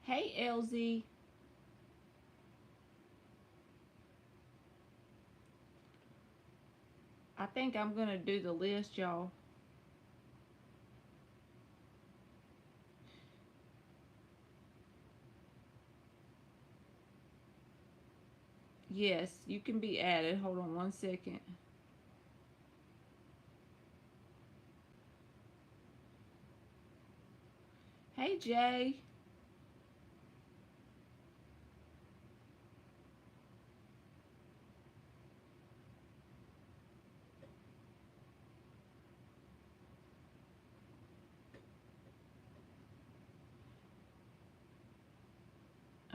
Hey, LZ. I think I'm going to do the list, y'all. Yes, you can be added. Hold on one second. Hey, Jay.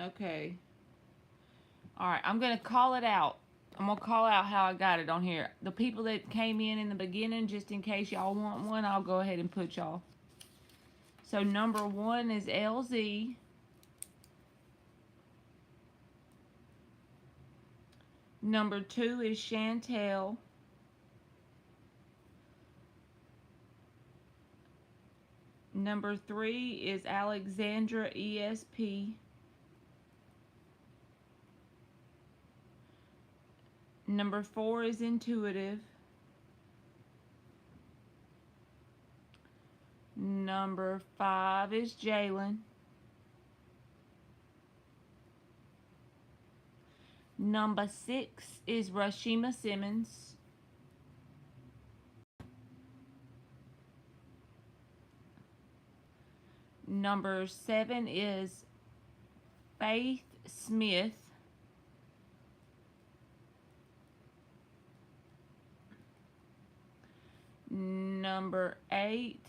Okay. All right, I'm going to call it out. I'm going to call out how I got it on here. The people that came in the beginning, just in case y'all want one, I'll go ahead and put y'all. So, number one is LZ. Number two is Chantel. Number three is Alexandra ESP. Number four is Intuitive. Number five is Jalen. Number six is Rashima Simmons. Number seven is Faith Smith. Number eight.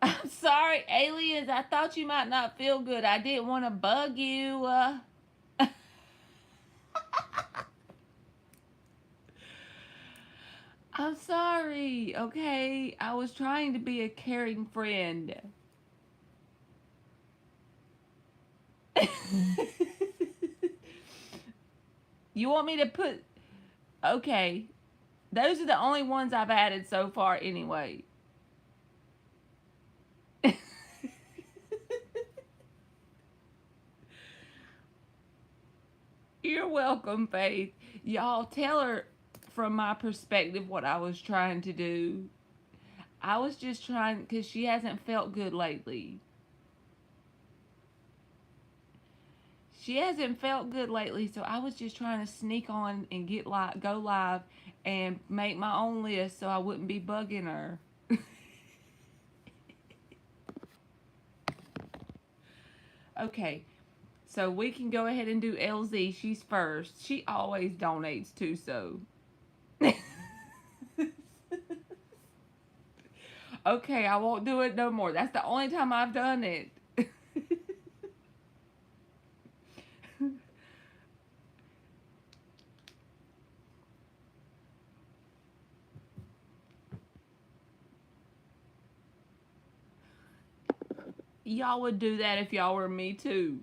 I'm sorry, aliens. I thought you might not feel good. I didn't want to bug you. I'm sorry, okay? I was trying to be a caring friend. You want me to put. Okay. Those are the only ones I've added so far, anyway. You're welcome, Faith. Y'all tell her from my perspective what I was trying to do. I was just trying because she hasn't felt good lately. She hasn't felt good lately, so I was just trying to sneak on and go live, and make my own list so I wouldn't be bugging her. Okay, so we can go ahead and do LZ. She's first. She always donates too, so. Okay, I won't do it no more. That's the only time I've done it. Y'all would do that if y'all were me too.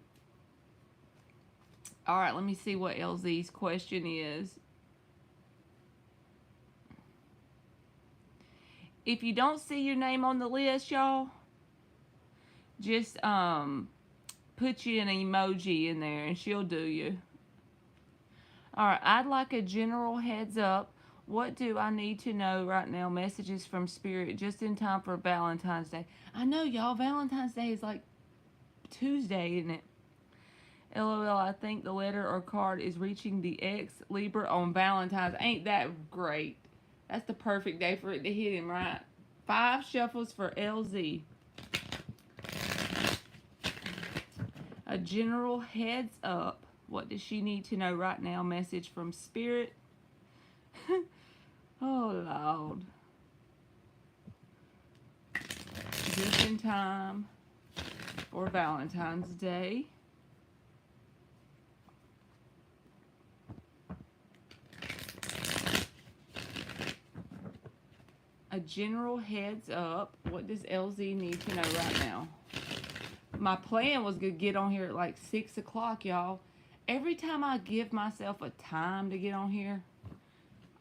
All right, let me see what LZ's question is. If you don't see your name on the list, y'all, just put you an emoji in there and she'll do you. All right, I'd like a general heads up. What do I need to know right now? Messages from Spirit just in time for Valentine's Day. I know, y'all, Valentine's Day is like Tuesday, isn't it? LOL, I think the letter or card is reaching the ex Libra on Valentine's. Ain't that great? That's the perfect day for it to hit him, right? 5 shuffles for LZ. A general heads up. What does she need to know right now? Message from Spirit. Oh, Lord. Just in time for Valentine's Day. A general heads up. What does LZ need to know right now? My plan was to get on here at like 6 o'clock, y'all. Every time I give myself a time to get on here,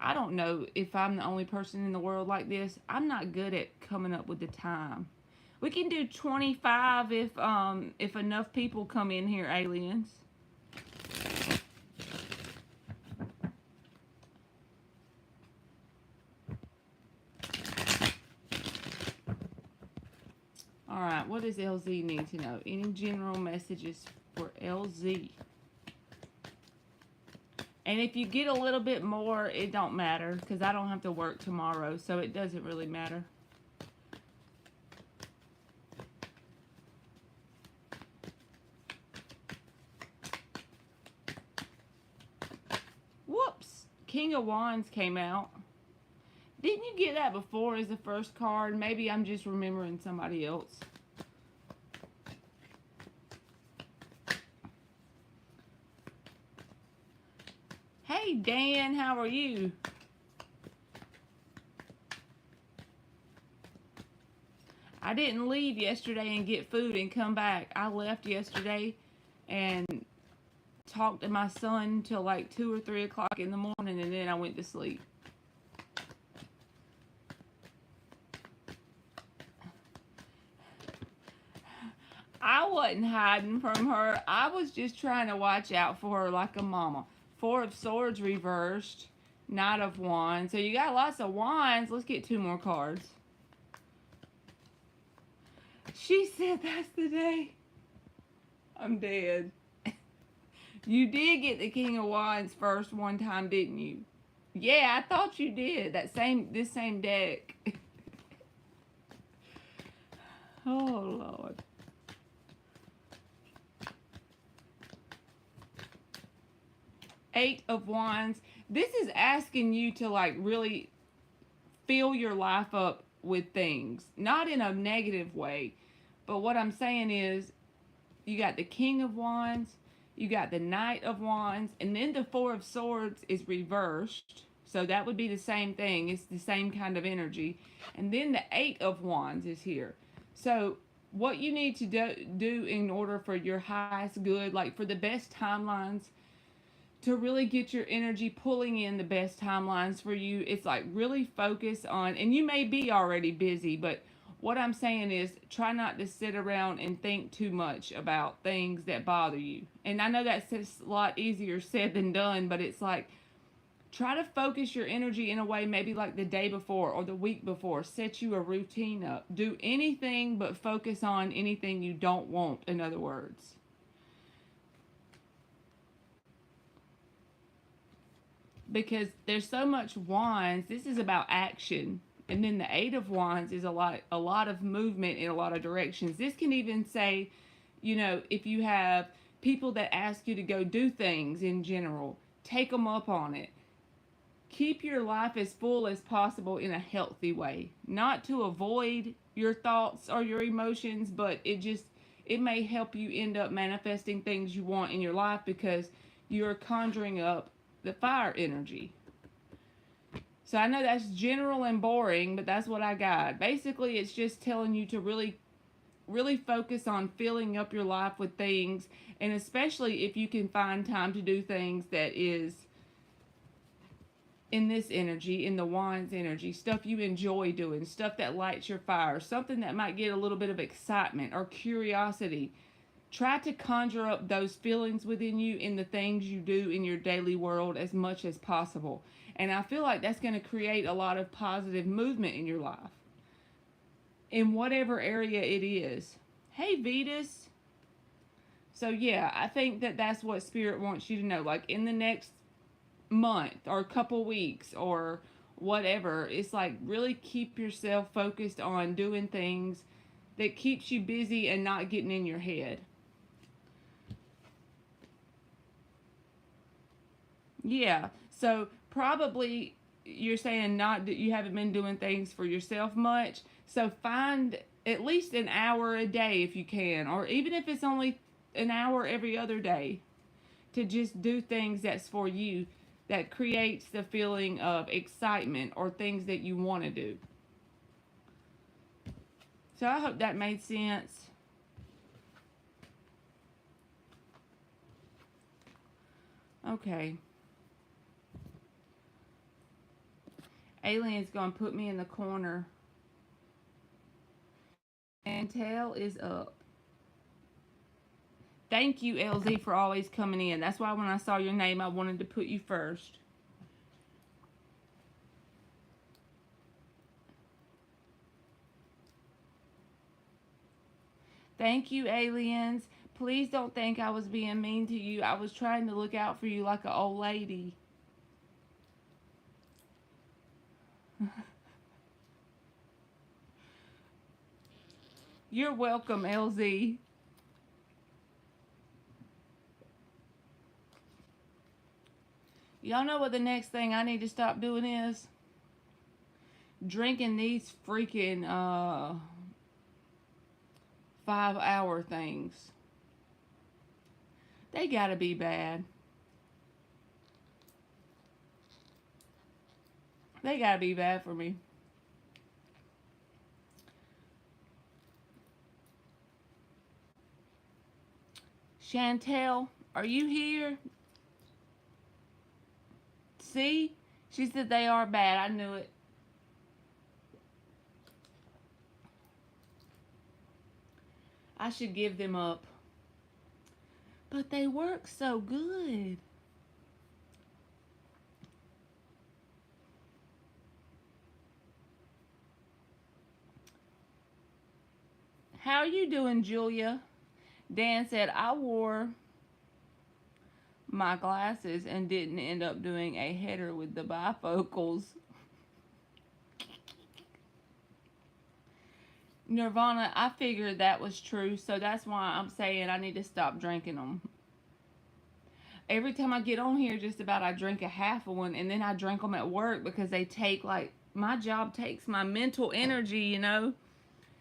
I don't know if I'm the only person in the world like this. I'm not good at coming up with the time. We can do 25 if enough people come in here, aliens. All right, what does LZ need to know? Any general messages for LZ? And if you get a little bit more, it don't matter because I don't have to work tomorrow, so it doesn't really matter. Whoops! King of Wands came out. Didn't you get that before as the first card? Maybe I'm just remembering somebody else. Hey Dan, how are you? I didn't leave yesterday and get food and come back. I left yesterday and talked to my son till like 2 or 3 o'clock in the morning, and then I went to sleep. I wasn't hiding from her. I was just trying to watch out for her like a mama. 4 of Swords reversed. Knight of Wands. So you got lots of wands. Let's get 2 more cards. She said that's the day. I'm dead. You did get the King of Wands first one time, didn't you? Yeah, I thought you did. This same deck. Oh, Lord. Eight of Wands. This is asking you to like really fill your life up with things. Not in a negative way. But what I'm saying is you got the King of Wands. You got the Knight of Wands. And then the 4 of Swords is reversed. So that would be the same thing. It's the same kind of energy. And then the 8 of Wands is here. So what you need to do in order for your highest good, like for the best timelines, to really get your energy pulling in the best timelines for you, it's like really focus on, and you may be already busy, but what I'm saying is try not to sit around and think too much about things that bother you. And I know that's just a lot easier said than done, but it's like try to focus your energy in a way, maybe like the day before or the week before. Set you a routine up. Do anything but focus on anything you don't want, in other words. Because there's so much wands. This is about action. And then the 8 of Wands is a lot of movement in a lot of directions. This can even say, you know, if you have people that ask you to go do things in general, take them up on it. Keep your life as full as possible in a healthy way. Not to avoid your thoughts or your emotions, but it may help you end up manifesting things you want in your life because you're conjuring up the fire energy. So I know that's general and boring, but that's what I got. Basically, it's just telling you to really focus on filling up your life with things, and especially if you can find time to do things that is in this energy, in the Wands energy, stuff you enjoy doing, stuff that lights your fire, something that might get a little bit of excitement or curiosity. Try to conjure up those feelings within you in the things you do in your daily world as much as possible. And I feel like that's going to create a lot of positive movement in your life, in whatever area it is. Hey, Vetus. So yeah, I think that that's what Spirit wants you to know. Like in the next month or a couple weeks or whatever, it's like really keep yourself focused on doing things that keeps you busy and not getting in your head. Yeah, so probably you're saying not that you haven't been doing things for yourself much. So find at least an hour a day if you can, or even if it's only an hour every other day, to just do things that's for you, that creates the feeling of excitement or things that you want to do. So I hope that made sense. Okay. Alien's gonna put me in the corner Chantel is up. Thank you, LZ, for always coming in. That's why when I saw your name, I wanted to put you first. Thank you, aliens. Please don't think I was being mean to you. I was trying to look out for you like an old lady. You're welcome, LZ. Y'all know what the next thing I need to stop doing is? Drinking these freaking 5-hour things. They gotta be bad. They gotta be bad for me. Chantel, are you here? See? She said they are bad. I knew it. I should give them up. But they work so good. How are you doing, Julia? Dan said, I wore my glasses and didn't end up doing a header with the bifocals. Nirvana, I figured that was true, so that's why I'm saying I need to stop drinking them. Every time I get on here, just about I drink a half of one, and then I drink them at work because they take, like, my job takes my mental energy, you know?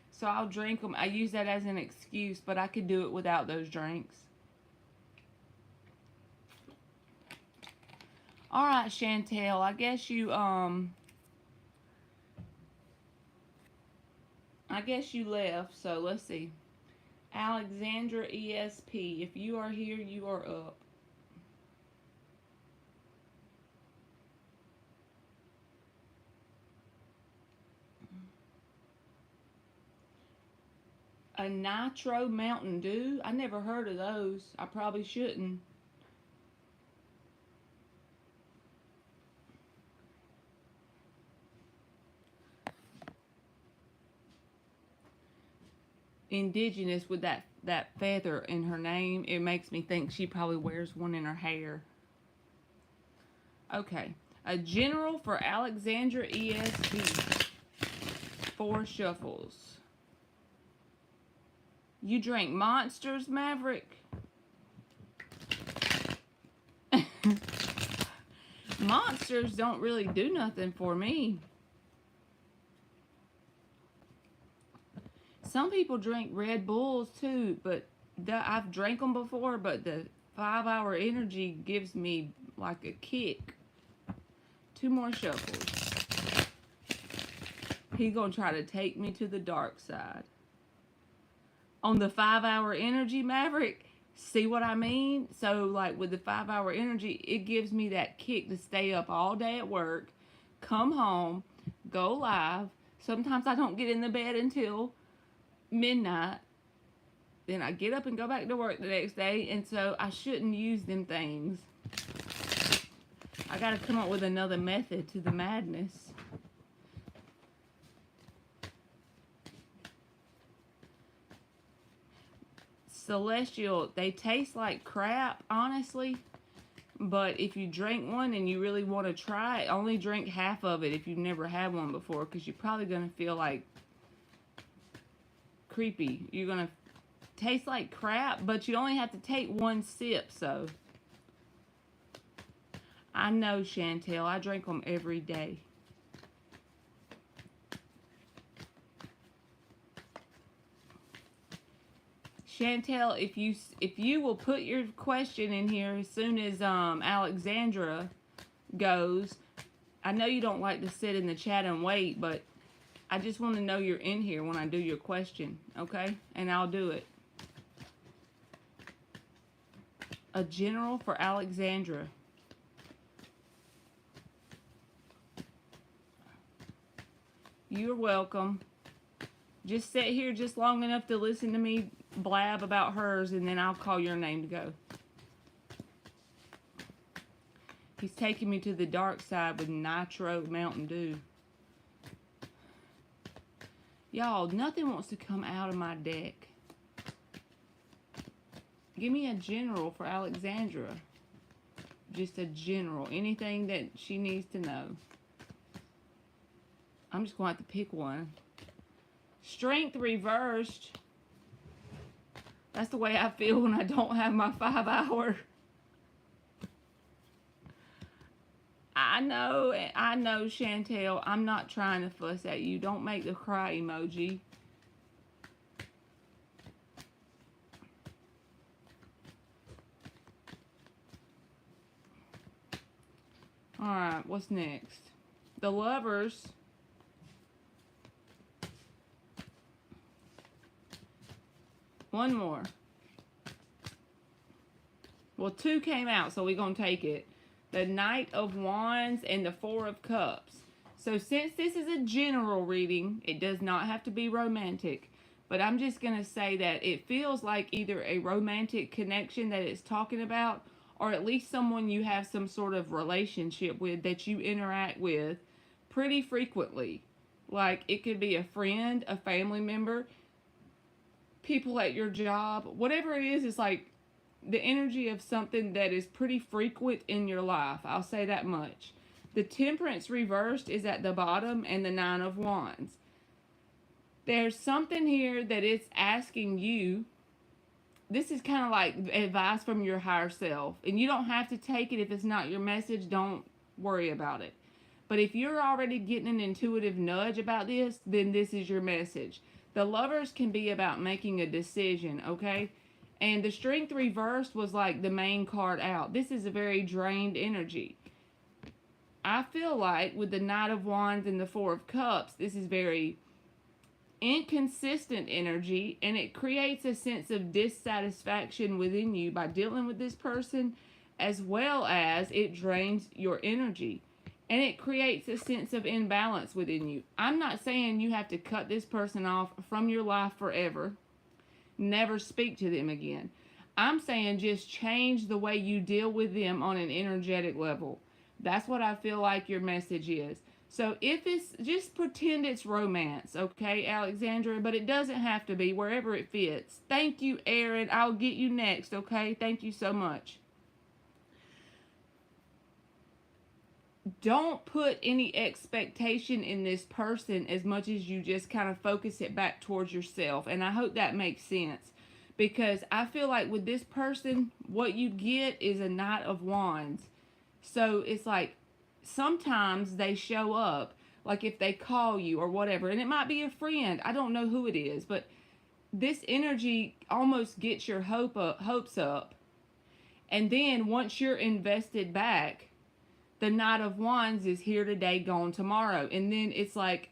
So I'll drink them. I use that as an excuse, but I could do it without those drinks. Alright, Chantel, I guess you left, so let's see. Alexandra ESP, if you are here, you are up. A Nitro Mountain Dew? I never heard of those. I probably shouldn't. Indigenous with that feather in her name, it makes me think she probably wears one in her hair. Okay. A general for Alexandra ESP. 4 shuffles. You drink Monsters, Maverick? Monsters don't really do nothing for me. Some people drink Red Bulls too, but I've drank them before, but the 5-hour energy gives me like a kick. 2 more shuffles. He's gonna try to take me to the dark side. On the 5-hour energy, Maverick, see what I mean? So like with the 5-hour energy, it gives me that kick to stay up all day at work, come home, go live. Sometimes I don't get in the bed until midnight. Then I get up and go back to work the next day, and so I shouldn't use them things. I gotta come up with another method to the madness. Celestial, they taste like crap, honestly. But if you drink one and you really want to try it, only drink half of it if you've never had one before, because you're probably going to feel like creepy. You're going to taste like crap, but you only have to take 1 sip, so. I know, Chantel. I drink them every day. Chantel, if you will put your question in here as soon as Alexandra goes. I know you don't like to sit in the chat and wait, but I just want to know you're in here when I do your question, okay? And I'll do it. A general for Alexandra. You're welcome. Just sit here just long enough to listen to me blab about hers, and then I'll call your name to go. He's taking me to the dark side with Nitro Mountain Dew. Y'all, nothing wants to come out of my deck. Give me a general for Alexandra. Just a general. Anything that she needs to know. I'm just going to have to pick one. Strength reversed. That's the way I feel when I don't have my 5 hour. I know, Chantel. I'm not trying to fuss at you. Don't make the cry emoji. Alright, what's next? The Lovers. One more. Well, 2 came out, so we're going to take it. The Knight of Wands and the 4 of Cups. So since this is a general reading, it does not have to be romantic. But I'm just going to say that it feels like either a romantic connection that it's talking about, or at least someone you have some sort of relationship with that you interact with pretty frequently. Like, it could be a friend, a family member, people at your job, whatever it is. It's like the energy of something that is pretty frequent in your life. I'll say that much. The Temperance reversed is at the bottom, and the 9 of Wands. There's something here that it's asking you. This is kind of like advice from your higher self. And you don't have to take it if it's not your message. Don't worry about it. But if you're already getting an intuitive nudge about this, then this is your message. The Lovers can be about making a decision, okay? And the Strength reversed was like the main card out. This is a very drained energy. I feel like with the Knight of Wands and the 4 of Cups, this is very inconsistent energy, and it creates a sense of dissatisfaction within you by dealing with this person, as well as it drains your energy. And it creates a sense of imbalance within you. I'm not saying you have to cut this person off from your life forever. Never speak to them again. I'm saying just change the way you deal with them on an energetic level. That's what I feel like your message is. So if it's, just pretend it's romance, okay, Alexandra? But it doesn't have to be, wherever it fits. Thank you, Aaron. I'll get you next, okay? Thank you so much. Don't put any expectation in this person as much as you just kind of focus it back towards yourself. And I hope that makes sense. Because I feel like with this person, what you get is a Knight of Wands. So it's like, sometimes they show up, like if they call you or whatever, and it might be a friend. I don't know who it is, but this energy almost gets your hopes up. And then once you're invested back, the Knight of Wands is here today, gone tomorrow. And then it's like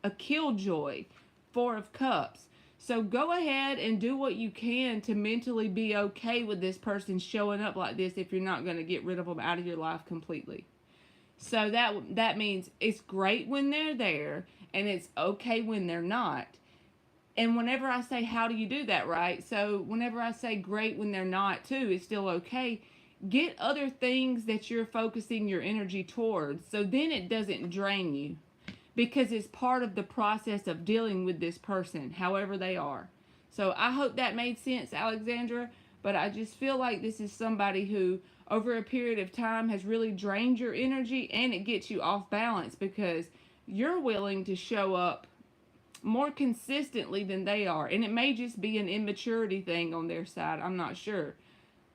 a killjoy, 4 of Cups. So go ahead and do what you can to mentally be okay with this person showing up like this if you're not going to get rid of them out of your life completely. So that means it's great when they're there, and it's okay when they're not. And whenever I say, how do you do that, right? So whenever I say great when they're not too, it's still okay. Get other things that you're focusing your energy towards, so then it doesn't drain you. Because it's part of the process of dealing with this person, however they are. So I hope that made sense, Alexandra. But I just feel like this is somebody who, over a period of time, has really drained your energy, and it gets you off balance because you're willing to show up more consistently than they are. And it may just be an immaturity thing on their side. I'm not sure.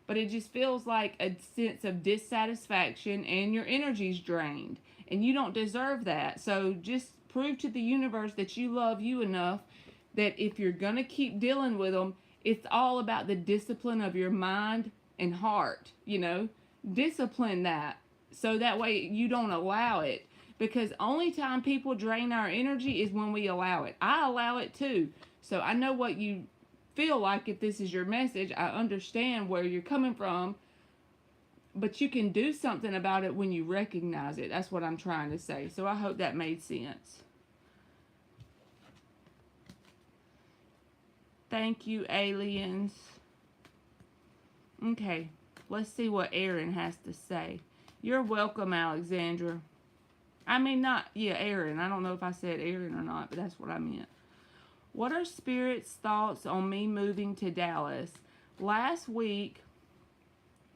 But it just feels like a sense of dissatisfaction, and your energy's drained. And you don't deserve that. So just prove to the universe that you love you enough that if you're going to keep dealing with them, it's all about the discipline of your mind and heart, you know. Discipline that so that way you don't allow it. Because only time people drain our energy is when we allow it. I allow it too. So I know what you feel like if this is your message. I understand where you're coming from. But you can do something about it when you recognize it. That's what I'm trying to say. So I hope that made sense. Thank you, aliens. Okay, let's see what Aaron has to say. You're welcome, Alexandra. I mean, not, yeah, Aaron. I don't know if I said Aaron or not, but that's what I meant. What are Spirit's thoughts on me moving to Dallas? Last week,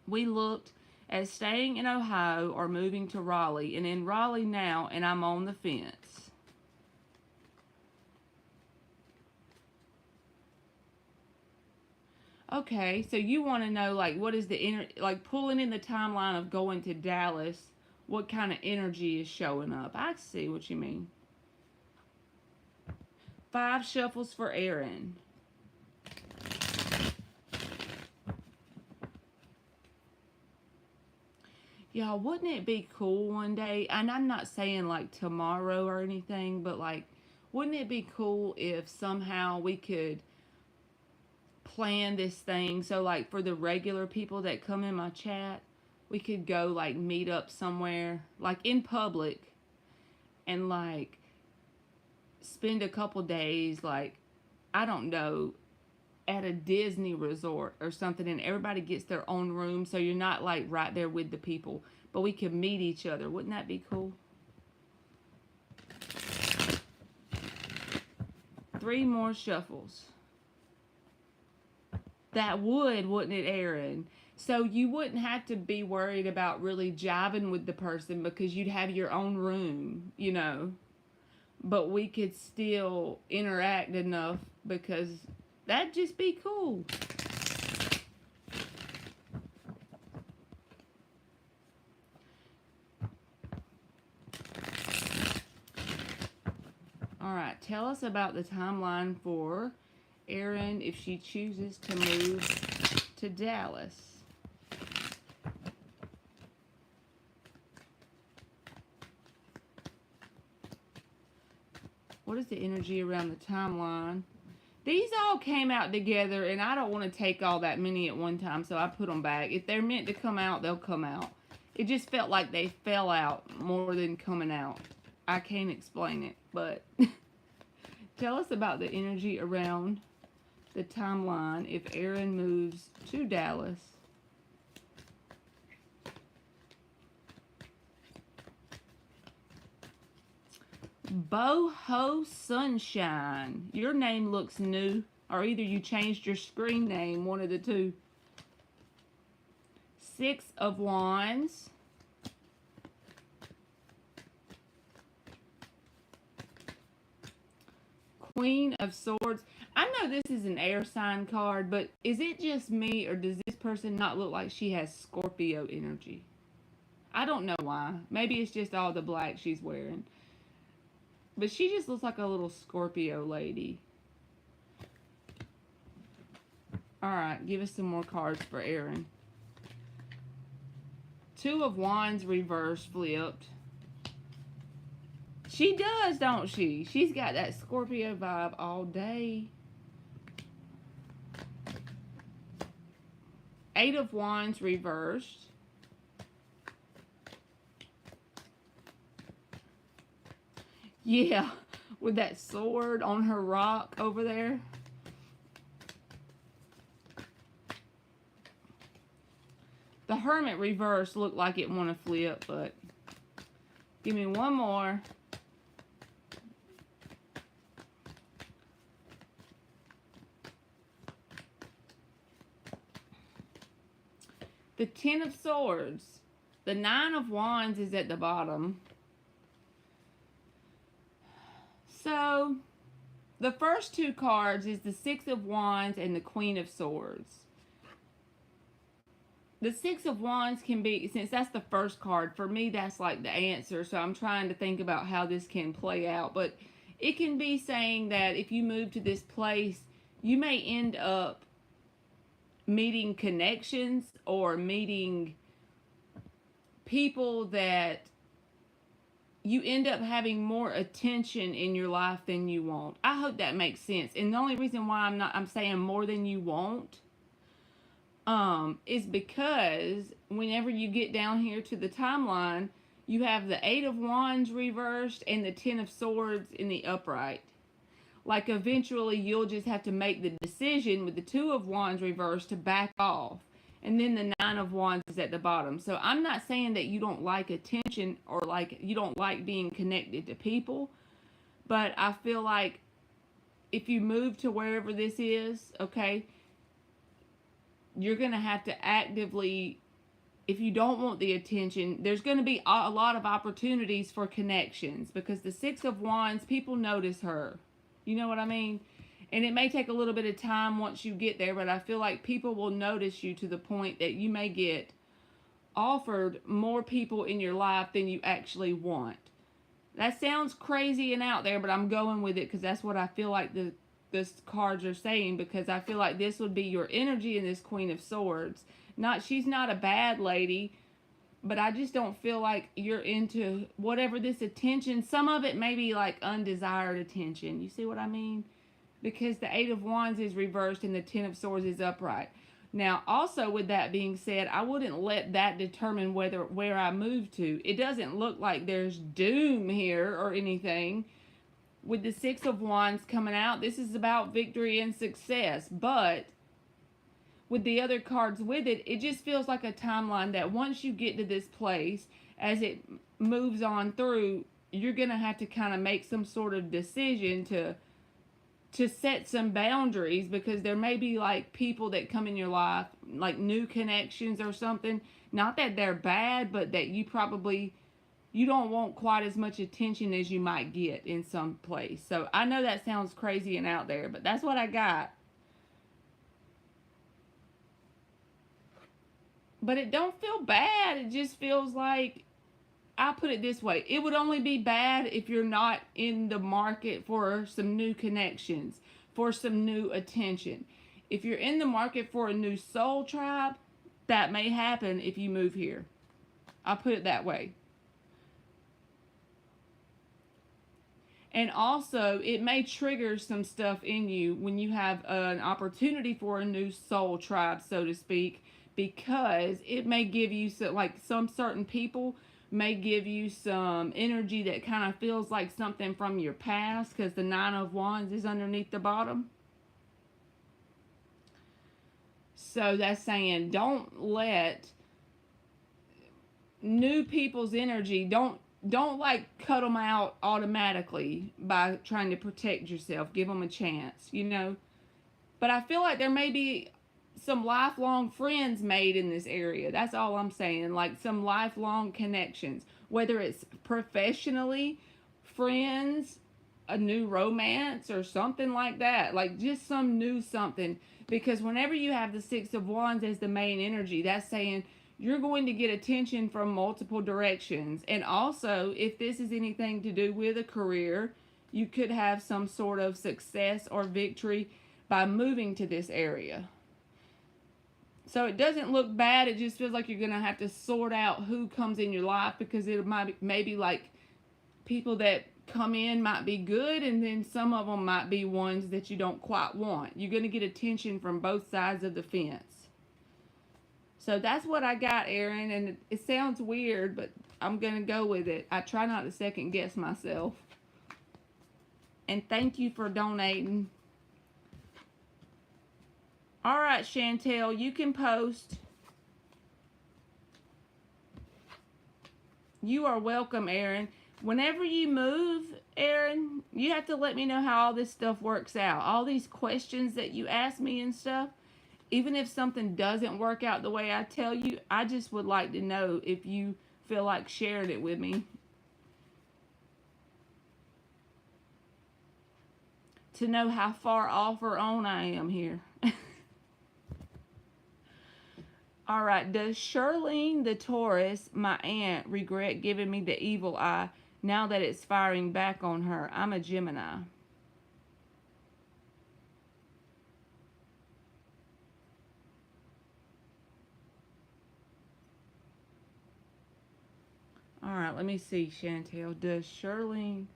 we looked at staying in Ohio or moving to Raleigh, and in Raleigh now, and I'm on the fence. Okay, so you want to know, like, what is the like pulling in the timeline of going to Dallas, what kind of energy is showing up? I see what you mean. 5 shuffles for Aaron. Y'all, wouldn't it be cool one day? And I'm not saying like tomorrow or anything, but like, wouldn't it be cool if somehow we could plan this thing so like for the regular people that come in my chat, we could go like meet up somewhere like in public and like spend a couple days, like, I don't know, at a Disney resort or something, and everybody gets their own room so you're not like right there with the people, but we can meet each other. Wouldn't that be cool? 3 more shuffles. That would, wouldn't it, Aaron? So you wouldn't have to be worried about really jiving with the person because you'd have your own room, you know. But we could still interact enough because that'd just be cool. Alright, tell us about the timeline for Erin if she chooses to move to Dallas. What is the energy around the timeline? These all came out together, and I don't want to take all that many at one time, so I put them back. If they're meant to come out, they'll come out. It just felt like they fell out more than coming out. I can't explain it, but tell us about the energy around the timeline if Erin moves to Dallas. Boho Sunshine. Your name looks new, or either you changed your screen name, one of the two. 6 of Wands. Queen of Swords. I know this is an air sign card, but is it just me, or does this person not look like she has Scorpio energy? I don't know why. Maybe it's just all the black she's wearing. But she just looks like a little Scorpio lady. Alright, give us some more cards for Erin. 2 of Wands reverse flipped. She does, don't she? She's got that Scorpio vibe all day. 8 of Wands reversed. Yeah, with that sword on her rock over there. The Hermit reverse looked like it want to flip, but give me one more. The 10 of Swords. The 9 of Wands is at the bottom. So, the first 2 cards is the 6 of Wands and the Queen of Swords. The 6 of Wands can be, since that's the first card, for me that's like the answer, so I'm trying to think about how this can play out. But it can be saying that if you move to this place, you may end up meeting connections or meeting people that you end up having more attention in your life than you want. I hope that makes sense. And the only reason why I'm saying more than you want is because whenever you get down here to the timeline, you have the 8 of Wands reversed and the 10 of Swords in the upright. like eventually you'll just have to make the decision with the Two of Wands reversed to back off. And then the Nine of Wands is at the bottom. So I'm not saying that you don't like attention or like you don't like being connected to people. But I feel like if you move to wherever this is, okay, you're going to have to actively, if you don't want the attention, there's going to be a lot of opportunities for connections because the Six of Wands, people notice her. You know what I mean? And it may take a little bit of time once you get there, but I feel like people will notice you to the point that you may get offered more people in your life than you actually want. That sounds crazy and out there, but I'm going with it because that's what I feel like this cards are saying, because I feel like this would be your energy in this Queen of Swords. She's not a bad lady, but I just don't feel like you're into whatever this attention. Some of it may be like undesired attention. You see what I mean? Because the Eight of Wands is reversed and the Ten of Swords is upright. Now, also with that being said, I wouldn't let that determine where I move to. It doesn't look like there's doom here or anything. With the Six of Wands coming out, this is about victory and success. But with the other cards with it, it just feels like a timeline that once you get to this place, as it moves on through, you're going to have to kind of make some sort of decision to set some boundaries, because there may be like people that come in your life, like new connections or something. Not that they're bad, but that you don't want quite as much attention as you might get in some place. So I know that sounds crazy and out there, but that's what I got. But it don't feel bad. It just feels like, I'll put it this way. It would only be bad if you're not in the market for some new connections, for some new attention. If you're in the market for a new soul tribe, that may happen if you move here. I'll put it that way. And also, it may trigger some stuff in you when you have an opportunity for a new soul tribe, so to speak, because it may give you, some certain people may give you some energy that kind of feels like something from your past, because the Nine of Wands is underneath the bottom. So that's saying don't let new people's energy, don't like cut them out automatically by trying to protect yourself. Give them a chance, you know. But I feel like there may be some lifelong friends made in this area. That's all I'm saying. Like some lifelong connections, whether it's professionally, friends, a new romance or something like that. Like just some new something. Because whenever you have the Six of Wands as the main energy, that's saying you're going to get attention from multiple directions. And also, if this is anything to do with a career, you could have some sort of success or victory by moving to this area. So it doesn't look bad. It just feels like you're going to have to sort out who comes in your life, because it might maybe like people that come in might be good, and then some of them might be ones that you don't quite want. You're going to get attention from both sides of the fence. So that's what I got, Aaron, and it sounds weird, but I'm going to go with it. I try not to second guess myself. And thank you for donating. All right, Chantel, you can post. You are welcome, Aaron. Whenever you move, Aaron, you have to let me know how all this stuff works out. All these questions that you ask me and stuff, even if something doesn't work out the way I tell you, I just would like to know if you feel like sharing it with me. To know how far off or on I am here. All right, does Shirlene the Taurus, my aunt, regret giving me the evil eye now that it's firing back on her? I'm a Gemini. All right, let me see, Chantel. Does Shirlene...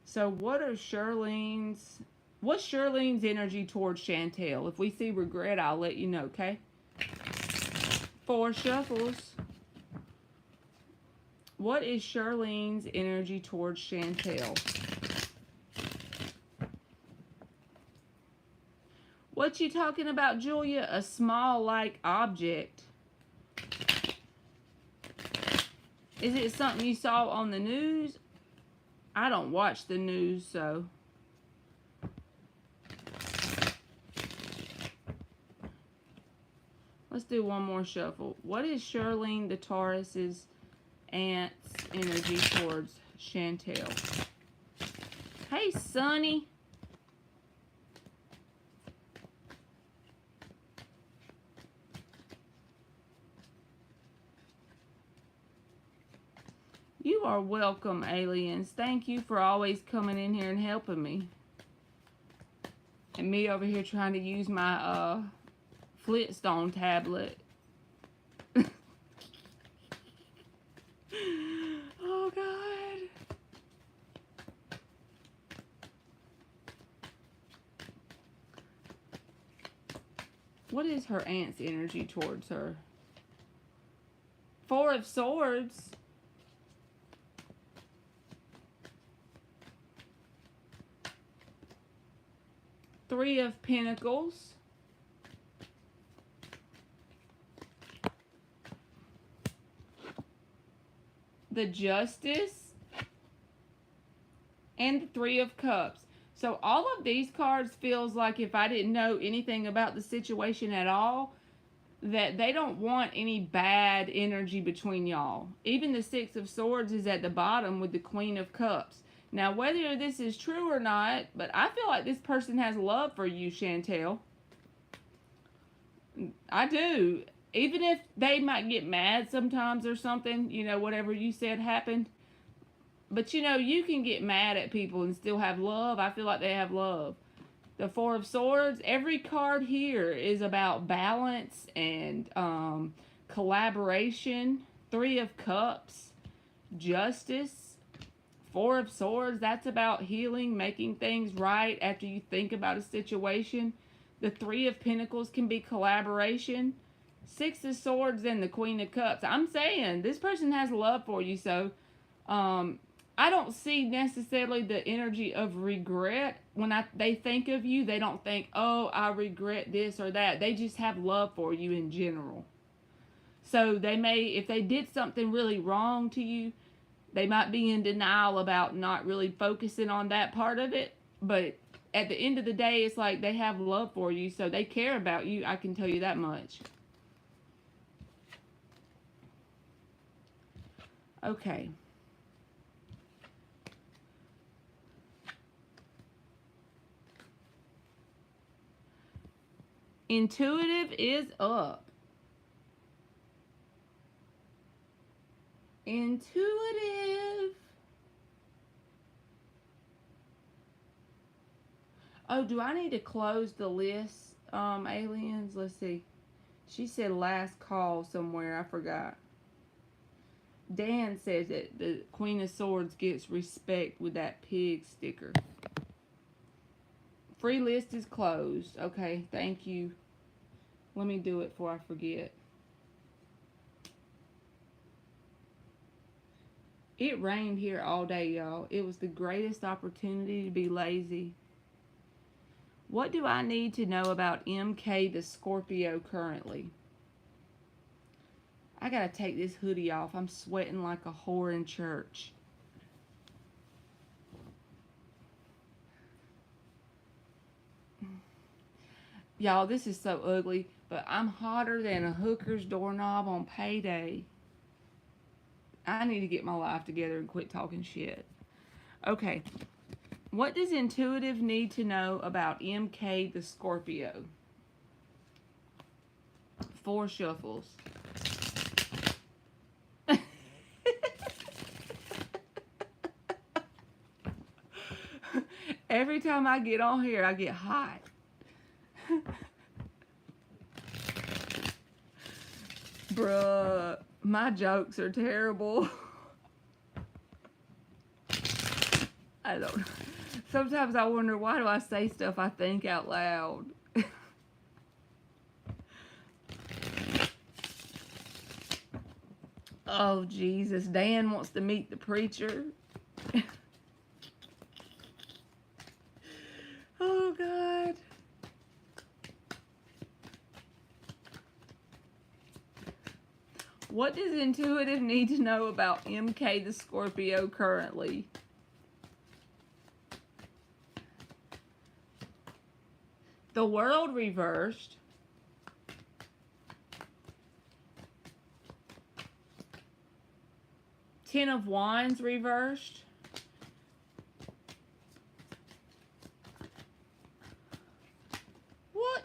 So what's Shirlene's energy towards Chantel? If we see regret, I'll let you know, okay? 4 shuffles. What is Shirlene's energy towards Chantel? What you talking about, Julia? A small like object. Is it something you saw on the news? I don't watch the news, so. Let's do one more shuffle. What is Shirlene the Taurus's aunt's energy towards Chantel? Hey, Sonny. You are welcome, aliens. Thank you for always coming in here and helping me. And me over here trying to use my Flintstone tablet. Oh, God. What is her aunt's energy towards her? Four of Swords. Three of Pentacles. The Justice. And the Three of Cups. So all of these cards feels like if I didn't know anything about the situation at all, that they don't want any bad energy between y'all. Even the Six of Swords is at the bottom with the Queen of Cups. Now, whether this is true or not, but I feel like this person has love for you, Chantel. I do. Even if they might get mad sometimes or something, you know, whatever you said happened. But, you know, you can get mad at people and still have love. I feel like they have love. The Four of Swords, every card here is about balance and collaboration. Three of Cups, Justice. Four of Swords, that's about healing, making things right after you think about a situation. The Three of Pentacles can be collaboration. Six of Swords and the Queen of Cups. I'm saying this person has love for you, so I don't see necessarily the energy of regret. When they think of you, they don't think, oh, I regret this or that. They just have love for you in general. So they may, if they did something really wrong to you, they might be in denial about not really focusing on that part of it. But at the end of the day, it's like they have love for you. So they care about you. I can tell you that much. Okay. Intuitive is up. Intuitive. Oh, do I need to close the list, aliens? Let's see. She said last call somewhere. I forgot. Dan says that the Queen of Swords gets respect with that pig sticker. Free list is closed. Okay, thank you. Let me do it before I forget. It rained here all day, y'all. It was the greatest opportunity to be lazy. What do I need to know about MK the Scorpio currently? I gotta take this hoodie off. I'm sweating like a whore in church. Y'all, this is so ugly, but I'm hotter than a hooker's doorknob on payday. I need to get my life together and quit talking shit. Okay. What does Intuitive need to know about MK the Scorpio? 4 shuffles. Every time I get on here, I get hot. Bruh, my jokes are terrible. I don't know. Sometimes I wonder, why do I say stuff I think out loud? Oh, Jesus. Dan wants to meet the preacher. Oh, God. What does intuitive need to know about MK the Scorpio currently? The World reversed. Ten of Wands reversed. What?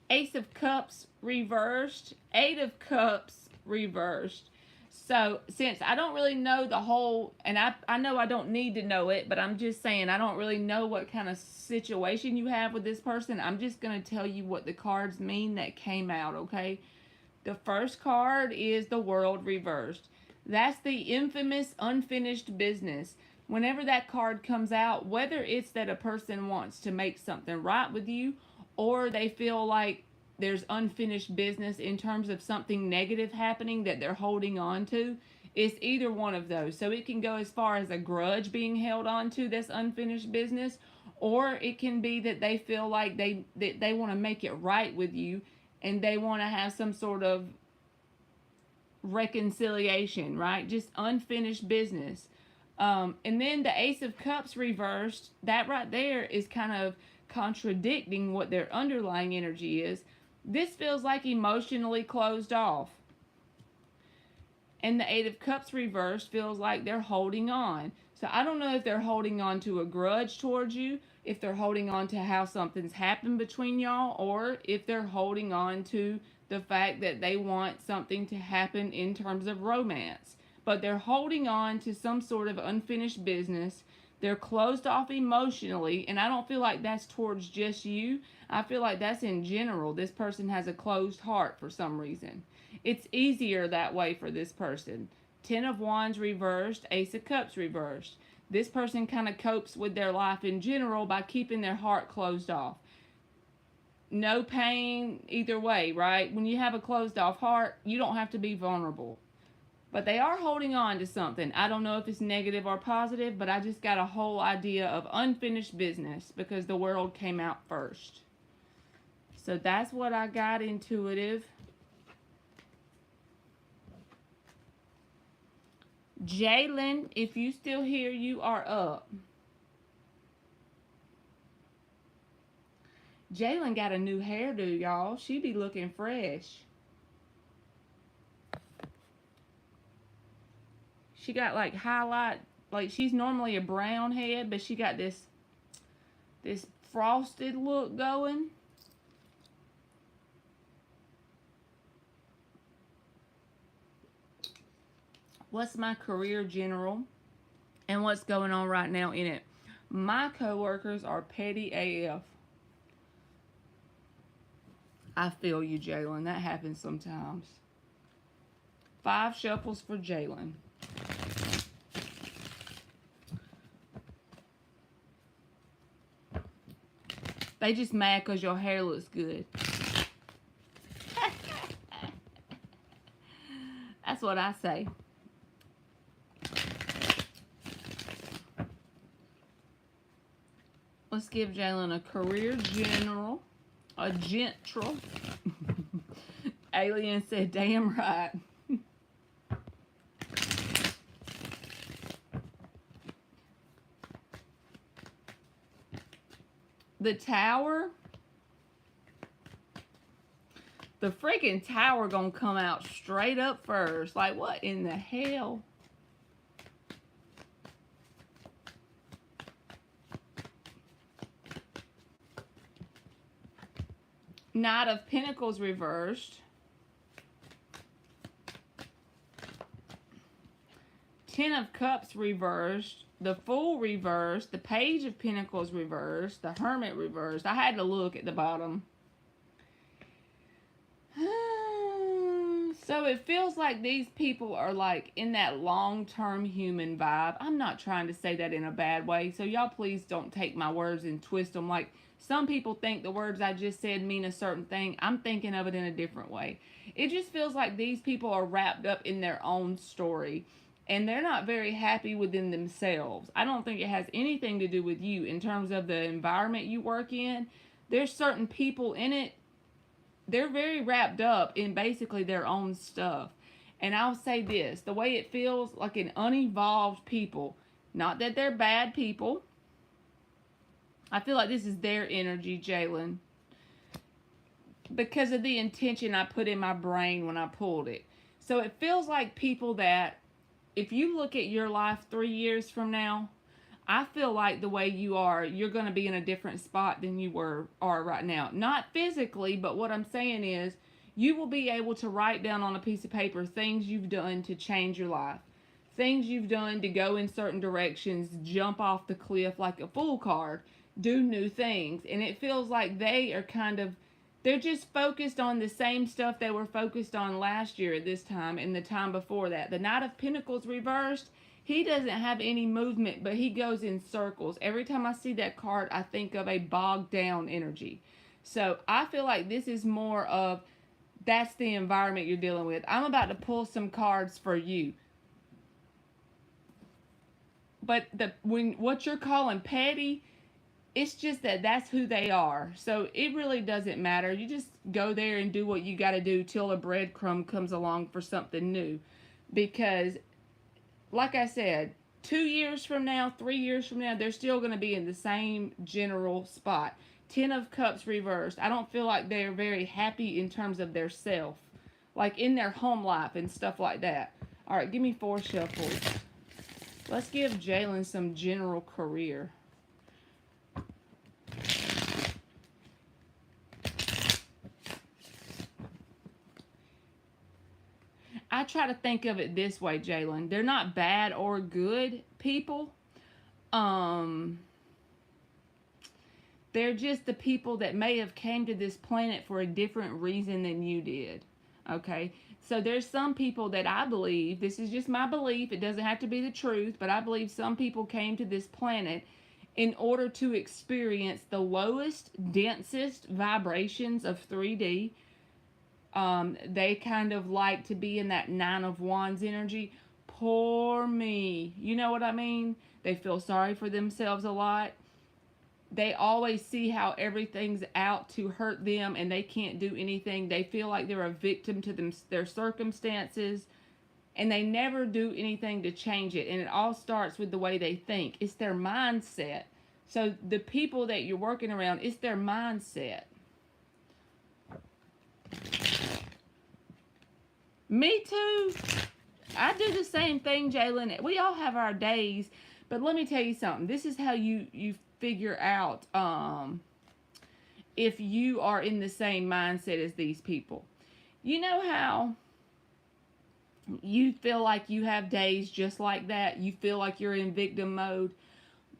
Ace of Cups reversed. Eight of Cups reversed. So, since I don't really know the whole, and I know I don't need to know it, but I'm just saying I don't really know what kind of situation you have with this person. I'm just going to tell you what the cards mean that came out, okay? The first card is the World reversed. That's the infamous unfinished business. Whenever that card comes out, whether it's that a person wants to make something right with you or they feel like there's unfinished business in terms of something negative happening that they're holding on to, it's either one of those. So it can go as far as a grudge being held on to this unfinished business, or it can be that they feel like they want to make it right with you and they want to have some sort of reconciliation, right? Just unfinished business. And then the Ace of Cups reversed, that right there is kind of contradicting what their underlying energy is. This feels like emotionally closed off. And the Eight of Cups reversed feels like they're holding on. So I don't know if they're holding on to a grudge towards you, if they're holding on to how something's happened between y'all, or if they're holding on to the fact that they want something to happen in terms of romance. But they're holding on to some sort of unfinished business. They're closed off emotionally, and I don't feel like that's towards just you. I feel like that's in general. This person has a closed heart for some reason. It's easier that way for this person. Ten of Wands reversed, Ace of Cups reversed. This person kind of copes with their life in general by keeping their heart closed off. No pain either way, right? When you have a closed off heart, you don't have to be vulnerable. But they are holding on to something. I don't know if it's negative or positive, but I just got a whole idea of unfinished business because the World came out first. So that's what I got, intuitive. Jalen, if you still here, you are up. Jalen got a new hairdo, y'all. She be looking fresh. She got like highlight, like she's normally a brown head, but she got this frosted look going. What's my career general and what's going on right now in it? My coworkers are petty AF. I feel you, Jalen. That happens sometimes. 5 shuffles for Jalen. They just mad because your hair looks good. That's what I say. Let's give Jalen a career general. A gentral. Alien said, damn right. The Tower. The freaking Tower gonna come out straight up first. Like, what in the hell? Knight of Pentacles reversed. 10 of Cups reversed. The Fool reversed. The Page of Pentacles reversed. The Hermit reversed. I had to look at the bottom. So it feels like these people are like in that long-term human vibe. I'm not trying to say that in a bad way, so y'all please don't take my words and twist them. Like, some people think the words I just said mean a certain thing. I'm thinking of it in a different way. It just feels like these people are wrapped up in their own story, and they're not very happy within themselves. I don't think it has anything to do with you in terms of the environment you work in. There's certain people in it, they're very wrapped up in basically their own stuff. And I'll say this, the way it feels like an unevolved people, not that they're bad people. I feel like this is their energy, Jalen, because of the intention I put in my brain when I pulled it. So it feels like people that, if you look at your life 3 years from now, I feel like the way you are, you're going to be in a different spot than you are right now. Not physically, but what I'm saying is you will be able to write down on a piece of paper things you've done to change your life. Things you've done to go in certain directions, jump off the cliff like a fool card, do new things. And it feels like they are kind of, they're just focused on the same stuff they were focused on last year at this time and the time before that. The Knight of Pentacles reversed, he doesn't have any movement, but he goes in circles. Every time I see that card, I think of a bogged down energy. So I feel like this is more of, that's the environment you're dealing with. I'm about to pull some cards for you. But what you're calling petty, it's just that that's who they are. So it really doesn't matter. You just go there and do what you got to do till a breadcrumb comes along for something new. Because, like I said, 2 years from now, 3 years from now, they're still going to be in the same general spot. 10 of Cups reversed. I don't feel like they're very happy in terms of their self. Like in their home life and stuff like that. All right, give me 4 shuffles. Let's give Jalen some general career. I try to think of it this way, Jalen. They're not bad or good people. They're just the people that may have came to this planet for a different reason than you did. Okay? So there's some people that I believe, this is just my belief, it doesn't have to be the truth, but I believe some people came to this planet in order to experience the lowest, densest vibrations of 3D. They kind of like to be in that 9 of Wands energy. Poor me. You know what I mean? They feel sorry for themselves a lot. They always see how everything's out to hurt them and they can't do anything. They feel like they're a victim to their circumstances, and they never do anything to change it. And it all starts with the way they think. It's their mindset. So the people that you're working around, it's their mindset. Me too. I do the same thing, Jalen. We all have our days, but let me tell you something. This is how you figure out if you are in the same mindset as these people. You know how you feel like you have days just like that? You feel like you're in victim mode,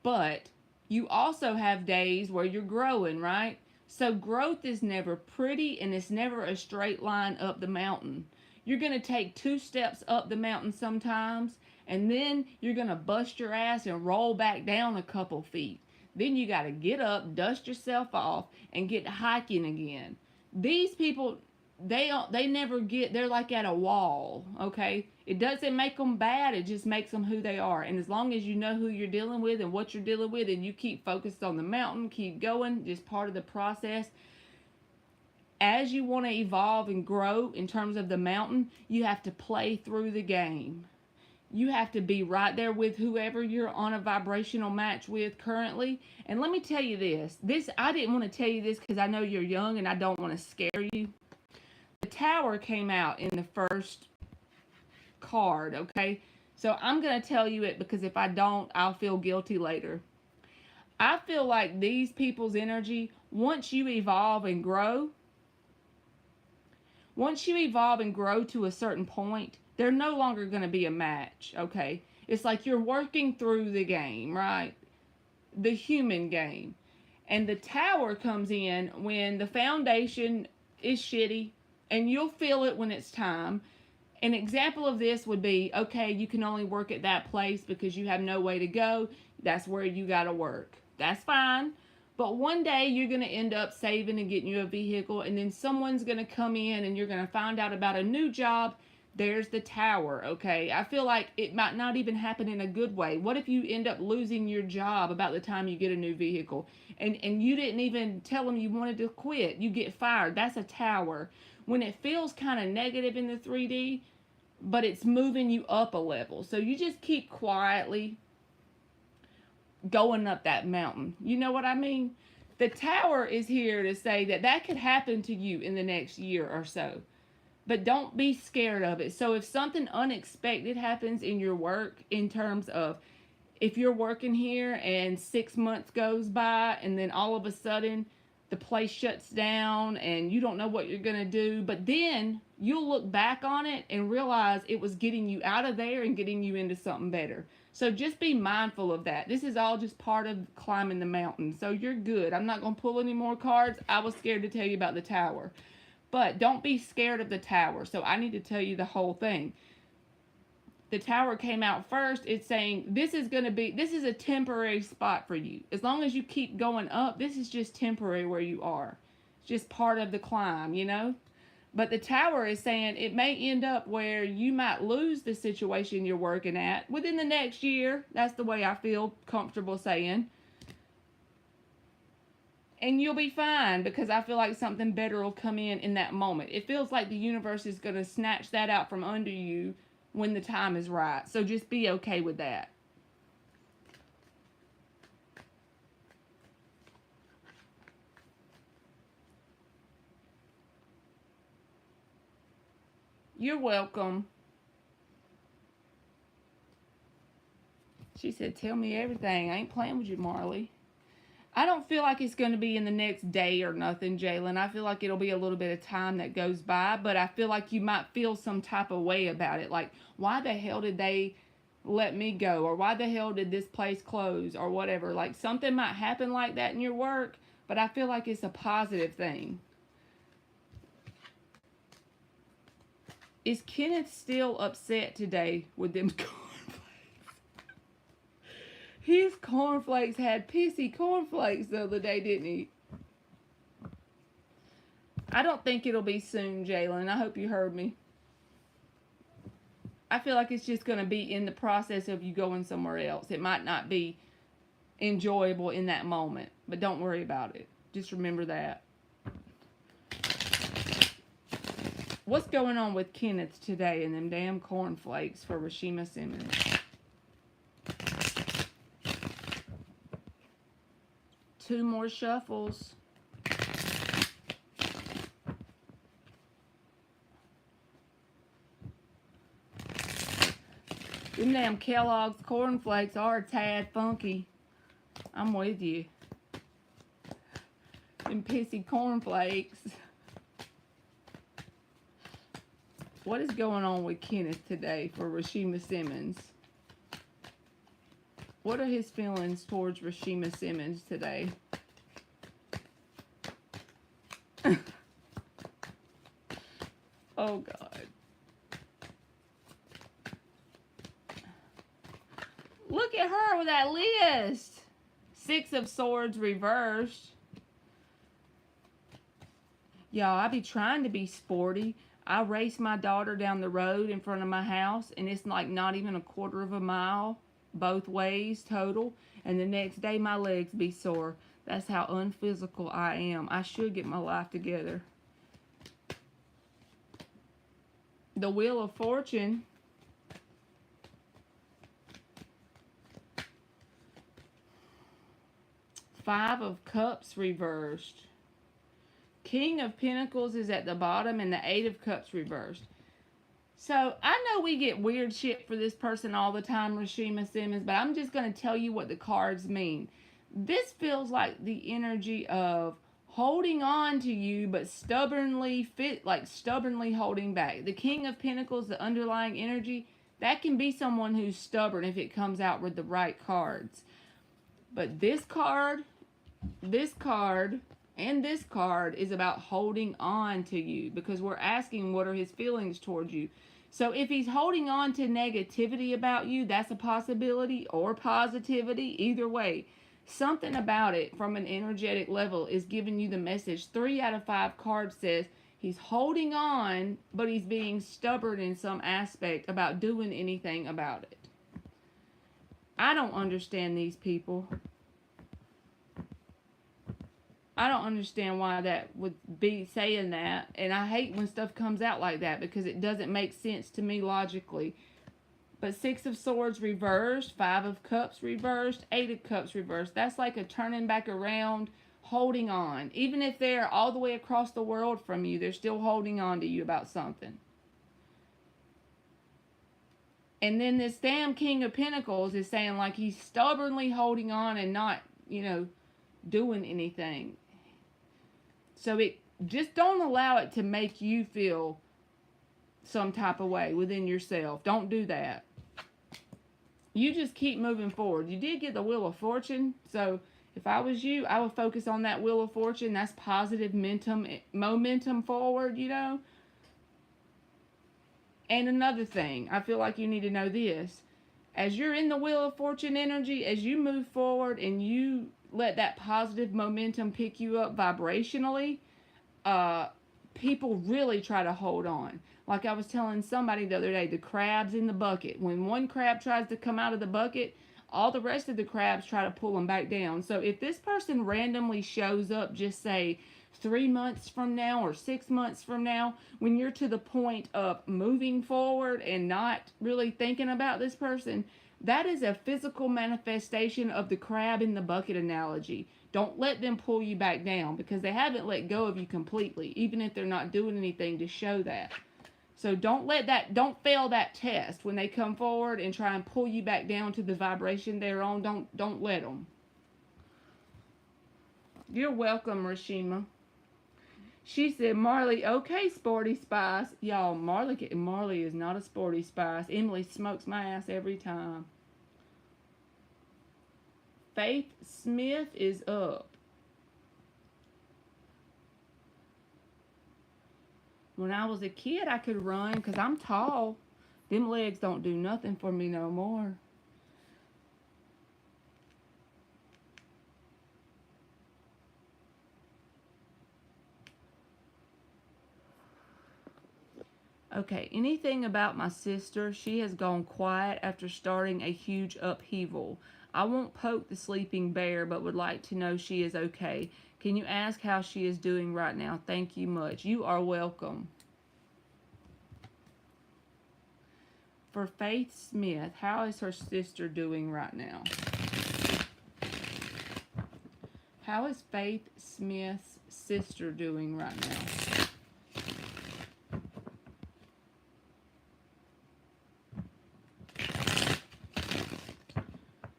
but you also have days where you're growing, right? So growth is never pretty, and it's never a straight line up the mountain. You're going to take 2 steps up the mountain sometimes, and then you're going to bust your ass and roll back down a couple feet. Then you got to get up, dust yourself off, and get hiking again. These people, they never get, they're like at a wall, okay? It doesn't make them bad, it just makes them who they are. And as long as you know who you're dealing with and what you're dealing with, and you keep focused on the mountain, keep going, just part of the process. As you want to evolve and grow in terms of the mountain, you have to play through the game. You have to be right there with whoever you're on a vibrational match with currently. And let me tell you this, I didn't want to tell you this because I know you're young and I don't want to scare you. The Tower came out in the first card, okay? So I'm going to tell you it because if I don't, I'll feel guilty later. I feel like these people's energy, once you evolve and grow to a certain point, they're no longer going to be a match, okay? It's like you're working through the game, right? The human game. And the Tower comes in when the foundation is shitty, and you'll feel it when it's time. An example of this would be, okay, you can only work at that place because you have no way to go. That's where you got to work. That's fine. But one day you're going to end up saving and getting you a vehicle, and then someone's going to come in and you're going to find out about a new job. There's the Tower, okay? I feel like it might not even happen in a good way. What if you end up losing your job about the time you get a new vehicle, and you didn't even tell them you wanted to quit? You get fired. That's a Tower. When it feels kind of negative in the 3D, but it's moving you up a level. So you just keep quietly going up that mountain. You know what I mean? The Tower is here to say that that could happen to you in the next year or so. But don't be scared of it. So if something unexpected happens in your work, in terms of if you're working here and 6 months goes by and then all of a sudden the place shuts down and you don't know what you're going to do, but then you'll look back on it and realize it was getting you out of there and getting you into something better. So just be mindful of that. This is all just part of climbing the mountain. So you're good. I'm not going to pull any more cards. I was scared to tell you about the Tower. But don't be scared of the Tower. So I need to tell you the whole thing. The Tower came out first. It's saying this is a temporary spot for you. As long as you keep going up, this is just temporary where you are. It's just part of the climb, you know? But the Tower is saying it may end up where you might lose the situation you're working at within the next year. That's the way I feel comfortable saying. And you'll be fine, because I feel like something better will come in that moment. It feels like the universe is going to snatch that out from under you when the time is right. So just be okay with that. You're welcome. She said, tell me everything. I ain't playing with you, Marley. I don't feel like it's going to be in the next day or nothing, Jalen. I feel like it'll be a little bit of time that goes by, but I feel like you might feel some type of way about it. Like, why the hell did they let me go? Or why the hell did this place close? Or whatever. Like, something might happen like that in your work, but I feel like it's a positive thing. Is Kenneth still upset today with them cornflakes? His cornflakes had pissy cornflakes the other day, didn't he? I don't think it'll be soon, Jalen. I hope you heard me. I feel like it's just going to be in the process of you going somewhere else. It might not be enjoyable in that moment, but don't worry about it. Just remember that. What's going on with Kenneth today and them damn cornflakes for Rashima Simmons? Two more shuffles. Them damn Kellogg's cornflakes are a tad funky. I'm with you. Them pissy cornflakes. What is going on with Kenneth today for Rashima Simmons? What are his feelings towards Rashima Simmons today? Oh, God. Look at her with that list. Six of Swords reversed. Y'all, I be trying to be sporty. I race my daughter down the road in front of my house, and it's like not even a quarter of a mile both ways total, and the next day my legs be sore. That's how unphysical I am. I should get my life together. The Wheel of Fortune. Five of Cups reversed. King of Pentacles is at the bottom, and the Eight of Cups reversed. So, I know we get weird shit for this person all the time, Rashima Simmons, but I'm just going to tell you what the cards mean. This feels like the energy of holding on to you, but stubbornly holding back. The King of Pentacles, the underlying energy, that can be someone who's stubborn if it comes out with the right cards. But this card, and this card is about holding on to you, because we're asking what are his feelings towards you. So if he's holding on to negativity about you, that's a possibility, or positivity, either way. Something about it from an energetic level is giving you the message. 3 out of 5 cards says he's holding on, but he's being stubborn in some aspect about doing anything about it. I don't understand these people. I don't understand why that would be saying that. And I hate when stuff comes out like that because it doesn't make sense to me logically. But Six of Swords reversed, Five of Cups reversed, Eight of Cups reversed. That's like a turning back around, holding on. Even if they're all the way across the world from you, they're still holding on to you about something. And then this damn King of Pentacles is saying like he's stubbornly holding on and not, doing anything. So it just don't allow it to make you feel some type of way within yourself. Don't do that. You just keep moving forward. You did get the Wheel of Fortune, so if I was you, I would focus on that Wheel of Fortune. That's positive momentum forward, And another thing, I feel like you need to know this. As you're in the Wheel of Fortune energy, as you move forward and you let that positive momentum pick you up vibrationally, people really try to hold on. Like I was telling somebody the other day, the crabs in the bucket. When one crab tries to come out of the bucket, all the rest of the crabs try to pull them back down. So if this person randomly shows up, just say 3 months from now or 6 months from now, when you're to the point of moving forward and not really thinking about this person, that is a physical manifestation of the crab in the bucket analogy. Don't let them pull you back down because they haven't let go of you completely, even if they're not doing anything to show that. So don't fail that test when they come forward and try and pull you back down to the vibration they're on. Don't let them. You're welcome, Rashima. She said, Marley, okay, Sporty Spice. Y'all, Marley is not a Sporty Spice. Emily smokes my ass every time. Faith Smith is up. When I was a kid, I could run because I'm tall. Them legs don't do nothing for me no more. Okay, anything about my sister? She has gone quiet after starting a huge upheaval. I won't poke the sleeping bear, but would like to know she is okay. Can you ask how she is doing right now? Thank you much. You are welcome. For Faith Smith, how is her sister doing right now? How is Faith Smith's sister doing right now?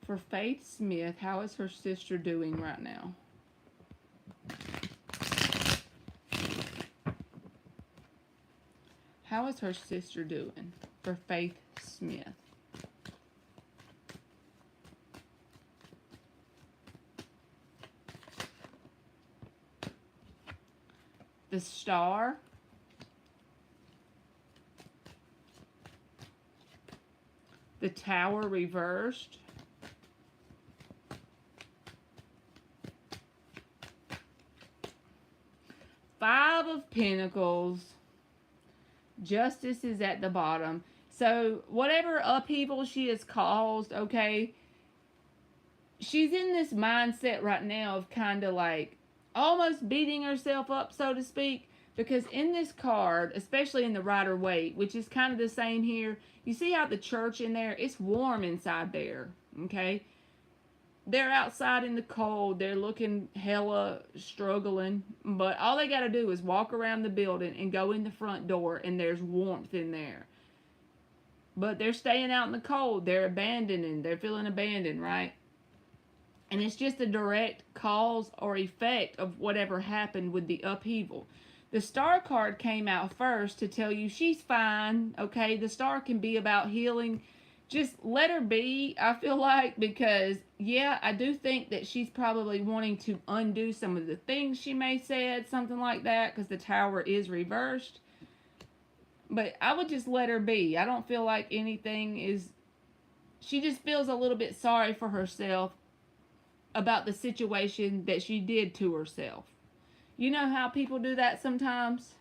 For Faith Smith, how is her sister doing right now? How is her sister doing for Faith Smith? The Star. The Tower reversed. Five of Pentacles. Justice is at the bottom. So whatever upheaval she has caused, okay, she's in this mindset right now of kind of like almost beating herself up, so to speak, because in this card, especially in the Rider-Waite, which is kind of the same here, you see how the church in there, it's warm inside there, okay? They're outside in the cold. They're looking hella struggling. But all they got to do is walk around the building and go in the front door, and there's warmth in there. But they're staying out in the cold. They're abandoning. They're feeling abandoned, right? And it's just a direct cause or effect of whatever happened with the upheaval. The Star card came out first to tell you she's fine, okay? The Star can be about healing. Just let her be, I feel like, because, yeah, I do think that she's probably wanting to undo some of the things she may said, something like that, because the Tower is reversed. But I would just let her be. I don't feel like anything is... She just feels a little bit sorry for herself about the situation that she did to herself. You know how people do that sometimes?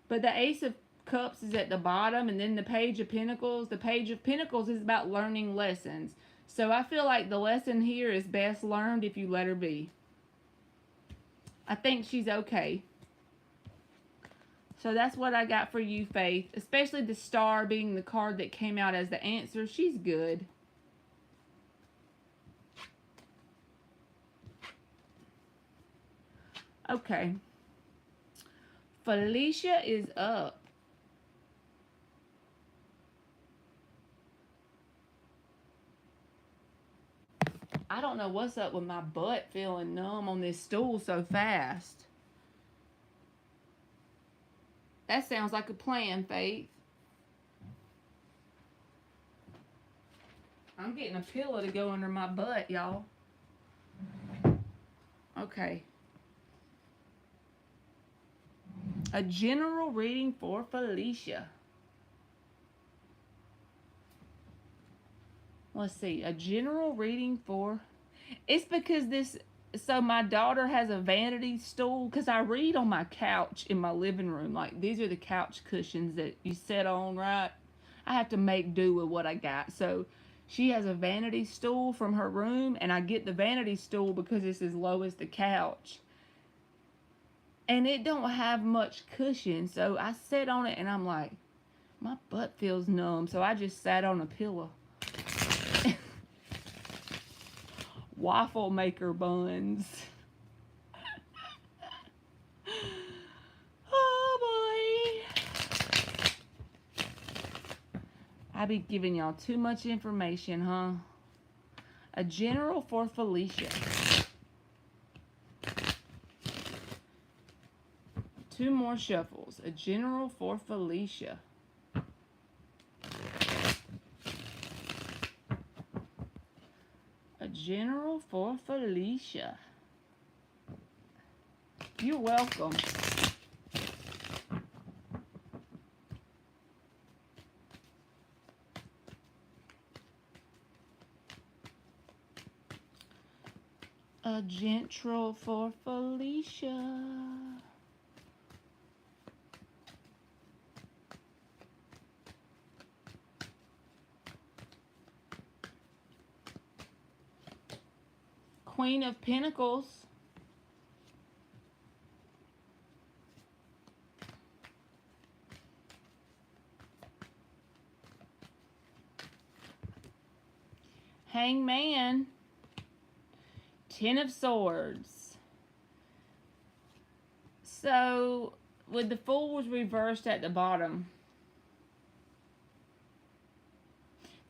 But the Ace of Cups is at the bottom, and then the Page of Pentacles. The Page of Pentacles is about learning lessons. So I feel like the lesson here is best learned if you let her be. I think she's okay. So that's what I got for you, Faith. Especially the star being the card that came out as the answer. She's good. Okay. Felicia is up. I don't know what's up with my butt feeling numb on this stool so fast. That sounds like a plan, Faith. I'm getting a pillow to go under my butt, y'all. Okay. A general reading for Felicia. Let's see. A general reading for... It's because this... So my daughter has a vanity stool because I read on my couch in my living room. Like, these are the couch cushions that you sit on, right? I have to make do with what I got. So she has a vanity stool from her room, and I get the vanity stool because it's as low as the couch. And it don't have much cushion, so I sit on it and I'm like, my butt feels numb, so I just sat on a pillow. Waffle maker buns. Oh boy. I be giving y'all too much information, huh? A general for Felicia. Two more shuffles. A general for Felicia. A general for Felicia. You're welcome. A general for Felicia. Queen of Pentacles. Hangman. Ten of Swords. So, with the Fool was reversed at the bottom,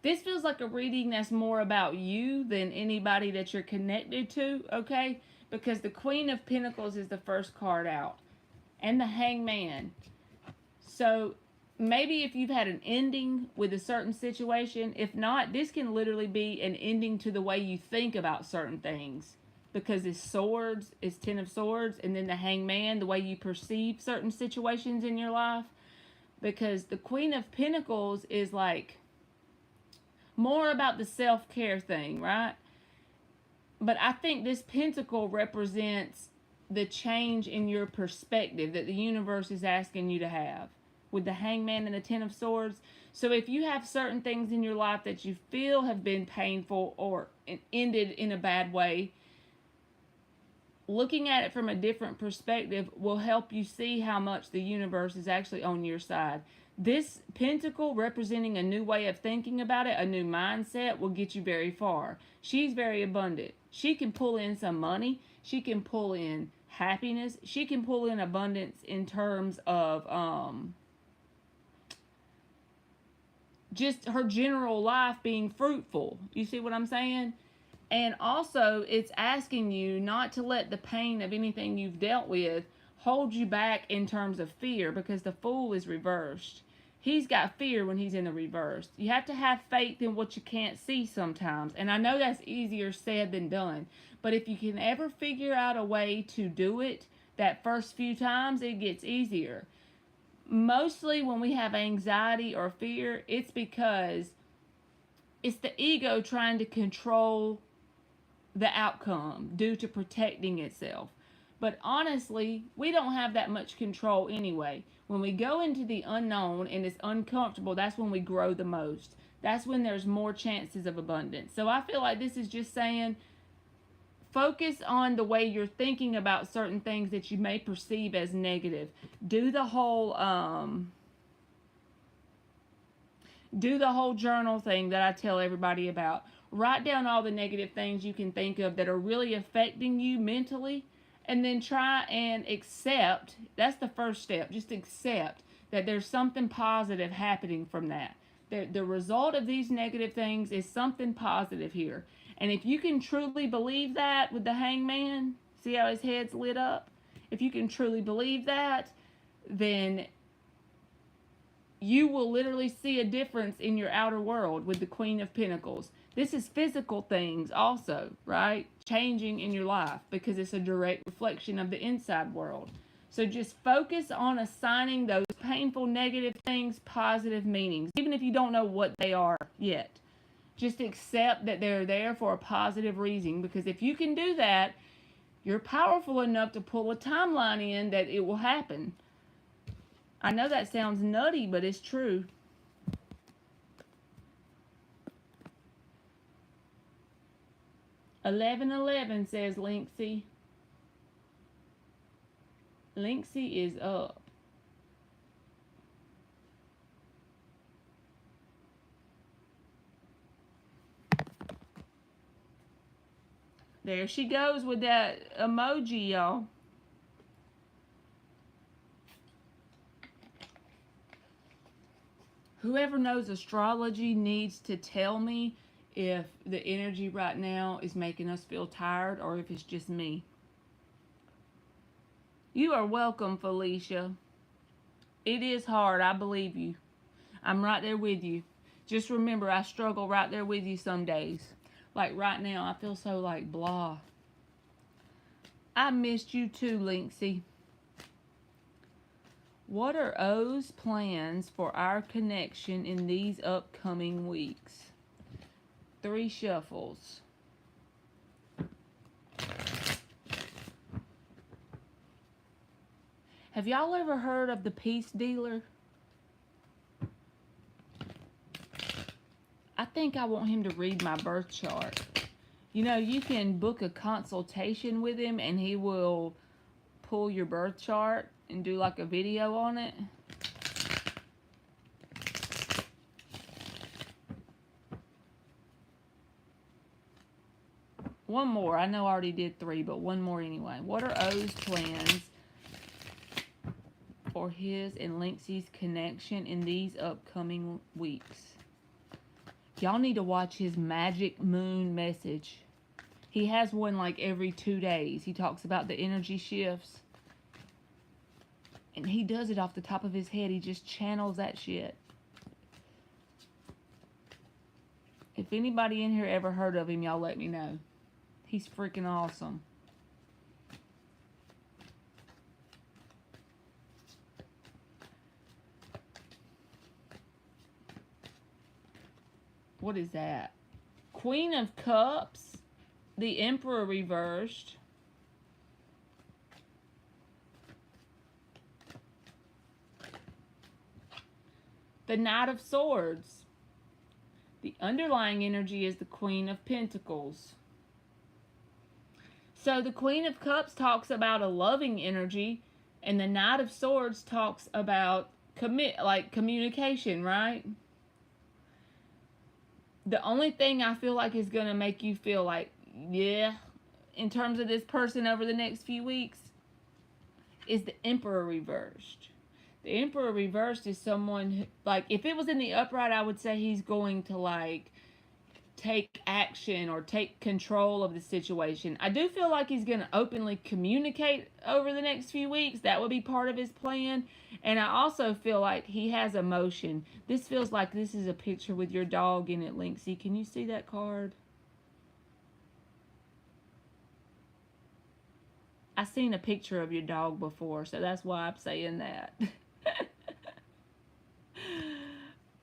this feels like a reading that's more about you than anybody that you're connected to, okay? Because the Queen of Pentacles is the first card out. And the Hangman. So, maybe if you've had an ending with a certain situation, if not, this can literally be an ending to the way you think about certain things. Because it's swords, it's Ten of Swords, and then the Hangman, the way you perceive certain situations in your life. Because the Queen of Pentacles is like more about the self-care thing, right? But I think this pentacle represents the change in your perspective that the universe is asking you to have with the Hangman and the Ten of Swords. So if you have certain things in your life that you feel have been painful or ended in a bad way, looking at it from a different perspective will help you see how much the universe is actually on your side. This pentacle representing a new way of thinking about it, a new mindset, will get you very far. She's very abundant. She can pull in some money. She can pull in happiness. She can pull in abundance in terms of just her general life being fruitful. You see what I'm saying? And also, it's asking you not to let the pain of anything you've dealt with hold you back in terms of fear, because the Fool is reversed. He's got fear when he's in the reverse. You have to have faith in what you can't see sometimes. And I know that's easier said than done. But if you can ever figure out a way to do it, that first few times, it gets easier. Mostly when we have anxiety or fear, it's because it's the ego trying to control the outcome due to protecting itself. But honestly, we don't have that much control anyway. When we go into the unknown and it's uncomfortable, that's when we grow the most. That's when there's more chances of abundance. So I feel like this is just saying, focus on the way you're thinking about certain things that you may perceive as negative. Do the whole journal thing that I tell everybody about. Write down all the negative things you can think of that are really affecting you mentally, and then try and accept. That's the first step. Just accept that there's something positive happening from that. The result of these negative things is something positive here. And if you can truly believe that with the hangman, see how his head's lit up? If you can truly believe that, then you will literally see a difference in your outer world with the Queen of Pentacles. This is physical things also, right? Changing in your life, because it's a direct reflection of the inside world. So just focus on assigning those painful negative things positive meanings, even if you don't know what they are yet. Just accept that they're there for a positive reason, because if you can do that, you're powerful enough to pull a timeline in that it will happen. I know that sounds nutty, but it's true. "1111 says Linksy. Linksy is up. There she goes with that emoji, y'all. Whoever knows astrology needs to tell me if the energy right now is making us feel tired or if it's just me. You are welcome, Felicia. It is hard, I believe you. I'm right there with you. Just remember, I struggle right there with you some days. Like right now, I feel so like blah. I missed you too, Linksy. What are O's plans for our connection in these upcoming weeks? 3 shuffles. Have y'all ever heard of the Peace Dealer? I think I want him to read my birth chart. You know, you can book a consultation with him and he will pull your birth chart and do like a video on it. One more. I know I already did 3, but one more anyway. What are O's plans for his and Linksy's connection in these upcoming weeks? Y'all need to watch his Magic Moon message. He has one like every 2 days. He talks about the energy shifts. And he does it off the top of his head. He just channels that shit. If anybody in here ever heard of him, y'all let me know. He's freaking awesome. What is that? Queen of Cups. The Emperor reversed. The Knight of Swords. The underlying energy is the Queen of Pentacles. So the Queen of Cups talks about a loving energy, and the Knight of Swords talks about communication, right? The only thing I feel like is going to make you feel like, yeah, in terms of this person over the next few weeks, is the Emperor reversed. The Emperor reversed is someone who, like, if it was in the upright, I would say he's going to, like, take action or take control of the situation. I do feel like he's going to openly communicate over the next few weeks. That would be part of his plan. And I also feel like he has emotion. This feels like this is a picture with your dog in it, Linksy. Can you see that card? I've seen a picture of your dog before, so that's why I'm saying that.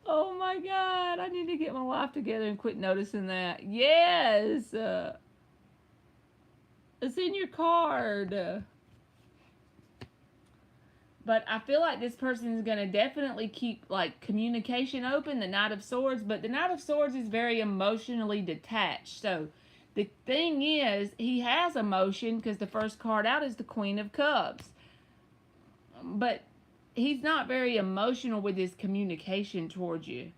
Oh my God, I need to get my life together and quit noticing that. Yes! It's in your card. But I feel like this person is going to definitely keep, like, communication open, the Knight of Swords. But the Knight of Swords is very emotionally detached. So The thing is, he has emotion because the first card out is the Queen of Cups. But he's not very emotional with his communication towards you.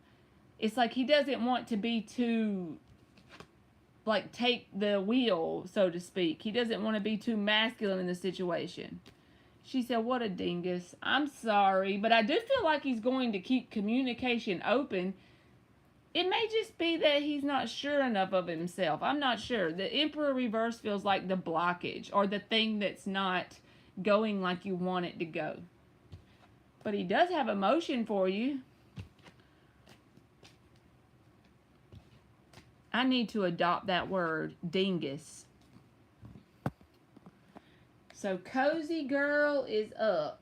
It's like he doesn't want to be too, like, take the wheel, so to speak. He doesn't want to be too masculine in the situation. She said, what a dingus. I'm sorry, but I do feel like he's going to keep communication open. It may just be that he's not sure enough of himself. I'm not sure. The Emperor reverse feels like the blockage or the thing that's not going like you want it to go. But he does have emotion for you. I need to adopt that word, dingus. So Cozy Girl is up.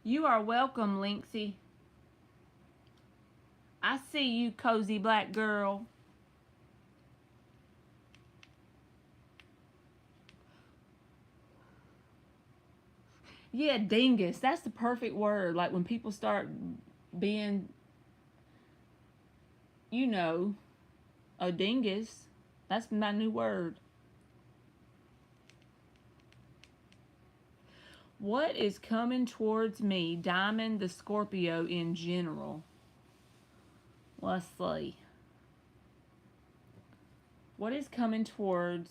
You are welcome, Lynxie. I see you, Cozy Black Girl. Yeah, dingus. That's the perfect word. Like when people start being, you know, a dingus. That's my new word. What is coming towards me, Diamond the Scorpio in general? Let's see. What is coming towards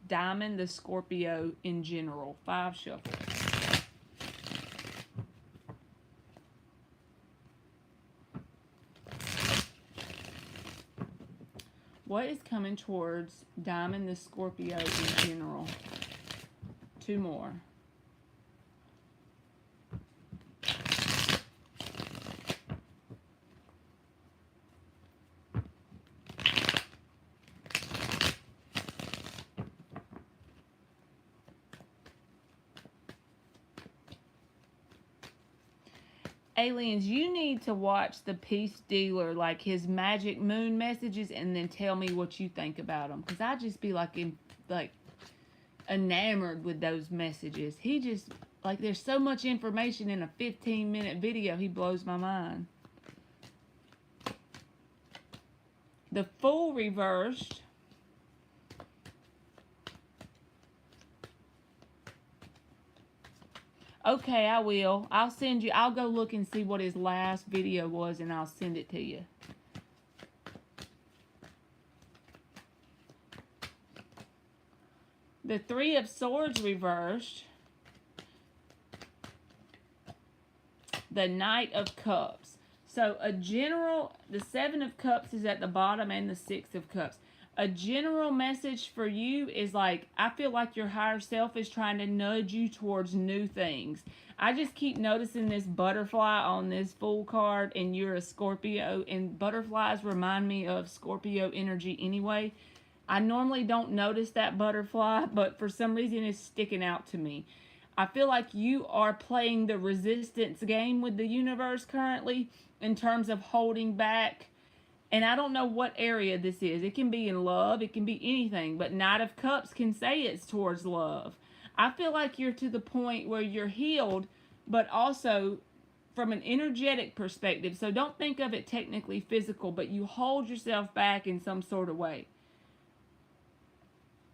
Diamond the Scorpio in general? 5 shuffles. What is coming towards Diamond the Scorpio in general? 2 more. Aliens, you need to watch the Peace Dealer, like his Magic Moon messages, and then tell me what you think about them. Because I just be like, enamored with those messages. He just, like, there's so much information in a 15-minute video, he blows my mind. The Fool reversed. Okay, I will. I'll send you. I'll go look and see what his last video was, and I'll send it to you. The Three of Swords reversed. The Knight of Cups. So a general, the Seven of Cups is at the bottom and the Six of Cups. A general message for you is like, I feel like your higher self is trying to nudge you towards new things. I just keep noticing this butterfly on this Fool card, and you're a Scorpio, and butterflies remind me of Scorpio energy anyway. I normally don't notice that butterfly, but for some reason it's sticking out to me. I feel like you are playing the resistance game with the universe currently in terms of holding back. And I don't know what area this is. It can be in love. It can be anything. But Knight of Cups can say it's towards love. I feel like you're to the point where you're healed, but also from an energetic perspective. So don't think of it technically physical, but you hold yourself back in some sort of way.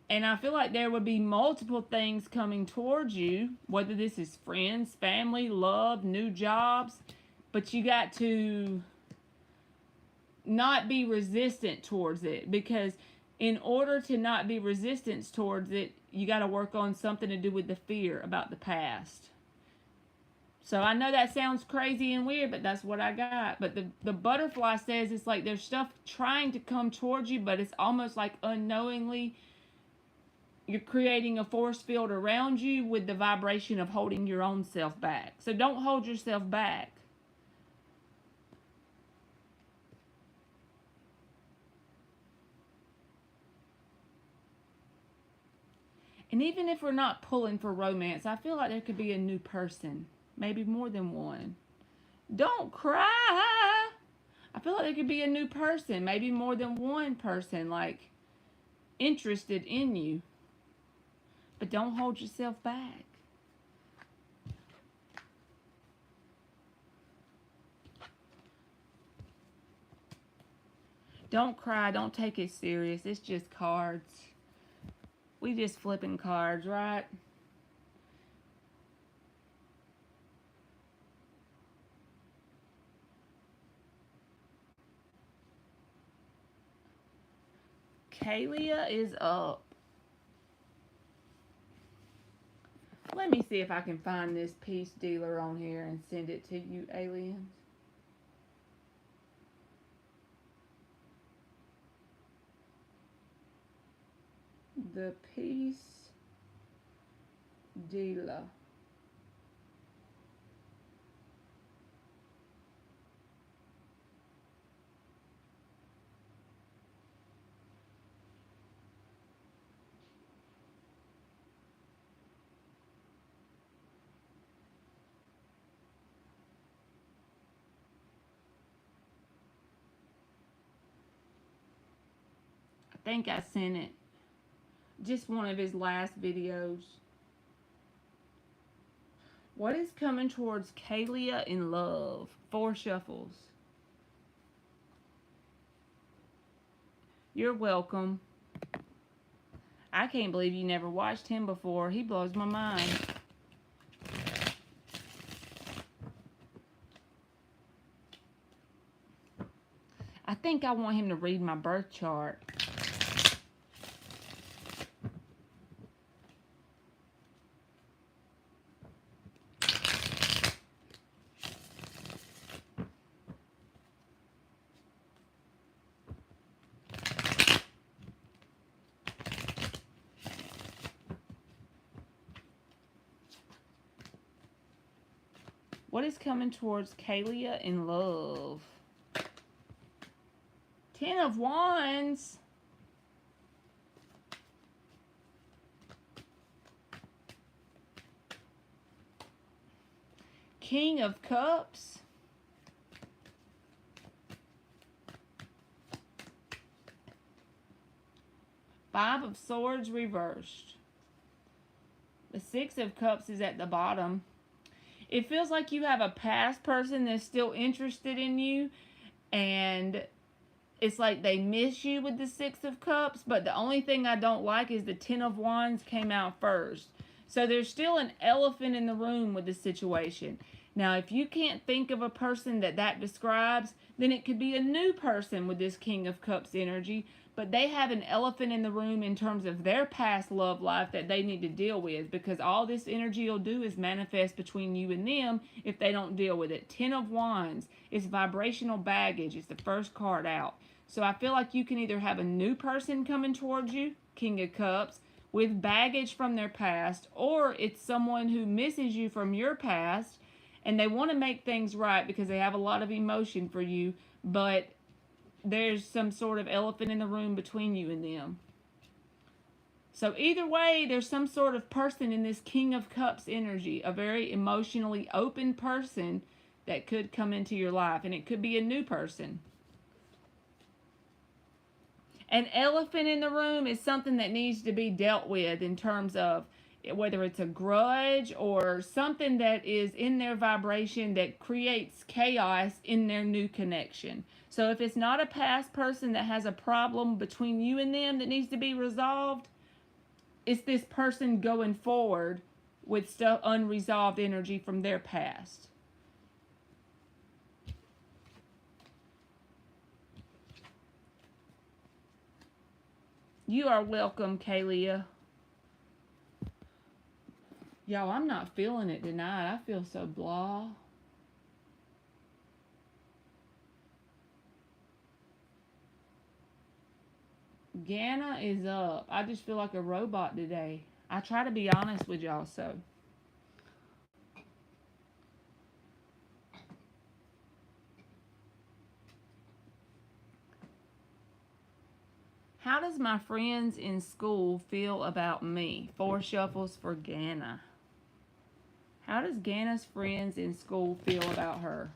And I feel like there would be multiple things coming towards you, whether this is friends, family, love, new jobs. But you got to not be resistant towards it, because in order to not be resistant towards it, you got to work on something to do with the fear about the past. So I know that sounds crazy and weird, but that's what I got. But the butterfly says it's like there's stuff trying to come towards you, but it's almost like unknowingly you're creating a force field around you with the vibration of holding your own self back. So don't hold yourself back. And even if we're not pulling for romance, I feel like there could be a new person. Maybe more than one. Don't cry. I feel like there could be a new person. Maybe more than one person, like, interested in you. But don't hold yourself back. Don't cry. Don't take it serious. It's just cards. We just flipping cards, right? Kalia is up. Let me see if I can find this peace dealer on here and send it to you, aliens. The peace dealer. I think I sent it. Just one of his last videos. What is coming towards Kalia in love? 4 shuffles. You're welcome. I can't believe you never watched him before. He blows my mind. I think I want him to read my birth chart. What is coming towards Kalia in love? 10 of Wands. King of Cups. Five of Swords reversed. The Six of Cups is at the bottom. It feels like you have a past person that's still interested in you, and it's like they miss you with the Six of Cups, but the only thing I don't like is the Ten of Wands came out first. So there's still an elephant in the room with the situation. Now, if you can't think of a person that describes, then it could be a new person with this King of Cups energy, but they have an elephant in the room in terms of their past love life that they need to deal with, because all this energy will do is manifest between you and them if they don't deal with it. 10 of Wands is vibrational baggage. It's the first card out. So I feel like you can either have a new person coming towards you, King of Cups, with baggage from their past, or it's someone who misses you from your past and they want to make things right because they have a lot of emotion for you, but there's some sort of elephant in the room between you and them. So either way, there's some sort of person in this King of Cups energy, a very emotionally open person that could come into your life, and it could be a new person. An elephant in the room is something that needs to be dealt with in terms of whether it's a grudge or something that is in their vibration that creates chaos in their new connection. So if it's not a past person that has a problem between you and them that needs to be resolved, it's this person going forward with stuff, unresolved energy from their past. You are welcome, Kalia. Y'all, I'm not feeling it tonight. I feel so blah. Gana is up. I just feel like a robot today. I try to be honest with y'all, so. How does my friends in school feel about me? 4 shuffles for Gana. How does Gana's friends in school feel about her?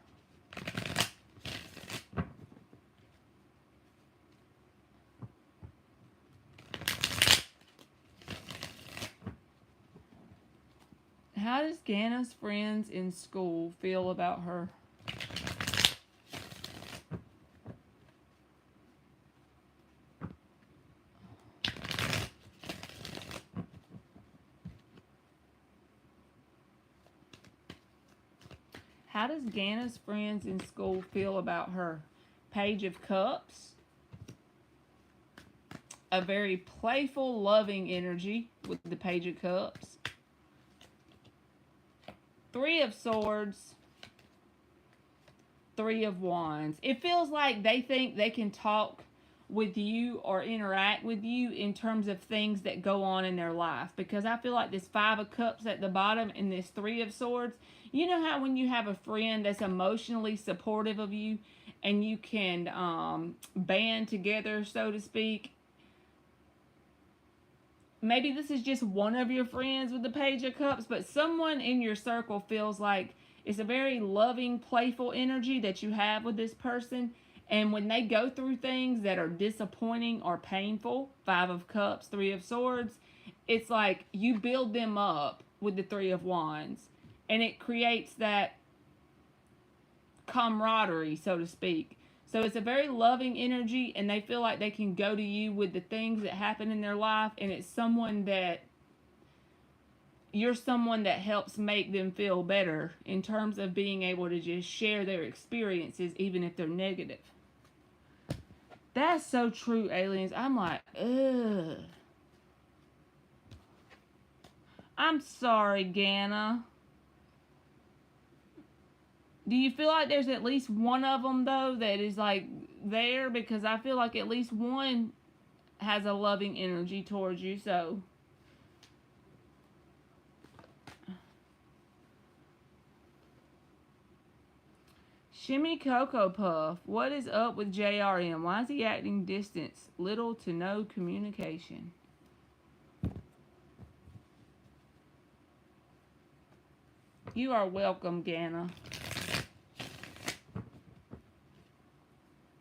How does Gana's friends in school feel about her? How does Ganna's friends in school feel about her? Page of Cups. A very playful, loving energy with the Page of Cups. Three of Swords. Three of Wands. It feels like they think they can talk with you or interact with you in terms of things that go on in their life, because I feel like this Five of Cups at the bottom and this Three of Swords, you know how when you have a friend that's emotionally supportive of you and you can band together, so to speak. Maybe this is just one of your friends with the Page of Cups, but someone in your circle feels like it's a very loving, playful energy that you have with this person. And when they go through things that are disappointing or painful, Five of Cups, Three of Swords, it's like you build them up with the Three of Wands. And it creates that camaraderie, so to speak. So it's a very loving energy, and they feel like they can go to you with the things that happen in their life, and it's someone that you're someone that helps make them feel better in terms of being able to just share their experiences, even if they're negative. That's so true, aliens. I'm like, ugh. I'm sorry, Ganna. Do you feel like there's at least one of them, though, that is, like, there? Because I feel like at least one has a loving energy towards you, so. Shimmy Cocoa Puff. What is up with JRM? Why is he acting distant? Little to no communication. You are welcome, Ganna.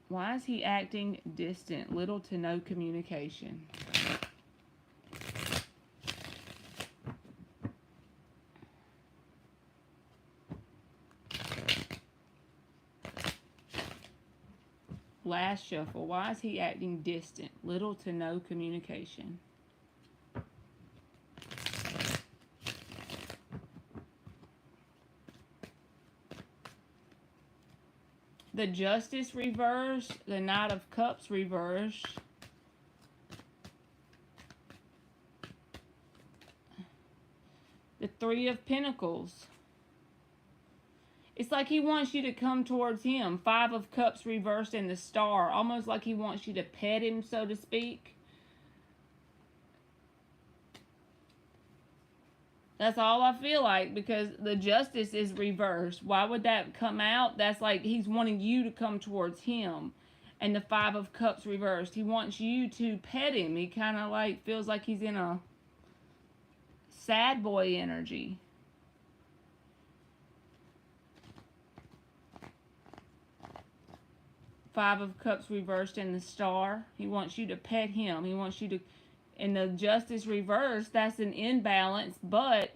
Why is he acting distant? Little to no communication. Last shuffle. Why is he acting distant? Little to no communication. The Justice reversed. The Knight of Cups reversed. The Three of Pentacles. It's like he wants you to come towards him. Five of Cups reversed and the Star. Almost like he wants you to pet him, so to speak. That's all I feel like, because the Justice is reversed. Why would that come out? That's like he's wanting you to come towards him. And the Five of Cups reversed. He wants you to pet him. He kind of like feels like he's in a sad boy energy. Five of Cups reversed and the Star. He wants you to pet him. He wants you to... And the Justice reversed, that's an imbalance, but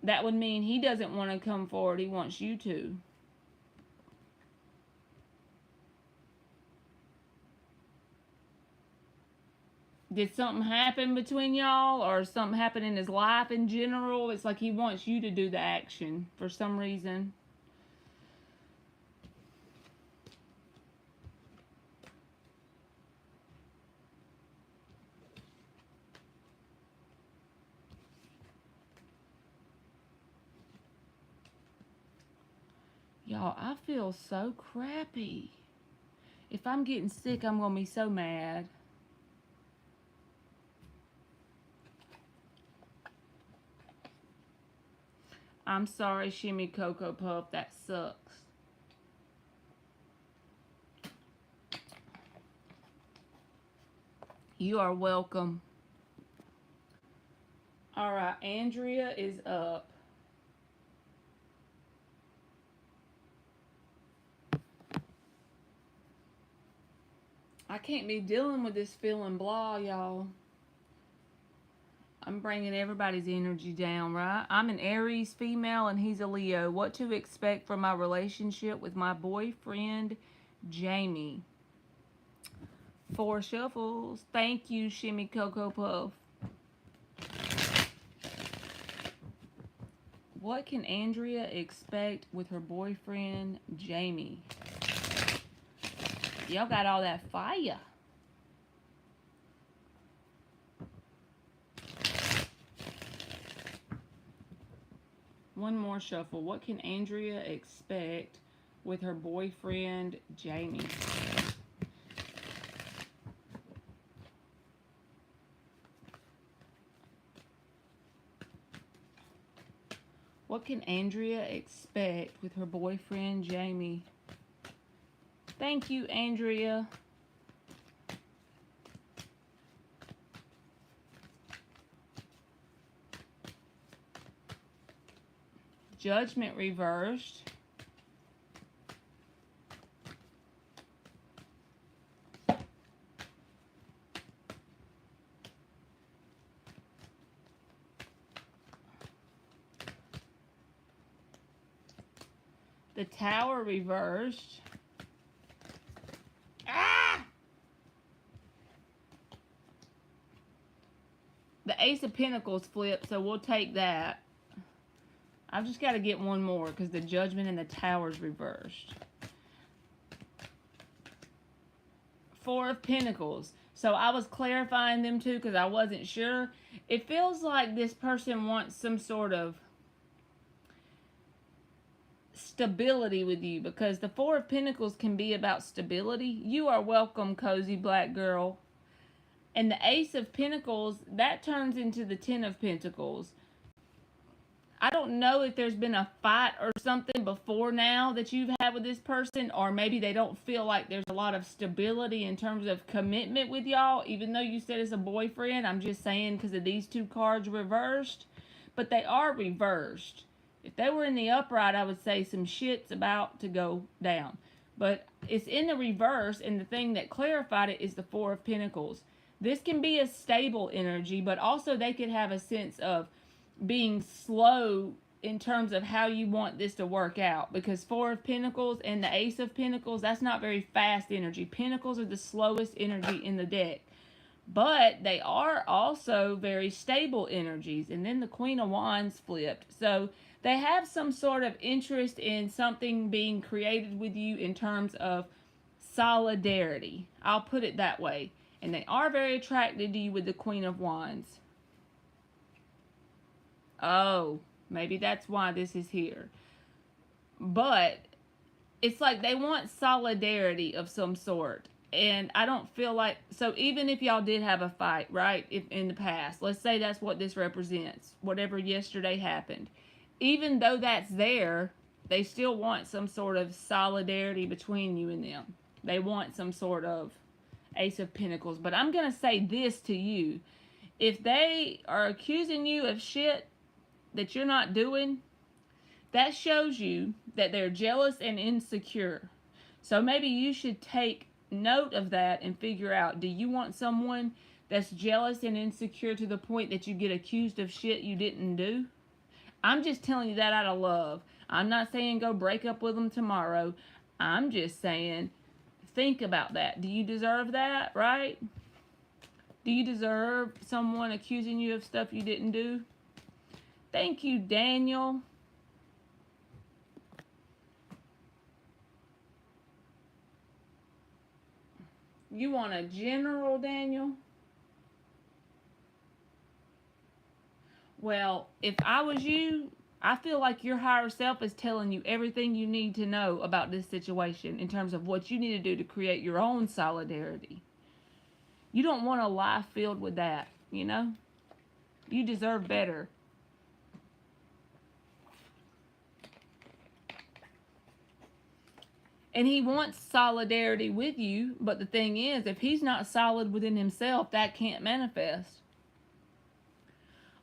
that would mean he doesn't want to come forward. He wants you to. Did something happen between y'all, or something happen in his life in general? It's like he wants you to do the action for some reason. Y'all, I feel so crappy. If I'm getting sick, I'm going to be so mad. I'm sorry, Shimmy Cocoa Puff. That sucks. You are welcome. Alright, Andrea is up. I can't be dealing with this feeling blah, y'all. I'm bringing everybody's energy down, right? I'm an Aries female and he's a Leo. What to expect from my relationship with my boyfriend, Jamie? 4 shuffles. Thank you, Shimmy Cocoa Puff. What can Andrea expect with her boyfriend, Jamie? Y'all got all that fire. One more shuffle. What can Andrea expect with her boyfriend, Jamie? What can Andrea expect with her boyfriend, Jamie? Thank you, Andrea. Judgment reversed. The Tower reversed. Ah! The Ace of Pentacles flipped, so we'll take that. I've just got to get one more because the Judgment and the Tower's reversed. Four of Pentacles. So I was clarifying them too because I wasn't sure. It feels like this person wants some sort of stability with you because the Four of Pentacles can be about stability. You are welcome, cozy black girl. And the Ace of Pentacles, that turns into the Ten of Pentacles. I don't know if there's been a fight or something before now that you've had with this person, or maybe they don't feel like there's a lot of stability in terms of commitment with y'all, even though you said it's a boyfriend. I'm just saying because of these two cards reversed, but they are reversed. If they were in the upright, I would say some shit's about to go down. But it's in the reverse, and the thing that clarified it is the Four of Pentacles. This can be a stable energy, but also they could have a sense of being slow in terms of how you want this to work out. Because Four of Pentacles and the Ace of Pentacles, that's not very fast energy. Pentacles are the slowest energy in the deck. But they are also very stable energies. And then the Queen of Wands flipped. So they have some sort of interest in something being created with you in terms of solidarity. I'll put it that way. And they are very attracted to you with the Queen of Wands. Oh, maybe that's why this is here. But it's like they want solidarity of some sort. And I don't feel like, so even if y'all did have a fight, right, if in the past, let's say that's what this represents, whatever yesterday happened. Even though that's there, they still want some sort of solidarity between you and them. They want some sort of Ace of Pentacles. But I'm going to say this to you. If they are accusing you of shit that you're not doing, that shows you that they're jealous and insecure. So maybe you should take note of that and figure out, do you want someone that's jealous and insecure to the point that you get accused of shit you didn't do? I'm just telling you that out of love. I'm not saying go break up with them tomorrow. I'm just saying think about that. Do you deserve that, right? Do you deserve someone accusing you of stuff you didn't do? Thank you, Daniel. You want a general, Daniel? Well, if I was you, I feel like your higher self is telling you everything you need to know about this situation in terms of what you need to do to create your own solidarity. You don't want a life filled with that, you know? You deserve better. And he wants solidarity with you, but the thing is, if he's not solid within himself, that can't manifest.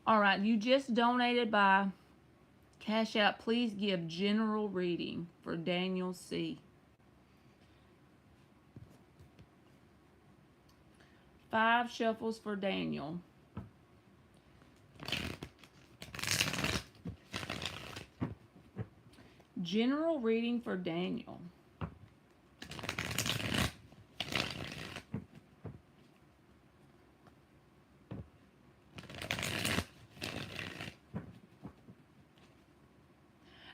All right, you just donated by Cash App. Please give general reading for Daniel C. 5 shuffles for Daniel. General reading for Daniel.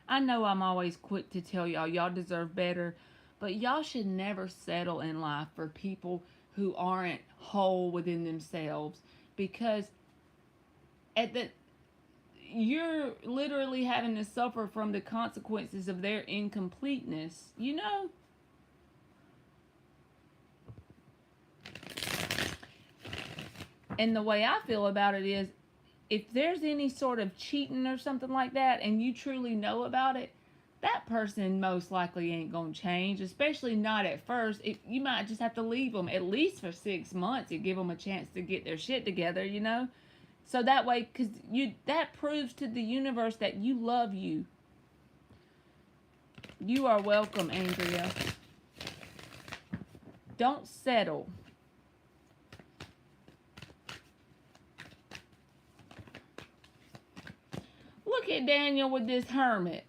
I know I'm always quick to tell y'all deserve better, but y'all should never settle in life for people who aren't whole within themselves, because at the you're literally having to suffer from the consequences of their incompleteness, you know? And the way I feel about it is, if there's any sort of cheating or something like that and you truly know about it, that person most likely ain't gonna change, especially not at first. You might just have to leave them at least for 6 months and give them a chance to get their shit together, you know? So that way, because that proves to the universe that you love you. You are welcome, Andrea. Don't settle. Look at Daniel with this hermit.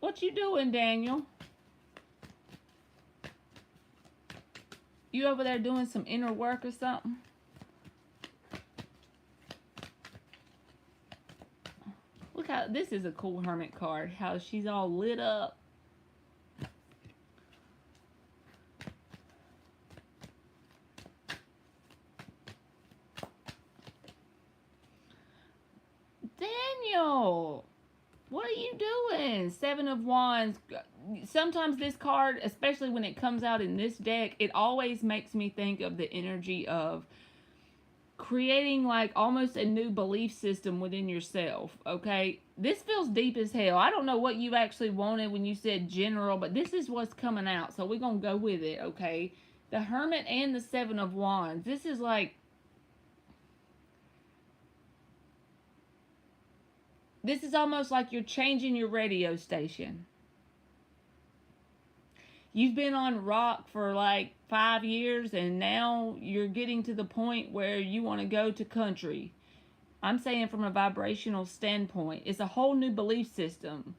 What you doing, Daniel? You over there doing some inner work or something? Look how, this is a cool hermit card. How she's all lit up. Daniel, what are you doing? Seven of Wands. Sometimes this card, especially when it comes out in this deck, it always makes me think of the energy of creating like almost a new belief system within yourself. Okay, this feels deep as hell. I don't know what you actually wanted when you said general, but this is what's coming out, so we're gonna go with it. Okay, the Hermit and the Seven of Wands. This is like, this is almost like you're changing your radio station. You've been on rock for like 5 years, and now you're getting to the point where you want to go to country. I'm saying from a vibrational standpoint, it's a whole new belief system.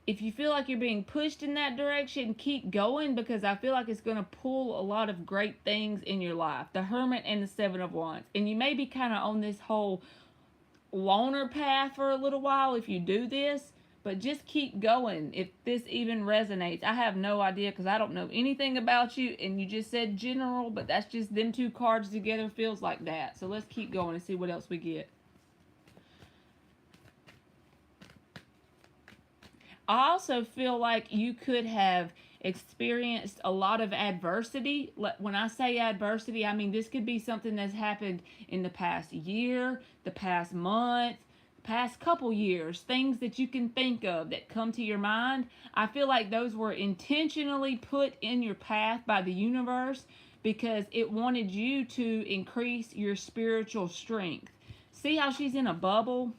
If you feel like you're being pushed in that direction, keep going, because I feel like it's going to pull a lot of great things in your life. The Hermit and the Seven of Wands. And you may be kind of on this whole loner path for a little while if you do this, but just keep going if this even resonates. I have no idea because I don't know anything about you, and you just said general, but that's just them two cards together feels like that. So let's keep going and see what else we get. I also feel like you could have experienced a lot of adversity. When I say adversity, I mean this could be something that's happened in the past year, the past month, past couple years, things that you can think of that come to your mind. I feel like those were intentionally put in your path by the universe because it wanted you to increase your spiritual strength. See how she's in a bubble?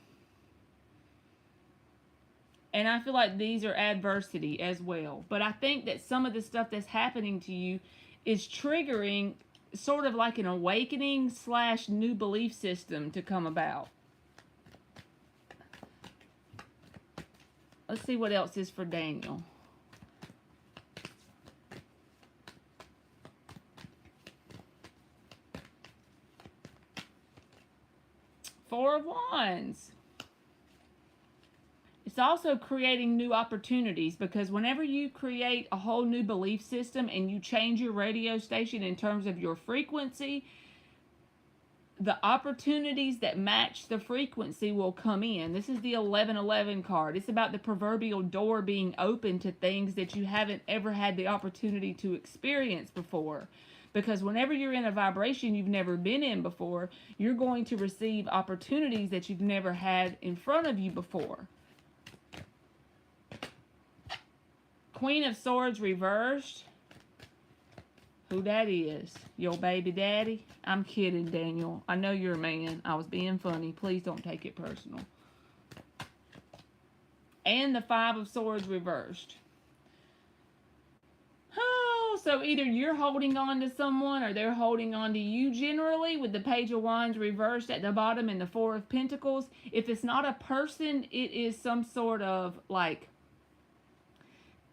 And I feel like these are adversity as well. But I think that some of the stuff that's happening to you is triggering sort of like an awakening / new belief system to come about. Let's see what else is for Daniel. Four of Wands. It's also creating new opportunities, because whenever you create a whole new belief system and you change your radio station in terms of your frequency, the opportunities that match the frequency will come in. This is the 1111 card. It's about the proverbial door being open to things that you haven't ever had the opportunity to experience before. Because whenever you're in a vibration you've never been in before, you're going to receive opportunities that you've never had in front of you before. Queen of Swords reversed. Who that is? Your baby daddy? I'm kidding, Daniel. I know you're a man. I was being funny. Please don't take it personal. And the Five of Swords reversed. Oh, so either you're holding on to someone or they're holding on to you generally, with the Page of Wands reversed at the bottom and the Four of Pentacles. If it's not a person, it is some sort of like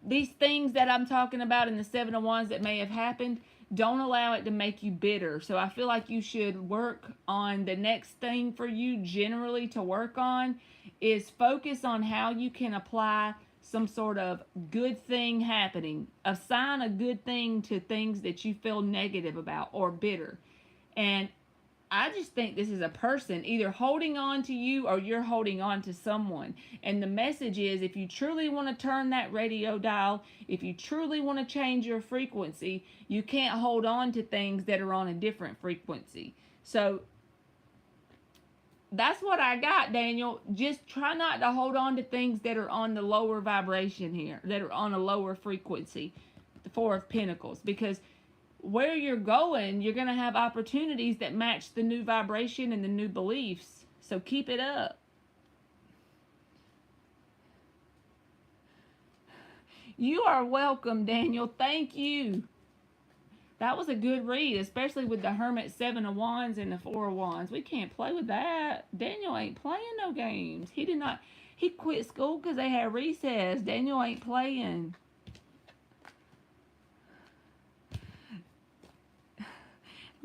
these things that I'm talking about in the Seven of Wands that may have happened. Don't allow it to make you bitter. So I feel like you should work on the next thing for you generally to work on is focus on how you can apply some sort of good thing happening. Assign a good thing to things that you feel negative about or bitter. And I just think this is a person either holding on to you or you're holding on to someone. And the message is, if you truly want to turn that radio dial, if you truly want to change your frequency, you can't hold on to things that are on a different frequency. So that's what I got, Daniel. Just try not to hold on to things that are on the lower vibration here, that are on a lower frequency, the Four of Pentacles, because where you're going, you're going to have opportunities that match the new vibration and the new beliefs. So keep it up. You are welcome, Daniel. Thank you. That was a good read, especially with the Hermit, Seven of Wands, and the Four of Wands. We can't play with that. Daniel ain't playing no games. He did not. He quit school because they had recess. Daniel ain't playing.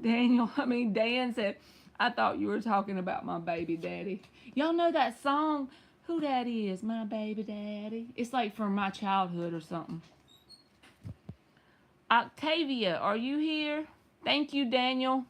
Dan said, I thought you were talking about my baby daddy. Y'all know that song? Who that is? My baby daddy. It's like from my childhood or something. Octavia, are you here? Thank you, Daniel.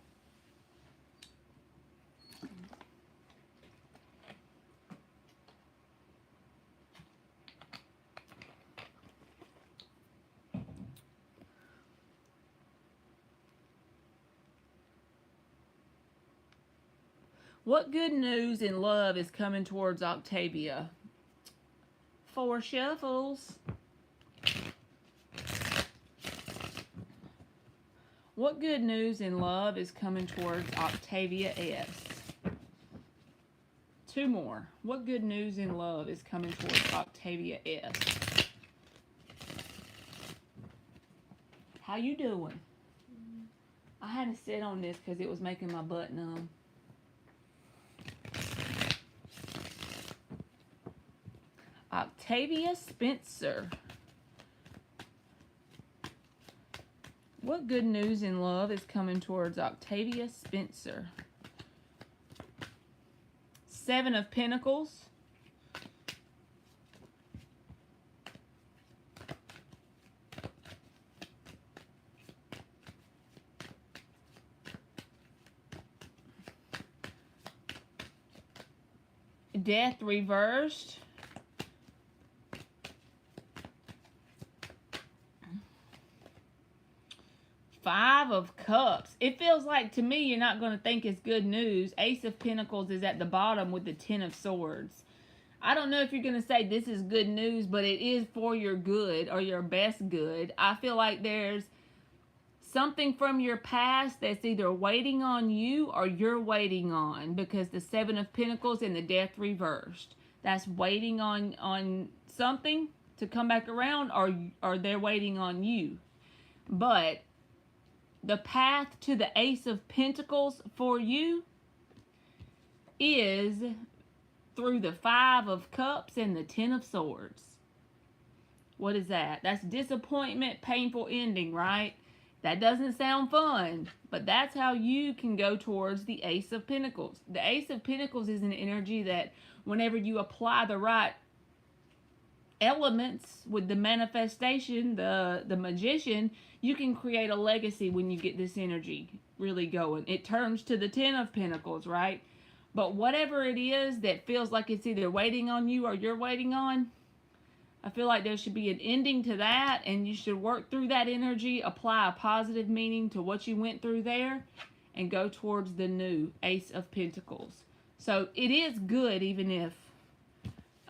What good news in love is coming towards Octavia? Four shuffles. What good news in love is coming towards Octavia S? Two more. What good news in love is coming towards Octavia S? How you doing? I had to sit on this because it was making my butt numb. Octavia Spencer. What good news in love is coming towards Octavia Spencer? Seven of Pentacles. Death reversed. Five of Cups. It feels like to me you're not going to think it's good news. Ace of Pentacles is at the bottom with the Ten of Swords. I don't know if you're going to say this is good news, but it is for your good or your best good. I feel like there's something from your past that's either waiting on you or you're waiting on, because the Seven of Pentacles and the Death reversed. That's waiting on something to come back around, or they're waiting on you. But the path to the Ace of Pentacles for you is through the Five of Cups and the Ten of Swords. What is that? That's disappointment, painful ending, right? That doesn't sound fun, but that's how you can go towards the Ace of Pentacles. The Ace of Pentacles is an energy that whenever you apply the right elements with the manifestation, the magician, you can create a legacy when you get this energy really going. It turns to the Ten of Pentacles, right? But whatever it is that feels like it's either waiting on you or you're waiting on, I feel like there should be an ending to that, and you should work through that energy, apply a positive meaning to what you went through there, and go towards the new Ace of Pentacles. So it is good, even if...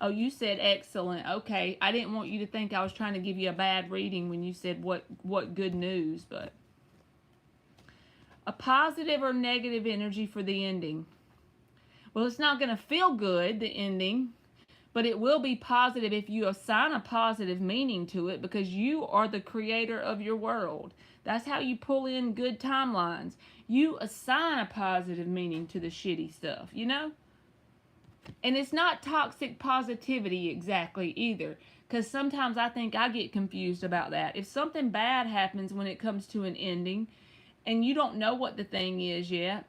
Oh, you said excellent. Okay, I didn't want you to think I was trying to give you a bad reading when you said what good news, but... A positive or negative energy for the ending. Well, it's not going to feel good, the ending, but it will be positive if you assign a positive meaning to it, because you are the creator of your world. That's how you pull in good timelines. You assign a positive meaning to the shitty stuff, you know? And it's not toxic positivity exactly either, because sometimes I think I get confused about that. If something bad happens when it comes to an ending, and you don't know what the thing is yet,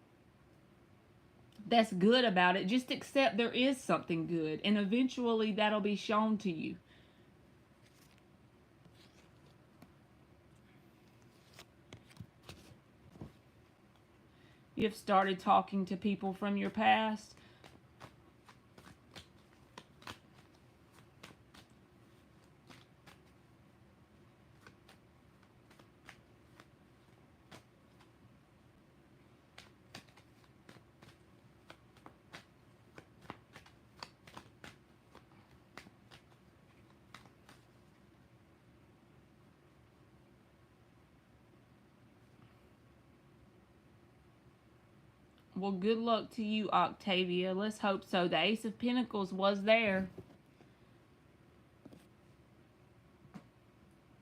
that's good about it. Just accept there is something good, and eventually that'll be shown to you. You've started talking to people from your past. Well, good luck to you, Octavia. Let's hope so. The Ace of Pentacles was there.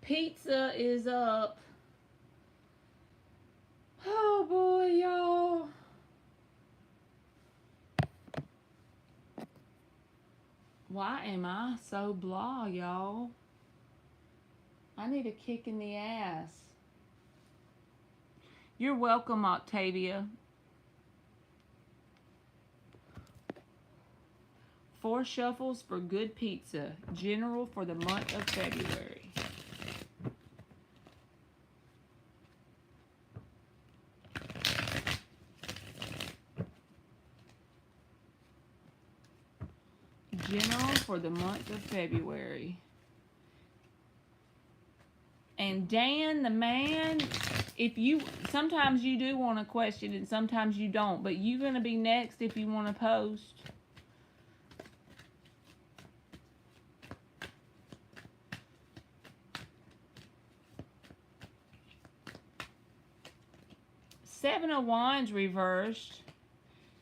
Pizza is up. Oh boy, y'all. Why am I so blah, y'all? I need a kick in the ass. You're welcome, Octavia. 4 shuffles for good pizza. General for the month of February. General for the month of February. And Dan, the man, if you, sometimes you do want to question and sometimes you don't, but you're going to be next if you want to post. Seven of Wands reversed.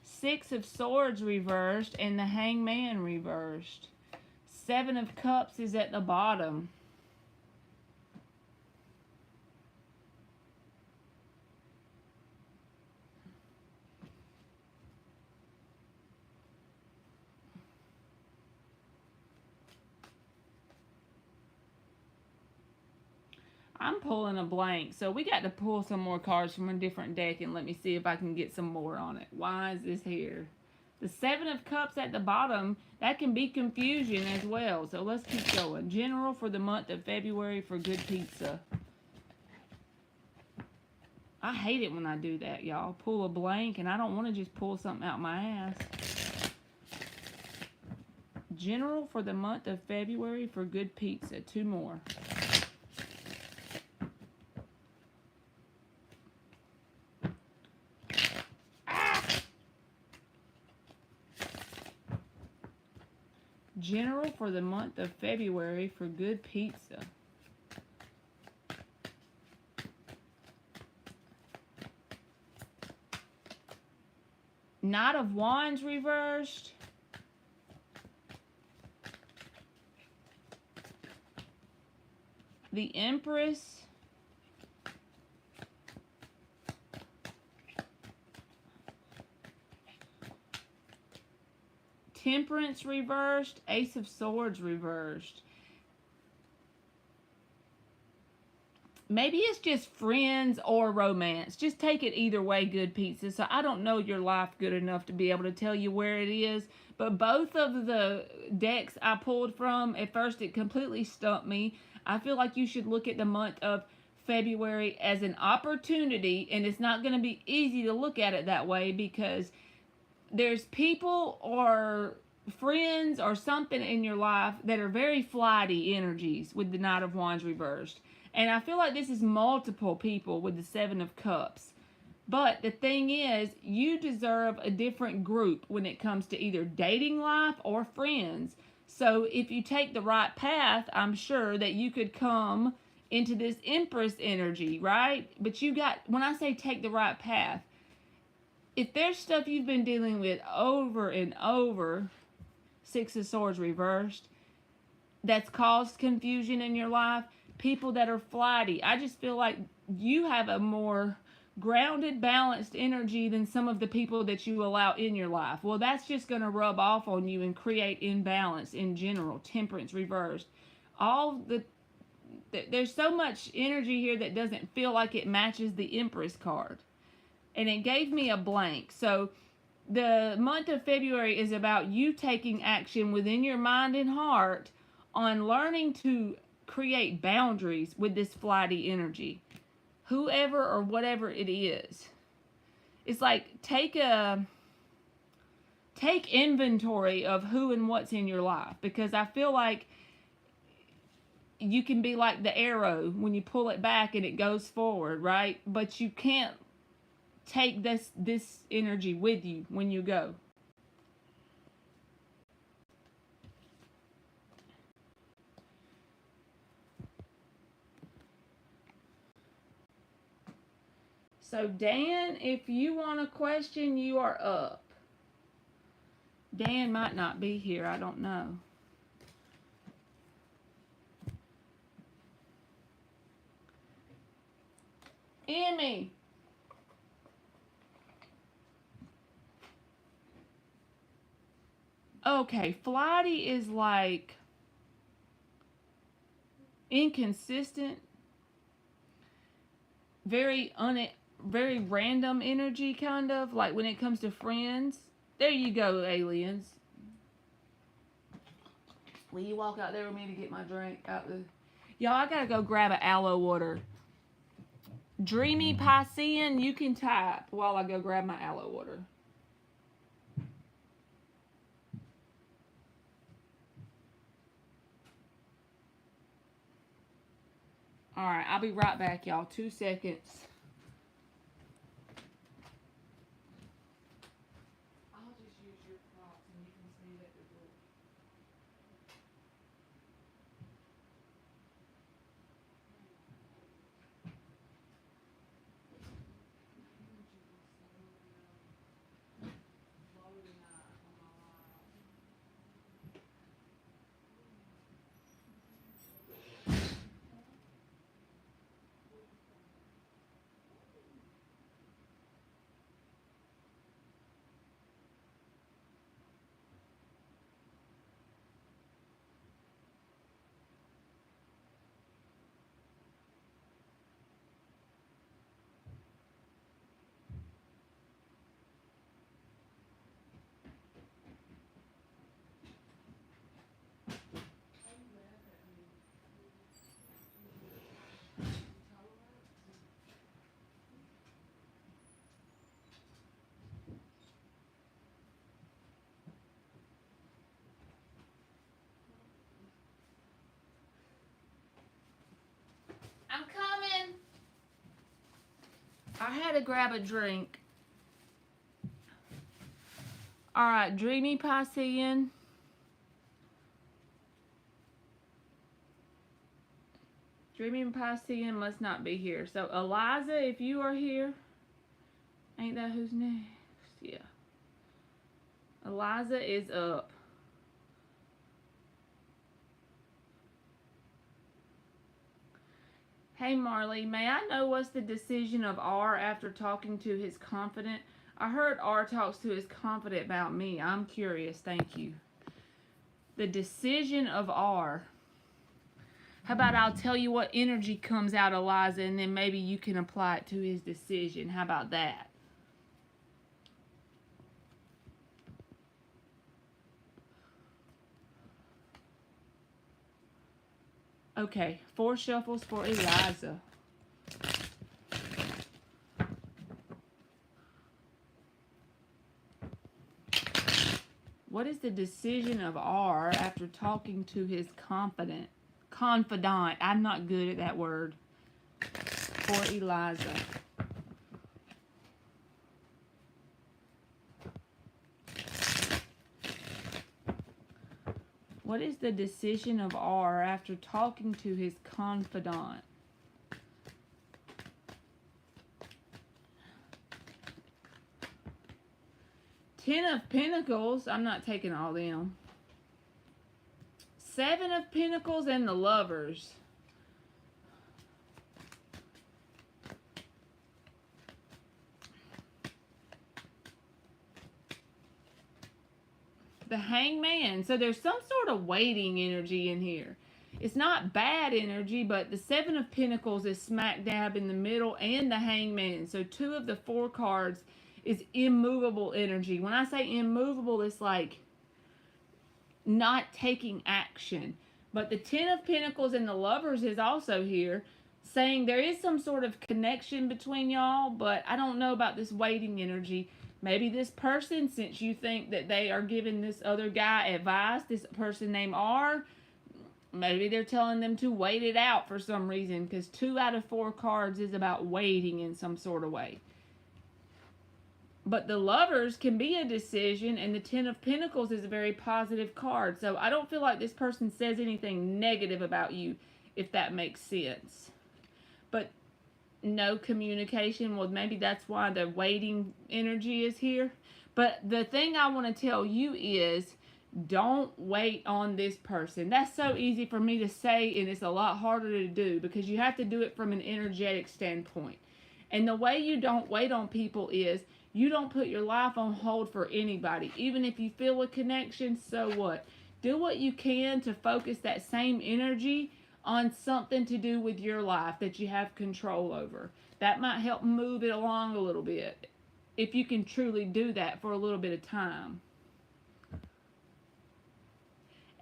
6 of Swords reversed, and the Hangman reversed. 7 of Cups is at the bottom. I'm pulling a blank, so we got to pull some more cards from a different deck, and let me see if I can get some more on it. Why is this here? The 7 of Cups at the bottom, that can be confusion as well. So let's keep going. General for the month of February for good pizza. I hate it when I do that, y'all. Pull a blank, and I don't want to just pull something out my ass. General for the month of February for good pizza. 2 more. General for the month of February for good pizza. Knight of Wands reversed. The Empress. Temperance reversed. Ace of Swords reversed. Maybe it's just friends or romance. Just take it either way, good pizza. So I don't know your life good enough to be able to tell you where it is. But both of the decks I pulled from, at first it completely stumped me. I feel like you should look at the month of February as an opportunity. And it's not going to be easy to look at it that way because there's people or friends or something in your life that are very flighty energies with the Knight of Wands reversed. And I feel like this is multiple people with the 7 of Cups. But the thing is, you deserve a different group when it comes to either dating life or friends. So if you take the right path, I'm sure that you could come into this Empress energy, right? But you got, when I say take the right path, if there's stuff you've been dealing with over and over, 6 of Swords reversed, that's caused confusion in your life, people that are flighty, I just feel like you have a more grounded, balanced energy than some of the people that you allow in your life. Well, that's just going to rub off on you and create imbalance in general. Temperance reversed. There's so much energy here that doesn't feel like it matches the Empress card. And it gave me a blank. So the month of February is about you taking action within your mind and heart on learning to create boundaries with this flighty energy, whoever or whatever it is. It's like take inventory of who and what's in your life, because I feel like you can be like the arrow when you pull it back and it goes forward, right? But you can't take this energy with you when you go. So Dan, if you want a question, you are up. Dan might not be here, I don't know. Emmy. Okay, flighty is like inconsistent, very very random energy, kind of like when it comes to friends. There you go, aliens. Will you walk out there with me to get my drink out the... Y'all, I gotta go grab an aloe water. Dreamy Piscean, you can type while I go grab my aloe water. Alright, I'll be right back, y'all. 2 seconds. I'll just use your props and you can see that the door. I'm coming. I had to grab a drink. Alright, Dreamy Piscean. Dreamy Piscean must not be here. So, Eliza, if you are here, ain't that who's next? Yeah. Eliza is up. Hey Marley, may I know what's the decision of R after talking to his confidant? I heard R talks to his confidant about me. I'm curious, thank you. The decision of R. How about I'll tell you what energy comes out of Eliza and then maybe you can apply it to his decision. How about that? Okay, 4 shuffles for Eliza. What is the decision of R after talking to his confidant? Confidant. I'm not good at that word. For Eliza. What is the decision of R after talking to his confidant? Ten of Pentacles. I'm not taking all them. 7 of Pentacles and the Lovers. The Hangman. So there's some sort of waiting energy in here. It's not bad energy, but the 7 of Pentacles is smack dab in the middle, and the Hangman. So 2 of the 4 cards is immovable energy. When I say immovable, it's like not taking action. But the Ten of Pentacles and the Lovers is also here, saying there is some sort of connection between y'all, but I don't know about this waiting energy. Maybe this person, since you think that they are giving this other guy advice, this person named R, maybe they're telling them to wait it out for some reason, because 2 out of 4 cards is about waiting in some sort of way. But the Lovers can be a decision, and the Ten of Pentacles is a very positive card. So I don't feel like this person says anything negative about you, if that makes sense. But no communication, well, maybe that's why the waiting energy is here. But the thing I want to tell you is, don't wait on this person. That's so easy for me to say, and it's a lot harder to do, because you have to do it from an energetic standpoint. And the way you don't wait on people is, you don't put your life on hold for anybody. Even if you feel a connection, so what? Do what you can to focus that same energy on something to do with your life that you have control over. That might help move it along a little bit, if you can truly do that for a little bit of time.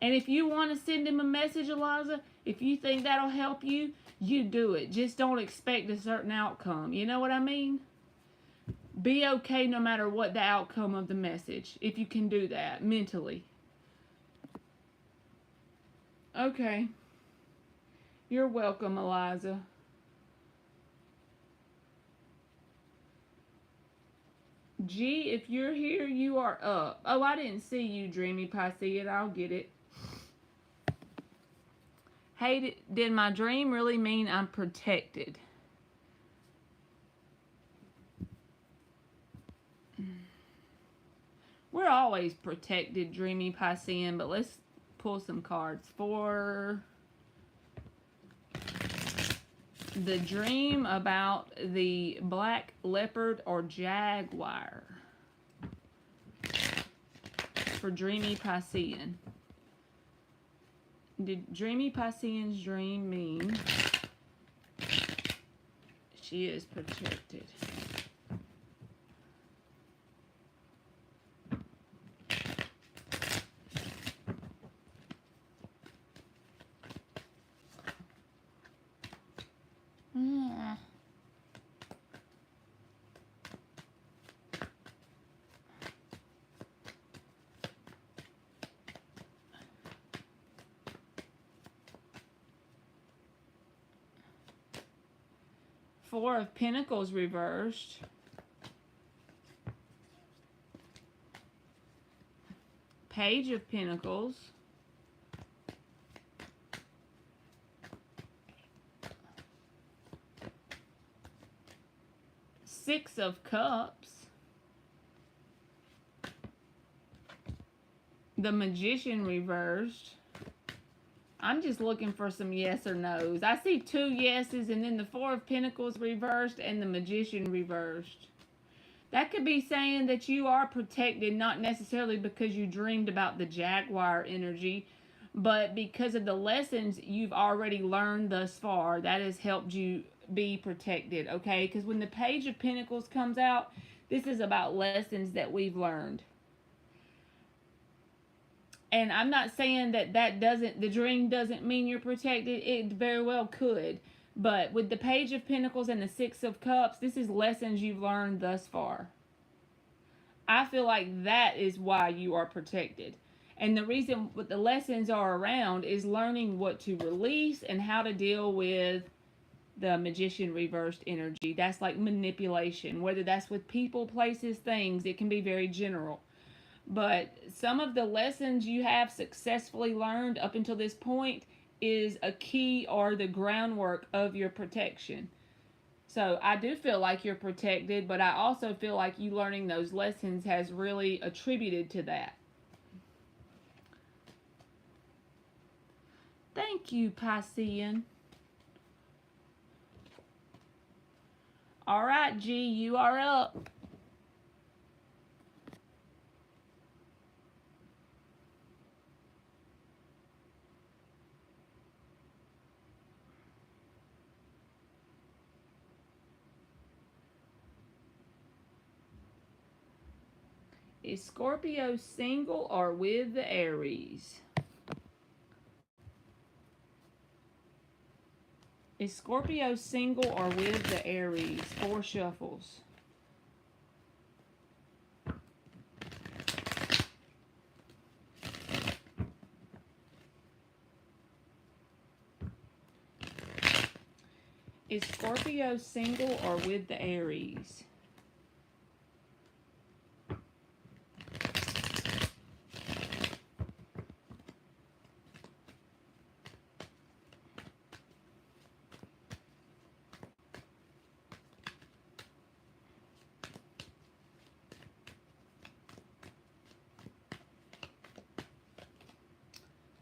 And if you want to send him a message, Eliza, if you think that'll help you, you do it. Just don't expect a certain outcome. You know what I mean? Be okay no matter what the outcome of the message, if you can do that mentally. Okay. You're welcome, Eliza. G, if you're here, you are up. Oh, I didn't see you, Dreamy Piscean. I'll get it. Hey, did my dream really mean I'm protected? We're always protected, Dreamy Piscean, but let's pull some cards for the dream about the black leopard or jaguar for Dreamy Piscean. Did Dreamy Piscean's dream mean she is protected? Four of Pentacles reversed. Page of Pentacles. Six of Cups. The Magician reversed. I'm just looking for some yes or no's. I see 2 yeses, and then the Four of Pentacles reversed and the Magician reversed. That could be saying that you are protected, not necessarily because you dreamed about the Jaguar energy, but because of the lessons you've already learned thus far. That has helped you be protected, okay? Because when the Page of Pentacles comes out, this is about lessons that we've learned. And I'm not saying that the dream doesn't mean you're protected. It very well could. But with the Page of Pentacles and the Six of Cups, this is lessons you've learned thus far. I feel like that is why you are protected. And the reason what the lessons are around is learning what to release and how to deal with the Magician reversed energy. That's like manipulation. Whether that's with people, places, things, it can be very general. But some of the lessons you have successfully learned up until this point is a key or the groundwork of your protection. So I do feel like you're protected, but I also feel like you learning those lessons has really attributed to that. Thank you, Piscean. All right, G, you are up. Is Scorpio single or with the Aries? Is Scorpio single or with the Aries? 4 shuffles. Is Scorpio single or with the Aries?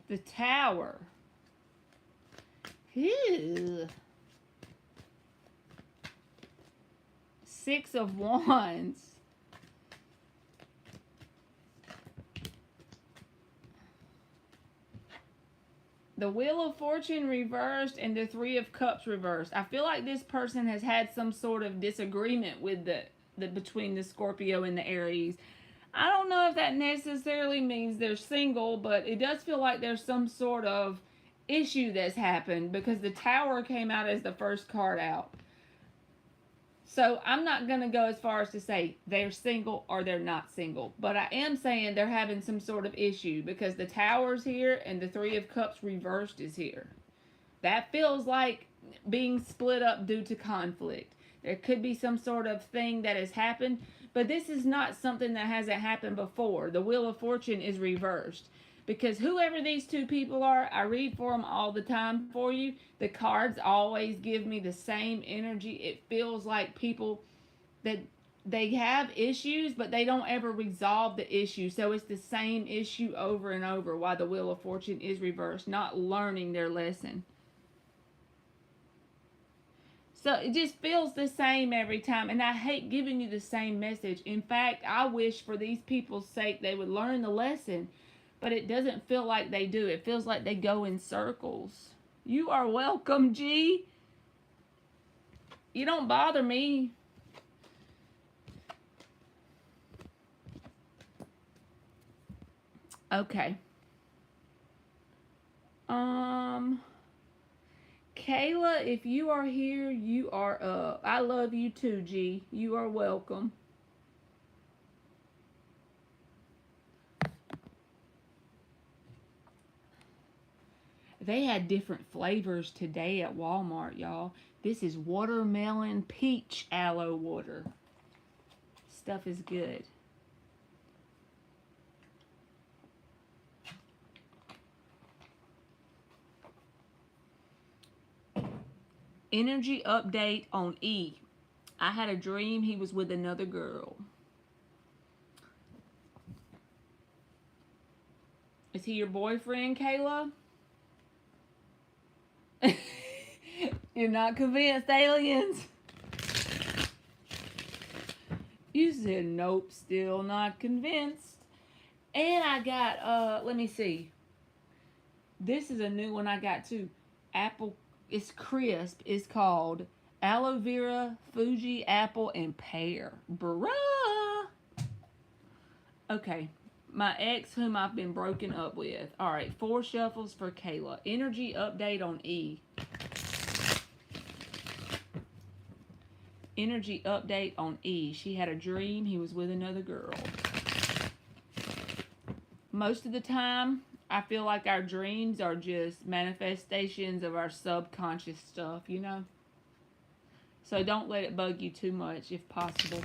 The Tower. Ew. 6 of Wands. The Wheel of Fortune reversed and the 3 of Cups reversed. I feel like this person has had some sort of disagreement with the between the Scorpio and the Aries. I don't know if that necessarily means they're single, but it does feel like there's some sort of issue that's happened because the Tower came out as the first card out. So I'm not going to go as far as to say they're single or they're not single. But I am saying they're having some sort of issue because the Tower's here and the 3 of Cups reversed is here. That feels like being split up due to conflict. There could be some sort of thing that has happened. But this is not something that hasn't happened before. The Wheel of Fortune is reversed. Because whoever these 2 people are, I read for them all the time for you. The cards always give me the same energy. It feels like people that they have issues, but they don't ever resolve the issue. So it's the same issue over and over while the Wheel of Fortune is reversed, not learning their lesson. So it just feels the same every time. And I hate giving you the same message. In fact, I wish for these people's sake they would learn the lesson. But it doesn't feel like they do. It feels like they go in circles. You are welcome, G. You don't bother me. Okay. Kayla, if you are here, you are up. I love you too, G. You are welcome. They had different flavors today at Walmart, y'all. This is watermelon peach aloe water. Stuff is good. Energy update on E. I had a dream he was with another girl. Is he your boyfriend, Kayla? You're not convinced, aliens? You said nope, still not convinced. And I got, let me see. This is a new one I got too. Apple, it's crisp. It's called aloe vera, Fuji, apple, and pear. Bruh. Okay. My ex whom I've been broken up with. Alright, 4 shuffles for Kayla. Energy update on E. Energy update on E. She had a dream he was with another girl. Most of the time, I feel like our dreams are just manifestations of our subconscious stuff, you know? So don't let it bug you too much if possible.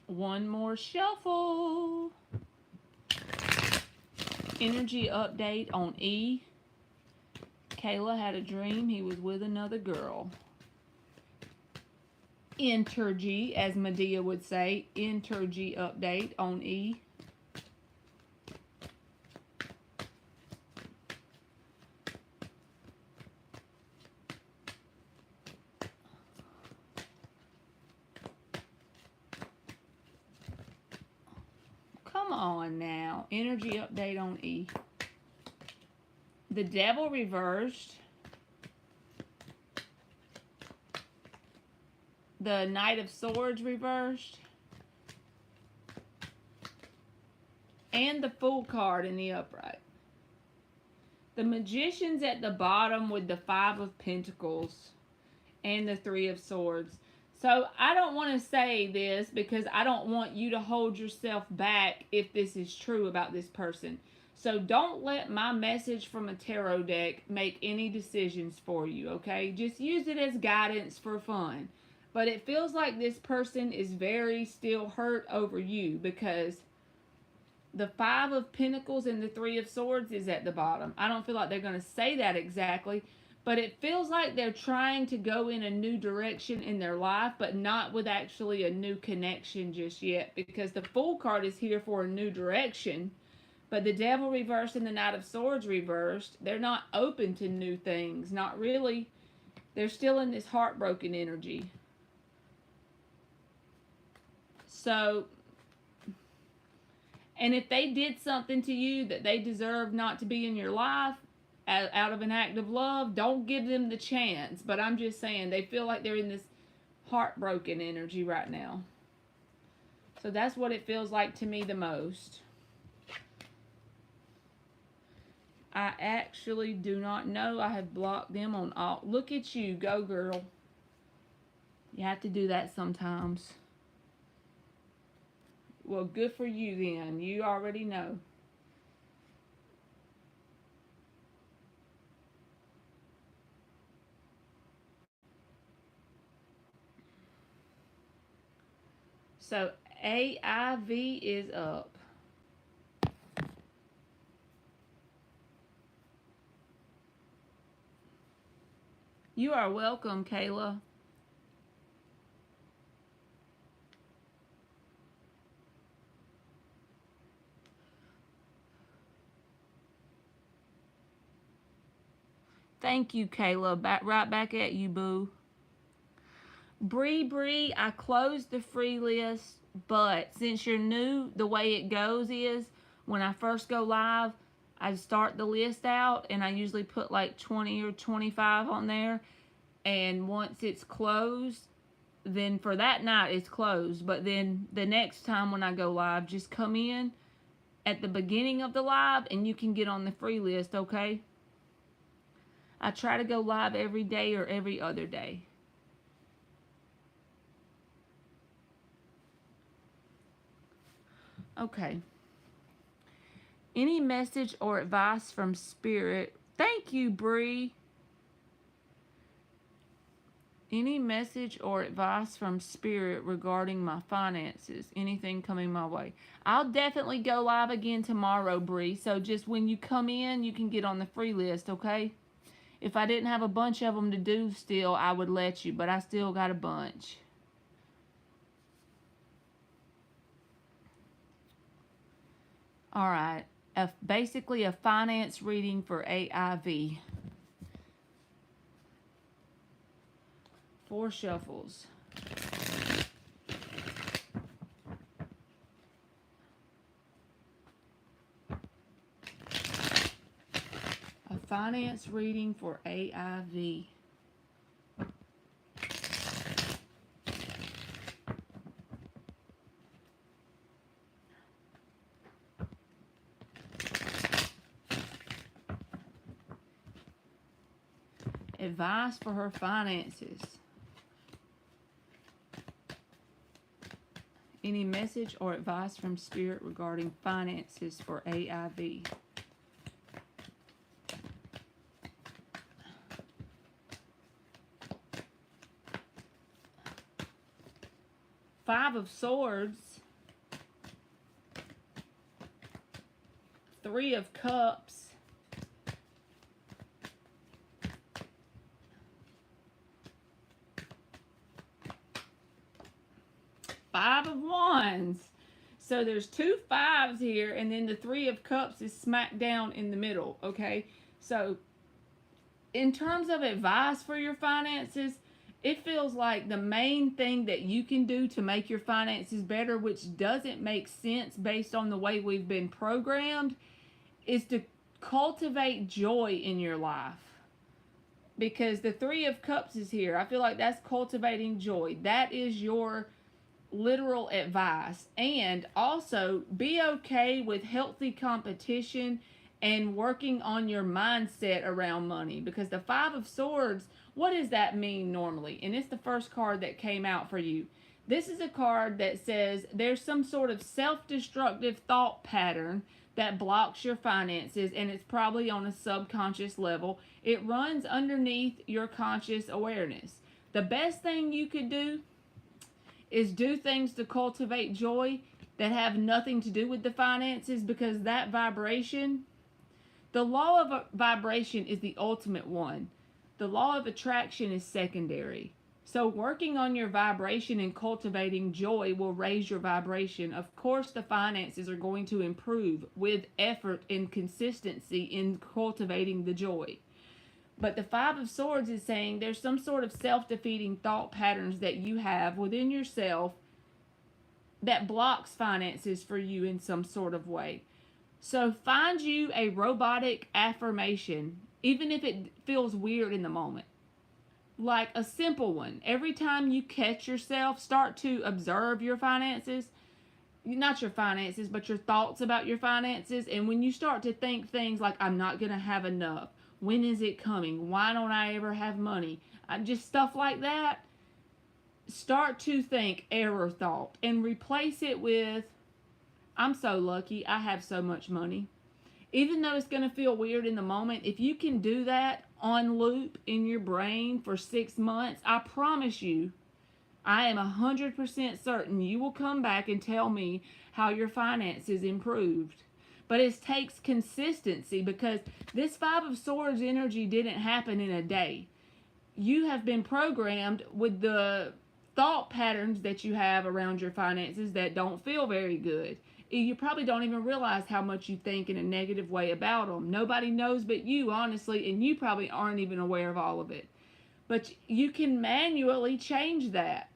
One more shuffle. Energy update on E. Kayla had a dream he was with another girl. Intergy, as Medea would say. Intergy update on E. Come on now. Energy update on E. The Devil reversed. the Knight of Swords reversed, and the Fool card in the upright. The Magician's at the bottom with the Five of Pentacles and the Three of Swords. So I don't want to say this because I don't want you to hold yourself back if this is true about this person. So don't let my message from a tarot deck make any decisions for you, okay? Just use it as guidance for fun. But it feels like this person is very still hurt over you because the Five of Pentacles and the Three of Swords is at the bottom. I don't feel like they're going to say that exactly, but it feels like they're trying to go in a new direction in their life, but not with actually a new connection just yet, because the Fool card is here for a new direction, but the Devil reversed and the Knight of Swords reversed, they're not open to new things. Not really. They're still in this heartbroken energy. So, and if they did something to you that they deserve not to be in your life out of an act of love, don't give them the chance. But I'm just saying, they feel like they're in this heartbroken energy right now. So that's what it feels like to me the most. I actually do not know. I have blocked them on all. Look at you. Go, girl. You have to do that sometimes. Well, good for you then. You already know. So AIV is up. You are welcome, Kayla. Thank you, Kayla. Right back at you, boo. Bree, I closed the free list, but since you're new, the way it goes is when I first go live, I start the list out and I usually put like 20 or 25 on there. And once it's closed, then for that night it's closed. But then the next time when I go live, just come in at the beginning of the live and you can get on the free list, okay? I try to go live every day or every other day. Okay. Any message or advice from Spirit? Thank you, Bree. Any message or advice from Spirit regarding my finances? Anything coming my way? I'll definitely go live again tomorrow, Bree. So just when you come in, you can get on the free list, okay? If I didn't have a bunch of them to do still, I would let you, but I still got a bunch. All right. Basically a finance reading for AIV. 4 shuffles. A finance reading for AIV. Advice for her finances. Any message or advice from Spirit regarding finances for AIV? Five of Swords. 3 of Cups. Five of Wands. So there's 2 5s here, and then the 3 of Cups is smack down in the middle, okay? So in terms of advice for your finances, it feels like the main thing that you can do to make your finances better, which doesn't make sense based on the way we've been programmed, is to cultivate joy in your life. because the Three of Cups is here. I feel like that's cultivating joy. That is your literal advice. And also be okay with healthy competition and working on your mindset around money, because the Five of Swords, what does that mean normally? And it's the first card that came out for you. This is a card that says there's some sort of self-destructive thought pattern that blocks your finances, and it's probably on a subconscious level. It runs underneath your conscious awareness. The best thing you could do is do things to cultivate joy that have nothing to do with the finances, because that vibration, the law of vibration is the ultimate one. The law of attraction is secondary. So working on your vibration and cultivating joy will raise your vibration. Of course, the finances are going to improve with effort and consistency in cultivating the joy. But the Five of Swords is saying there's some sort of self-defeating thought patterns that you have within yourself that blocks finances for you in some sort of way. So find you a robotic affirmation, even if it feels weird in the moment. Like a simple one. Every time you catch yourself, start to observe your finances. Not your finances, but your thoughts about your finances. And when you start to think things like, I'm not going to have enough. When is it coming? Why don't I ever have money? Just stuff like that. Start to think error thought and replace it with, I'm so lucky, I have so much money. Even though it's going to feel weird in the moment, if you can do that on loop in your brain for 6 months, I promise you, I am 100% certain you will come back and tell me how your finances improved. But it takes consistency, because this Five of Swords energy didn't happen in a day. You have been programmed with the thought patterns that you have around your finances that don't feel very good. You probably don't even realize how much you think in a negative way about them. Nobody knows but you, honestly, and you probably aren't even aware of all of it. But you can manually change that.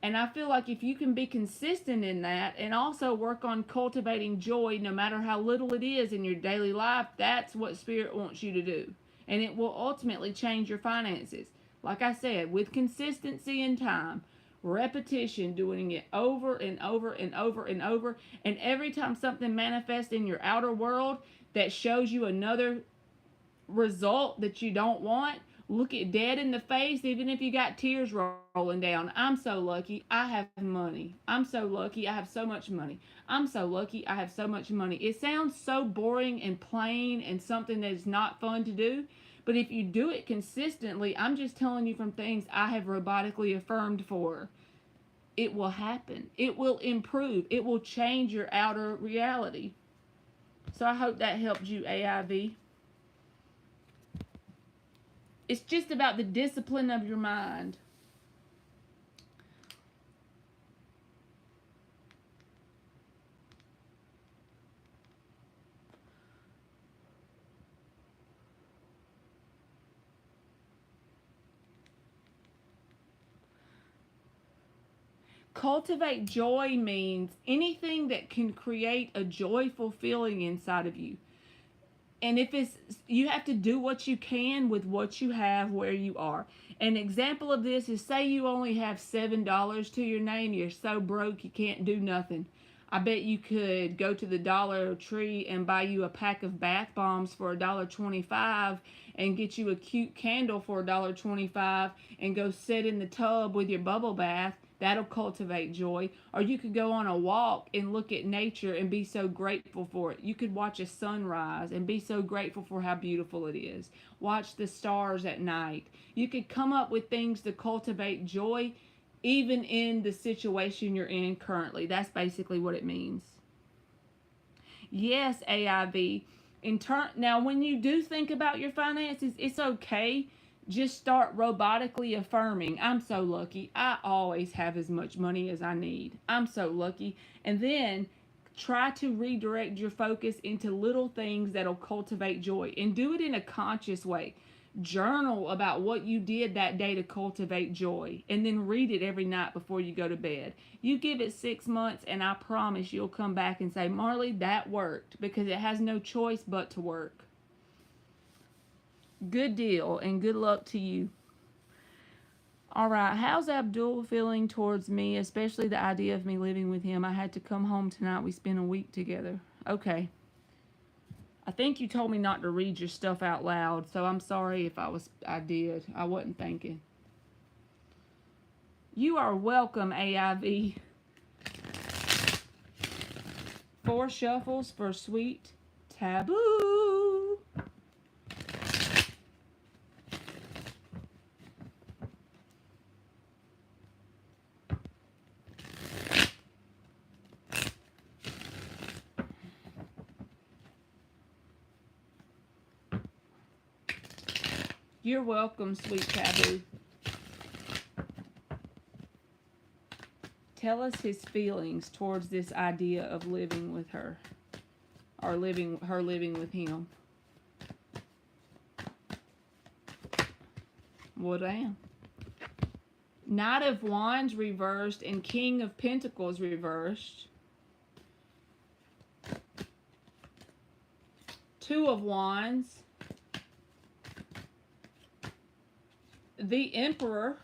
And I feel like if you can be consistent in that and also work on cultivating joy, no matter how little it is in your daily life, that's what Spirit wants you to do. And it will ultimately change your finances. Like I said, with consistency and time, repetition, doing it over and over and over and over. And every time something manifests in your outer world that shows you another result that you don't want, look it dead in the face, even if you got tears rolling down. I'm so lucky I have money. I'm so lucky I have so much money. I'm so lucky I have so much money. It sounds so boring and plain and something that is not fun to do. But if you do it consistently, I'm just telling you from things I have robotically affirmed for, it will happen. It will improve. It will change your outer reality. So I hope that helped you, AIV. It's just about the discipline of your mind. Cultivate joy means anything that can create a joyful feeling inside of you. And if it's, you have to do what you can with what you have where you are. An example of this is, say you only have $7 to your name, you're so broke you can't do nothing. I bet you could go to the Dollar Tree and buy you a pack of bath bombs for $1.25 and get you a cute candle for $1.25 and go sit in the tub with your bubble bath. That'll cultivate joy. Or you could go on a walk and look at nature and be so grateful for it. You could watch a sunrise and be so grateful for how beautiful it is. Watch the stars at night. You could come up with things to cultivate joy even in the situation you're in currently. That's basically what it means. Yes, AIV. Now, when you do think about your finances, it's okay. Just start robotically affirming, I'm so lucky. I always have as much money as I need. I'm so lucky. And then try to redirect your focus into little things that'll cultivate joy. And do it in a conscious way. Journal about what you did that day to cultivate joy. And then read it every night before you go to bed. You give it 6 months and I promise you'll come back and say, Marley, that worked. Because it has no choice but to work. Good deal, and good luck to you. All right, how's Abdul feeling towards me, especially the idea of me living with him? I had to come home tonight. We spent a week together. Okay. I think you told me not to read your stuff out loud, so I'm sorry if I did. I wasn't thinking. You are welcome, AIV. 4 shuffles for Sweet Taboo. You're welcome, Sweet Taboo. Tell us his feelings towards this idea of living with her, or living with him. What I am. Knight of Wands reversed and King of Pentacles reversed. 2 of Wands. The Emperor.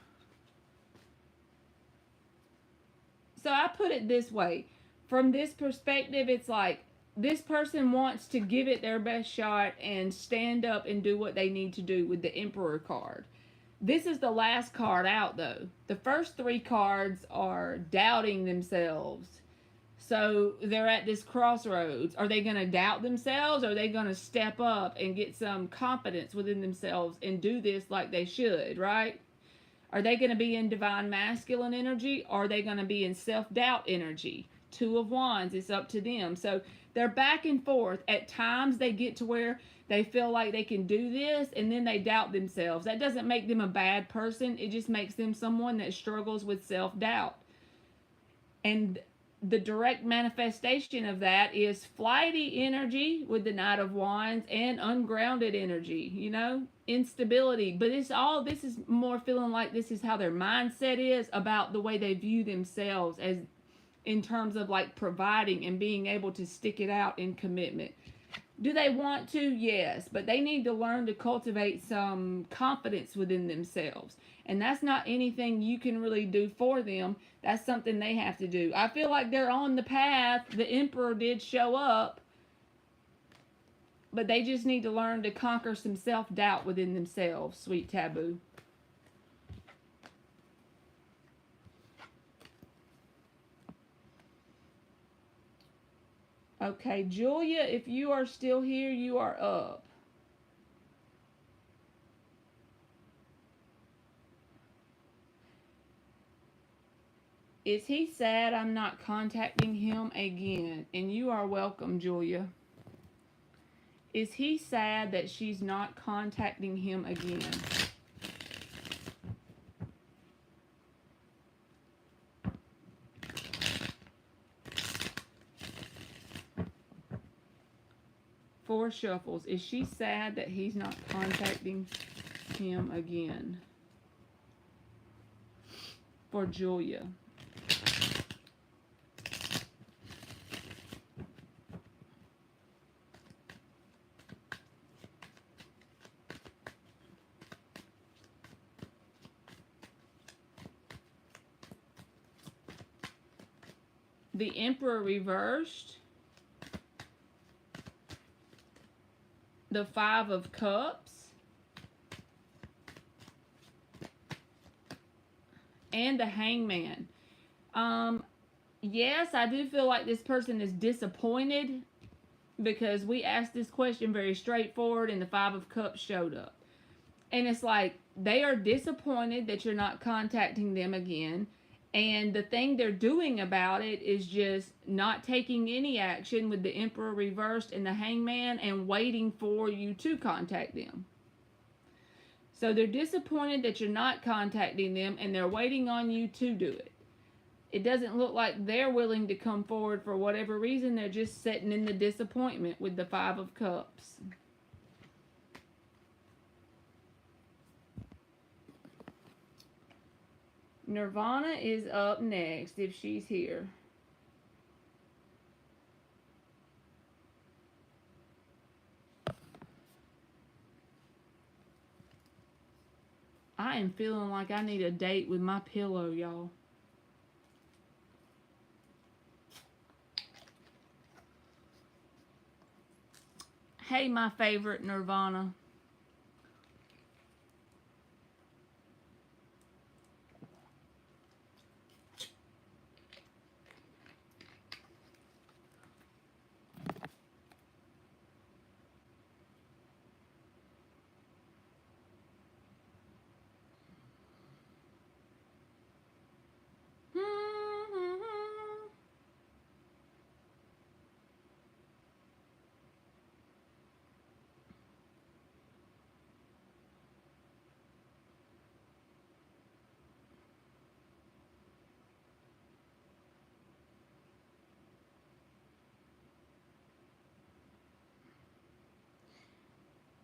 So I put it this way. From this perspective, it's like this person wants to give it their best shot and stand up and do what they need to do with the Emperor card. This is the last card out, though. The first 3 cards are doubting themselves. So they're at this crossroads. Are they going to doubt themselves? Or are they going to step up and get some confidence within themselves and do this like they should, right? Are they going to be in divine masculine energy? Or are they going to be in self-doubt energy? 2 of Wands, it's up to them. So they're back and forth. At times they get to where they feel like they can do this, and then they doubt themselves. That doesn't make them a bad person. It just makes them someone that struggles with self-doubt. And the direct manifestation of that is flighty energy with the Knight of Wands and ungrounded energy, you know, instability. But this is more feeling like this is how their mindset is about the way they view themselves as in terms of like providing and being able to stick it out in commitment. Do they want to? Yes, but they need to learn to cultivate some confidence within themselves. And that's not anything you can really do for them. That's something they have to do. I feel like they're on the path. The Emperor did show up, but they just need to learn to conquer some self-doubt within themselves, Sweet Taboo. Okay, Julia, if you are still here, you are up. Is he sad I'm not contacting him again? And you are welcome, Julia. Is he sad that she's not contacting him again? Four shuffles. Is she sad that he's not contacting him again? For Julia. The Emperor reversed. The 5 of Cups. And the Hangman. Yes, I do feel like this person is disappointed because we asked this question very straightforward and the 5 of Cups showed up. And it's like they are disappointed that you're not contacting them again. And the thing they're doing about it is just not taking any action with the Emperor reversed and the Hangman and waiting for you to contact them. So they're disappointed that you're not contacting them and they're waiting on you to do it. It doesn't look like they're willing to come forward for whatever reason. They're just sitting in the disappointment with the 5 of Cups. Nirvana is up next if she's here. I am feeling like I need a date with my pillow, y'all. Hey, my favorite Nirvana.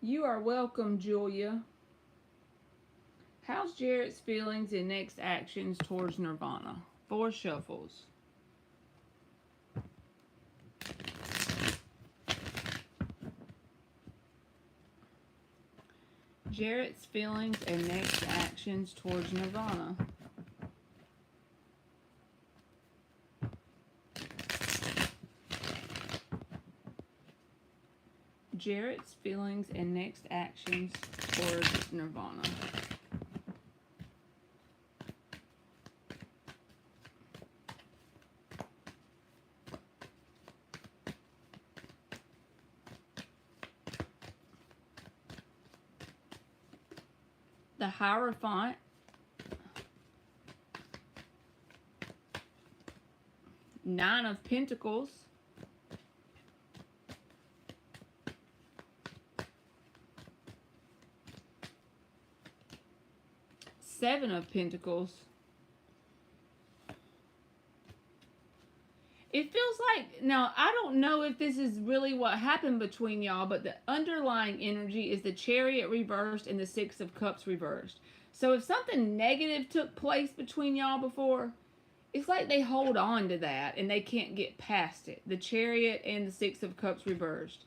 You are welcome, Julia. How's Jarrett's feelings and next actions towards Nirvana? 4 shuffles. Jarrett's feelings and next actions towards Nirvana. Jarrett's feelings and next actions towards Nirvana. The Hierophant. Nine of Pentacles. Seven of Pentacles. It feels like, now I don't know if this is really what happened between y'all, but the underlying energy is the Chariot reversed and the Six of Cups reversed. So if something negative took place between y'all before, it's like they hold on to that and they can't get past it. The Chariot and the Six of Cups reversed.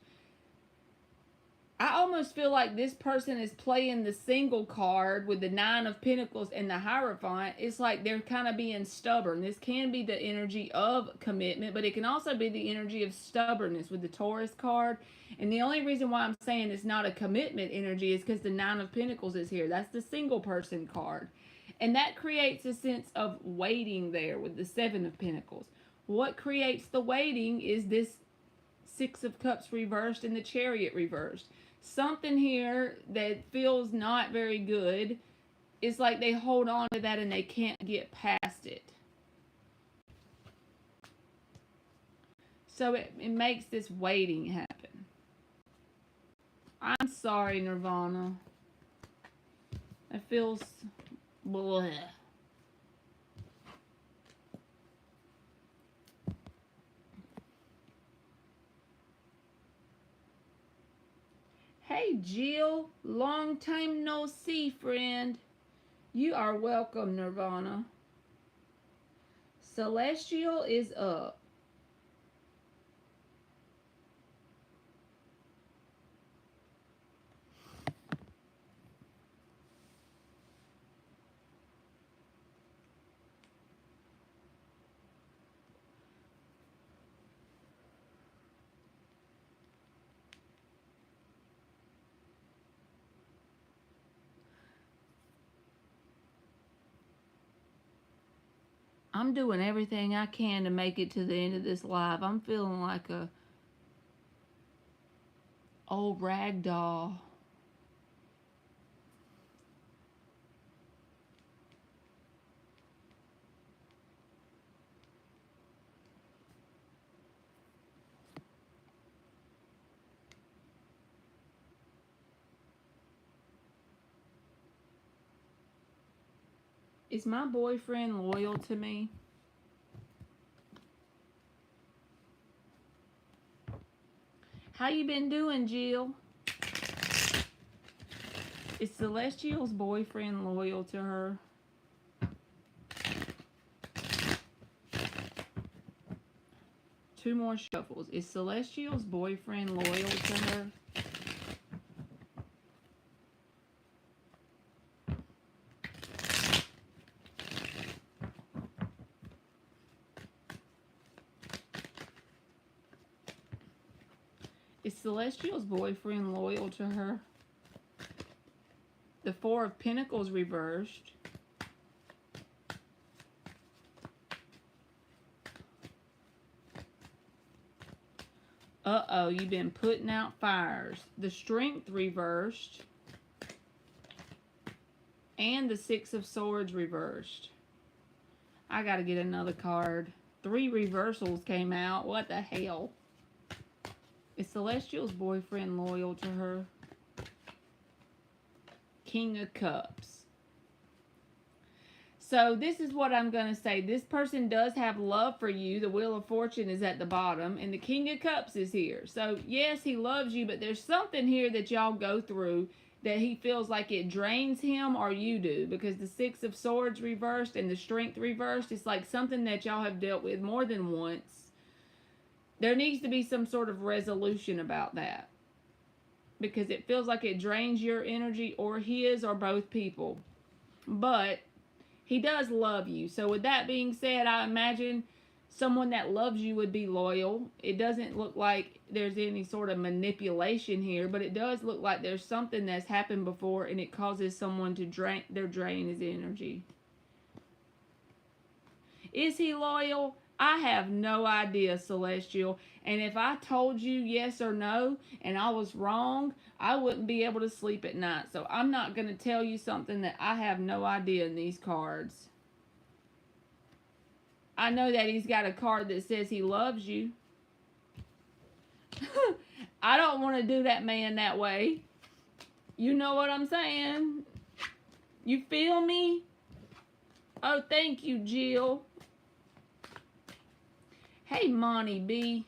I almost feel like this person is playing the single card with the Nine of Pentacles and the Hierophant. It's like they're kind of being stubborn. This can be the energy of commitment, but it can also be the energy of stubbornness with the Taurus card. And the only reason why I'm saying it's not a commitment energy is because the Nine of Pentacles is here. That's the single person card. And that creates a sense of waiting there with the Seven of Pentacles. What creates the waiting is this Six of Cups reversed and the Chariot reversed. Something here that feels not very good. It's like they hold on to that and they can't get past it. So it makes this waiting happen. I'm sorry, Nirvana. It feels bleh. Hey, Jill. Long time no see, friend. You are welcome, Nirvana. Celestial is up. I'm doing everything I can to make it to the end of this live. I'm feeling like a old rag doll. Is my boyfriend loyal to me? How you been doing, Jill? Is Celestial's boyfriend loyal to her? Two more shuffles. Is Celestial's boyfriend loyal to her? Is Celestial's boyfriend loyal to her? The Four of Pentacles reversed. Uh-oh, you've been putting out fires. The Strength reversed. And the Six of Swords reversed. I gotta get another card. 3 reversals came out. What the hell? Is Celestial's boyfriend loyal to her? King of Cups. So this is what I'm going to say. This person does have love for you. The Wheel of Fortune is at the bottom. And the King of Cups is here. So yes, he loves you. But there's something here that y'all go through that he feels like it drains him, or you do. Because the Six of Swords reversed and the Strength reversed. It's like something that y'all have dealt with more than once. There needs to be some sort of resolution about that. Because it feels like it drains your energy, or his, or both people. But he does love you. So with that being said, I imagine someone that loves you would be loyal. It doesn't look like there's any sort of manipulation here, but it does look like there's something that's happened before and it causes someone to drain his energy. Is he loyal? I have no idea, Celestial. And if I told you yes or no and I was wrong, I wouldn't be able to sleep at night. So I'm not going to tell you something that I have no idea in these cards. I know that he's got a card that says he loves you. I don't want to do that man that way. You know what I'm saying? You feel me? Oh, thank you, Jill. Hey, Monty B.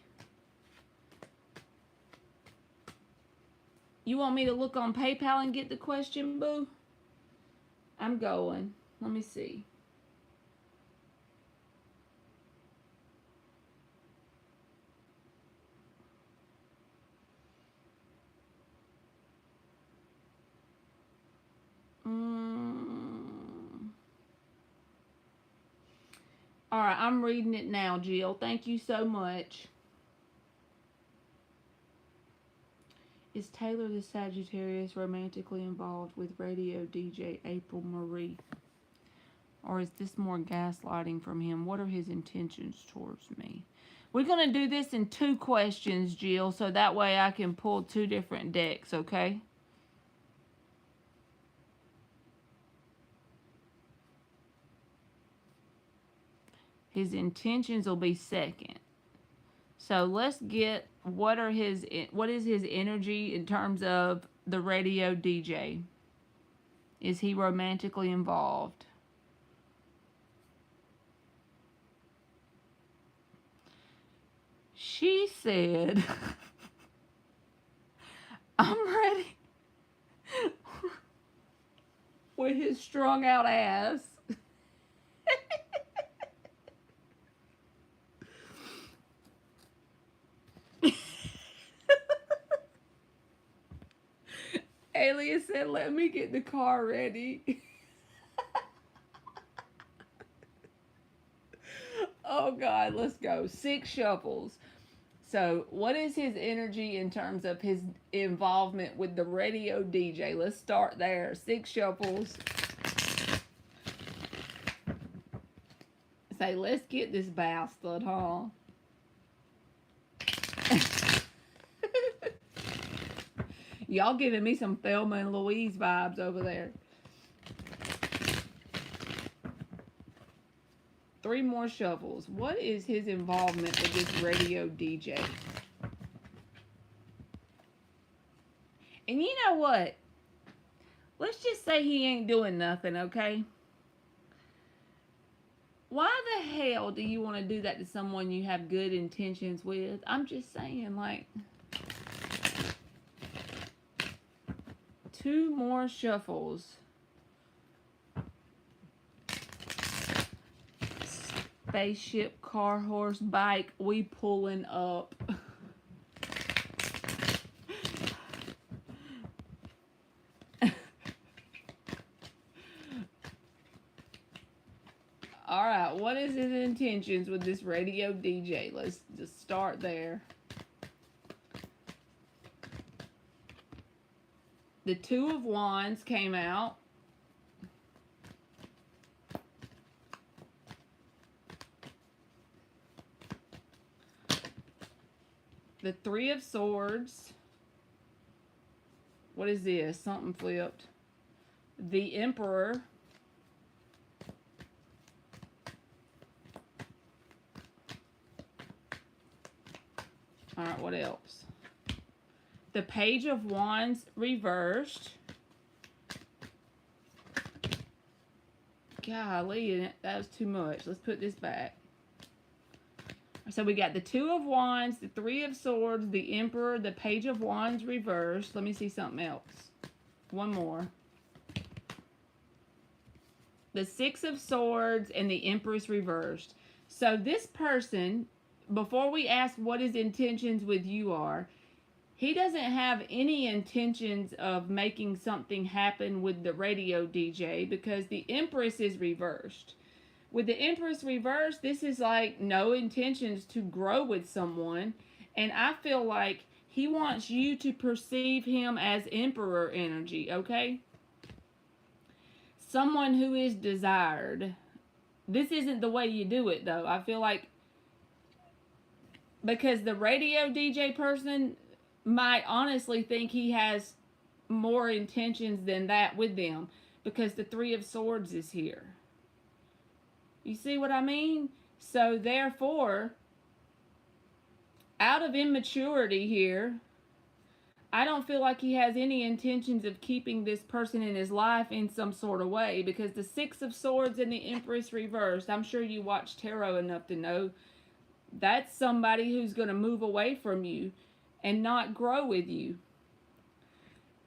You want me to look on PayPal and get the question, boo? I'm going. Let me see. All right, I'm reading it now, Jill. Thank you so much. Is Taylor the Sagittarius romantically involved with radio DJ April Marie? Or is this more gaslighting from him? What are his intentions towards me? We're going to do this in 2 questions, Jill, so that way I can pull 2 different decks, okay? His intentions will be second. So let's get what is his energy in terms of the radio DJ? Is he romantically involved? She said, I'm ready with his strung out ass. Alias said, let me get the car ready. Oh, God, let's go. 6 shuffles. So, what is his energy in terms of his involvement with the radio DJ? Let's start there. 6 shuffles. Say, let's get this bastard, huh? Y'all giving me some Thelma and Louise vibes over there. 3 more shuffles. What is his involvement with this radio DJ? And you know what? Let's just say he ain't doing nothing, okay? Why the hell do you want to do that to someone you have good intentions with? I'm just saying, like... 2 more shuffles. Spaceship, car, horse, bike, we pulling up. Alright, what is his intentions with this radio DJ? Let's just start there. The Two of Wands came out. The Three of Swords. What is this? Something flipped. The Emperor. All right, what else? The Page of Wands reversed. Golly, that was too much. Let's put this back. So we got the Two of Wands, the Three of Swords, the Emperor, the Page of Wands reversed. Let me see something else. One more. The Six of Swords and the Empress reversed. So this person, before we ask what his intentions with you are, he doesn't have any intentions of making something happen with the radio DJ because the Empress is reversed. With the Empress reversed, this is like no intentions to grow with someone. And I feel like he wants you to perceive him as Emperor energy, okay? Someone who is desired. This isn't the way you do it, though. I feel like because the radio DJ person might honestly think he has more intentions than that with them because the Three of Swords is here. You see what I mean? So therefore, out of immaturity here, I don't feel like he has any intentions of keeping this person in his life in some sort of way because the Six of Swords and the Empress reversed, I'm sure you watch tarot enough to know that's somebody who's going to move away from you and not grow with you.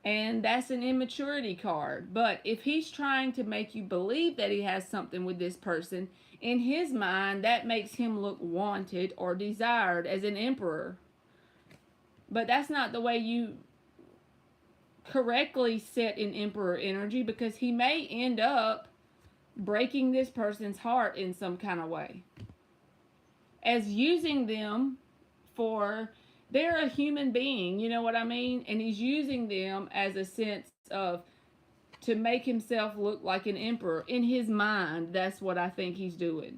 And that's an immaturity card. But if he's trying to make you believe that he has something with this person, in his mind, that makes him look wanted or desired as an emperor. But that's not the way you correctly set in emperor energy because he may end up breaking this person's heart in some kind of way. As using them for... They're a human being, you know what I mean? And he's using them as a sense of to make himself look like an emperor. In his mind, that's what I think he's doing.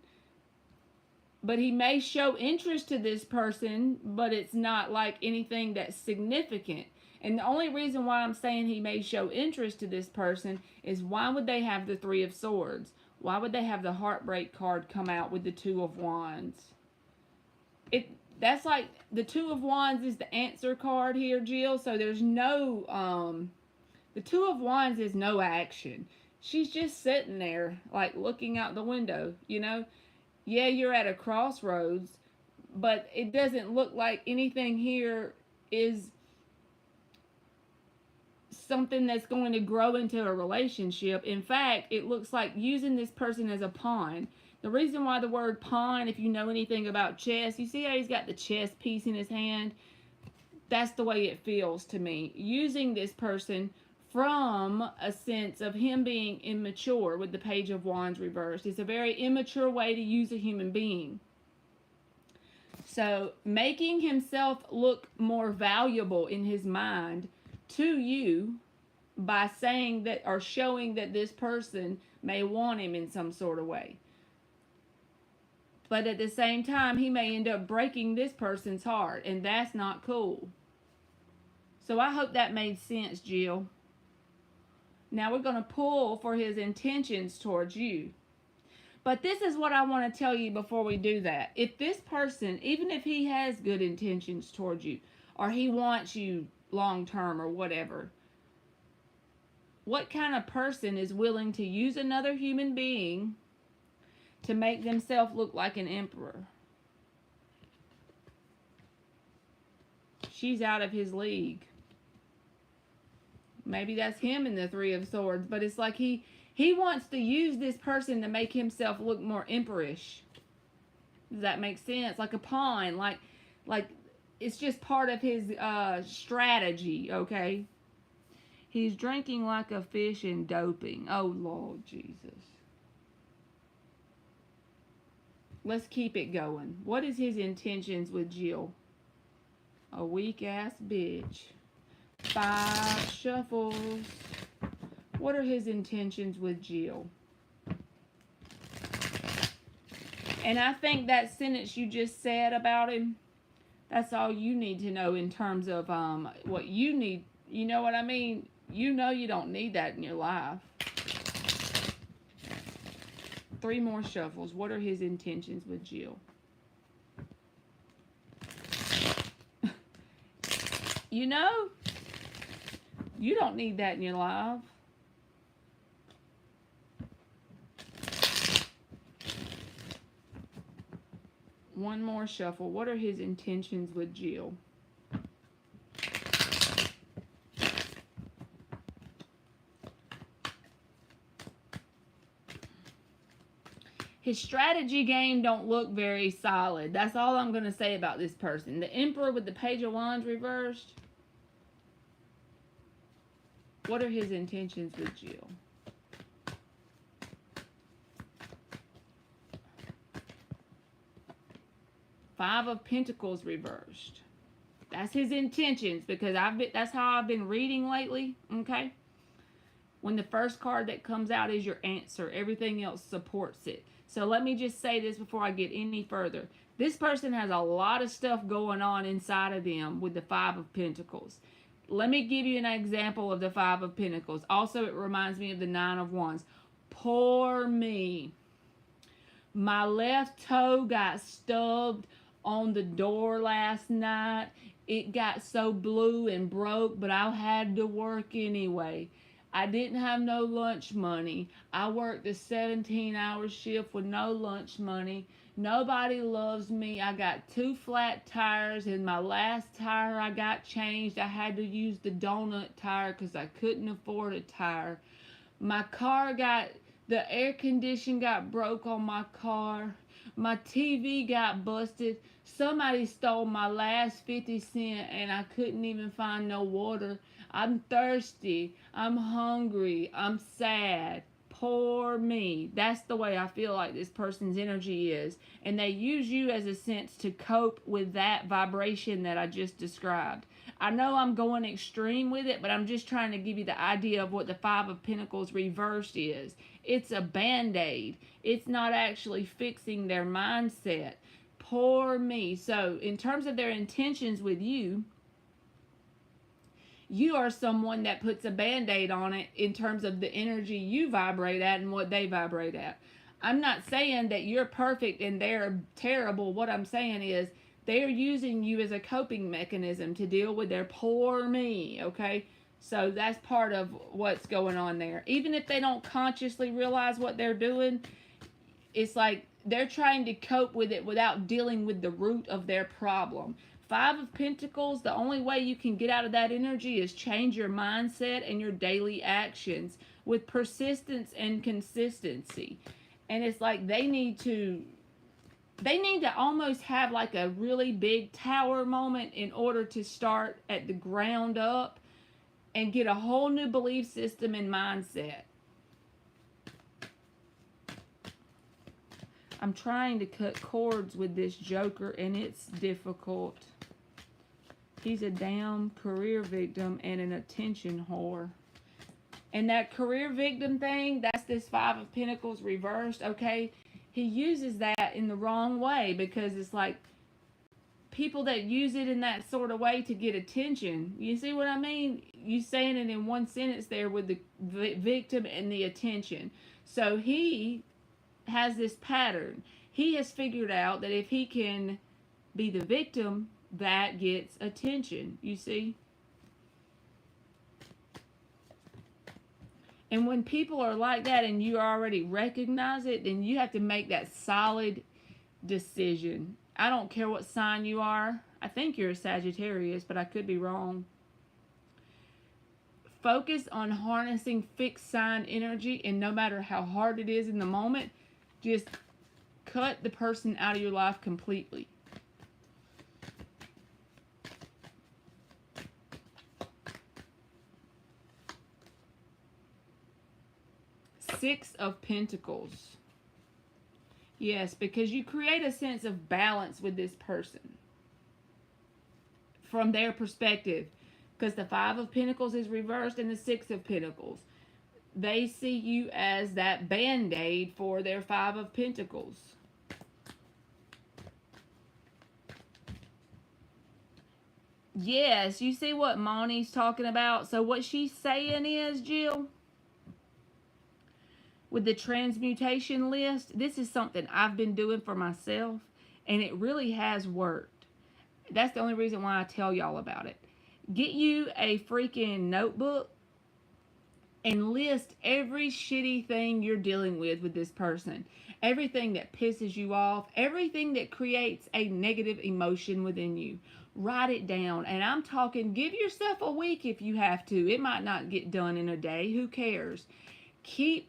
But he may show interest to this person, but it's not like anything that's significant. And the only reason why I'm saying he may show interest to this person is why would they have the Three of Swords? Why would they have the Heartbreak card come out with the Two of Wands? That's like, the Two of Wands is the answer card here, Jill. So there's no, the Two of Wands is no action. She's just sitting there, like, looking out the window, you know. Yeah, you're at a crossroads, but it doesn't look like anything here is something that's going to grow into a relationship. In fact, it looks like using this person as a pawn. The reason why the word pawn, if you know anything about chess, you see how he's got the chess piece in his hand? That's the way it feels to me. Using this person from a sense of him being immature with the Page of Wands reversed. It's a very immature way to use a human being. So, making himself look more valuable in his mind to you by saying that or showing that this person may want him in some sort of way. But at the same time, he may end up breaking this person's heart, and that's not cool. So I hope that made sense, Jill. Now we're going to pull for his intentions towards you. But this is what I want to tell you before we do that. If this person, even if he has good intentions towards you, or he wants you long term or whatever, what kind of person is willing to use another human being to make themselves look like an emperor? She's out of his league. Maybe that's him in the Three of Swords, but it's like he wants to use this person to make himself look more emperorish. Does that make sense? Like a pawn, like it's just part of his strategy, okay? He's drinking like a fish and doping. Oh, Lord Jesus. Let's keep it going. What is his intentions with Jill? A weak-ass bitch. 5 shuffles. What are his intentions with Jill? And I think that sentence you just said about him, that's all you need to know in terms of what you need. You know what I mean? You know you don't need that in your life. 3 more shuffles. What are his intentions with Jill? You know, you don't need that in your life. One more shuffle. What are his intentions with Jill? His strategy game don't look very solid. That's all I'm going to say about this person. The Emperor with the Page of Wands reversed. What are his intentions with Jill? Five of Pentacles reversed. That's his intentions, because that's how I've been reading lately, okay? When the first card that comes out is your answer, everything else supports it. So let me just say this before I get any further. This person has a lot of stuff going on inside of them with the Five of Pentacles. Let me give you an example of the Five of Pentacles. Also, it reminds me of the Nine of Wands. Poor me. My left toe got stubbed on the door last night. It got so blue and broke, but I had to work anyway. I didn't have no lunch money. I worked a 17-hour shift with no lunch money. Nobody loves me. I got 2 flat tires, and my last tire I got changed. I had to use the donut tire because I couldn't afford a tire. My car the air condition got broke on my car. My TV got busted. Somebody stole my last 50 cents and I couldn't even find no water. I'm thirsty. I'm hungry. I'm sad. Poor me. That's the way I feel like this person's energy is. And they use you as a sense to cope with that vibration that I just described. I know I'm going extreme with it, but I'm just trying to give you the idea of what the Five of Pentacles reversed is. It's a band-aid. It's not actually fixing their mindset. Poor me. So in terms of their intentions with you, you are someone that puts a band-aid on it in terms of the energy you vibrate at and what they vibrate at. I'm not saying that you're perfect and they're terrible. What I'm saying is they're using you as a coping mechanism to deal with their poor me, okay? So that's part of what's going on there. Even if they don't consciously realize what they're doing, it's like they're trying to cope with it without dealing with the root of their problem. Five of Pentacles, the only way you can get out of that energy is change your mindset and your daily actions with persistence and consistency. And it's like they need to almost have like a really big tower moment in order to start at the ground up and get a whole new belief system and mindset. I'm trying to cut cords with this Joker and it's difficult. He's a damn career victim and an attention whore. And that career victim thing, that's this Five of Pentacles reversed, okay? He uses that in the wrong way because it's like people that use it in that sort of way to get attention. You see what I mean? You saying it in one sentence there with the victim and the attention. So he has this pattern. He has figured out that if he can be the victim, that gets attention. You see? And when people are like that and you already recognize it, then you have to make that solid decision. I don't care what sign you are. I think you're a Sagittarius, but I could be wrong. Focus on harnessing fixed sign energy, and no matter how hard it is in the moment, just cut the person out of your life completely. Six of Pentacles. Yes, because you create a sense of balance with this person from their perspective. because the Five of Pentacles is reversed and the Six of Pentacles. They see you as that band-aid for their Five of Pentacles. Yes, you see what Moni's talking about? So what she's saying is, Jill, with the transmutation list, this is something I've been doing for myself, and it really has worked. That's the only reason why I tell y'all about it. Get you a freaking notebook and list every shitty thing you're dealing with this person. Everything that pisses you off, everything that creates a negative emotion within you. Write it down. And I'm talking, give yourself a week if you have to. It might not get done in a day. Who cares? Keep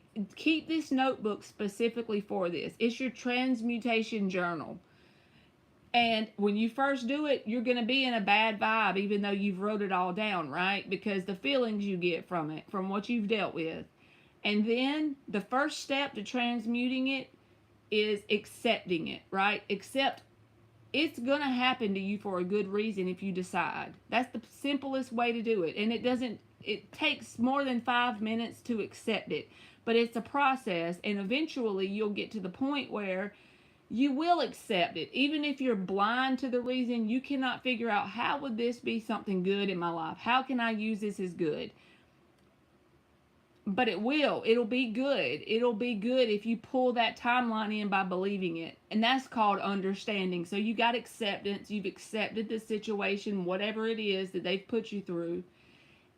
this notebook specifically for this. It's your transmutation journal. And when you first do it, you're going to be in a bad vibe, even though you've wrote it all down, right? Because the feelings you get from it, from what you've dealt with. And then the first step to transmuting it is accepting it, right? Accept it's going to happen to you for a good reason if you decide. That's the simplest way to do it. And it takes more than 5 minutes to accept it. But it's a process, and eventually you'll get to the point where you will accept it. Even if you're blind to the reason, you cannot figure out, how would this be something good in my life? How can I use this as good? But it will. It'll be good. It'll be good if you pull that timeline in by believing it. And that's called understanding. So you got acceptance. You've accepted the situation, whatever it is that they've put you through.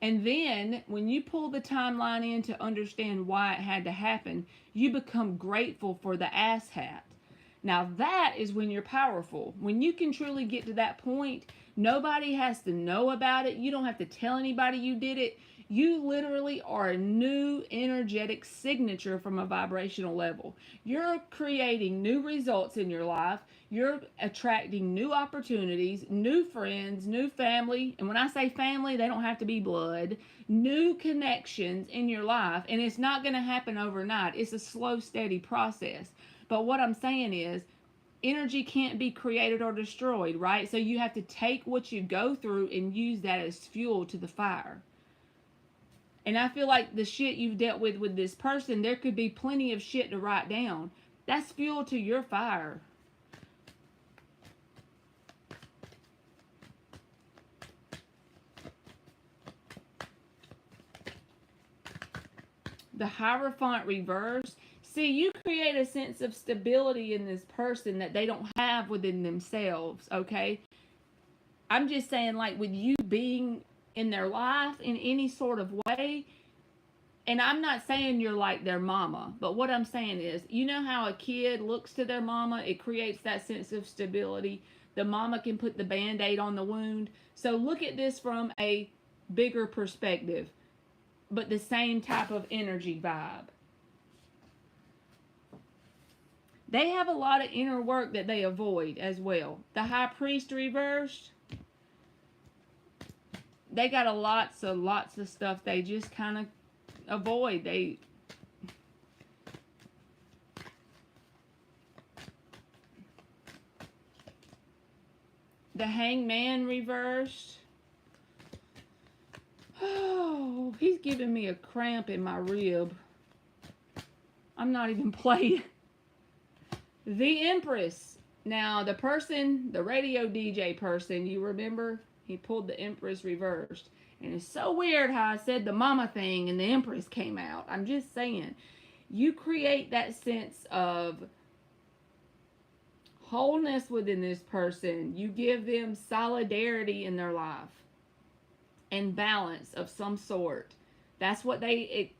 And then when you pull the timeline in to understand why it had to happen, you become grateful for the asshat. Now that is when you're powerful. When you can truly get to that point, nobody has to know about it. You don't have to tell anybody you did it. You literally are a new energetic signature from a vibrational level. You're creating new results in your life. You're attracting new opportunities, new friends, new family. And when I say family, they don't have to be blood. New connections in your life. And it's not going to happen overnight. It's a slow, steady process. But what I'm saying is, energy can't be created or destroyed, right? So you have to take what you go through and use that as fuel to the fire. And I feel like the shit you've dealt with this person, there could be plenty of shit to write down. That's fuel to your fire. The Hierophant reverse. See, you create a sense of stability in this person that they don't have within themselves, okay? I'm just saying, like, with you being in their life in any sort of way, and I'm not saying you're like their mama, but what I'm saying is, you know how a kid looks to their mama? It creates that sense of stability. The mama can put the Band-Aid on the wound. So look at this from a bigger perspective, but the same type of energy vibe. They have a lot of inner work that they avoid as well. The High Priest reversed, they got lots of stuff they just kind of avoid. The Hangman reversed. Oh, he's giving me a cramp in my rib. I'm not even playing. The Empress. Now, the person, the radio DJ person, you remember? He pulled the Empress reversed. And it's so weird how I said the mama thing and the Empress came out. I'm just saying. You create that sense of wholeness within this person. You give them solidarity in their life. And balance of some sort. That's what they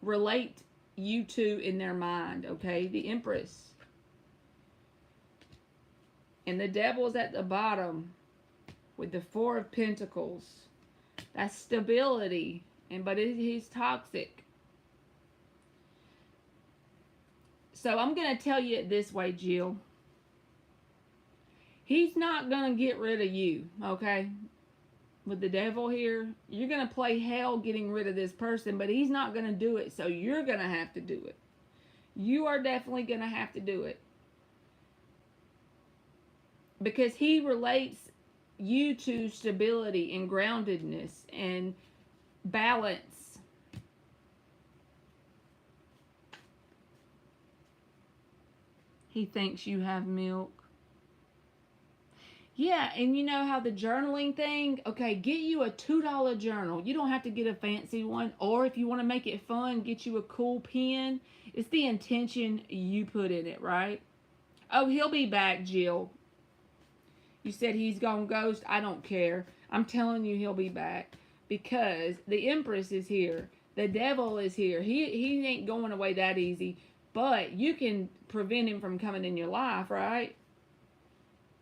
relate you two in their mind, okay? The Empress. And the Devil's at the bottom with the Four of Pentacles. That's stability. But he's toxic. So I'm going to tell you it this way, Jill. He's not going to get rid of you, okay? With the Devil here, you're going to play hell getting rid of this person, but he's not going to do it, so you're going to have to do it. You are definitely going to have to do it. Because he relates you to stability and groundedness and balance. He thinks you have milk. Yeah, and you know how the journaling thing, okay, get you a $2 journal. You don't have to get a fancy one. Or if you want to make it fun, get you a cool pen. It's the intention you put in it, right? Oh, he'll be back, Jill. You said he's gone ghost. I don't care. I'm telling you he'll be back. Because the Empress is here. The devil is here. He ain't going away that easy. But you can prevent him from coming in your life, right?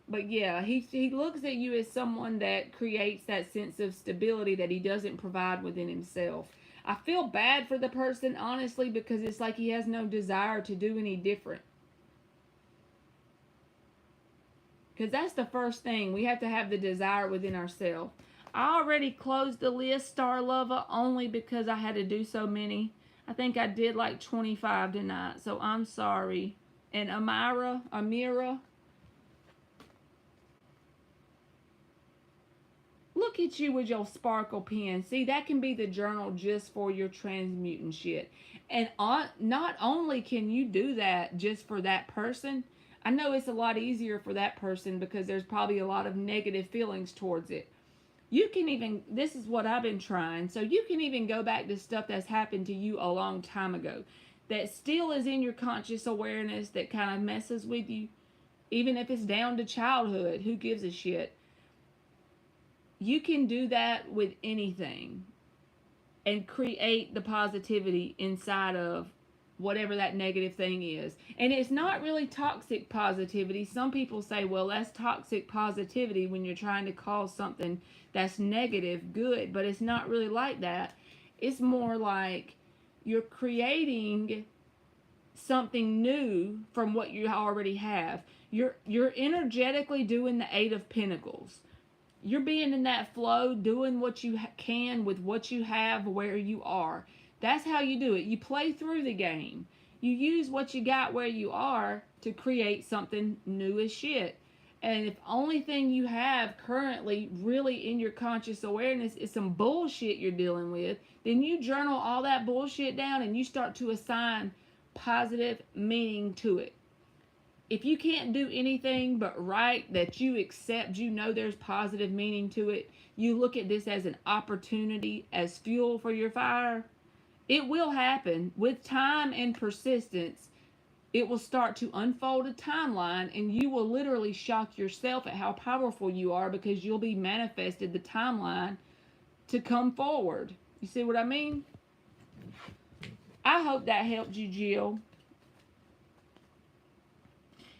But yeah, he looks at you as someone that creates that sense of stability that he doesn't provide within himself. I feel bad for the person, honestly, because it's like he has no desire to do any different. Because that's the first thing. We have to have the desire within ourselves. I already closed the list, Star Lover, only because I had to do so many. I think I did like 25 tonight, so I'm sorry. And Amira, look at you with your sparkle pen. See, that can be the journal just for your transmuting shit. And not only can you do that just for that person, I know it's a lot easier for that person because there's probably a lot of negative feelings towards it. You can even, this is what I've been trying, so you can even go back to stuff that's happened to you a long time ago that still is in your conscious awareness that kind of messes with you, even if it's down to childhood. Who gives a shit? You can do that with anything and create the positivity inside of whatever that negative thing is. And it's not really toxic positivity. Some people say, well, that's toxic positivity when you're trying to cause something that's negative good, but it's not really like that. It's more like you're creating something new from what you already have. You're energetically doing the 8 of Pentacles. You're being in that flow, doing what you can with what you have where you are. That's how you do it. You play through the game. You use what you got where you are to create something new as shit. And if only thing you have currently really in your conscious awareness is some bullshit you're dealing with, then you journal all that bullshit down and you start to assign positive meaning to it. If you can't do anything but write that you accept, you know there's positive meaning to it, you look at this as an opportunity, as fuel for your fire, it will happen. With time and persistence, it will start to unfold a timeline and you will literally shock yourself at how powerful you are because you'll be manifested the timeline to come forward. You see what I mean? I hope that helped you, Jill.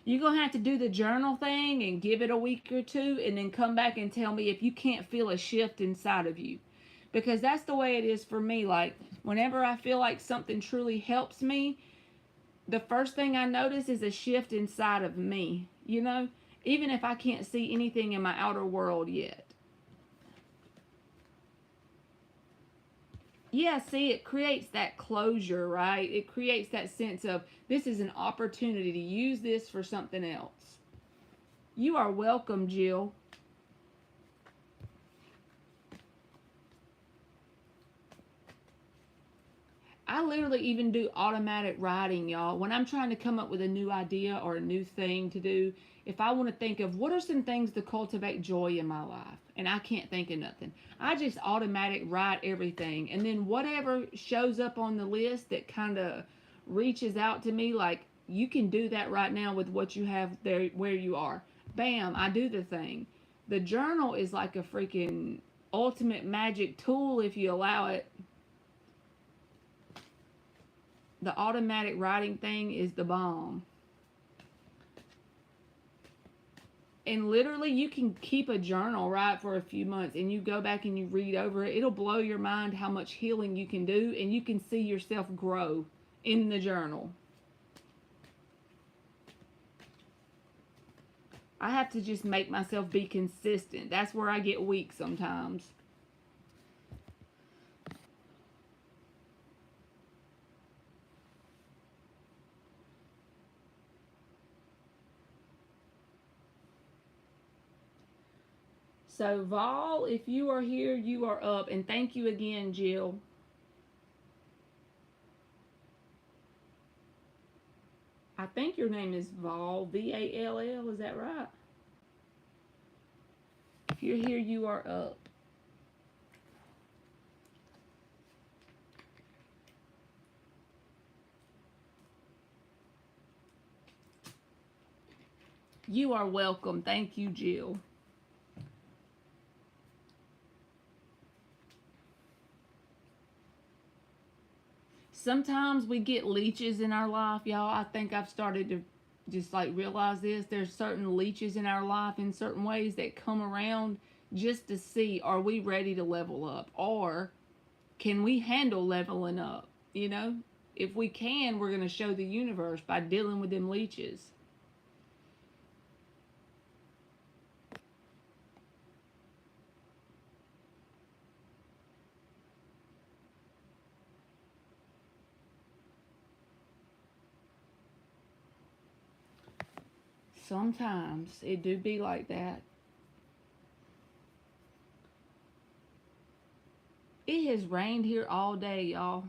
You're going to have to do the journal thing and give it a week or two and then come back and tell me if you can't feel a shift inside of you. Because that's the way it is for me. Like, whenever I feel like something truly helps me, the first thing I notice is a shift inside of me. You know? Even if I can't see anything in my outer world yet. Yeah, see, it creates that closure, right? It creates that sense of, this is an opportunity to use this for something else. You are welcome, Jill. I literally even do automatic writing, y'all. When I'm trying to come up with a new idea or a new thing to do, if I want to think of what are some things to cultivate joy in my life, and I can't think of nothing, I just automatic write everything. And then whatever shows up on the list that kind of reaches out to me, like, you can do that right now with what you have there where you are. Bam, I do the thing. The journal is like a freaking ultimate magic tool if you allow it. The automatic writing thing is the bomb. And literally you can keep a journal, right, for a few months and you go back and you read over it. It'll blow your mind how much healing you can do and you can see yourself grow in the journal. I have to just make myself be consistent. That's where I get weak sometimes. So, Vol, if you are here, you are up. And thank you again, Jill. I think your name is Vol, V-A-L-L. Is that right? If you're here, you are up. You are welcome. Thank you, Jill. Sometimes we get leeches in our life, y'all. I think I've started to just like realize this. There's certain leeches in our life in certain ways that come around just to see, are we ready to level up, or can we handle leveling up? You know, if we can, we're going to show the universe by dealing with them leeches. Sometimes it do be like that. It has rained here all day, y'all.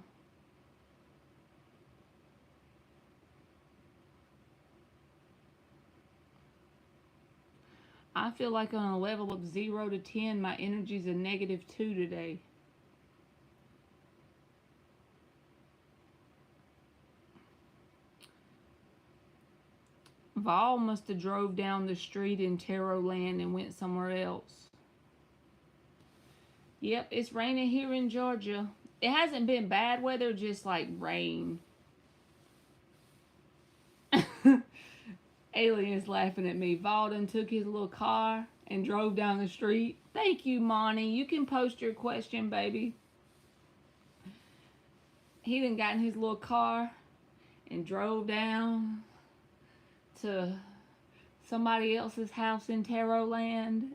I feel like on a level of 0 to 10, my energy's a -2 today. Vol must have drove down the street in Tarot Land and went somewhere else. Yep, it's raining here in Georgia. It hasn't been bad weather, just like rain. Alien's laughing at me. Valden took his little car and drove down the street. Thank you, Monty. You can post your question, baby. He done got in his little car and drove down to somebody else's house in Tarot Land.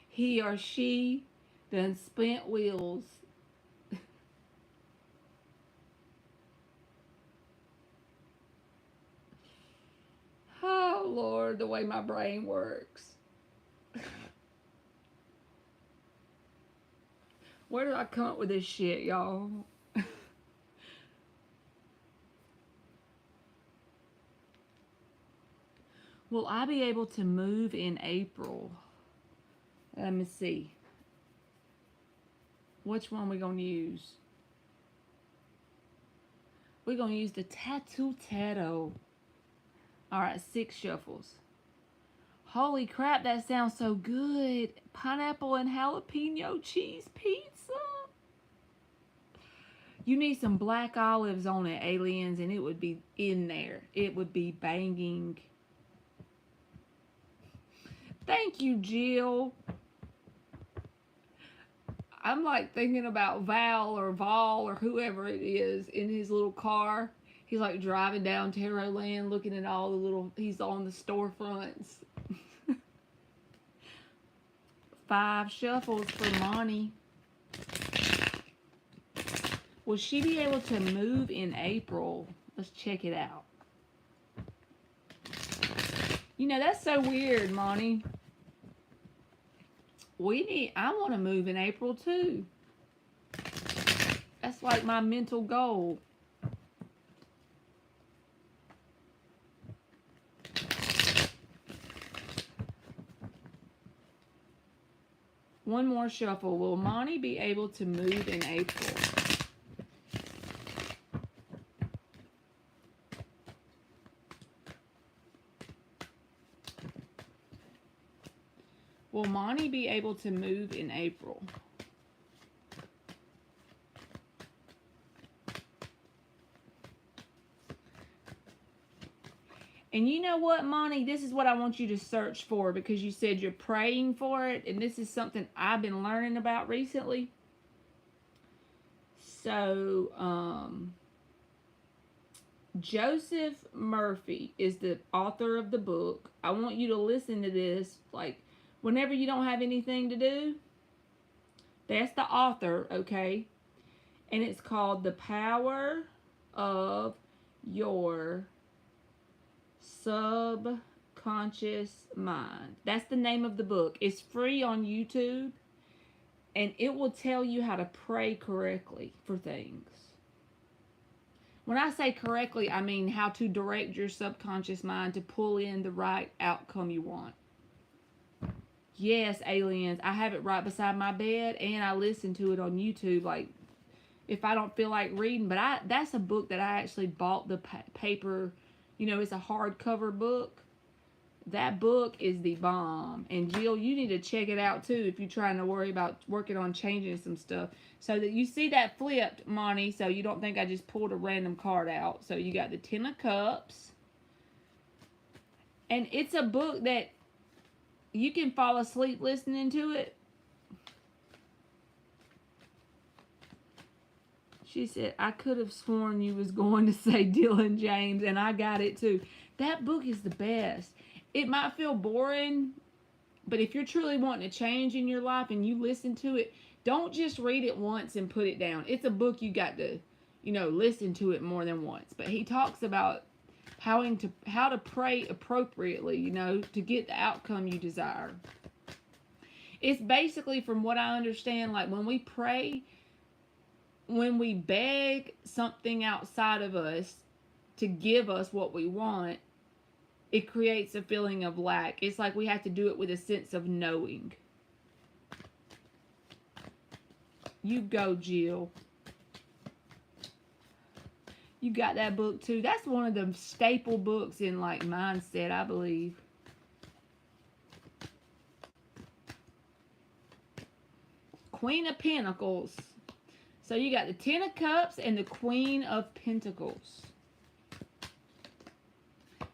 He or she done spent wheels. Oh, Lord, the way my brain works. Where did I come up with this shit, y'all? Will I be able to move in April? Let me see. Which one we gonna use? We're gonna use the Tattoo Tarot. Alright, 6 shuffles. Holy crap, that sounds so good. Pineapple and jalapeno cheese pizza. You need some black olives on it, aliens, and it would be in there. It would be banging. Thank you, Jill. I'm like thinking about Val or Vol or whoever it is in his little car. He's like driving down Tarot Land looking at all the little, he's on the storefronts. 5 shuffles for Monty. Will she be able to move in April? Let's check it out. You know, that's so weird, Monty. I want to move in April too. That's like my mental goal. One more shuffle. Will Monty be able to move in April? Will Monty be able to move in April? And you know what, Monty? This is what I want you to search for, because you said you're praying for it, and this is something I've been learning about recently. So, Joseph Murphy is the author of the book. I want you to listen to this, like, whenever you don't have anything to do. That's the author, okay? And it's called The Power of Your Subconscious. Subconscious Mind. That's the name of the book. It's free on YouTube, and it will tell you how to pray correctly for things. When I say correctly, I mean how to direct your subconscious mind to pull in the right outcome you want. Yes, aliens, I have it right beside my bed, and I listen to it on YouTube, like, if I don't feel like reading. But that's a book that I actually bought the paper, you know, it's a hardcover book. That book is the bomb. And Jill, you need to check it out too if you're trying to worry about working on changing some stuff. So that you see that flipped, Monty, so you don't think I just pulled a random card out. So you got the Ten of Cups. And it's a book that you can fall asleep listening to it. She said, I could have sworn you was going to say Dylan James, and I got it too. That book is the best. It might feel boring, but if you're truly wanting to change in your life and you listen to it, don't just read it once and put it down. It's a book you got to, you know, listen to it more than once. But he talks about how to pray appropriately, you know, to get the outcome you desire. It's basically, from what I understand, like when we pray, when we beg something outside of us to give us what we want, it creates a feeling of lack. It's like we have to do it with a sense of knowing. You go, Jill. You got that book too. That's one of the staple books in like mindset, I believe. Queen of Pentacles. So you got the Ten of Cups and the Queen of Pentacles.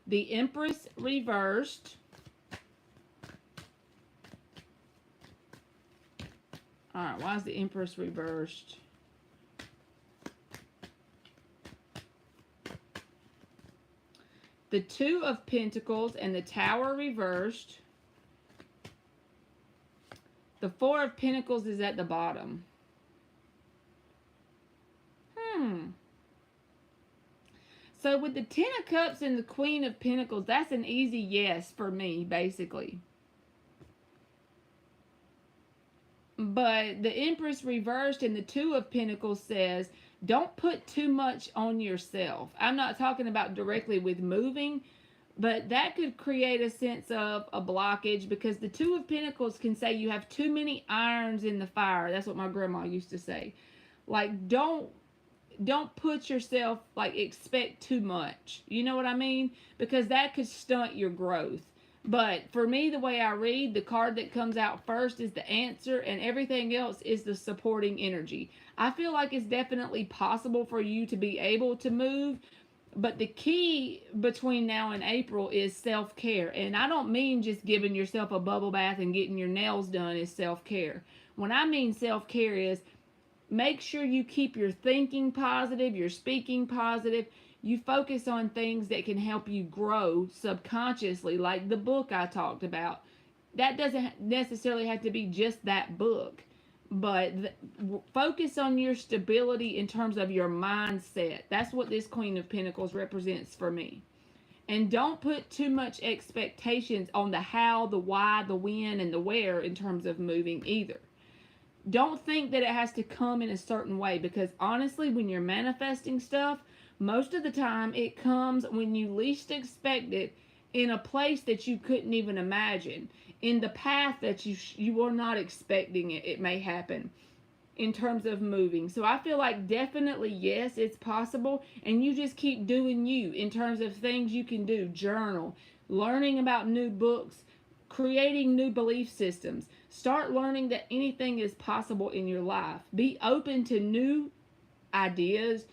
The Empress reversed. Alright, why is the Empress reversed? The Two of Pentacles and the Tower reversed. The Four of Pentacles is at the bottom. So with the Ten of Cups and the Queen of Pentacles, that's an easy yes for me, basically. But the Empress reversed and the Two of Pentacles says, don't put too much on yourself. I'm not talking about directly with moving, but that could create a sense of a blockage, because the Two of Pentacles can say you have too many irons in the fire. That's what my grandma used to say. Like, don't put yourself, like, expect too much. You know what I mean? Because that could stunt your growth. But for me, the way I read, the card that comes out first is the answer, and everything else is the supporting energy. I feel like it's definitely possible for you to be able to move, but the key between now and April is self-care. And I don't mean just giving yourself a bubble bath and getting your nails done is self-care. When I mean self-care is, make sure you keep your thinking positive, your speaking positive. You focus on things that can help you grow subconsciously, like the book I talked about. That doesn't necessarily have to be just that book, but focus on your stability in terms of your mindset. That's what this Queen of Pentacles represents for me. And don't put too much expectations on the how, the why, the when, and the where in terms of moving either. Don't think that it has to come in a certain way, because honestly, when you're manifesting stuff, most of the time it comes when you least expect it, in a place that you couldn't even imagine, in the path that you were not expecting it may happen in terms of moving. So I feel like definitely yes, it's possible, and you just keep doing you in terms of things you can do. Journal, learning about new books, creating new belief systems. Start learning that anything is possible in your life. Be open to new ideas,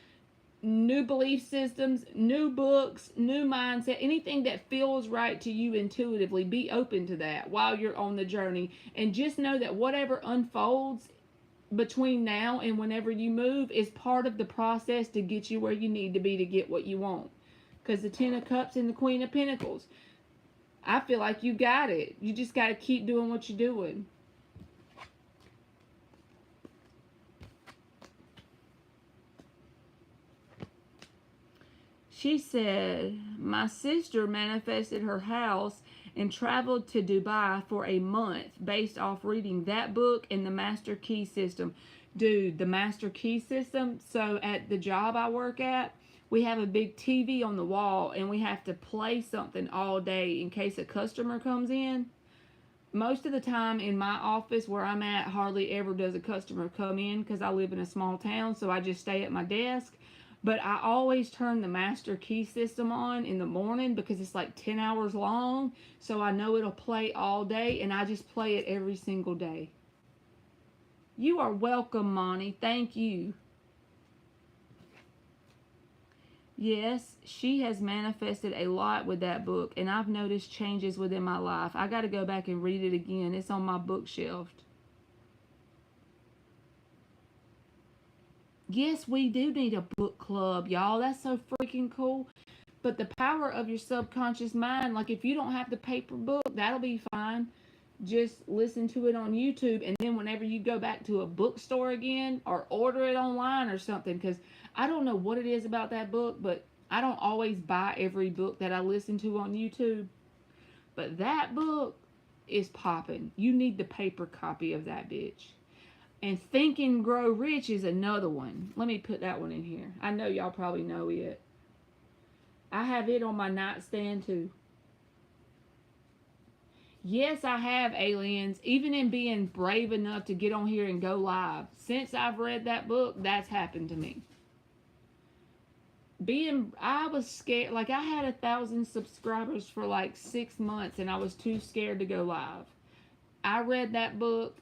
new belief systems, new books, new mindset, anything that feels right to you intuitively. Be open to that while you're on the journey. And just know that whatever unfolds between now and whenever you move is part of the process to get you where you need to be to get what you want. Because the Ten of Cups and the Queen of Pentacles, I feel like you got it. You just got to keep doing what you're doing. She said, my sister manifested her house and traveled to Dubai for a month based off reading that book and the Master Key System. Dude, the Master Key System. So at the job I work at, we have a big TV on the wall and we have to play something all day in case a customer comes in. Most of the time in my office where I'm at, hardly ever does a customer come in because I live in a small town, so I just stay at my desk. But I always turn the Master Key System on in the morning because it's like 10 hours long, so I know it'll play all day, and I just play it every single day. You are welcome, Monty. Thank you. Yes, she has manifested a lot with that book, and I've noticed changes within my life. I got to go back and read it again. It's on my bookshelf. Yes, we do need a book club, y'all. That's so freaking cool. But the power of your subconscious mind, like if you don't have the paper book, that'll be fine. Just listen to it on YouTube, and then whenever you go back to a bookstore again or order it online or something, because I don't know what it is about that book, but I don't always buy every book that I listen to on YouTube. But that book is popping. You need the paper copy of that bitch. And Think and Grow Rich is another one. Let me put that one in here. I know y'all probably know it. I have it on my nightstand too. Yes, I have, aliens. Even in being brave enough to get on here and go live. Since I've read that book, that's happened to me. I was scared. Like, I had 1,000 subscribers for like 6 months, and I was too scared to go live. I read that book,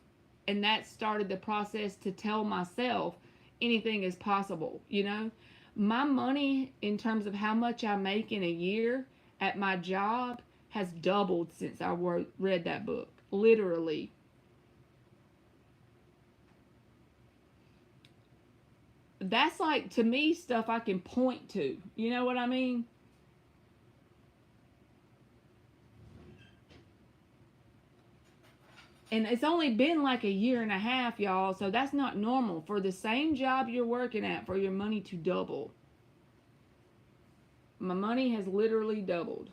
and that started the process to tell myself anything is possible, you know? My money, in terms of how much I make in a year at my job, has doubled since I read that book. Literally. That's like, to me, stuff I can point to. You know what I mean? And it's only been like a year and a half, y'all, so that's not normal for the same job you're working at for your money to double. My money has literally doubled.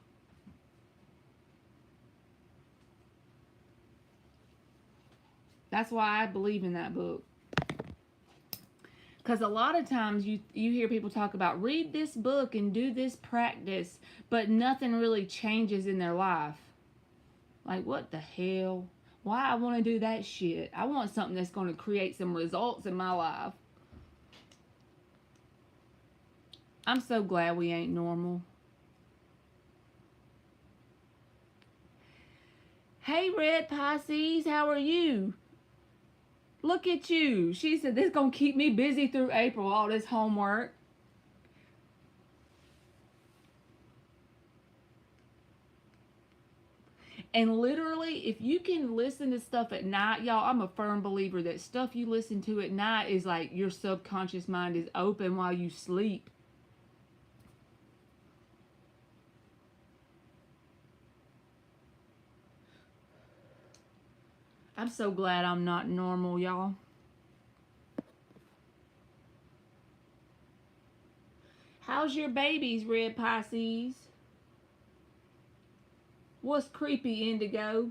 That's why I believe in that book. Because a lot of times you hear people talk about read this book and do this practice, but nothing really changes in their life. Like, what the hell? Why I want to do that shit? I want something that's going to create some results in my life. I'm so glad we ain't normal. Hey, Red Pisces, how are you? Look at you. She said, this is going to keep me busy through April, all this homework. And literally, if you can listen to stuff at night, y'all, I'm a firm believer that stuff you listen to at night is like your subconscious mind is open while you sleep. I'm so glad I'm not normal, y'all. How's your babies, Red Pisces? What's creepy, Indigo?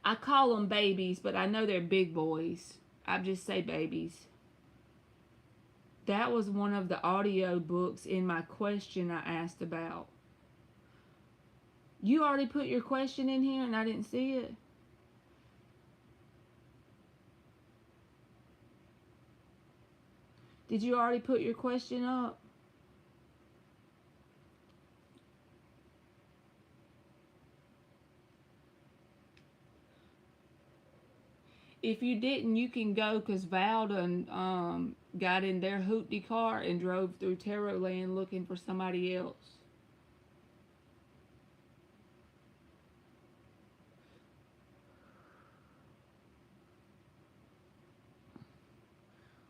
I call them babies, but I know they're big boys. I just say babies. That was one of the audio books in my question I asked about. You already put your question in here and I didn't see it? Did you already put your question up? If you didn't, you can go, because Val done got in their hoopty car and drove through Tarot Land looking for somebody else.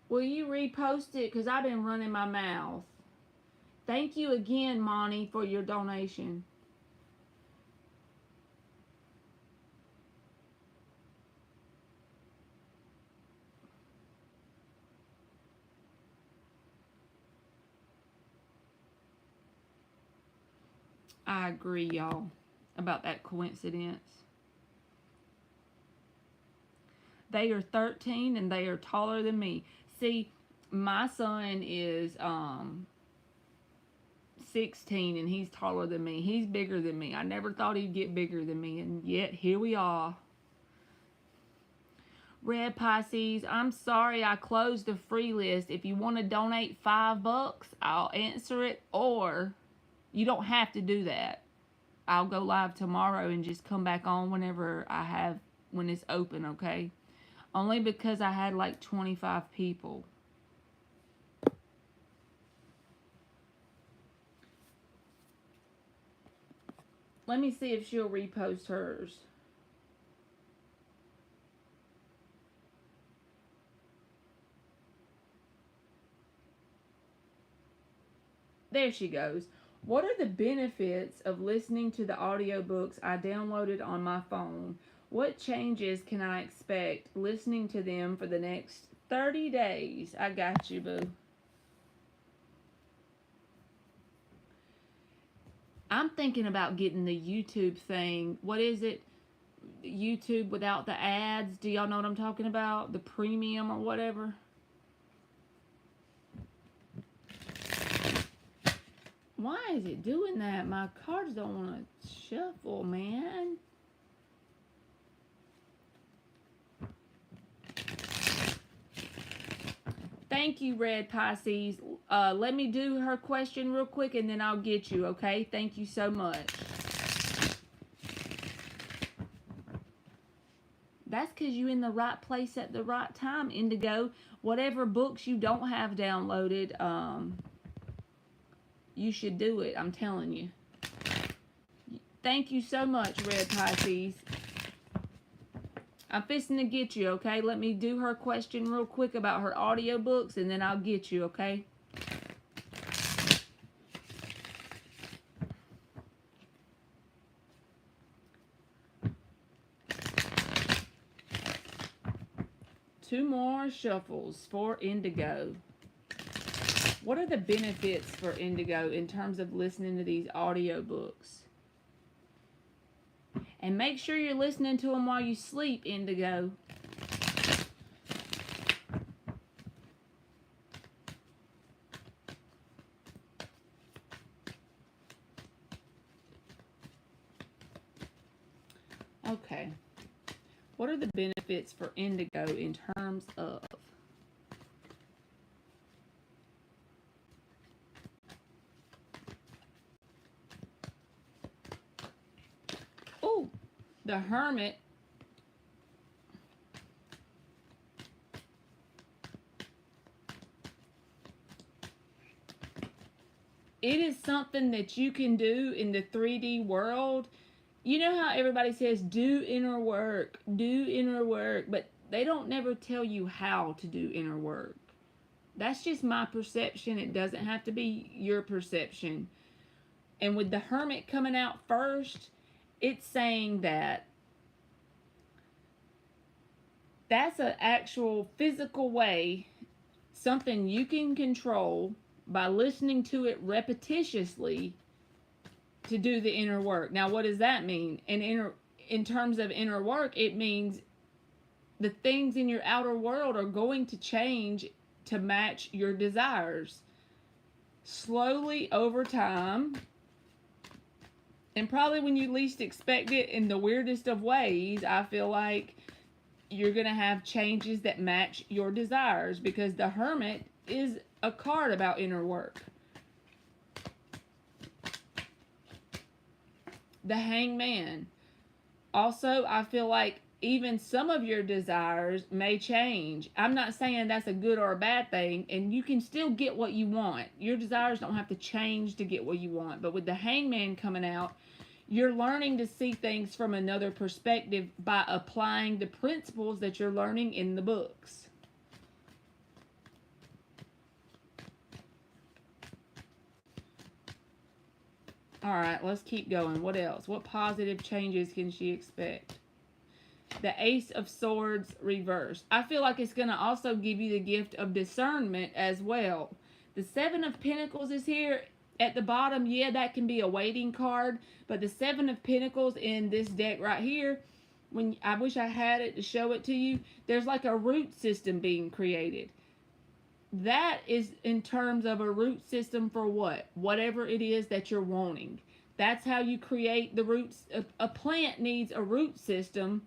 Will you repost it? Because I've been running my mouth. Thank you again, Monty, for your donation. I agree, y'all, about that coincidence. They are 13 and they are taller than me. See, my son is 16 and he's taller than me. He's bigger than me. I never thought he'd get bigger than me, and yet here we are. Red Pisces, I'm sorry I closed the free list. If you want to donate $5, I'll answer it, or you don't have to do that. I'll go live tomorrow and just come back on whenever when it's open, okay? Only because I had like 25 people. Let me see if she'll repost hers. There she goes. What are the benefits of listening to the audiobooks I downloaded on my phone? What changes can I expect listening to them for the next 30 days? I got you, boo. I'm thinking about getting the YouTube thing. What is it? YouTube without the ads. Do y'all know what I'm talking about? The premium or whatever. Why is it doing that? My cards don't want to shuffle, man. Thank you, Red Pisces. Let me do her question real quick and then I'll get you, okay? Thank you so much. That's because you're in the right place at the right time, Indigo. Whatever books you don't have downloaded, you should do it. I'm telling you. Thank you so much, Red Pisces. I'm fixing to get you, okay? Let me do her question real quick about her audiobooks, and then I'll get you, okay? Two more shuffles for Indigo. What are the benefits for Indigo in terms of listening to these audiobooks? And make sure you're listening to them while you sleep, Indigo. Okay. What are the benefits for Indigo in terms of the Hermit? It is something that you can do in the 3D world. You know how everybody says do inner work, but they don't never tell you how to do inner work. That's just my perception. It doesn't have to be your perception. And with the Hermit coming out first, it's saying that that's an actual physical way, something you can control by listening to it repetitiously to do the inner work. Now, what does that mean? In terms of inner work, it means the things in your outer world are going to change to match your desires. Slowly over time, and probably when you least expect it, in the weirdest of ways, I feel like you're going to have changes that match your desires, because the Hermit is a card about inner work. The Hangman. Also, I feel like even some of your desires may change. I'm not saying that's a good or a bad thing, and you can still get what you want. Your desires don't have to change to get what you want. But with the Hangman coming out, you're learning to see things from another perspective by applying the principles that you're learning in the books. All right, let's keep going. What else? What positive changes can she expect? The Ace of Swords reversed. I feel like it's going to also give you the gift of discernment as well. The Seven of Pentacles is here, at the bottom, yeah, that can be a waiting card. But the Seven of Pentacles in this deck right here, when I wish I had it to show it to you, there's like a root system being created. That is in terms of a root system for what? Whatever it is that you're wanting. That's how you create the roots. A plant needs a root system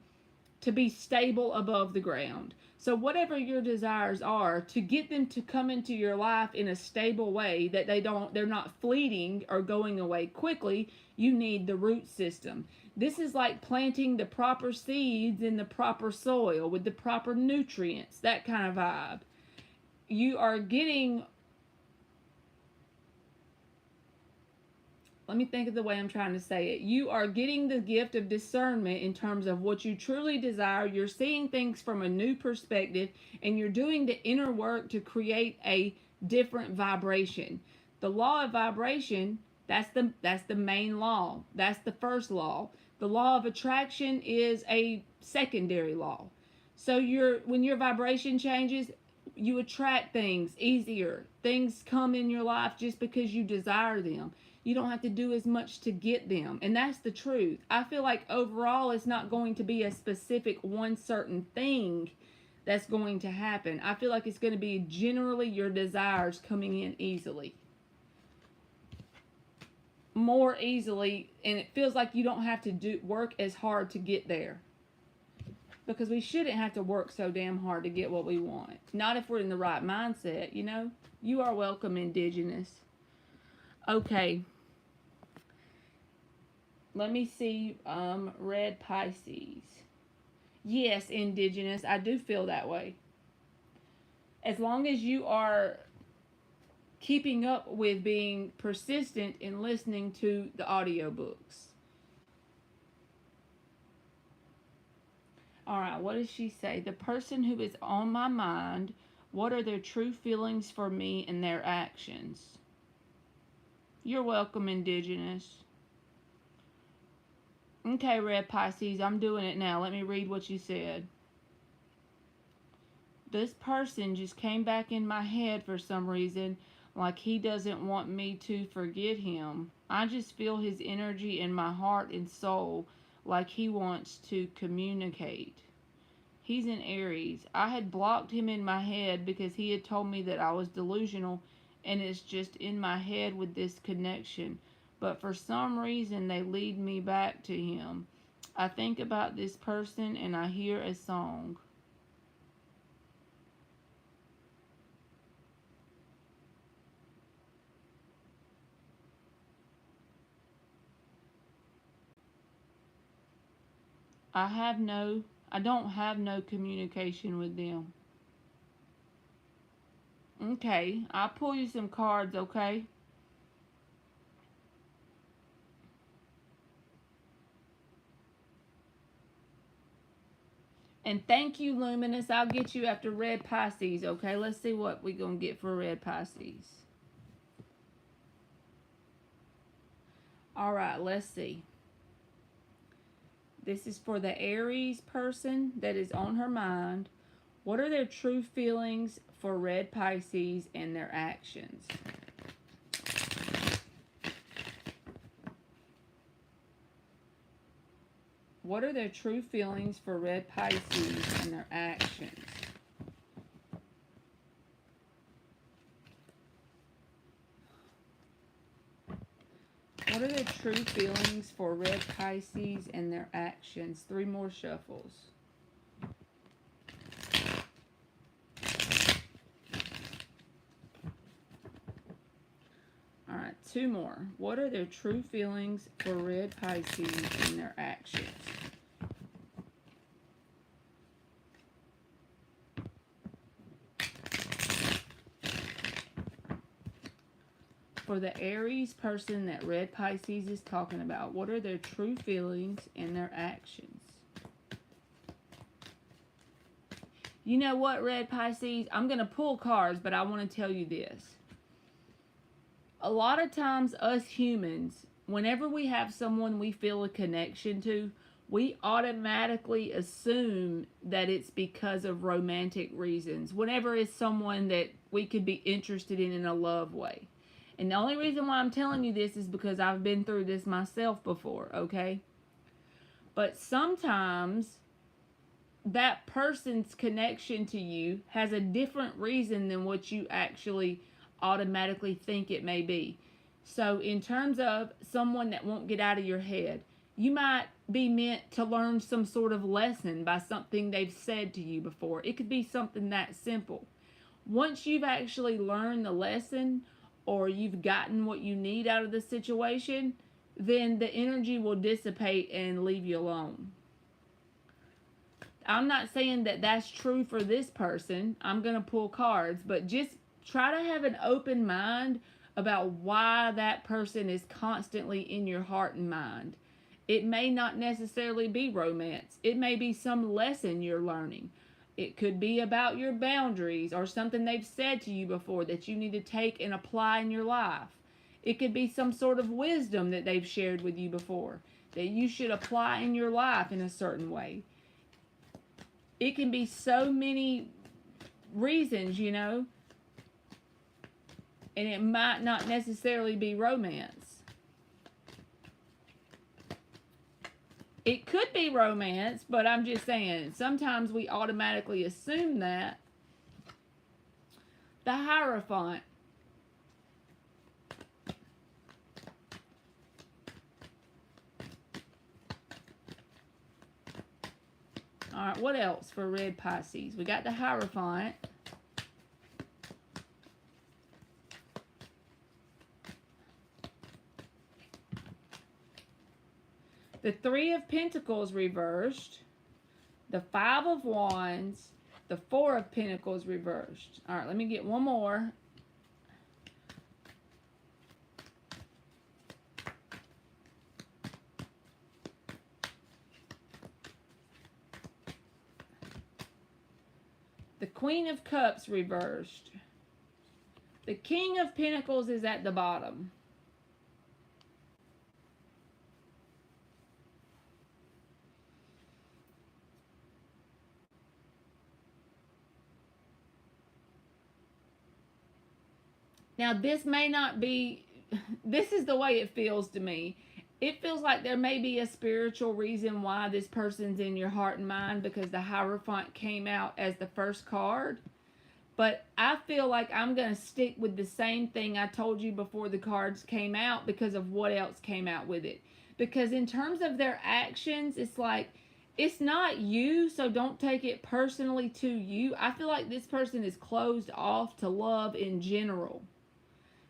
to be stable above the ground. So whatever your desires are, to get them to come into your life in a stable way, that they're not fleeting or going away quickly, you need the root system. This is like planting the proper seeds in the proper soil with the proper nutrients, that kind of vibe. You are getting, let me think of the way I'm trying to say it. You are getting the gift of discernment in terms of what you truly desire. You're seeing things from a new perspective, and you're doing the inner work to create a different vibration. The law of vibration, that's the main law. That's the first law. The law of attraction is a secondary law. So when your vibration changes, you attract things easier. Things come in your life just because you desire them. You don't have to do as much to get them. And that's the truth. I feel like overall it's not going to be a specific one certain thing that's going to happen. I feel like it's going to be generally your desires coming in easily. More easily, and it feels like you don't have to work as hard to get there. Because we shouldn't have to work so damn hard to get what we want. Not if we're in the right mindset, you know? You are welcome, Indigenous. Okay. Let me see, red Pisces. Yes, Indigenous, I do feel that way. As long as you are keeping up with being persistent in listening to the audiobooks. All right, what does she say? The person who is on my mind, what are their true feelings for me and their actions? You're welcome, Indigenous. Okay, red Pisces, I'm doing it now. Let me read what you said. This person just came back in my head for some reason, like he doesn't want me to forget him. I just feel his energy in my heart and soul, like he wants to communicate. He's in Aries. I had blocked him in my head because he had told me that I was delusional, and it's just in my head with this connection. But for some reason, they lead me back to him. I think about this person and I hear a song. I don't have no communication with them. Okay, I'll pull you some cards, okay? And thank you, Luminous. I'll get you after red Pisces, okay? Let's see what we're going to get for red Pisces. All right, let's see. This is for the Aries person that is on her mind. What are their true feelings for red Pisces and their actions? What are their true feelings for red Pisces and their actions? What are their true feelings for red Pisces and their actions? 3 more shuffles. All right, 2 more. What are their true feelings for red Pisces and their actions? For the Aries person that red Pisces is talking about, what are their true feelings and their actions? You know what, red Pisces? I'm going to pull cards, but I want to tell you this. A lot of times, us humans, whenever we have someone we feel a connection to, we automatically assume that it's because of romantic reasons. Whenever it's someone that we could be interested in a love way. And the only reason why I'm telling you this is because I've been through this myself before, okay? But sometimes that person's connection to you has a different reason than what you actually automatically think it may be. So, in terms of someone that won't get out of your head, you might be meant to learn some sort of lesson by something they've said to you before. It could be something that simple. Once you've actually learned the lesson or you've gotten what you need out of the situation, then the energy will dissipate and leave you alone. I'm not saying that that's true for this person. I'm going to pull cards, but just try to have an open mind about why that person is constantly in your heart and mind. It may not necessarily be romance. It may be some lesson you're learning. It could be about your boundaries or something they've said to you before that you need to take and apply in your life. It could be some sort of wisdom that they've shared with you before that you should apply in your life in a certain way. It can be so many reasons, you know, and it might not necessarily be romance. It could be romance, but I'm just saying, sometimes we automatically assume that. The Hierophant. All right, what else for red Pisces? We got the Hierophant. The Three of Pentacles reversed. The Five of Wands. The Four of Pentacles reversed. All right, let me get one more. The Queen of Cups reversed. The King of Pentacles is at the bottom. Now, this may not be, this is the way it feels to me. It feels like there may be a spiritual reason why this person's in your heart and mind, because the Hierophant came out as the first card. But I feel like I'm going to stick with the same thing I told you before the cards came out because of what else came out with it. Because in terms of their actions, it's like, it's not you, so don't take it personally to you. I feel like this person is closed off to love in general.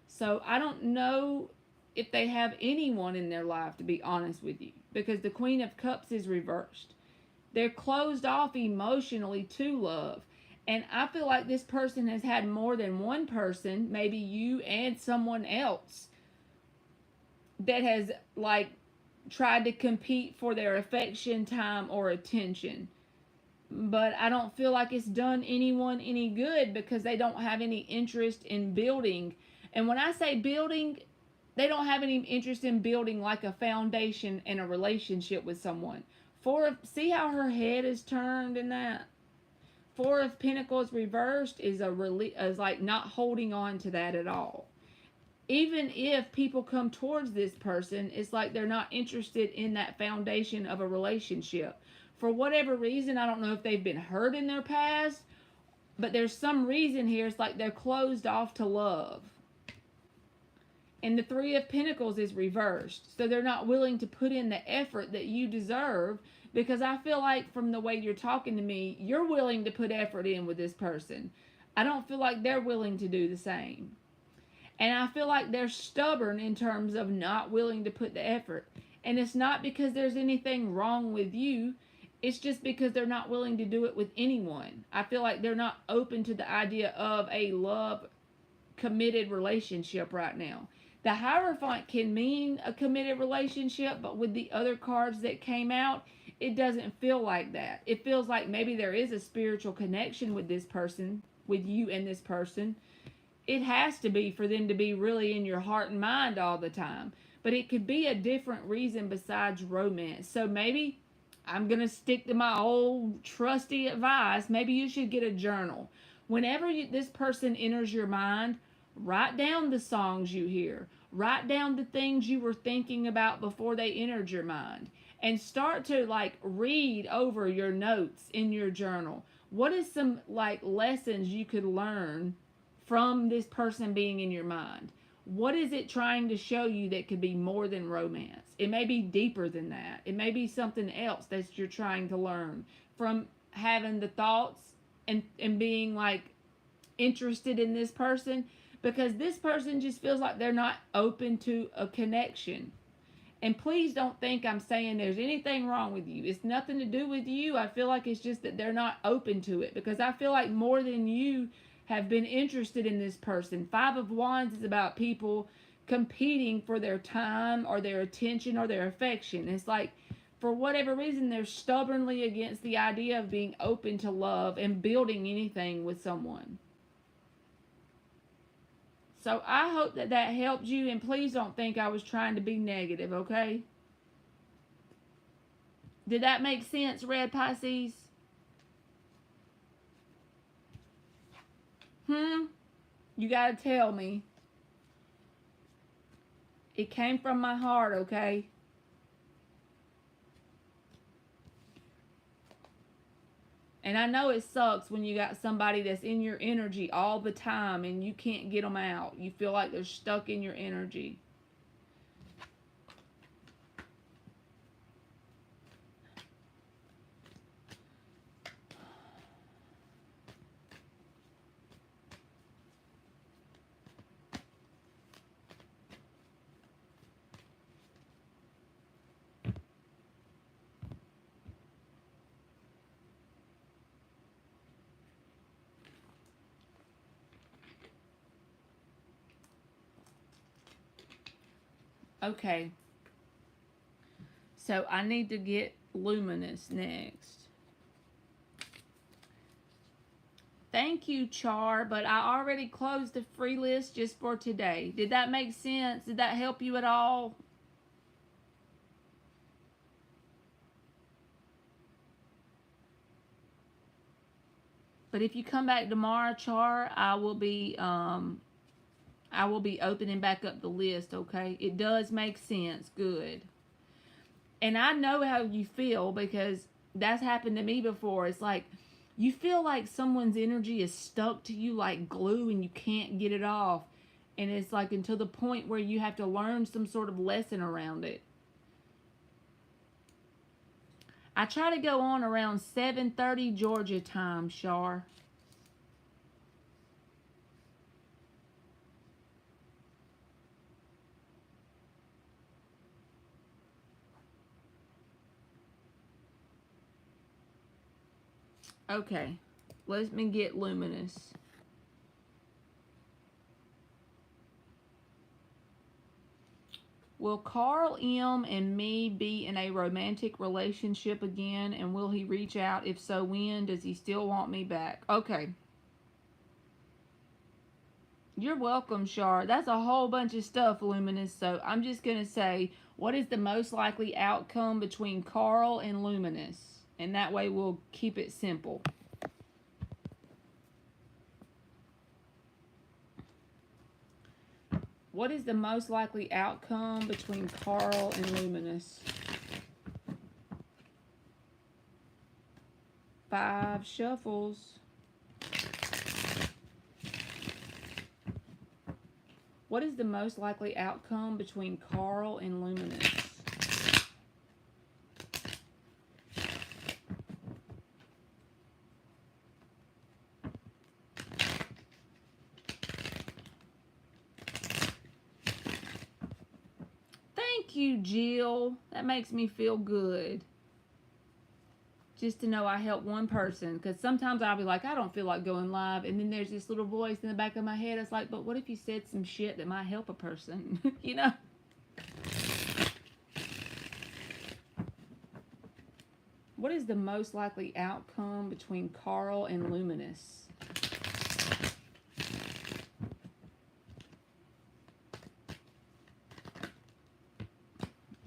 So I don't know if they have anyone in their life, to be honest with you, because the Queen of Cups is reversed. They're closed off emotionally to love. And I feel like this person has had more than one person, maybe you and someone else, that has like tried to compete for their affection, time, or attention. But I don't feel like it's done anyone any good because they don't have any interest in building. And when I say building, they don't have any interest in building like a foundation in a relationship with someone. See how her head is turned in that? Four of Pentacles reversed is is like not holding on to that at all. Even if people come towards this person, it's like they're not interested in that foundation of a relationship. For whatever reason, I don't know if they've been hurt in their past, but there's some reason here. It's like they're closed off to love. And the Three of Pentacles is reversed. So they're not willing to put in the effort that you deserve, because I feel like from the way you're talking to me, you're willing to put effort in with this person. I don't feel like they're willing to do the same. And I feel like they're stubborn in terms of not willing to put the effort. And it's not because there's anything wrong with you. It's just because they're not willing to do it with anyone. I feel like they're not open to the idea of a love committed relationship right now. The Hierophant can mean a committed relationship, but with the other cards that came out, it doesn't feel like that. It feels like maybe there is a spiritual connection with this person, with you and this person. It has to be for them to be really in your heart and mind all the time. But it could be a different reason besides romance. So maybe I'm going to stick to my old trusty advice. Maybe you should get a journal. Whenever this person enters your mind, Write down the songs you hear. Write down the things you were thinking about before they entered your mind. And start to like read over your notes in your journal. What is some like lessons you could learn from this person being in your mind? What is it trying to show you that could be more than romance? It may be deeper than that. It may be something else that you're trying to learn from having the thoughts and being like interested in this person, because this person just feels like they're not open to a connection. And please don't think I'm saying there's anything wrong with you. It's nothing to do with you. I feel like it's just that they're not open to it, because I feel like more than you have been interested in this person. Five of Wands is about people competing for their time or their attention or their affection. It's like, for whatever reason, they're stubbornly against the idea of being open to love and building anything with someone. So I hope that that helped you, and please don't think I was trying to be negative, okay? Did that make sense, Red Pisces? You gotta tell me. It came from my heart, okay? And I know it sucks when you got somebody that's in your energy all the time and you can't get them out. You feel like they're stuck in your energy. Okay. So I need to get Luminous next. Thank you, Char, but I already closed the free list just for today. Did that make sense? Did that help you at all? But if you come back tomorrow, Char, I will be opening back up the list, okay? It does make sense. Good. And I know how you feel, because that's happened to me before. It's like you feel like someone's energy is stuck to you like glue and you can't get it off. And it's like until the point where you have to learn some sort of lesson around it. I try to go on around 7:30 Georgia time, Shar. Okay, let me get Luminous. Will Carl M. and me be in a romantic relationship again? And will he reach out? If so, when? Does he still want me back? Okay. You're welcome, Shar. That's a whole bunch of stuff, Luminous. So I'm just going to say, what is the most likely outcome between Carl and Luminous? And that way we'll keep it simple. What is the most likely outcome between Carl and Luminous? 5 shuffles. What is the most likely outcome between Carl and Luminous? Thank you, Jill. That makes me feel good. Just to know I helped one person. Because sometimes I'll be like, I don't feel like going live. And then there's this little voice in the back of my head. It's like, but what if you said some shit that might help a person? You know? What is the most likely outcome between Carl and Luminous?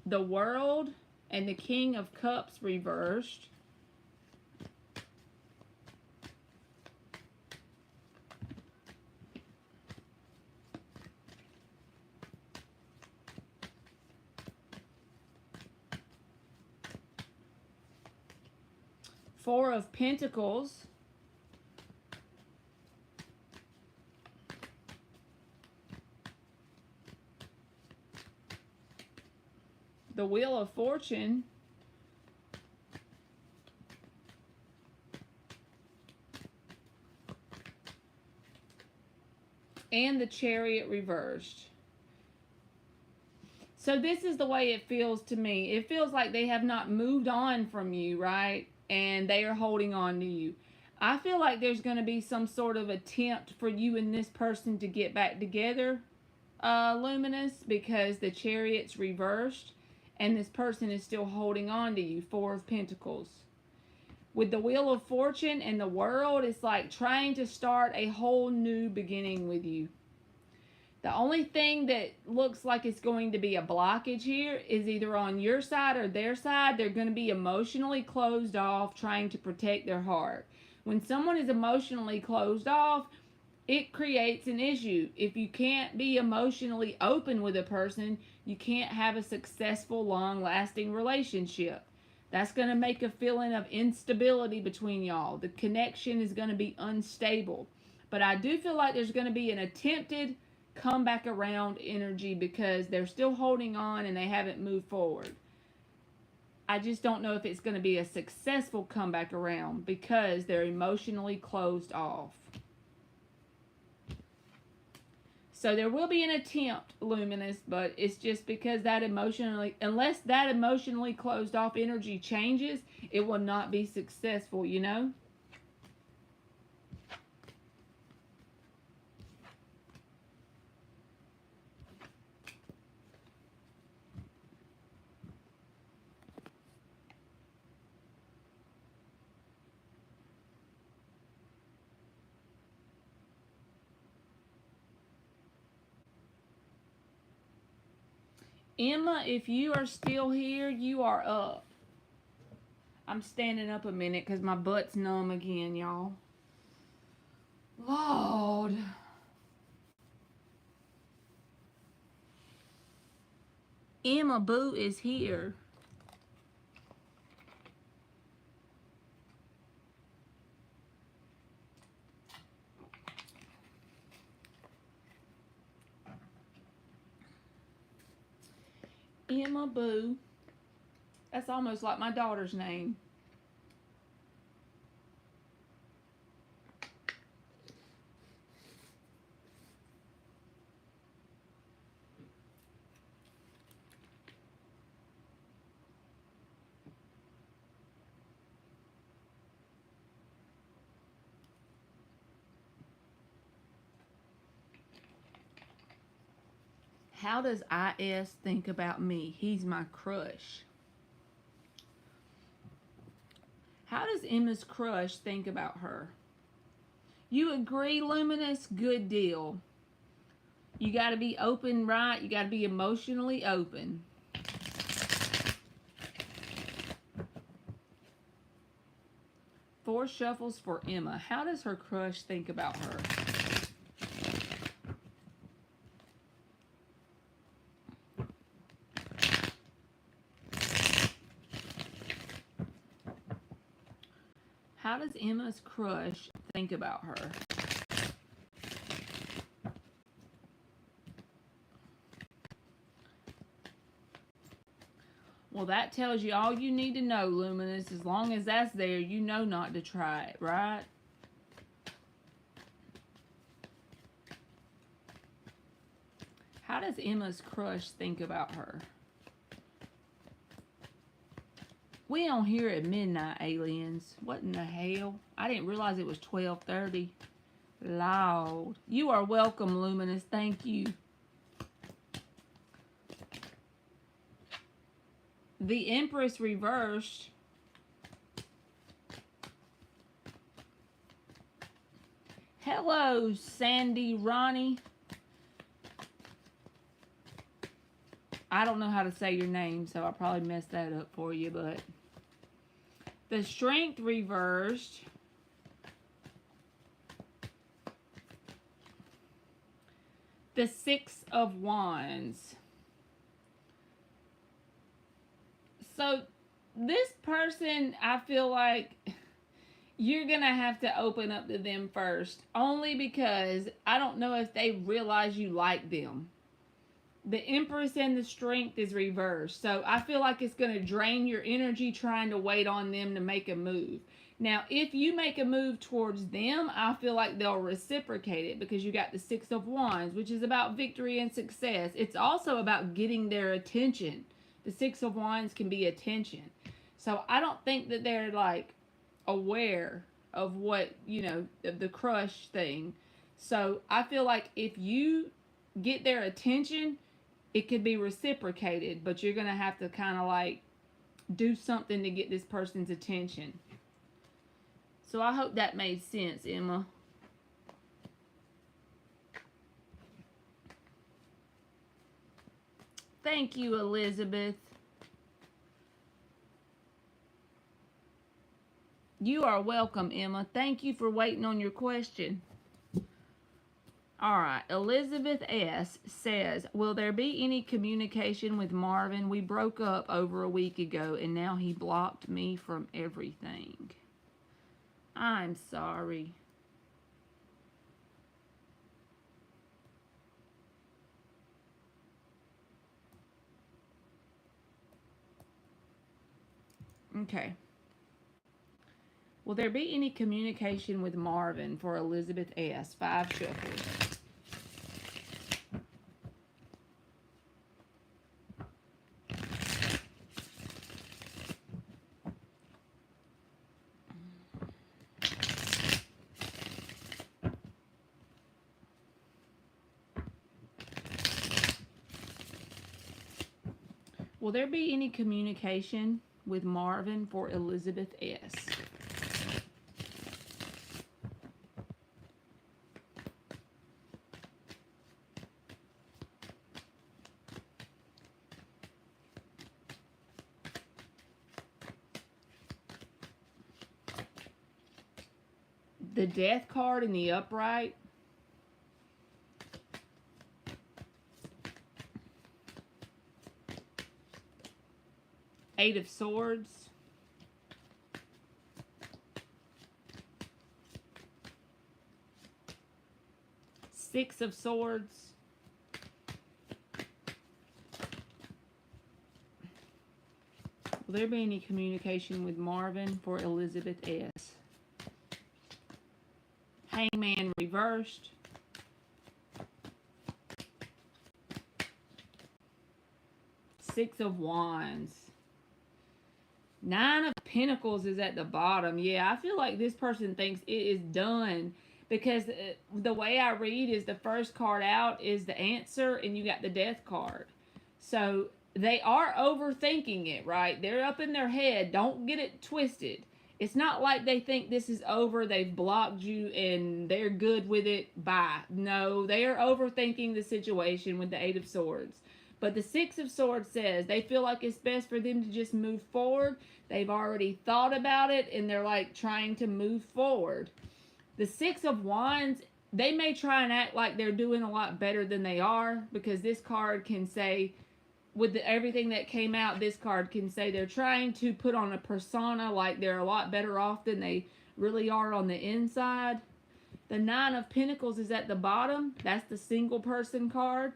The World and the King of Cups reversed. Four of Pentacles. The Wheel of Fortune. And the Chariot reversed. So this is the way it feels to me. It feels like they have not moved on from you, right? And they are holding on to you. I feel like there's going to be some sort of attempt for you and this person to get back together, Luminous, because the Chariot's reversed and this person is still holding on to you. Four of Pentacles. With the Wheel of Fortune and the World, it's like trying to start a whole new beginning with you. The only thing that looks like it's going to be a blockage here is either on your side or their side. They're going to be emotionally closed off, trying to protect their heart. When someone is emotionally closed off, it creates an issue. If you can't be emotionally open with a person, you can't have a successful, long-lasting relationship. That's going to make a feeling of instability between y'all. The connection is going to be unstable. But I do feel like there's going to be an attempted come back around energy because they're still holding on and they haven't moved forward. I just don't know if it's going to be a successful comeback around because they're emotionally closed off. So there will be an attempt, Luminous, but it's just because that unless that emotionally closed off energy changes, it will not be successful, you know? Emma, if you are still here, you are up. I'm standing up a minute because my butt's numb again, y'all. Lord. Emma Boo is here. Emma Boo. That's almost like my daughter's name. How does IS think about me? He's my crush. How does Emma's crush think about her? You agree, Luminous? Good deal. You got to be open, right? You got to be emotionally open. Four shuffles for Emma. How does her crush think about her? How does Emma's crush think about her? Well, that tells you all you need to know, Luminous. As long as that's there, you know not to try it, right? How does Emma's crush think about her? We on here at midnight, aliens. What in the hell? I didn't realize it was 12:30. Lord. You are welcome, Luminous. Thank you. The Empress reversed. Hello, Sandy Ronnie. I don't know how to say your name, so I probably messed that up for you, but the Strength reversed. The Six of Wands. So this person, I feel like You're going to have to open up to them first, only because I don't know if they realize you like them. The Empress and the Strength is reversed. So I feel like it's going to drain your energy trying to wait on them to make a move. Now, if you make a move towards them, I feel like they'll reciprocate it because you got the Six of Wands, which is about victory and success. It's also about getting their attention. The Six of Wands can be attention. So I don't think that they're like aware of what, the crush thing. So I feel like if you get their attention, it could be reciprocated, but you're going to have to kind of like do something to get this person's attention. So I hope that made sense, Emma. Thank you, Elizabeth. You are welcome, Emma. Thank you for waiting on your question. All right, Elizabeth S. says, will there be any communication with Marvin? We broke up over a week ago, and now he blocked me from everything. I'm sorry. Okay. Will there be any communication with Marvin for Elizabeth S.? 5 shuffles. Will there be any communication with Marvin for Elizabeth S.? The Death card in the upright. Eight of Swords. Six of Swords. Will there be any communication with Marvin for Elizabeth S.? Hangman reversed. Six of Wands. Nine of Pentacles is at the bottom. Yeah, I feel like this person thinks it is done because the way I read is the first card out is the answer and you got the Death card. So they are overthinking it, right? They're up in their head. Don't get it twisted. It's not like they think this is over, they've blocked you, and they're good with it. Bye. No, they are overthinking the situation with the Eight of Swords. But the Six of Swords says they feel like it's best for them to just move forward. They've already thought about it, and they're like trying to move forward. The Six of Wands, they may try and act like they're doing a lot better than they are, because this card can say, with everything that came out, this card can say they're trying to put on a persona like they're a lot better off than they really are on the inside. The Nine of Pentacles is at the bottom. That's the single person card.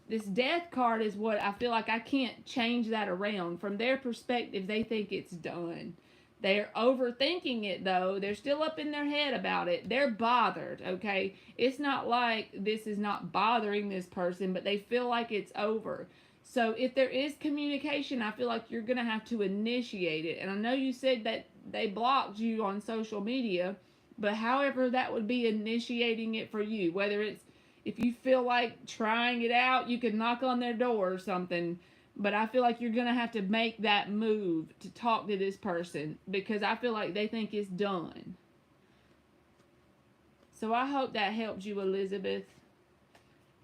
This Death card is what I feel like I can't change that around. From their perspective, they think it's done. They're overthinking it, though. They're still up in their head about it. They're bothered, okay? It's not like this is not bothering this person, but they feel like it's over. So if there is communication, I feel like you're going to have to initiate it. And I know you said that they blocked you on social media, but however that would be initiating it for you, whether it's, if you feel like trying it out, you could knock on their door or something. But I feel like you're going to have to make that move to talk to this person, because I feel like they think it's done. So I hope that helps you, Elizabeth.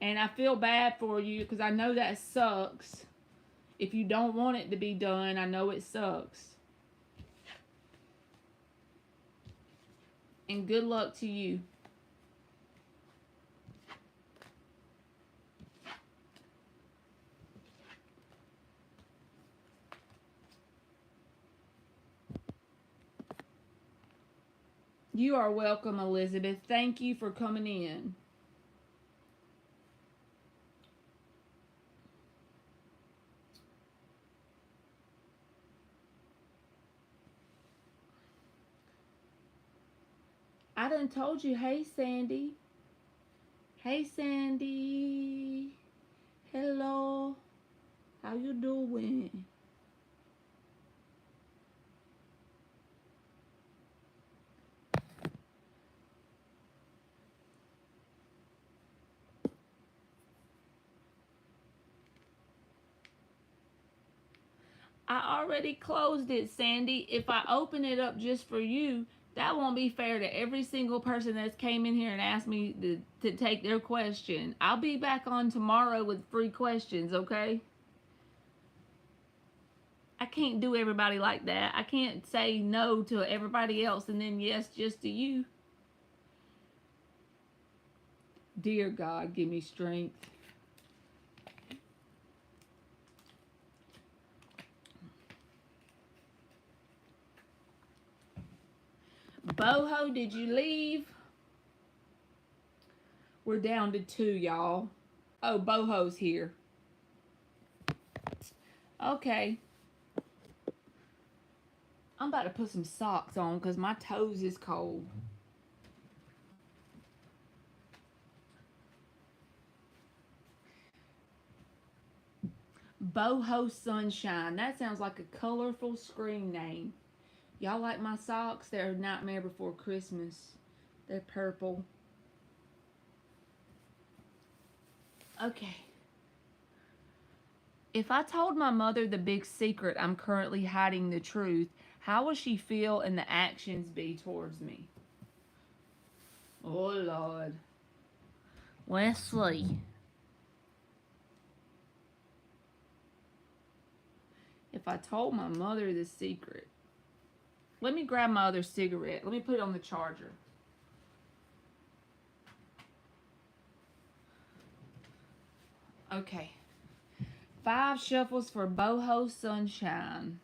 And I feel bad for you because I know that sucks. If you don't want it to be done, I know it sucks. And good luck to you. You are welcome, Elizabeth. Thank you for coming in. I done told you, hey Sandy. Hey Sandy. Hello. How you doing? I already closed it, Sandy. If I open it up just for you, that won't be fair to every single person that's came in here and asked me to take their question. I'll be back on tomorrow with free questions, okay? I can't do everybody like that. I can't say no to everybody else and then yes just to you. Dear God, give me strength. Boho, did you leave? We're down to 2, y'all. Oh, Boho's here. Okay. I'm about to put some socks on because my toes is cold. Boho Sunshine. That sounds like a colorful screen name. Y'all like my socks? They're Nightmare Before Christmas. They're purple. Okay. If I told my mother the big secret I'm currently hiding the truth, how will she feel and the actions be towards me? Oh, Lord. Wesley. If I told my mother the secret. Let me grab my other cigarette. Let me put it on the charger. Okay. 5 shuffles for Boho Sunshine.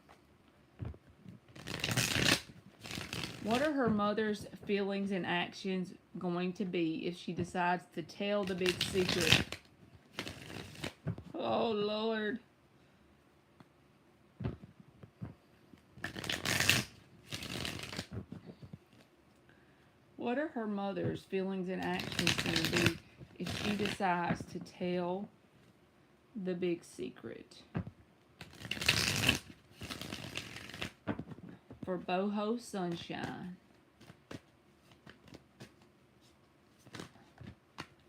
What are her mother's feelings and actions going to be if she decides to tell the big secret? Oh, Lord. What are her mother's feelings and actions going to be if she decides to tell the big secret? For Boho Sunshine.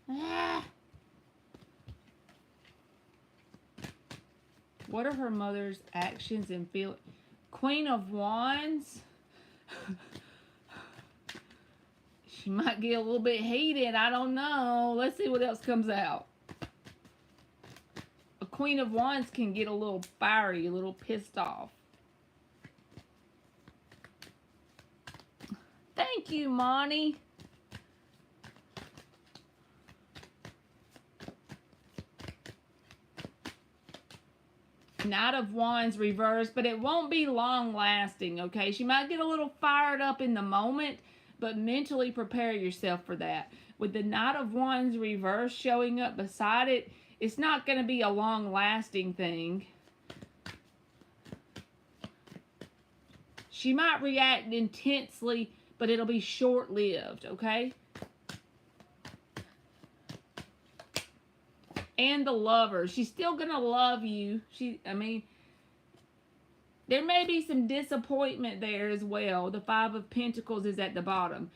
Ah. What are her mother's actions and feelings? Queen of Wands. She might get a little bit heated. I don't know. Let's see what else comes out. A Queen of Wands can get a little fiery, a little pissed off. Thank you, Monty. Knight of Wands reversed, but it won't be long lasting, okay? She might get a little fired up in the moment, but mentally prepare yourself for that. With the Knight of Wands reverse showing up beside it, it's not going to be a long lasting thing. She might react intensely, but it'll be short-lived, okay? And the Lover. She's still going to love you. There may be some disappointment there as well. The 5 of Pentacles is at the bottom.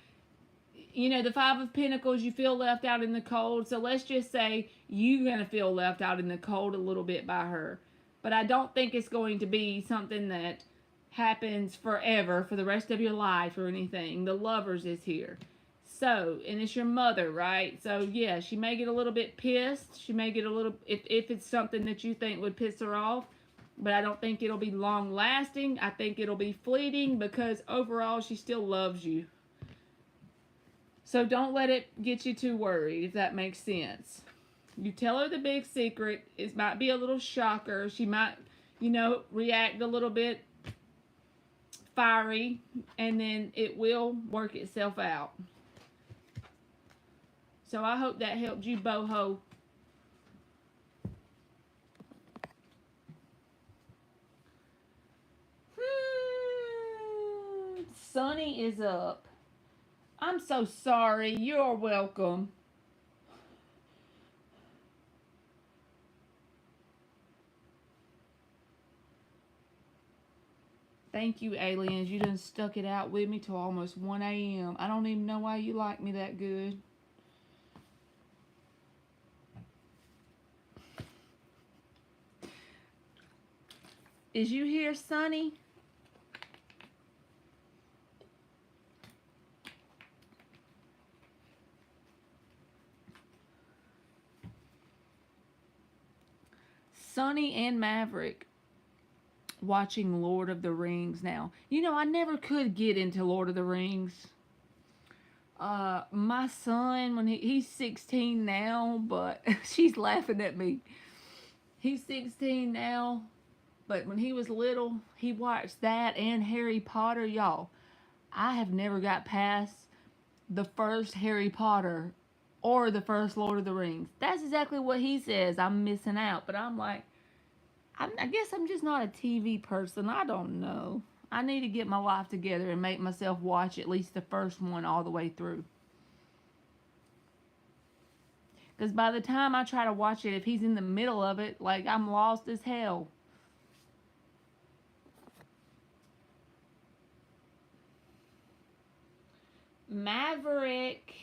You know, the 5 of Pentacles, you feel left out in the cold. So let's just say you're going to feel left out in the cold a little bit by her. But I don't think it's going to be something that happens forever, for the rest of your life or anything. The Lovers is here. So, and it's your mother, right? So, yeah, she may get a little bit pissed. She may get a little, if it's something that you think would piss her off. But I don't think it'll be long lasting. I think it'll be fleeting because overall she still loves you. So don't let it get you too worried, if that makes sense. You tell her the big secret. It might be a little shocker. She might, react a little bit fiery, and then it will work itself out. So I hope that helped you, boho. Sunny is up. I'm so sorry. You're welcome. Thank you, aliens. You done stuck it out with me till almost 1 a.m. I don't even know why you like me that good. Is you here, Sonny? Sonny and Maverick watching Lord of the Rings now. You know, I never could get into Lord of the Rings. My son, when he's 16 now, but she's laughing at me. He's 16 now, but when he was little, he watched that and Harry Potter. Y'all, I have never got past the first Harry Potter or the first Lord of the Rings. That's exactly what he says. I'm missing out, but I'm like, I guess I'm just not a TV person. I don't know. I need to get my life together and make myself watch at least the first one all the way through. Because by the time I try to watch it, if he's in the middle of it, like, I'm lost as hell. Maverick.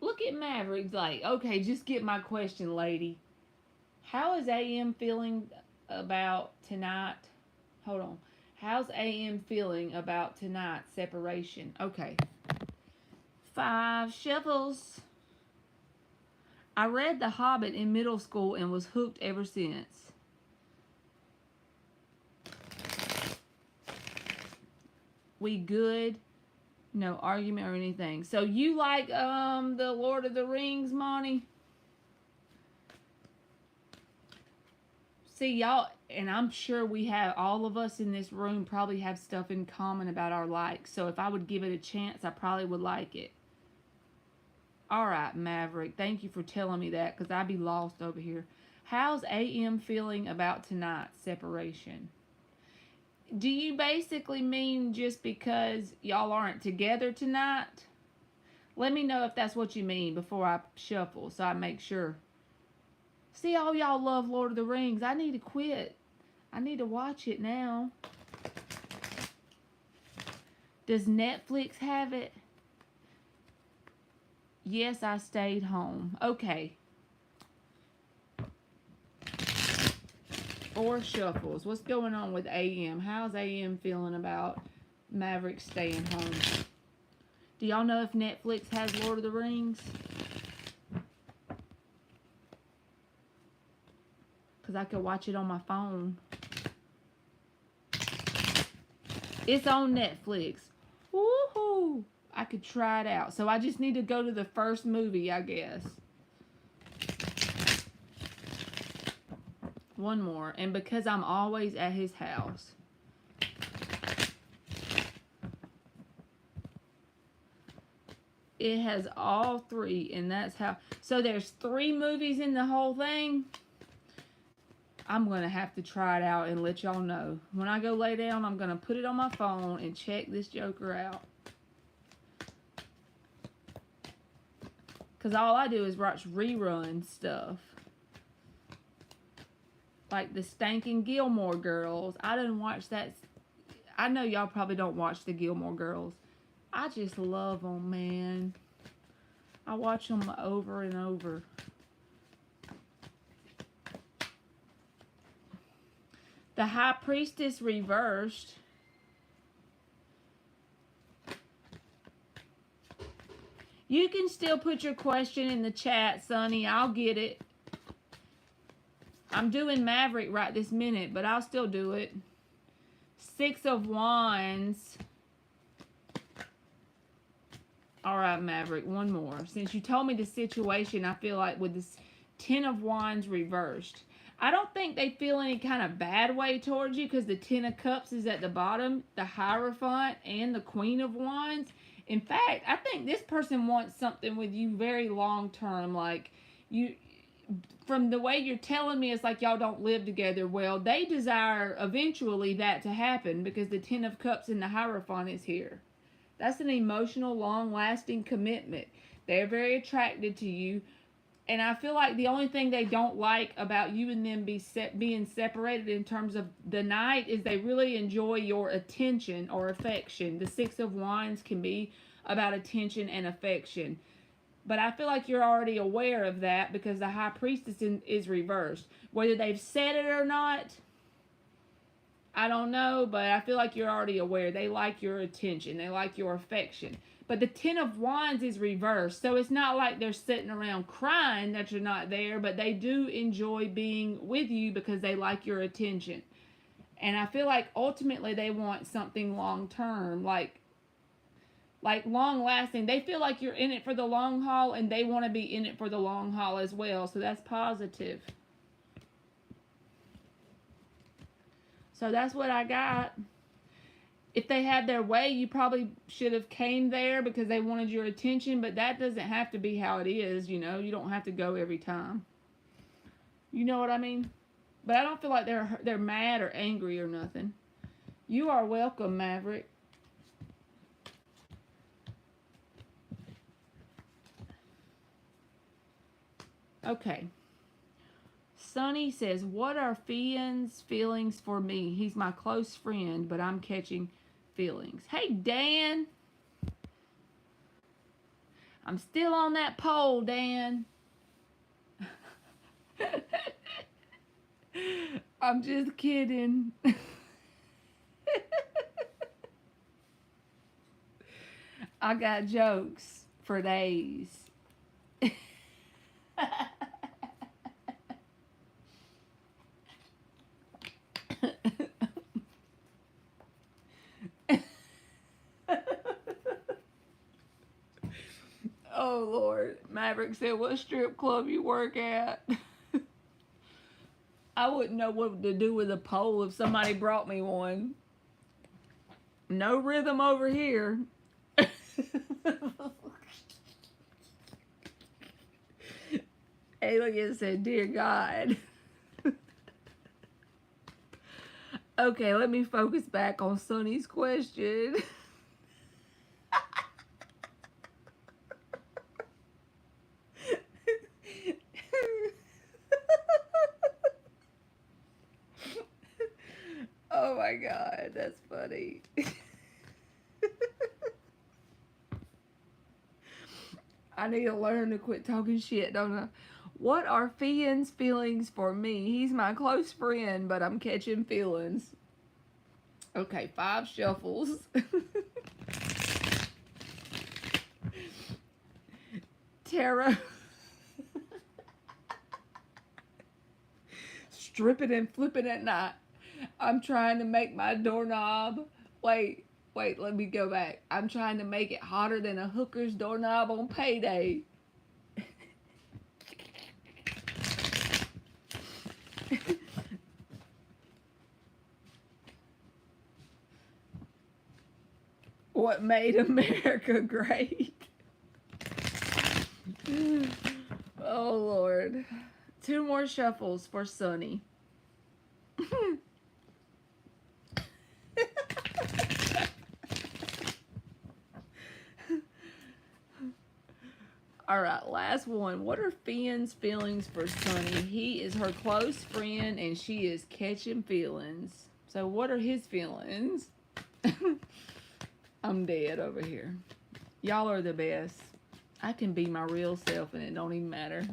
Look at Maverick's like, okay, just get my question, lady. How is AM feeling about tonight? Hold on. How's AM feeling about tonight's separation? Okay. 5 shuffles. I read The Hobbit in middle school and was hooked ever since. We good? No argument or anything. So you like the Lord of the Rings, Monty? See, y'all, and I'm sure we have, all of us in this room probably have stuff in common about our likes. So if I would give it a chance, I probably would like it. All right, Maverick, thank you for telling me that, because I'd be lost over here. How's AM feeling about tonight's separation? Do you basically mean just because y'all aren't together tonight? Let me know if that's what you mean before I shuffle, so I make sure. See, all y'all love Lord of the Rings. I need to quit. I need to watch it now. Does Netflix have it? Yes, I stayed home. Okay. 4 shuffles. What's going on with AM? How's AM feeling about Maverick staying home? Do y'all know if Netflix has Lord of the Rings? Because I could watch it on my phone. It's on Netflix. Woohoo! I could try it out. So I just need to go to the first movie, I guess. One more. And because I'm always at his house. It has all 3, and that's how. So there's 3 movies in the whole thing. I'm going to have to try it out and let y'all know. When I go lay down, I'm going to put it on my phone and check this joker out. Because all I do is watch rerun stuff. Like the Stankin' Gilmore Girls. I didn't watch that. I know y'all probably don't watch the Gilmore Girls. I just love them, man. I watch them over and over. The High Priestess reversed. You can still put your question in the chat, Sonny. I'll get it. I'm doing Maverick right this minute, but I'll still do it. 6 of Wands. All right, Maverick, one more. Since you told me the situation, I feel like with this 10 of Wands reversed, I don't think they feel any kind of bad way towards you because the Ten of Cups is at the bottom, the Hierophant, and the Queen of Wands. In fact, I think this person wants something with you very long term. Like, you, from the way you're telling me, it's like y'all don't live together well. They desire eventually that to happen because the Ten of Cups and the Hierophant is here. That's an emotional, long lasting commitment. They're very attracted to you. And I feel like the only thing they don't like about you and them being separated in terms of the night is they really enjoy your attention or affection. The Six of Wands can be about attention and affection. But I feel like you're already aware of that because the High Priestess is reversed. Whether they've said it or not, I don't know, but I feel like you're already aware. They like your attention. They like your affection. But the Ten of Wands is reversed. So it's not like they're sitting around crying that you're not there, but they do enjoy being with you because they like your attention. And I feel like ultimately they want something long term, like long lasting. They feel like you're in it for the long haul and they want to be in it for the long haul as well. So that's positive. So that's what I got. If they had their way, you probably should have came there because they wanted your attention, but that doesn't have to be how it is, you know. You don't have to go every time. You know what I mean? But I don't feel like they're mad or angry or nothing. You are welcome, Maverick. Okay. Sonny says, what are Fiann's feelings for me? He's my close friend, but I'm catching feelings. Hey, Dan. I'm still on that pole, Dan. I'm just kidding. I got jokes for days. Oh, Lord. Maverick said, what strip club you work at? I wouldn't know what to do with a pole if somebody brought me one. No rhythm over here. Alien said, dear God. Okay, let me focus back on Sonny's question. Oh my God, that's funny. I need to learn to quit talking shit, don't I? What are Fiann's feelings for me? He's my close friend, but I'm catching feelings. Okay, 5 shuffles. Tarot. Stripping and flipping at night. I'm trying to make my doorknob. Wait, let me go back. I'm trying to make it hotter than a hooker's doorknob on payday. What made America great? Oh, Lord. 2 more shuffles for Sonny. All right, last one. What are Fiann's feelings for Sonny? He is her close friend, and she is catching feelings. So what are his feelings? I'm dead over here. Y'all are the best. I can be my real self, and it don't even matter.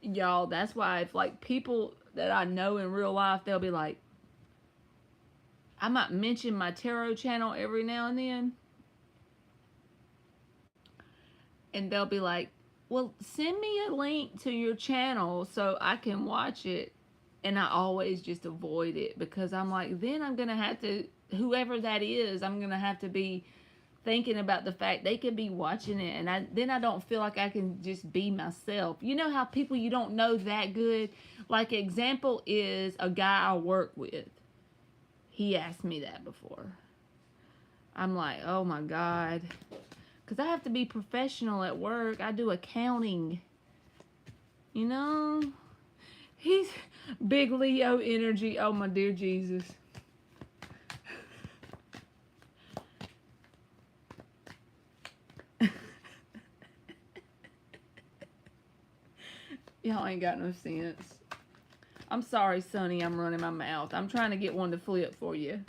Y'all, that's why if, like, people that I know in real life, they'll be like, I might mention my tarot channel every now and then. And they'll be like, well, send me a link to your channel so I can watch it. And I always just avoid it because I'm like, then I'm going to have to, whoever that is, I'm going to have to be thinking about the fact they could be watching it, and then I don't feel like I can just be myself. You know how people you don't know that good, like example is a guy I work with. He asked me that before. I'm like, oh my God, because I have to be professional at work. I do accounting. You know, he's big Leo energy. Oh my dear Jesus. Y'all ain't got no sense. I'm sorry, Sonny, I'm running my mouth. I'm trying to get one to flip for you.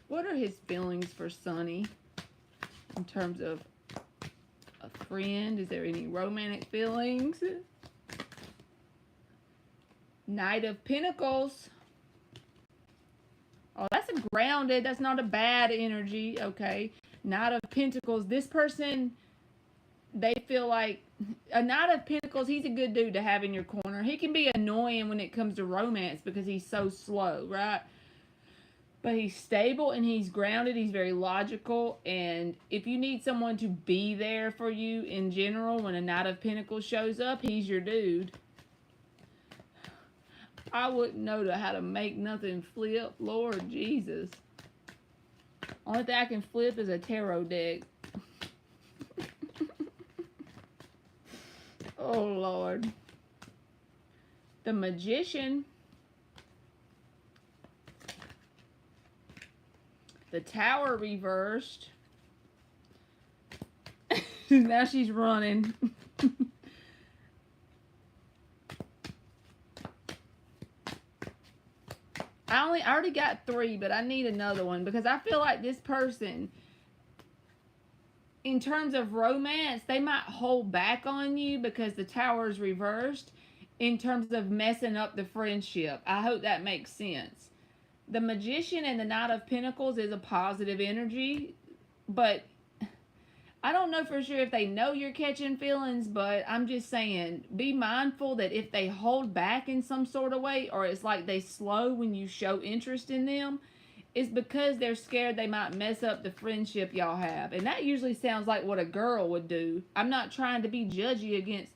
What are his feelings for Sonny in terms of a friend? Is there any romantic feelings? Knight of Pentacles. Oh, that's a grounded. That's not a bad energy. Okay. Knight of Pentacles. This person, they feel like a Knight of Pentacles, he's a good dude to have in your corner. He can be annoying when it comes to romance because he's so slow, right? But he's stable and he's grounded. He's very logical. And if you need someone to be there for you in general, when a Knight of Pentacles shows up, he's your dude. I wouldn't know how to make nothing flip. Lord Jesus. Only thing I can flip is a tarot deck. Oh, Lord. The Magician. The Tower reversed. Now she's running. I already got 3, but I need another one because I feel like this person, in terms of romance, they might hold back on you because the Tower is reversed in terms of messing up the friendship. I hope that makes sense. The Magician and the Knight of Pentacles is a positive energy, but I don't know for sure if they know you're catching feelings, but I'm just saying, be mindful that if they hold back in some sort of way, or it's like they slow when you show interest in them, it's because they're scared they might mess up the friendship y'all have. And that usually sounds like what a girl would do. I'm not trying to be judgy against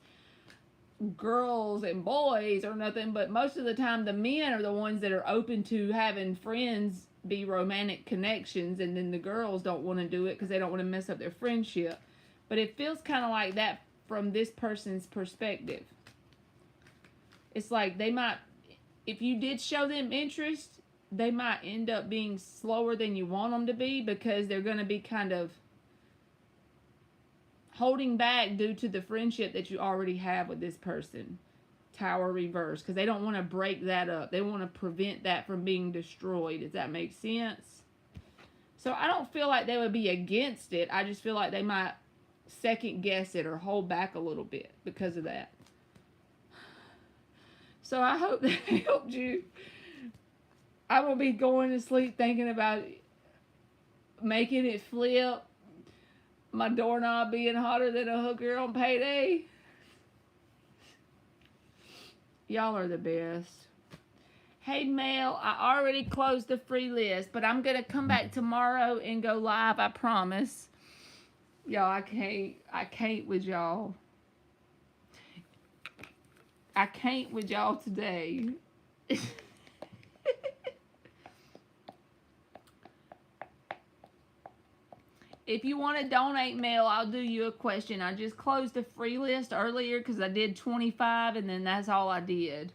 girls and boys or nothing, but most of the time the men are the ones that are open to having friends be romantic connections, and then the girls don't want to do it because they don't want to mess up their friendship. But it feels kind of like that from this person's perspective. It's like they might, if you did show them interest, they might end up being slower than you want them to be because they're going to be kind of holding back due to the friendship that you already have with this person. Tower reverse, because they don't want to break that up. They want to prevent that from being destroyed. Does that make sense? So I don't feel like they would be against it. I just feel like they might second guess it or hold back a little bit because of that. So I hope that helped you. I will be going to sleep thinking about making it flip. My doorknob being hotter than a hooker on payday. Y'all are the best. Hey, Mel, I already closed the free list, but I'm going to come back tomorrow and go live, I promise. Y'all, I can't with y'all. I can't with y'all today. If you want to donate, Mel, I'll do you a question. I just closed the free list earlier because I did 25 and then that's all I did.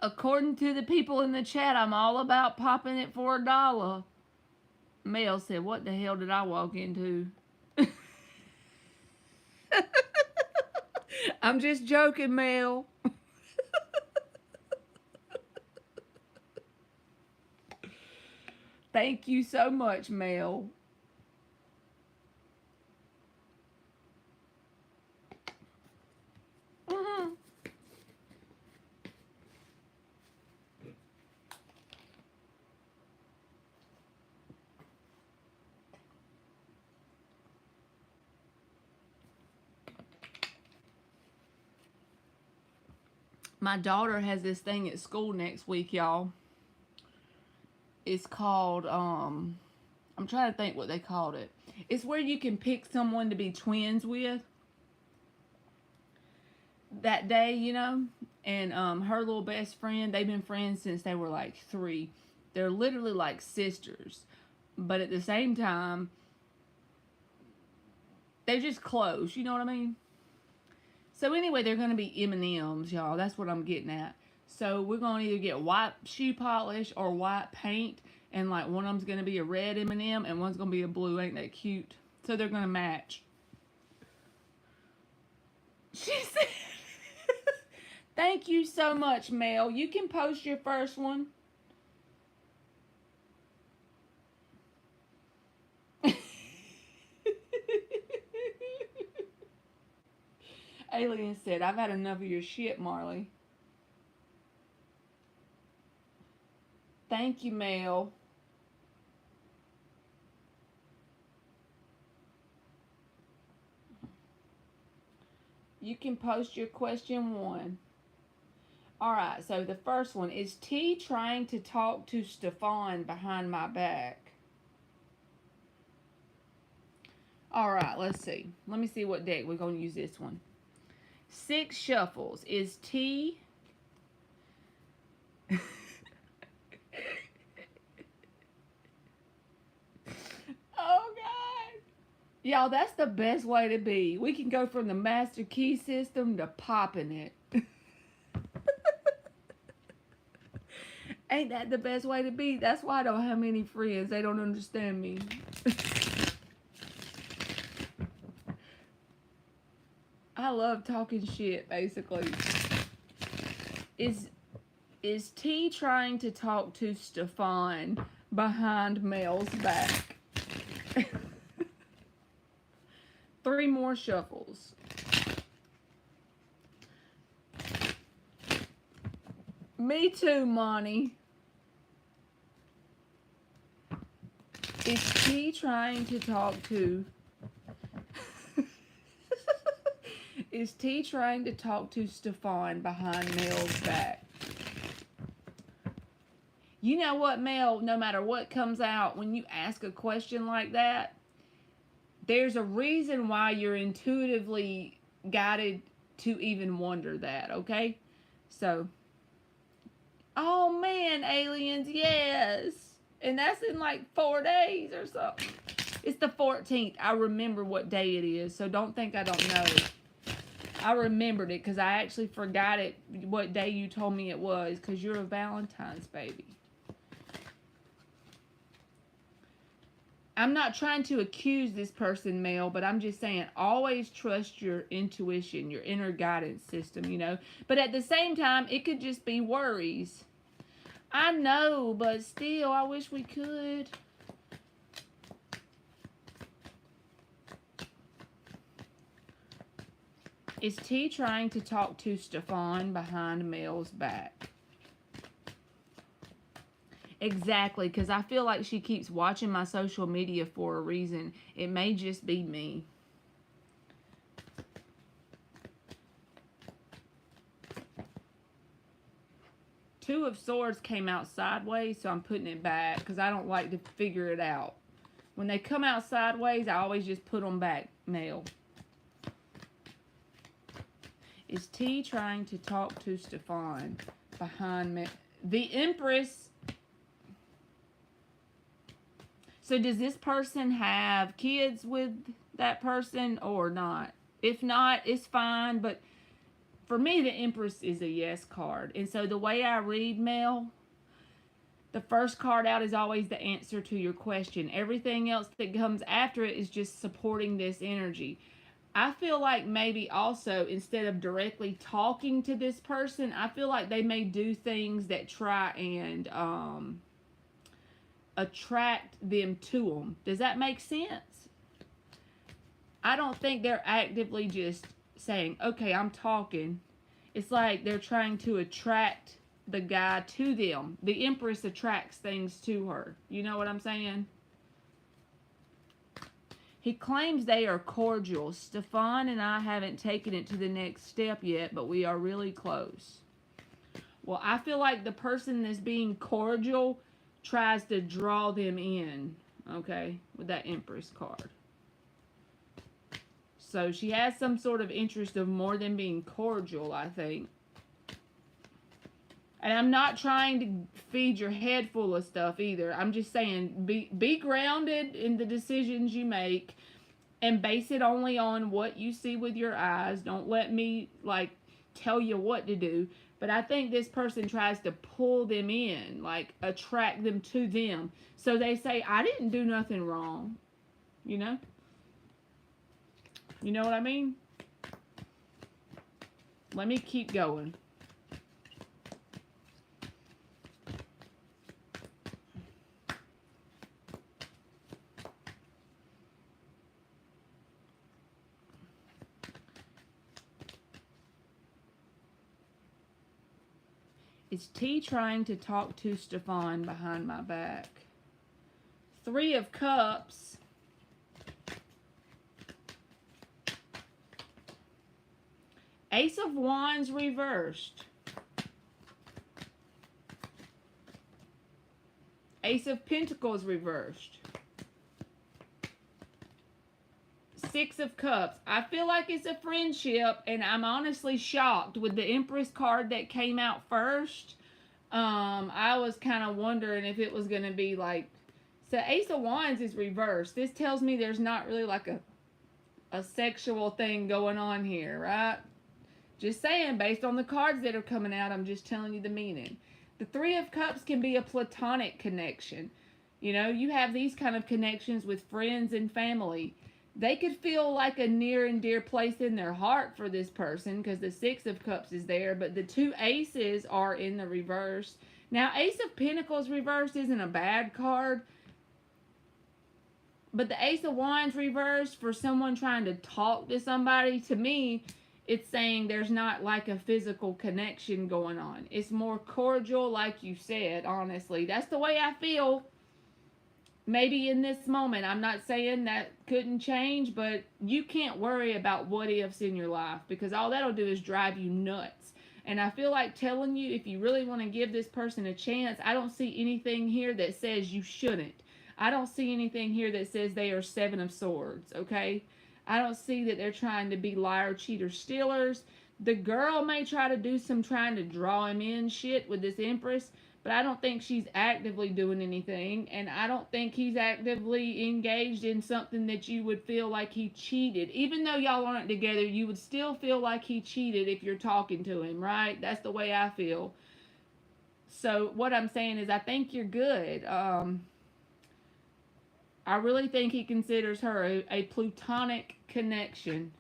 According to the people in the chat, I'm all about popping it for $1. Mel said, what the hell did I walk into? I'm just joking, Mel. Thank you so much, Mel. My daughter has this thing at school next week, y'all. It's called, I'm trying to think what they called it. It's where you can pick someone to be twins with that day, you know. And her little best friend, they've been friends since they were like 3. They're literally like sisters. But at the same time, they're just close, you know what I mean? So anyway, they're going to be M&Ms, y'all. That's what I'm getting at. So we're going to either get white shoe polish or white paint. And like one of them's going to be a red M&M and one's going to be a blue. Ain't that cute? So they're going to match. She said, thank you so much, Mel. You can post your first one. Alien said, I've had enough of your shit, Marley. Thank you, Mel. You can post your question 1. Alright, so the first one is T trying to talk to Stefan behind my back. Alright, let's see. Let me see what deck we're going to use this one. 6 shuffles. Is T... Oh, God. Y'all, that's the best way to be. We can go from the master key system to popping it. Ain't that the best way to be? That's why I don't have many friends. They don't understand me. I love talking shit, basically. Is T trying to talk to Stefan behind Mel's back? 3 more shuffles. Me too, Monty. Is T trying to talk to... Is T trying to talk to Stefan behind Mel's back? You know what, Mel? No matter what comes out, when you ask a question like that, there's a reason why you're intuitively guided to even wonder that, okay? So, oh man, aliens, yes. And that's in like 4 days or something. It's the 14th. I remember what day it is, so don't think I don't know. I remembered it because I actually forgot it, what day you told me it was, because you're a Valentine's baby. I'm not trying to accuse this person, Mel, but I'm just saying, always trust your intuition, your inner guidance system, you know. But at the same time, it could just be worries. I know, but still, I wish we could. Is T trying to talk to Stefan behind Mel's back? Exactly, because I feel like she keeps watching my social media for a reason. It may just be me. Two of Swords came out sideways, so I'm putting it back because I don't like to figure it out. When they come out sideways, I always just put them back, Mel. Is T trying to talk to Stefan behind me? The Empress. So does this person have kids with that person or not? If not, it's fine. But for me, the Empress is a yes card. And so the way I read, Mel, the first card out is always the answer to your question. Everything else that comes after it is just supporting this energy. I feel like maybe also, instead of directly talking to this person, I feel like they may do things that try and attract them to them. Does that make sense? I don't think they're actively just saying, okay, I'm talking. It's like they're trying to attract the guy to them. The Empress attracts things to her. You know what I'm saying? He claims they are cordial. Stefan and I haven't taken it to the next step yet, but we are really close. Well, I feel like the person that's being cordial tries to draw them in, okay, with that Empress card. So she has some sort of interest of more than being cordial, I think. And I'm not trying to feed your head full of stuff either. I'm just saying be grounded in the decisions you make and base it only on what you see with your eyes. Don't let me like tell you what to do. But I think this person tries to pull them in, like attract them to them. So they say, I didn't do nothing wrong. You know? You know what I mean? Let me keep going. Is T trying to talk to Stefan behind my back? Three of Cups. Ace of Wands reversed. Ace of Pentacles reversed. Six of Cups. I feel like it's a friendship, and I'm honestly shocked with the Empress card that came out first. I was kind of wondering if it was going to be like... So Ace of Wands is reversed. This tells me there's not really like a sexual thing going on here, right? Just saying, based on the cards that are coming out, I'm just telling you the meaning. The Three of Cups can be a platonic connection. You know, you have these kind of connections with friends and family. They could feel like a near and dear place in their heart for this person because the Six of Cups is there, but the two aces are in the reverse. Now, Ace of Pentacles reversed isn't a bad card, but the Ace of Wands reversed for someone trying to talk to somebody, to me, it's saying there's not like a physical connection going on. It's more cordial, like you said, honestly. That's the way I feel. Maybe in this moment, I'm not saying that couldn't change, but you can't worry about what ifs in your life because all that'll do is drive you nuts. And I feel like telling you, if you really want to give this person a chance, I don't see anything here that says you shouldn't. I don't see anything here that says they are Seven of Swords, okay? I don't see that they're trying to be liar, cheater, stealers. The girl may try to do some trying to draw him in shit with this Empress, but I don't think she's actively doing anything, and I don't think he's actively engaged in something that you would feel like he cheated. Even though y'all aren't together, you would still feel like he cheated if you're talking to him, right? That's the way I feel. So what I'm saying is I think you're good. I really think he considers her a platonic connection.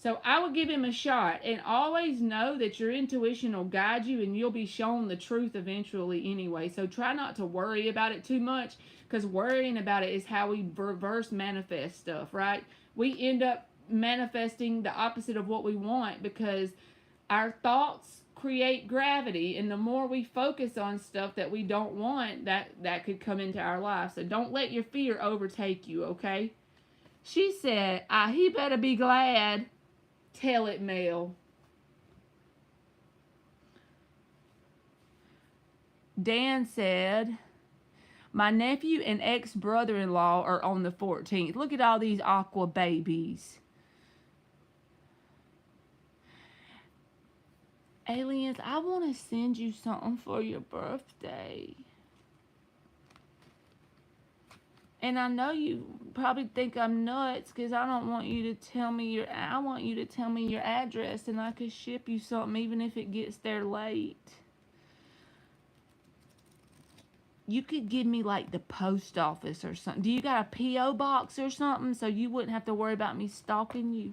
So I would give him a shot, and always know that your intuition will guide you and you'll be shown the truth eventually anyway. So try not to worry about it too much, because worrying about it is how we reverse manifest stuff, right? We end up manifesting the opposite of what we want because our thoughts create gravity, and the more we focus on stuff that we don't want, that could come into our life. So don't let your fear overtake you, okay? She said, he better be glad. Tell it, Mel. Dan said, my nephew and ex-brother-in-law are on the 14th. Look at all these aqua babies. Aliens, I want to send you something for your birthday. And I know you probably think I'm nuts because I don't want you to tell me I want you to tell me your address and I could ship you something even if it gets there late. You could give me like the post office or something. Do you got a P.O. box or something so you wouldn't have to worry about me stalking you?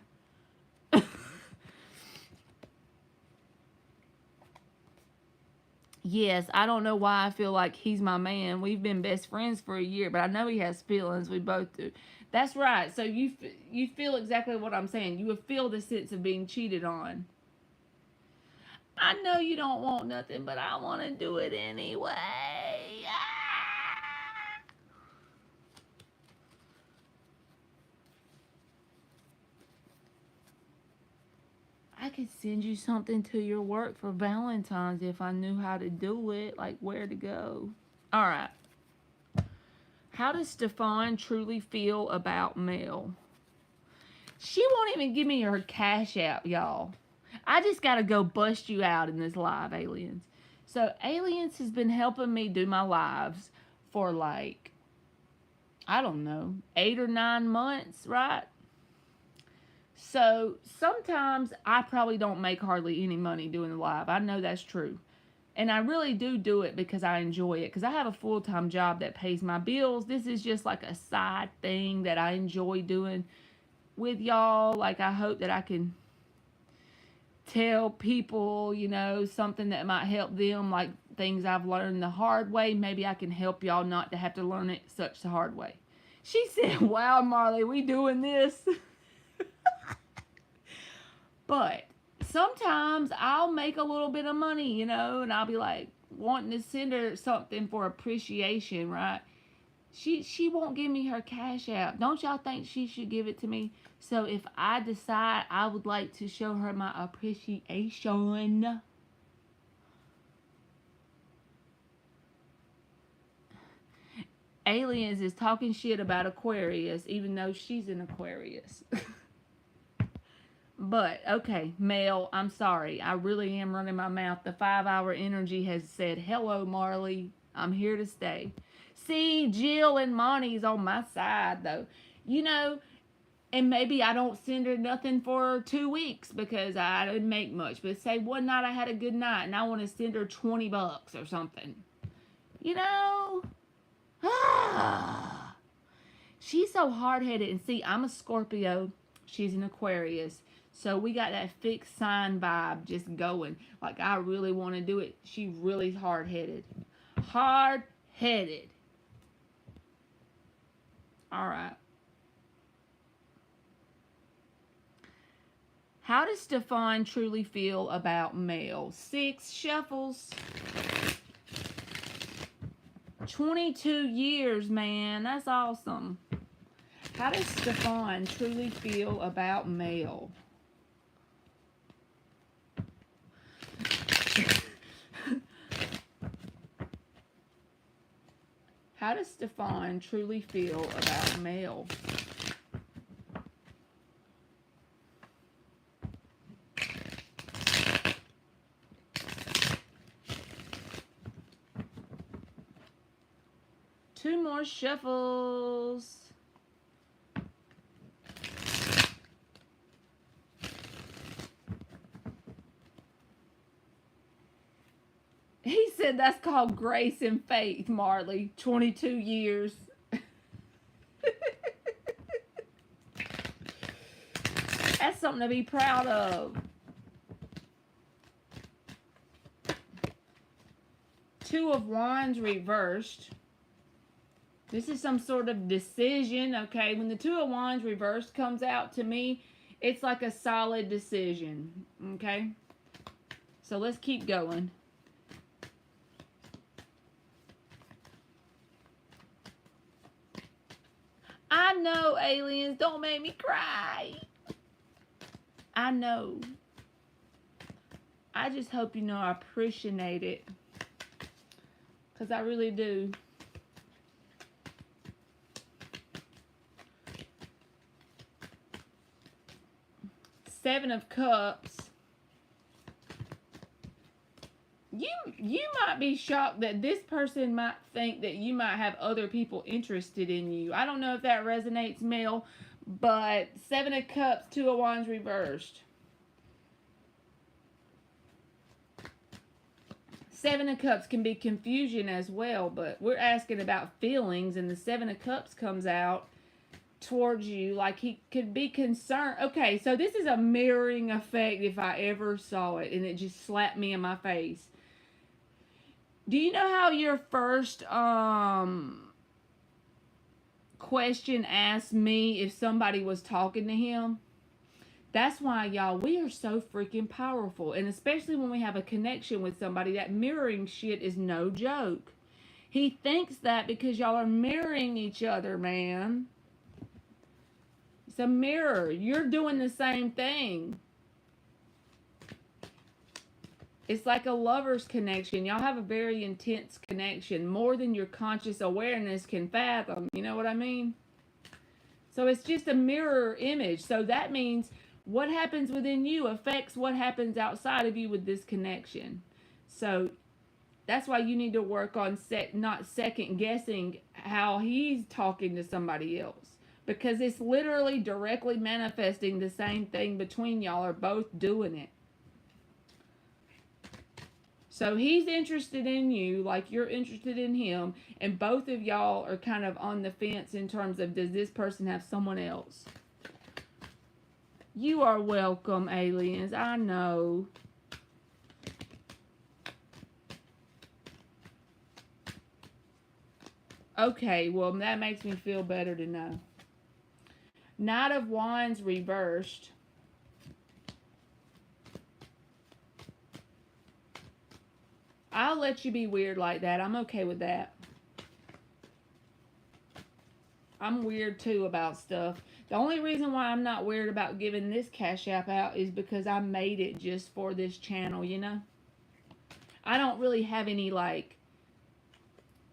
Yes, I don't know why I feel like he's my man. We've been best friends for a year, but I know he has feelings. We both do. That's right. So you feel exactly what I'm saying. You would feel the sense of being cheated on. I know you don't want nothing, but I want to do it anyway. I could send you something to your work for Valentine's if I knew how to do it, like where to go. All right. How does Stefan truly feel about Mel? She won't even give me her cash app, y'all. I just got to go bust you out in this live, Aliens. So, Aliens has been helping me do my lives for like, I don't know, 8 or 9 months, right? So, sometimes I probably don't make hardly any money doing the live. I know that's true. And I really do it because I enjoy it. Because I have a full-time job that pays my bills. This is just like a side thing that I enjoy doing with y'all. Like, I hope that I can tell people, you know, something that might help them, like things I've learned the hard way. Maybe I can help y'all not to have to learn it such the hard way. She said, wow, Marley, we doing this? But sometimes I'll make a little bit of money, you know, and I'll be like wanting to send her something for appreciation, right? She won't give me her cash app. Don't y'all think she should give it to me? So if I decide I would like to show her my appreciation, Aliens is talking shit about Aquarius, even though she's an Aquarius. But, okay, Mel, I'm sorry. I really am running my mouth. The 5-hour energy has said, hello, Marley. I'm here to stay. See, Jill and Monty's on my side, though. You know, and maybe I don't send her nothing for 2 weeks because I didn't make much. But say one night I had a good night and I want to send her $20 or something. You know? She's so hard-headed. And see, I'm a Scorpio. She's an Aquarius. So we got that fixed sign vibe just going. Like, I really want to do it. She really hard-headed. Hard-headed. All right. How does Stefan truly feel about Mel? 6 shuffles. 22 years, man. That's awesome. How does Stefan truly feel about Mel? How does Stefan truly feel about Mel? Two more shuffles. He said that's called grace and faith, Marley. 22 years. That's something to be proud of. 2 of Wands reversed. This is some sort of decision, okay? When the 2 of Wands reversed comes out to me, it's like a solid decision, okay? So let's keep going. I know, aliens, don't make me cry. I know. I just hope you know I appreciate it. Because I really do. Seven of Cups. You might be shocked that this person might think that you might have other people interested in you. I don't know if that resonates, Mel, but 7 of Cups, 2 of Wands reversed. 7 of Cups can be confusion as well, but we're asking about feelings, and the 7 of Cups comes out towards you like he could be concerned. Okay, so this is a mirroring effect if I ever saw it, and it just slapped me in my face. Do you know how your first question asked me if somebody was talking to him? That's why, y'all, we are so freaking powerful. And especially when we have a connection with somebody, that mirroring shit is no joke. He thinks that because y'all are mirroring each other, man. It's a mirror. You're doing the same thing. It's like a lover's connection. Y'all have a very intense connection, more than your conscious awareness can fathom. You know what I mean? So it's just a mirror image. So that means what happens within you affects what happens outside of you with this connection. So that's why you need to work on not second guessing how he's talking to somebody else. Because it's literally directly manifesting the same thing between y'all are both doing it. So he's interested in you like you're interested in him, and both of y'all are kind of on the fence in terms of, does this person have someone else? You are welcome, aliens. I know. Okay, well, that makes me feel better to know. Knight of Wands reversed. I'll let you be weird like that. I'm okay with that. I'm weird too about stuff. The only reason why I'm not weird about giving this Cash App out is because I made it just for this channel, you know? I don't really have any, like,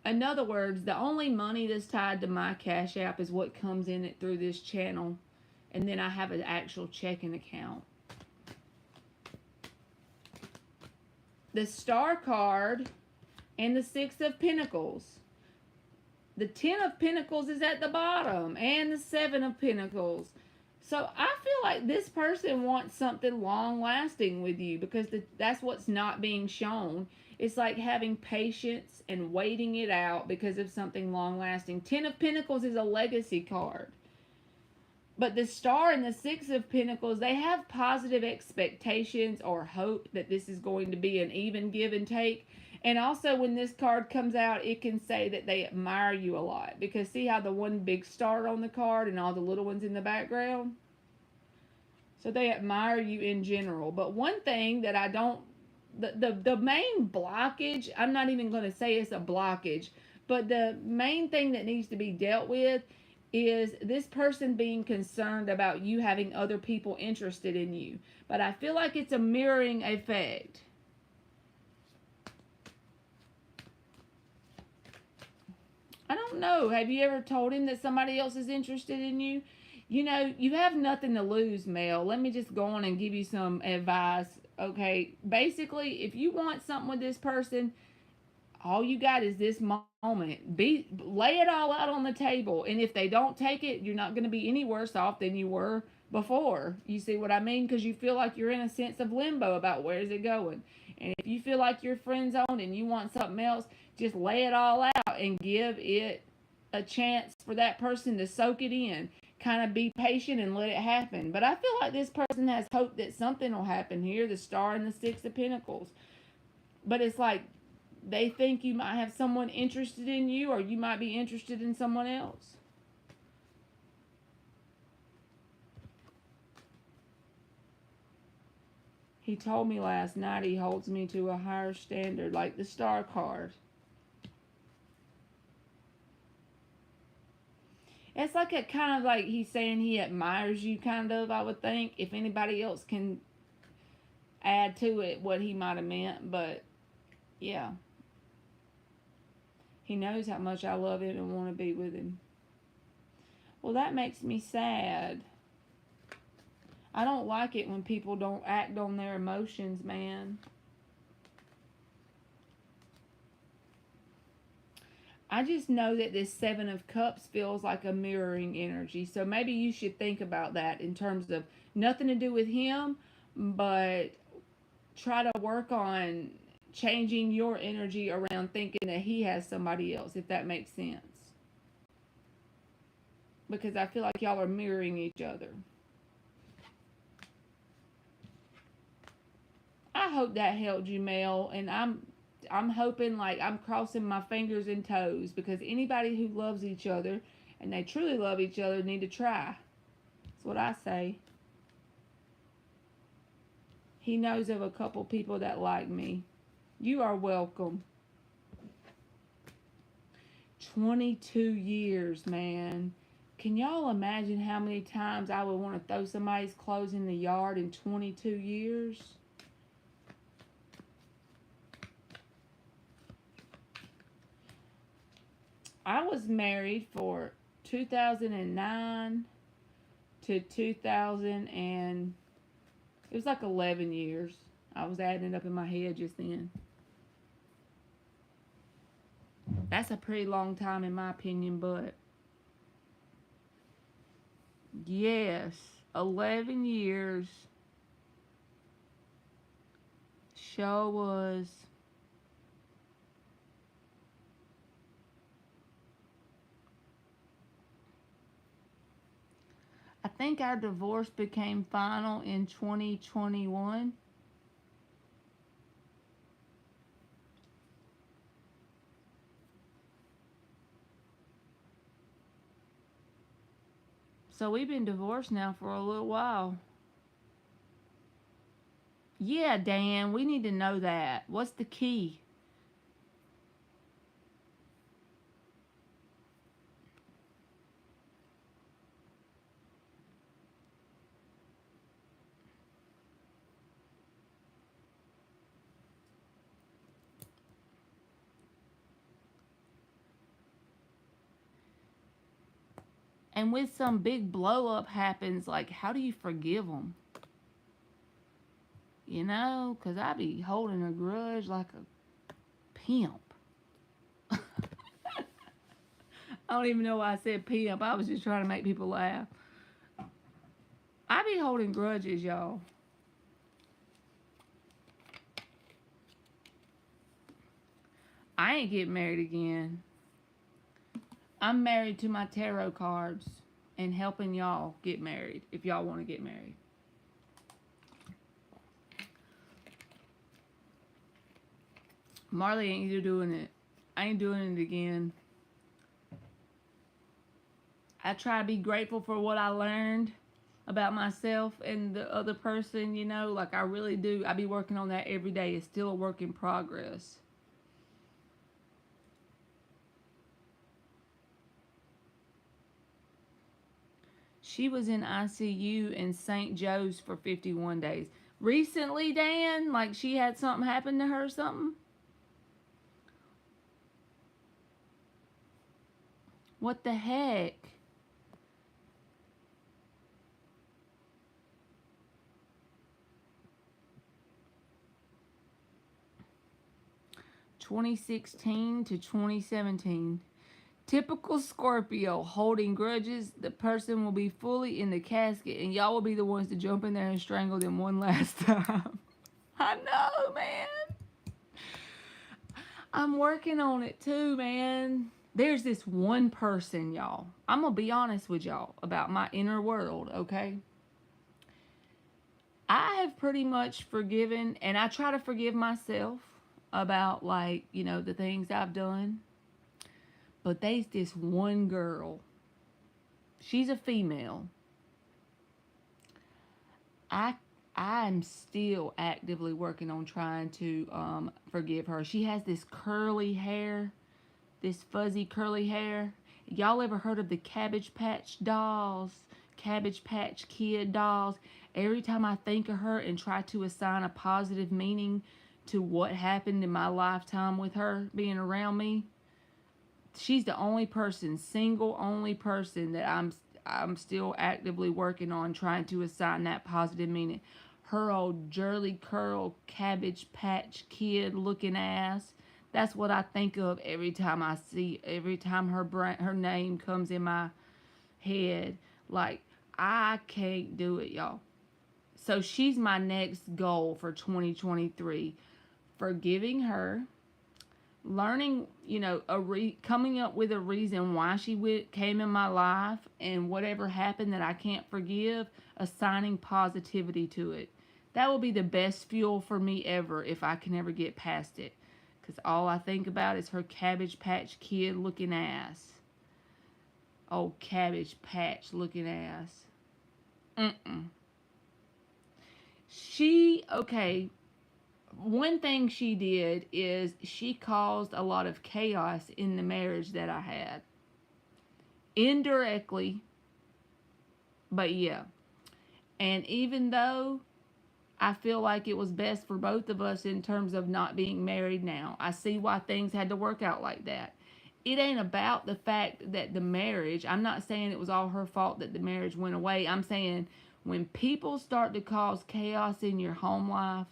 in other words, the only money that's tied to my Cash App is what comes in it through this channel. And then I have an actual checking account. The Star card and the Six of Pentacles. The Ten of Pentacles is at the bottom, and the Seven of Pentacles. So I feel like this person wants something long-lasting with you, because that's what's not being shown. It's like having patience and waiting it out because of something long-lasting. Ten of Pentacles is a legacy card. But the Star and the Six of Pentacles, they have positive expectations or hope that this is going to be an even give and take. And also, when this card comes out, it can say that they admire you a lot. Because see how the one big star on the card and all the little ones in the background? So they admire you in general. But one thing that I don't... The main blockage, I'm not even going to say it's a blockage, but the main thing that needs to be dealt with is this person being concerned about you having other people interested in you. But I feel like it's a mirroring effect. I don't know. Have you ever told him that somebody else is interested in you? You know, you have nothing to lose, Mel. Let me just go on and give you some advice. Okay, basically, if you want something with this person, all you got is this moment. Lay it all out on the table. And if they don't take it, you're not going to be any worse off than you were before. You see what I mean? Because you feel like you're in a sense of limbo about where is it going. And if you feel like you're friend zoned and you want something else, just lay it all out and give it a chance for that person to soak it in. Kind of be patient and let it happen. But I feel like this person has hope that something will happen here. The Star and the Six of Pentacles. But it's like, they think you might have someone interested in you, or you might be interested in someone else. He told me last night he holds me to a higher standard, like the Star card. It's like a kind of like he's saying he admires you, kind of, I would think. If anybody else can add to it what he might have meant, but yeah. He knows how much I love him and want to be with him. Well, that makes me sad. I don't like it when people don't act on their emotions, man. I just know that this Seven of Cups feels like a mirroring energy. So maybe you should think about that in terms of nothing to do with him, but try to work on changing your energy around thinking that he has somebody else, if that makes sense. Because I feel like y'all are mirroring each other. I hope that helped you, Mel, and I'm hoping, like, I'm crossing my fingers and toes, because anybody who loves each other and they truly love each other need to try. That's what I say. He knows of a couple people that like me. You are welcome. 22 years, man. Can y'all imagine how many times I would want to throw somebody's clothes in the yard in 22 years? I was married for 2009 to 2000 and it was like 11 years. I was adding it up in my head just then. That's a pretty long time in my opinion, but yes, 11 years. Show was. I think our divorce became final in 2021. So we've been divorced now for a little while. Yeah, Dan, we need to know that. What's the key? And when some big blow up happens, like, how do you forgive them? You know, because I be holding a grudge like a pimp. I don't even know why I said pimp. I was just trying to make people laugh. I be holding grudges, y'all. I ain't getting married again. I'm married to my tarot cards and helping y'all get married if y'all want to get married. Marley ain't doing it. I ain't doing it again. I try to be grateful for what I learned about myself and the other person, you know, like I really do. I be working on that every day. It's still a work in progress. She was in ICU in St. Joe's for 51 days. Recently, Dan, like she had something happen to her or something? What the heck? 2016 to 2017. Typical Scorpio holding grudges. The person will be fully in the casket, and y'all will be the ones to jump in there and strangle them one last time. I know, man. I'm working on it too, man. There's this one person, y'all. I'm going to be honest with y'all about my inner world, okay? I have pretty much forgiven, and I try to forgive myself about, like, you know, the things I've done. But there's this one girl. She's a female. I I'm still actively working on trying to forgive her. She has this curly hair, this fuzzy curly hair. Y'all ever heard of the Cabbage Patch dolls? Cabbage Patch Kid dolls? Every time I think of her and try to assign a positive meaning to what happened in my lifetime with her being around me, she's the only person, single only person that I'm still actively working on trying to assign that positive meaning. Her old Jerly curl Cabbage Patch Kid looking ass. That's what I think of every time her name comes in my head. Like, I can't do it, y'all. So she's my next goal for 2023. Forgiving her, learning, you know, coming up with a reason why she came in my life, and whatever happened that I can't forgive, assigning positivity to it. That will be the best fuel for me ever if I can ever get past it. Because all I think about is her Cabbage Patch Kid looking ass. Oh, Cabbage Patch looking ass. Mm-mm. Okay, one thing she did is she caused a lot of chaos in the marriage that I had. Indirectly, but yeah. And even though I feel like it was best for both of us in terms of not being married now, I see why things had to work out like that. it ain't about the fact that the marriage, I'm not saying it was all her fault that the marriage went away. I'm saying when people start to cause chaos in your home life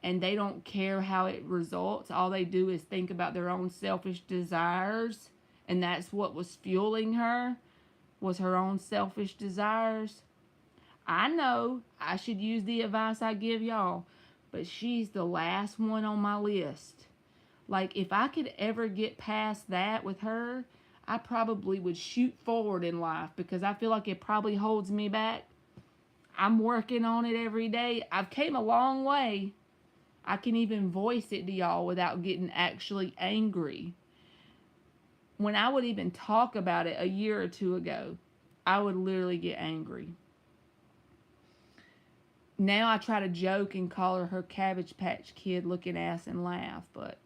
and they don't care how it results, all they do is think about their own selfish desires, and that's what was fueling her, was her own selfish desires. I know I should use the advice I give y'all, but she's the last one on my list. Like, if I could ever get past that with her, I probably would shoot forward in life, because I feel like it probably holds me back. I'm working on it every day. I've came a long way. I can even voice it to y'all without getting actually angry. When I would even talk about it a year or two ago, I would literally get angry. Now I try to joke and call her Cabbage Patch Kid looking ass and laugh, but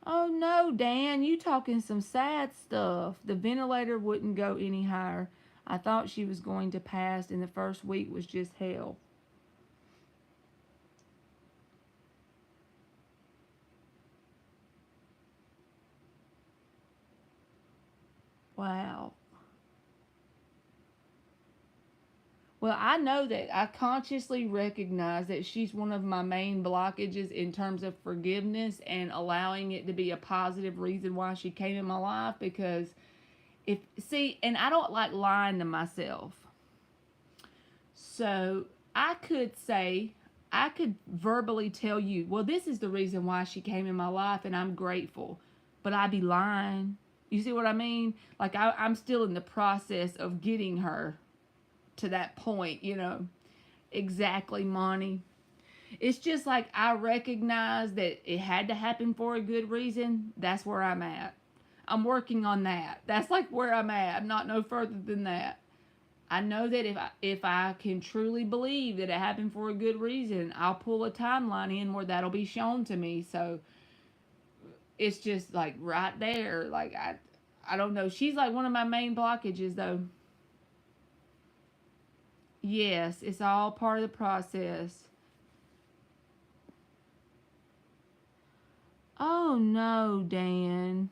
oh no, Dan, you talking some sad stuff. The ventilator wouldn't go any higher. I thought she was going to pass, and the first week was just hell. Wow. Well, I know that I consciously recognize that she's one of my main blockages in terms of forgiveness and allowing it to be a positive reason why she came in my life, because and I don't like lying to myself. So I could verbally tell you, well, this is the reason why she came in my life and I'm grateful, but I'd be lying. You see what I mean? Like, I'm still in the process of getting her to that point, Exactly, Monty. It's just like I recognize that it had to happen for a good reason. That's where I'm at. I'm working on that. That's like where I'm at. I'm not no further than that. I know that if I can truly believe that it happened for a good reason, I'll pull a timeline in where that'll be shown to me. So it's just like right there. Like, I don't know. She's like one of my main blockages, though. Yes, it's all part of the process. Oh no, Dan.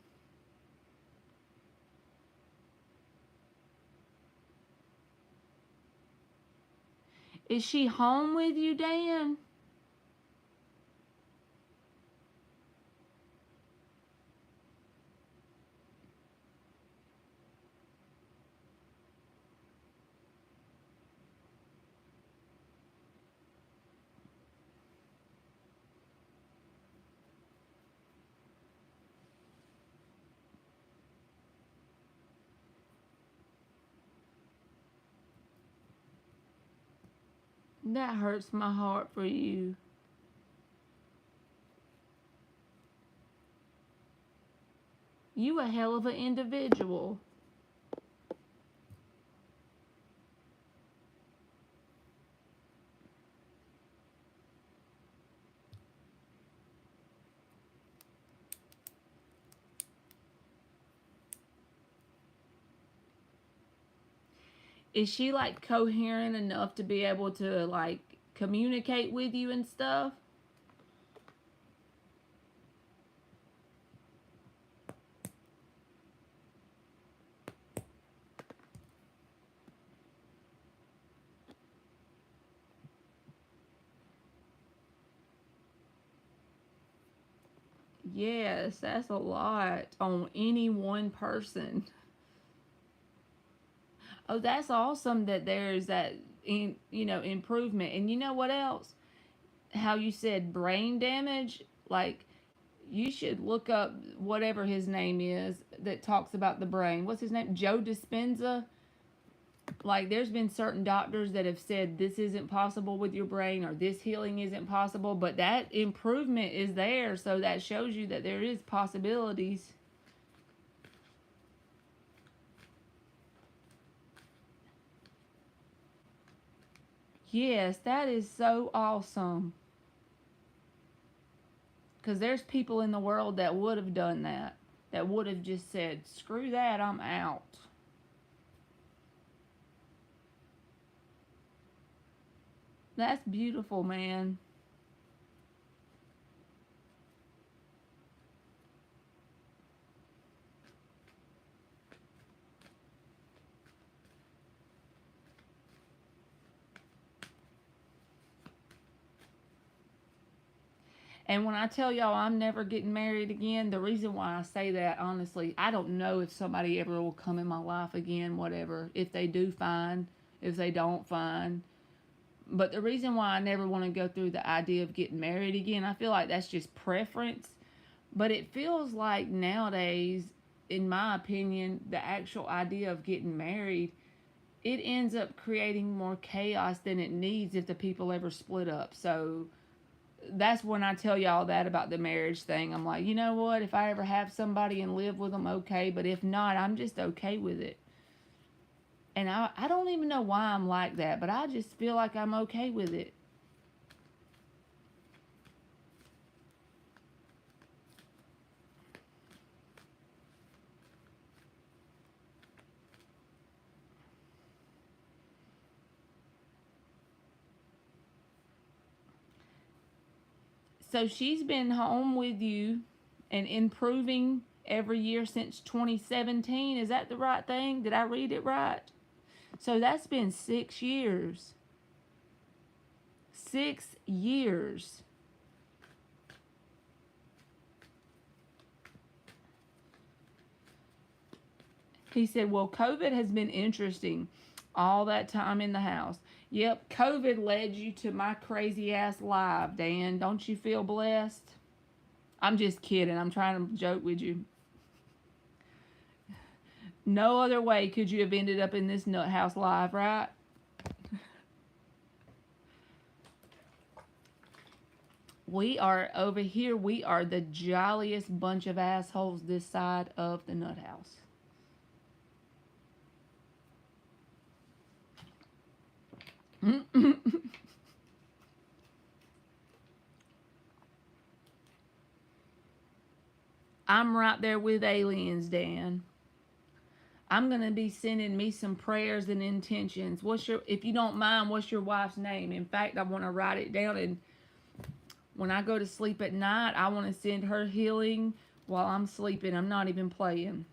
Is she home with you, Dan? That hurts my heart for you. You a hell of an individual. Is she like coherent enough to be able to like communicate with you and stuff? Yes, that's a lot on any one person. Oh, that's awesome that there's that improvement. And you know what else? How you said brain damage, like, you should look up whatever his name is that talks about the brain. What's his name? Joe Dispenza. Like, there's been certain doctors that have said this isn't possible with your brain, or this healing isn't possible, but that improvement is there, so that shows you that there is possibilities. Yes, that is so awesome. Because there's people in the world that would have done that, that would have just said, screw that, I'm out. That's beautiful, man. And when I tell y'all I'm never getting married again, the reason why I say that, honestly, I don't know if somebody ever will come in my life again, whatever. If they do, fine. If they don't, fine. But the reason why I never want to go through the idea of getting married again, I feel like that's just preference. But it feels like nowadays, in my opinion, the actual idea of getting married, it ends up creating more chaos than it needs if the people ever split up. So that's when I tell y'all that about the marriage thing. I'm like, you know what? If I ever have somebody and live with them, okay. But if not, I'm just okay with it. And I don't even know why I'm like that, but I just feel like I'm okay with it. So she's been home with you and improving every year since 2017. Is that the right thing? Did I read it right? So that's been 6 years. 6 years. He said, well, COVID has been interesting all that time in the house. Yep, COVID led you to my crazy ass live, Dan. Don't you feel blessed? I'm just kidding. I'm trying to joke with you. No other way could you have ended up in this nut house live, right? We are over here. We are the jolliest bunch of assholes this side of the nut house. I'm right there with aliens, Dan. I'm gonna be sending me some prayers and intentions. If you don't mind, what's your wife's name? In fact, I want to write it down, and when I go to sleep at night, I want to send her healing while I'm sleeping. I'm not even playing.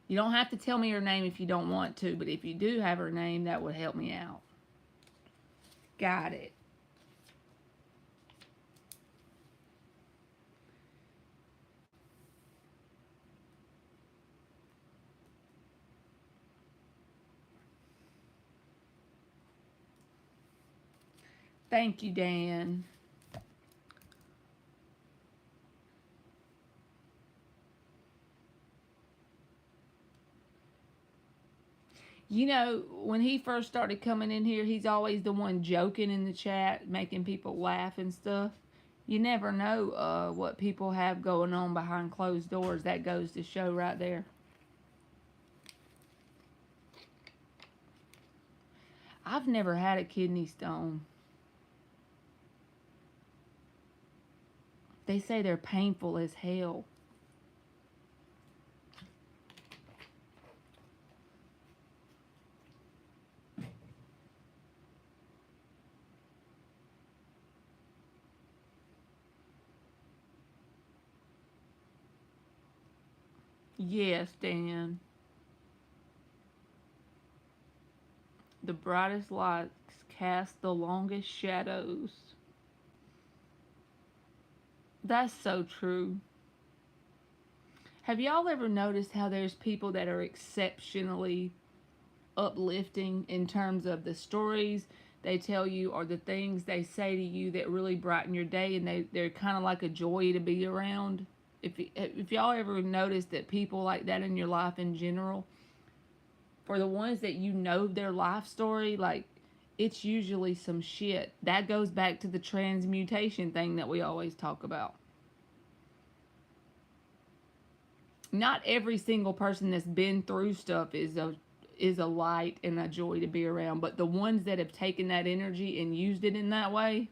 You don't have to tell me her name if you don't want to, but if you do have her name, that would help me out. Got it. Thank you, Dan. You know, when he first started coming in here, he's always the one joking in the chat, making people laugh and stuff. You never know what people have going on behind closed doors. That goes to show right there. I've never had a kidney stone. They say they're painful as hell. Yes, Dan. The brightest lights cast the longest shadows. That's so true. Have y'all ever noticed how there's people that are exceptionally uplifting in terms of the stories they tell you or the things they say to you that really brighten your day, and they're kind of like a joy to be around? If y'all ever noticed that people like that in your life in general, for the ones that you know their life story, like, it's usually some shit. That goes back to the transmutation thing that we always talk about. Not every single person that's been through stuff is a light and a joy to be around, but the ones that have taken that energy and used it in that way.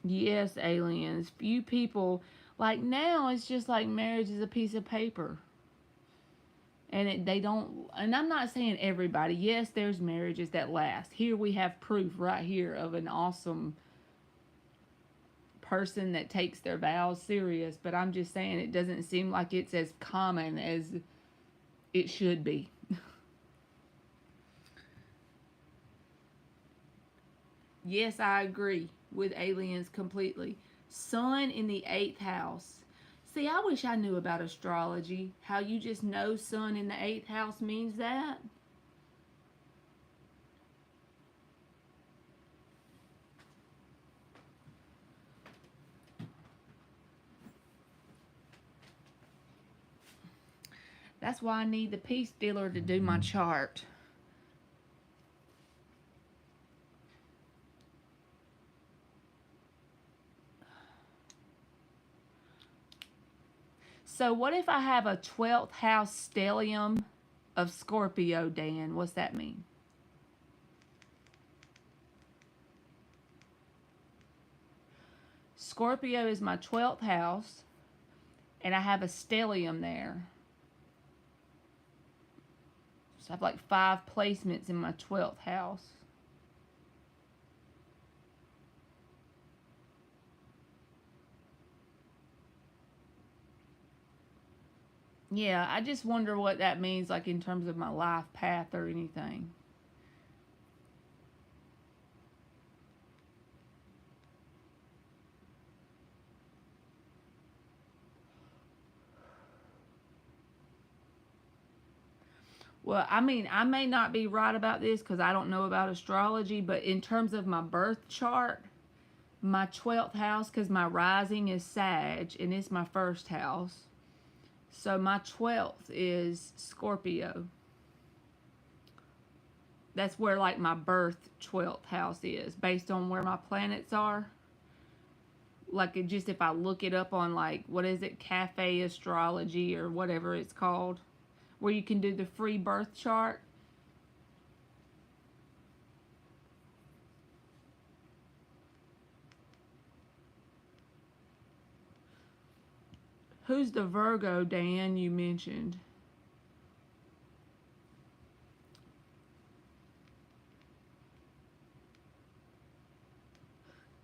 Yes, aliens. Few people, like, now it's just like marriage is a piece of paper. And they don't, and I'm not saying everybody. Yes, there's marriages that last. Here we have proof right here of an awesome person that takes their vows serious, but I'm just saying it doesn't seem like it's as common as it should be. Yes, I agree with aliens completely. Sun in the 8th house. See, I wish I knew about astrology. How you just know sun in the 8th house means that. That's why I need the peace dealer to do my chart. So what if I have a 12th house stellium of Scorpio, Dan? What's that mean? Scorpio is my 12th house, and I have a stellium there. So I have like 5 placements in my 12th house. Yeah, I just wonder what that means, like in terms of my life path or anything. Well, I mean, I may not be right about this because I don't know about astrology, but in terms of my birth chart, my 12th house, because my rising is Sag and it's my first house. So my 12th is Scorpio. That's where like my birth 12th house is based on where my planets are. Like it just if I look it up on like, what is it, Cafe Astrology or whatever it's called, where you can do the free birth chart. Who's the Virgo, Dan, you mentioned?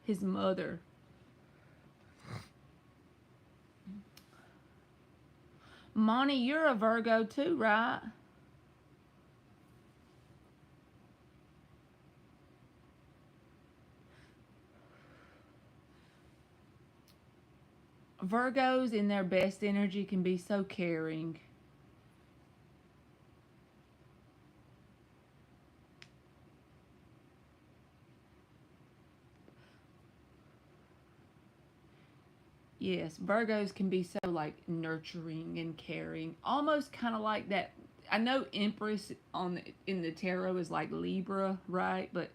His mother. Monty, you're a Virgo too, right? Virgos in their best energy can be so caring. Yes, Virgos can be so like nurturing and caring, almost kind of like that. I know Empress in the tarot is like Libra, right? But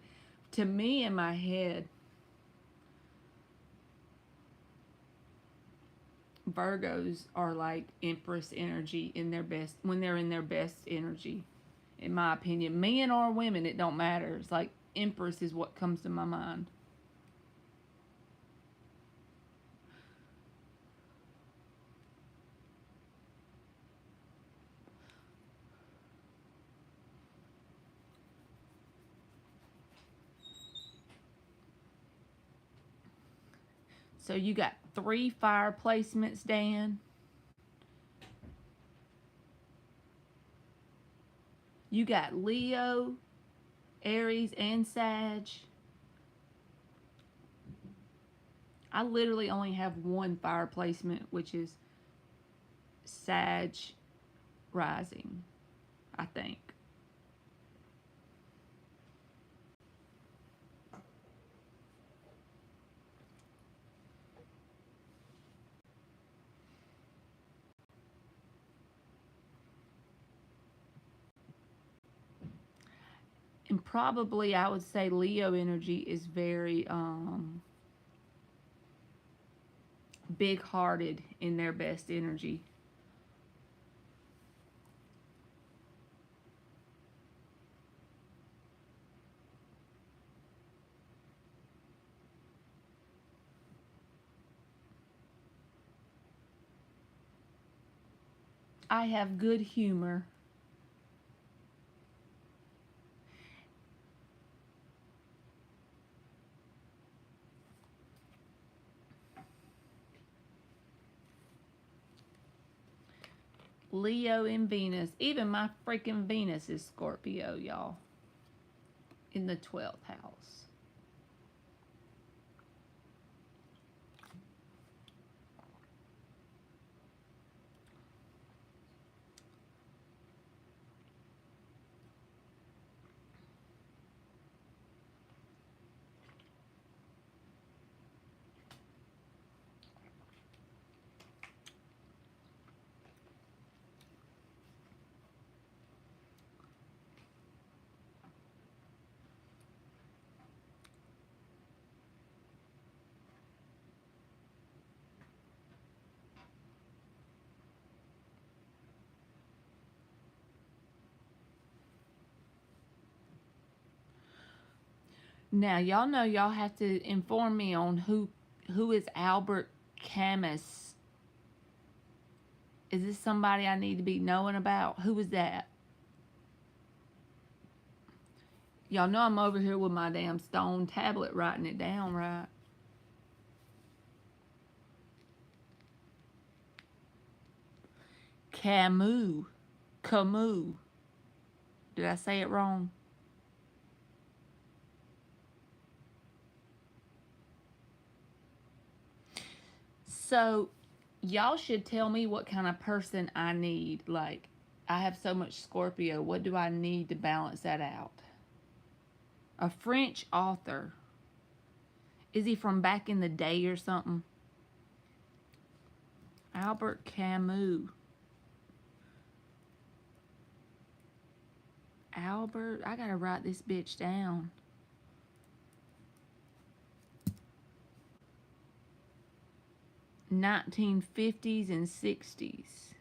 to me in my head, Virgos are like Empress energy in their best when they're in their best energy. In my opinion, men or women, it don't matter. It's like Empress is what comes to my mind. So you got 3 fire placements, Dan. You got Leo, Aries, and Sag. I literally only have 1 fire placement, which is Sag rising, I think. And probably I would say Leo energy is very big-hearted in their best energy. I have good humor. Leo in Venus. Even my freaking Venus is Scorpio, y'all. In the 12th house. Now, y'all know y'all have to inform me on who is Albert Camus. Is this somebody I need to be knowing about? Who is that? Y'all know I'm over here with my damn stone tablet writing it down, right? Camus. Camus. Did I say it wrong? So, y'all should tell me what kind of person I need. Like, I have so much Scorpio. What do I need to balance that out? A French author. Is he from back in the day or something? Albert Camus. Albert, I gotta write this bitch down. (1950s and 60s).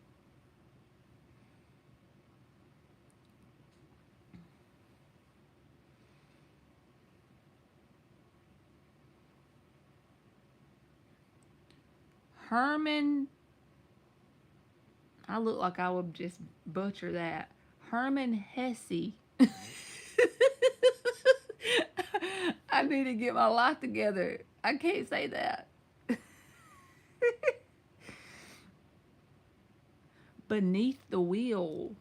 Herman, I look like I would just butcher that. Herman Hesse. I need to get my life together. I can't say that. Beneath the Wheel.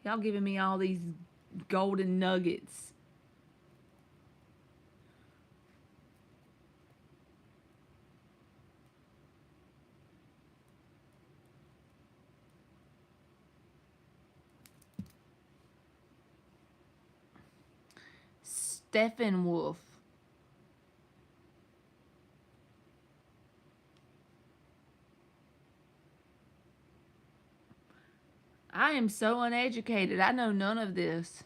Y'all giving me all these golden nuggets. Steppenwolf. I am so uneducated. I know none of this.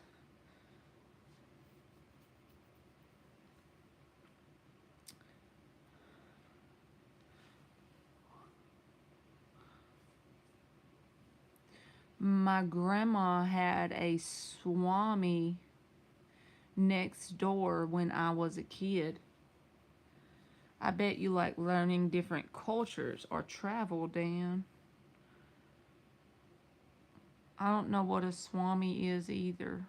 My grandma had a Swami next door when I was a kid. I bet you like learning different cultures or travel, Dan. I don't know what a Swami is either.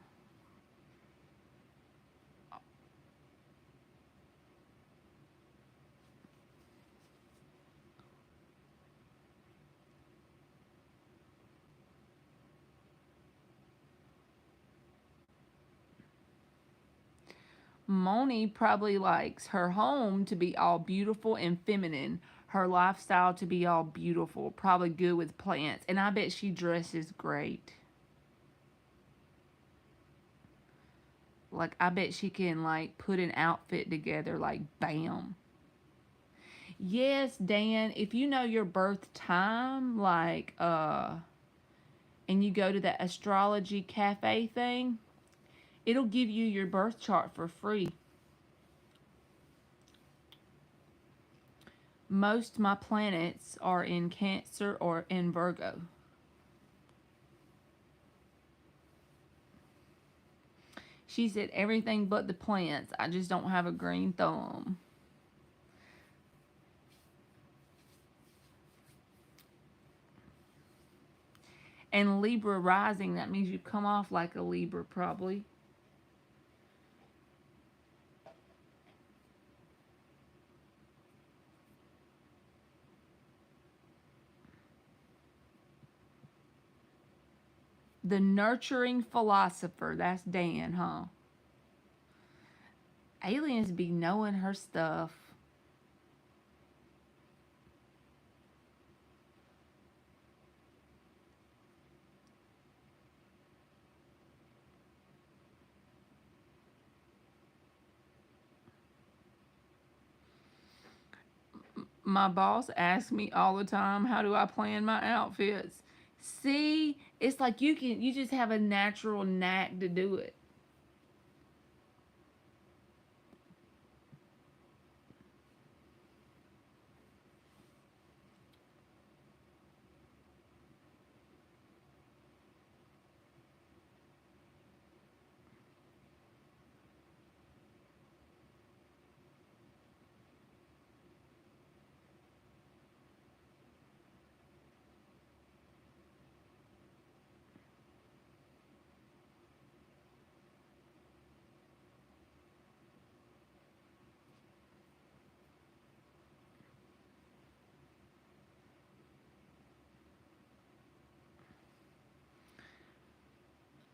Moni probably likes her home to be all beautiful and feminine. Her lifestyle to be all beautiful. Probably good with plants. And I bet she dresses great. Like, I bet she can, like, put an outfit together, like, bam. Yes, Dan, if you know your birth time, like, and you go to that astrology cafe thing, it'll give you your birth chart for free. Most my planets are in Cancer or in Virgo. She said everything but the plants. I just don't have a green thumb. And Libra rising, that means you come off like a Libra probably. The nurturing philosopher. That's Dan, huh? Aliens be knowing her stuff. My boss asks me all the time, how do I plan my outfits? See, it's like you just have a natural knack to do it.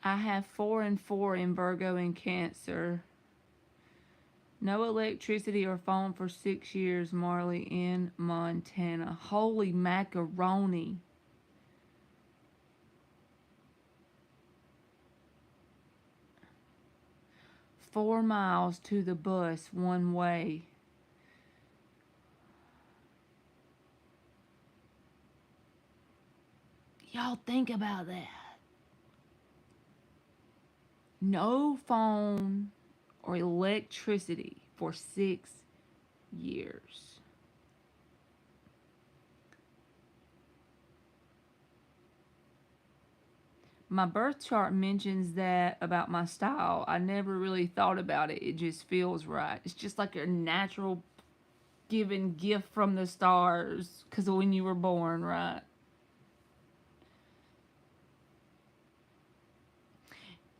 I have 4 and 4 in Virgo and Cancer. No electricity or phone for 6 years, Marley in Montana. Holy macaroni. 4 miles to the bus one way. Y'all think about that. No phone or electricity for 6 years. My birth chart mentions that about my style. I never really thought about it. It just feels right. It's just like a natural given gift from the stars because of when you were born, right?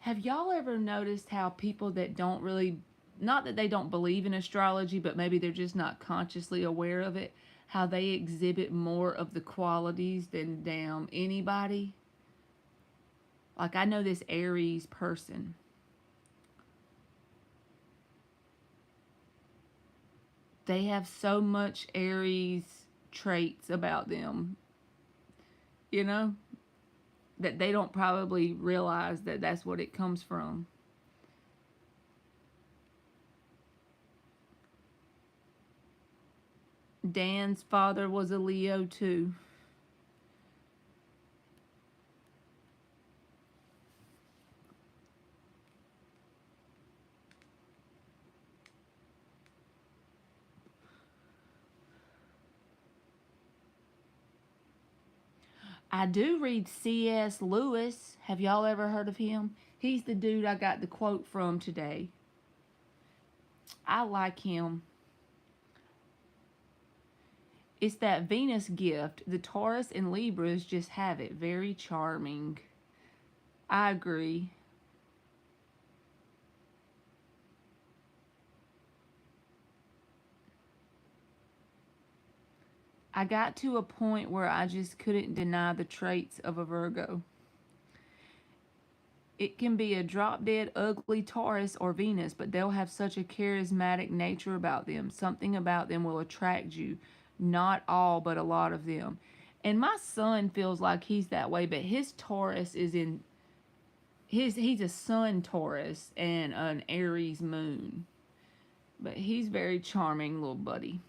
Have y'all ever noticed how people that don't really, not that they don't believe in astrology, but maybe they're just not consciously aware of it, how they exhibit more of the qualities than damn anybody? Like, I know this Aries person. They have so much Aries traits about them, you know, that they don't probably realize that that's what it comes from. Dan's father was a Leo too. I do read C.S. Lewis. Have y'all ever heard of him? He's the dude I got the quote from today. I like him. It's that Venus gift. The Taurus and Libras just have it. Very charming. I agree. I got to a point where I just couldn't deny the traits of a Virgo. It can be a drop dead ugly Taurus or Venus, but they'll have such a charismatic nature about them. Something about them will attract you. Not all, but a lot of them. And my son feels like he's that way, but his Taurus is in he's a sun Taurus and an Aries moon. But he's very charming little buddy.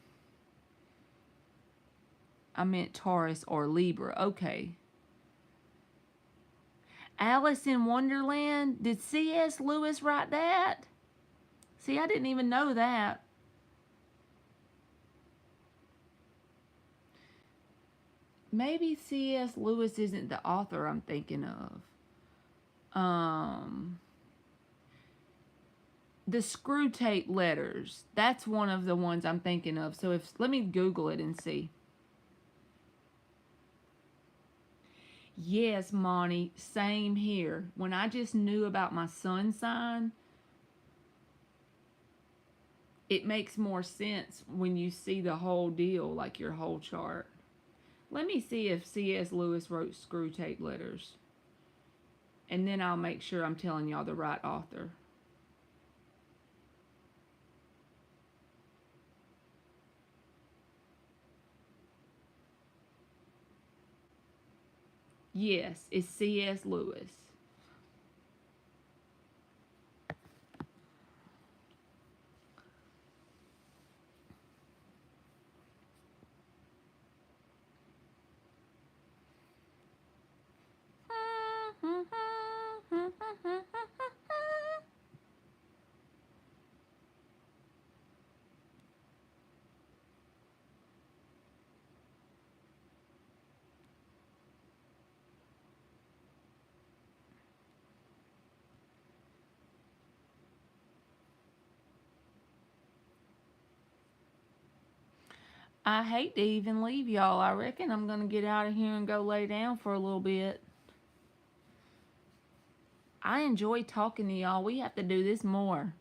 I meant Taurus or Libra. Okay. Alice in Wonderland? Did C.S. Lewis write that? See, I didn't even know that. Maybe C.S. Lewis isn't the author I'm thinking of. The Screwtape Letters. That's one of the ones I'm thinking of. So let me Google it and see. Yes, Monty, same here. When I just knew about my sun sign, it makes more sense when you see the whole deal, like your whole chart. Let me see if C.S. Lewis wrote Screwtape Letters. And then I'll make sure I'm telling y'all the right author. Yes, it's C.S. Lewis. I hate to even leave y'all. I reckon I'm going to get out of here and go lay down for a little bit. I enjoy talking to y'all. We have to do this more.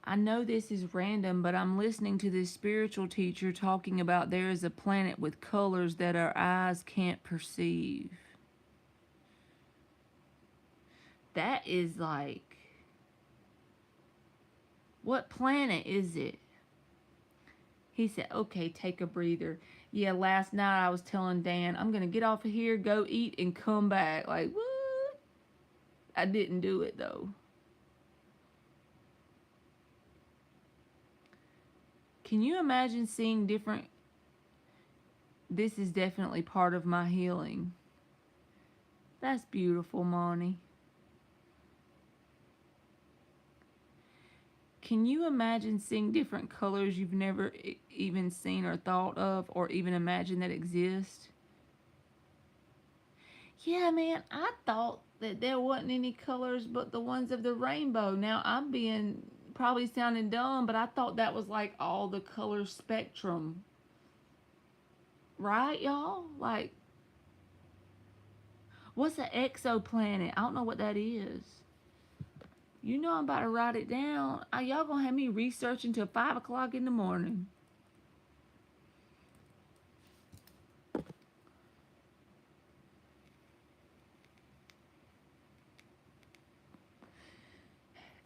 I know this is random, but I'm listening to this spiritual teacher talking about there is a planet with colors that our eyes can't perceive. That is like, what planet is it? He said, okay, take a breather. Yeah, last night I was telling Dan, I'm going to get off of here, go eat, and come back. Like, what? I didn't do it, though. Can you imagine seeing different... This is definitely part of my healing. That's beautiful, Monty. Can you imagine seeing different colors you've never even seen or thought of or even imagined that exist? Yeah, man, I thought that there wasn't any colors but the ones of the rainbow. Now, I'm being probably sounding dumb, but I thought that was like all the color spectrum. Right, y'all? Like, what's an exoplanet? I don't know what that is. You know I'm about to write it down. Y'all gonna have me researching till 5 o'clock in the morning.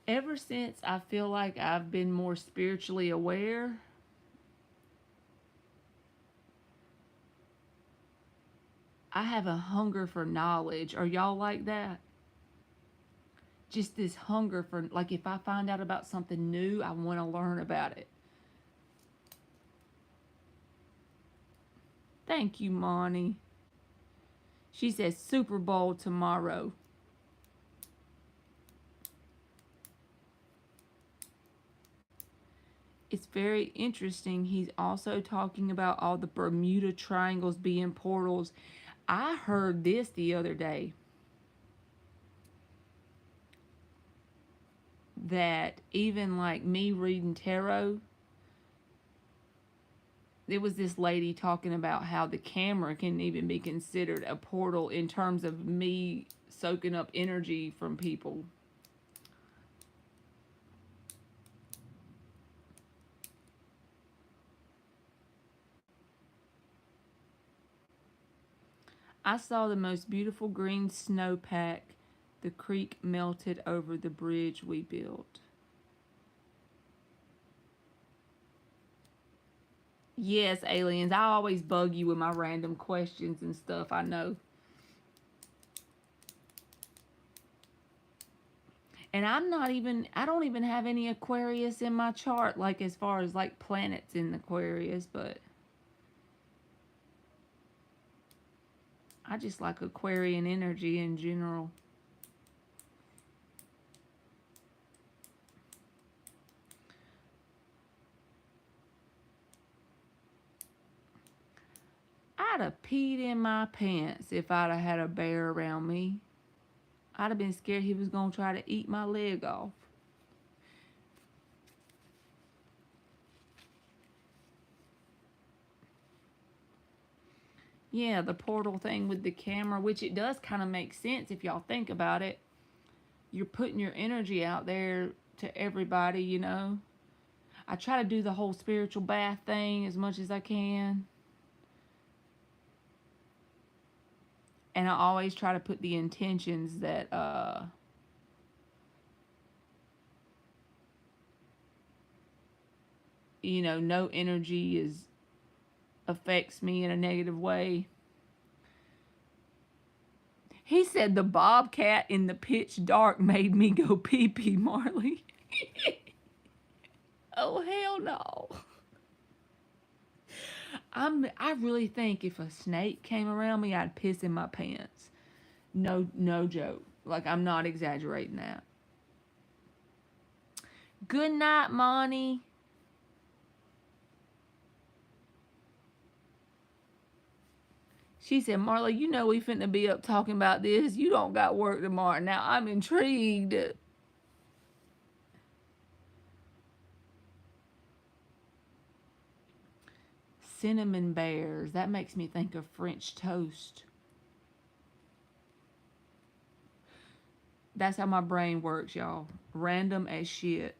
Ever since I feel like I've been more spiritually aware, I have a hunger for knowledge. Are y'all like that? Just this hunger for, like, if I find out about something new, I want to learn about it. Thank you, Monty. She says Super Bowl tomorrow. It's very interesting. He's also talking about all the Bermuda Triangles being portals. I heard this the other day, that even like me reading tarot, there was this lady talking about how the camera can even be considered a portal in terms of me soaking up energy from people. I saw the most beautiful green snowpack. The creek melted over the bridge we built. Yes, aliens, I always bug you with my random questions and stuff, I know. And I don't even have any Aquarius in my chart, like as far as like planets in Aquarius, but I just like Aquarian energy in general. I'd have peed in my pants if I'd have had a bear around me. I'd have been scared he was going to try to eat my leg off. Yeah, the portal thing with the camera, which it does kind of make sense if y'all think about it. You're putting your energy out there to everybody, you know. I try to do the whole spiritual bath thing as much as I can. And I always try to put the intentions that you know, no energy is affects me in a negative way. He said the bobcat in the pitch dark made me go pee pee, Marley. Oh hell no. I really think if a snake came around me, I'd piss in my pants. No joke. Like, I'm not exaggerating that. Good night, Monty. She said, Marla, you know we finna be up talking about this. You don't got work tomorrow. Now I'm intrigued. Cinnamon bears. That makes me think of French toast. That's how my brain works, y'all. Random as shit.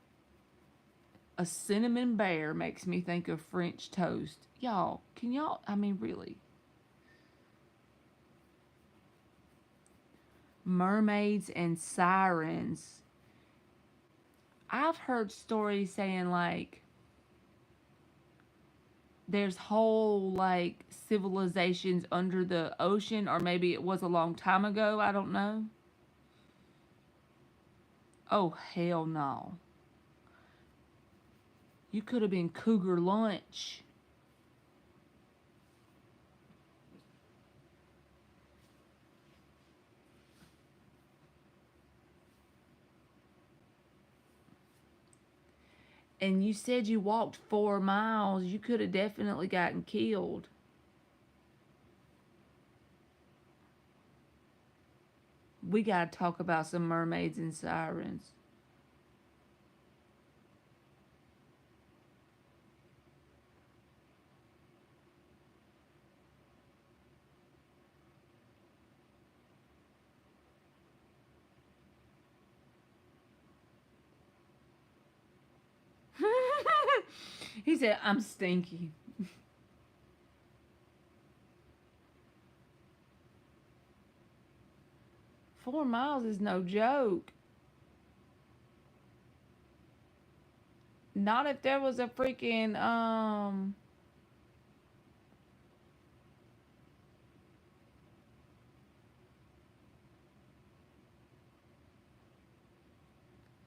A cinnamon bear makes me think of French toast. Y'all, can y'all, I mean, really. Mermaids and sirens. I've heard stories saying, like, there's whole, like, civilizations under the ocean, or maybe it was a long time ago. I don't know. Oh, hell no. You could have been cougar lunch. And you said you walked 4 miles. You could have definitely gotten killed. We got to talk about some mermaids and sirens. He said, I'm stinky. 4 miles is no joke. Not if there was a freaking,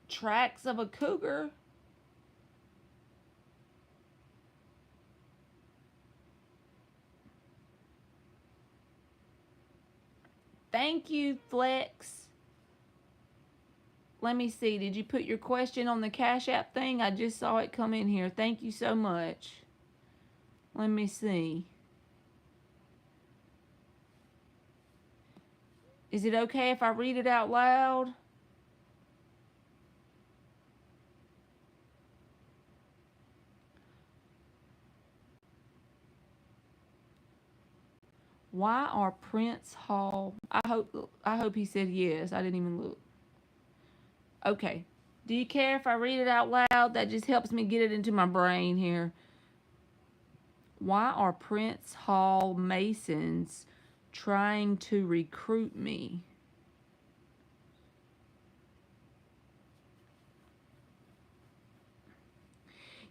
tracks of a cougar. Thank you, Flex. Let me see. Did you put your question on the Cash App thing? I just saw it come in here. Thank you so much. Let me see. Is it okay if I read it out loud? Why are Prince Hall? I hope he said yes. I didn't even look. Okay. Do you care if I read it out loud? That just helps me get it into my brain here. Why are Prince Hall Masons trying to recruit me?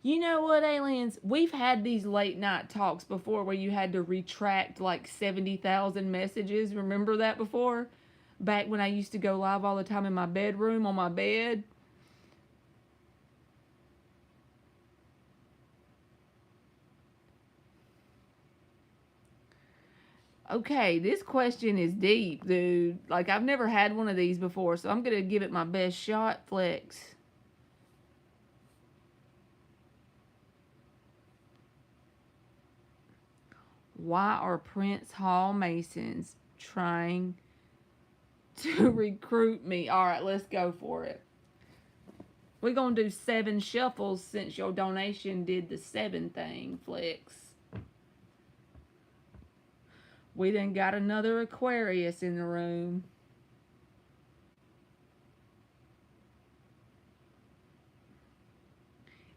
You know what, aliens? We've had these late night talks before where you had to retract like 70,000 messages. Remember that before? Back when I used to go live all the time in my bedroom on my bed. Okay, this question is deep, dude. Like, I've never had one of these before, so I'm going to give it my best shot, Flex. Why are Prince Hall Masons trying to recruit me? All right, let's go for it. We're going to do 7 shuffles since your donation did the 7 thing, Flex. We done got another Aquarius in the room.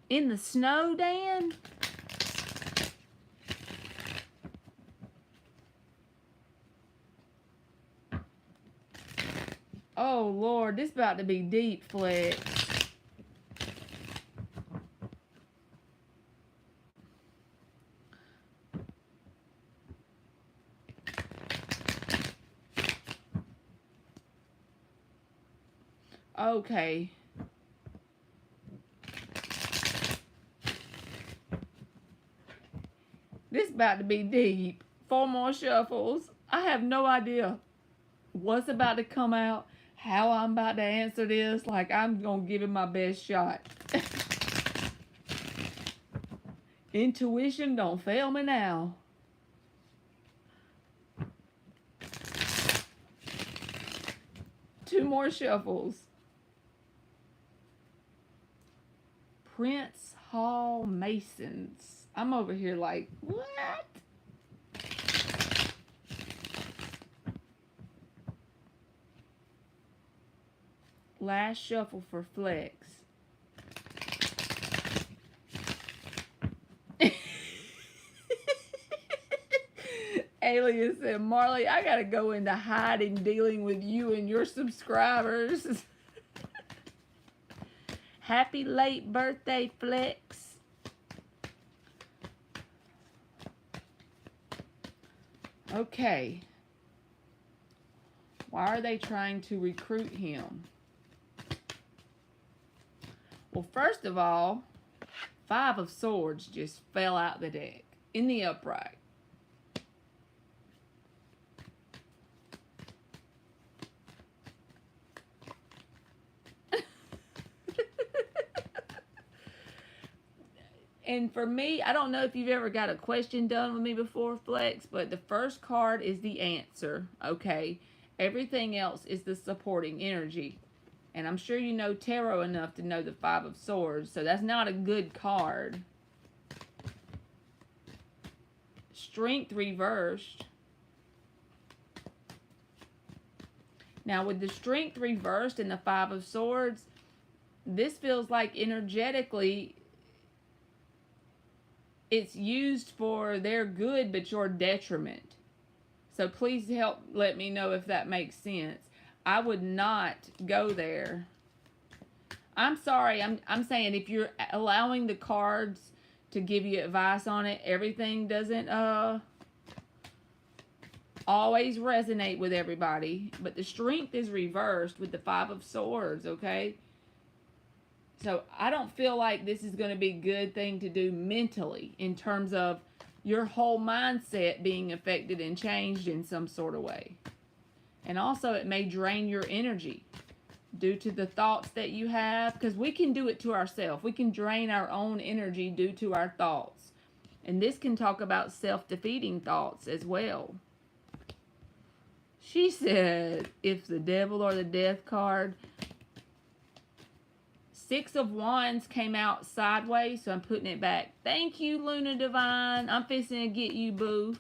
In the snow, Dan? Oh, Lord, this about to be deep, Flex. Okay. This about to be deep. 4 more shuffles. I have no idea what's about to come out, how I'm about to answer this. Like, I'm going to give it my best shot. Intuition, don't fail me now. Two more shuffles. Prince Hall Masons. I'm over here like, what? Last shuffle for Flex. Alien said, Marley, I gotta go into hiding dealing with you and your subscribers. Happy late birthday, Flex. Okay. Why are they trying to recruit him? Well, first of all, 5 of Swords just fell out the deck in the upright. And for me, I don't know if you've ever got a question done with me before, Flex, but the first card is the answer, okay? Everything else is the supporting energy. And I'm sure you know tarot enough to know the 5 of Swords, so that's not a good card. Strength reversed. Now, with the Strength reversed and the 5 of Swords, this feels like energetically it's used for their good but your detriment. So please help let me know if that makes sense. I would not go there. I'm sorry, I'm saying if you're allowing the cards to give you advice on it, everything doesn't always resonate with everybody. But the Strength is reversed with the 5 of Swords, okay? So I don't feel like this is going to be a good thing to do mentally in terms of your whole mindset being affected and changed in some sort of way. And also it may drain your energy due to the thoughts that you have, because we can do it to ourselves. We can drain our own energy due to our thoughts. And this can talk about self-defeating thoughts as well. She said, if the Devil or the Death card, 6 of Wands came out sideways, so I'm putting it back. Thank you, Luna Divine. I'm fixing to get you, boo.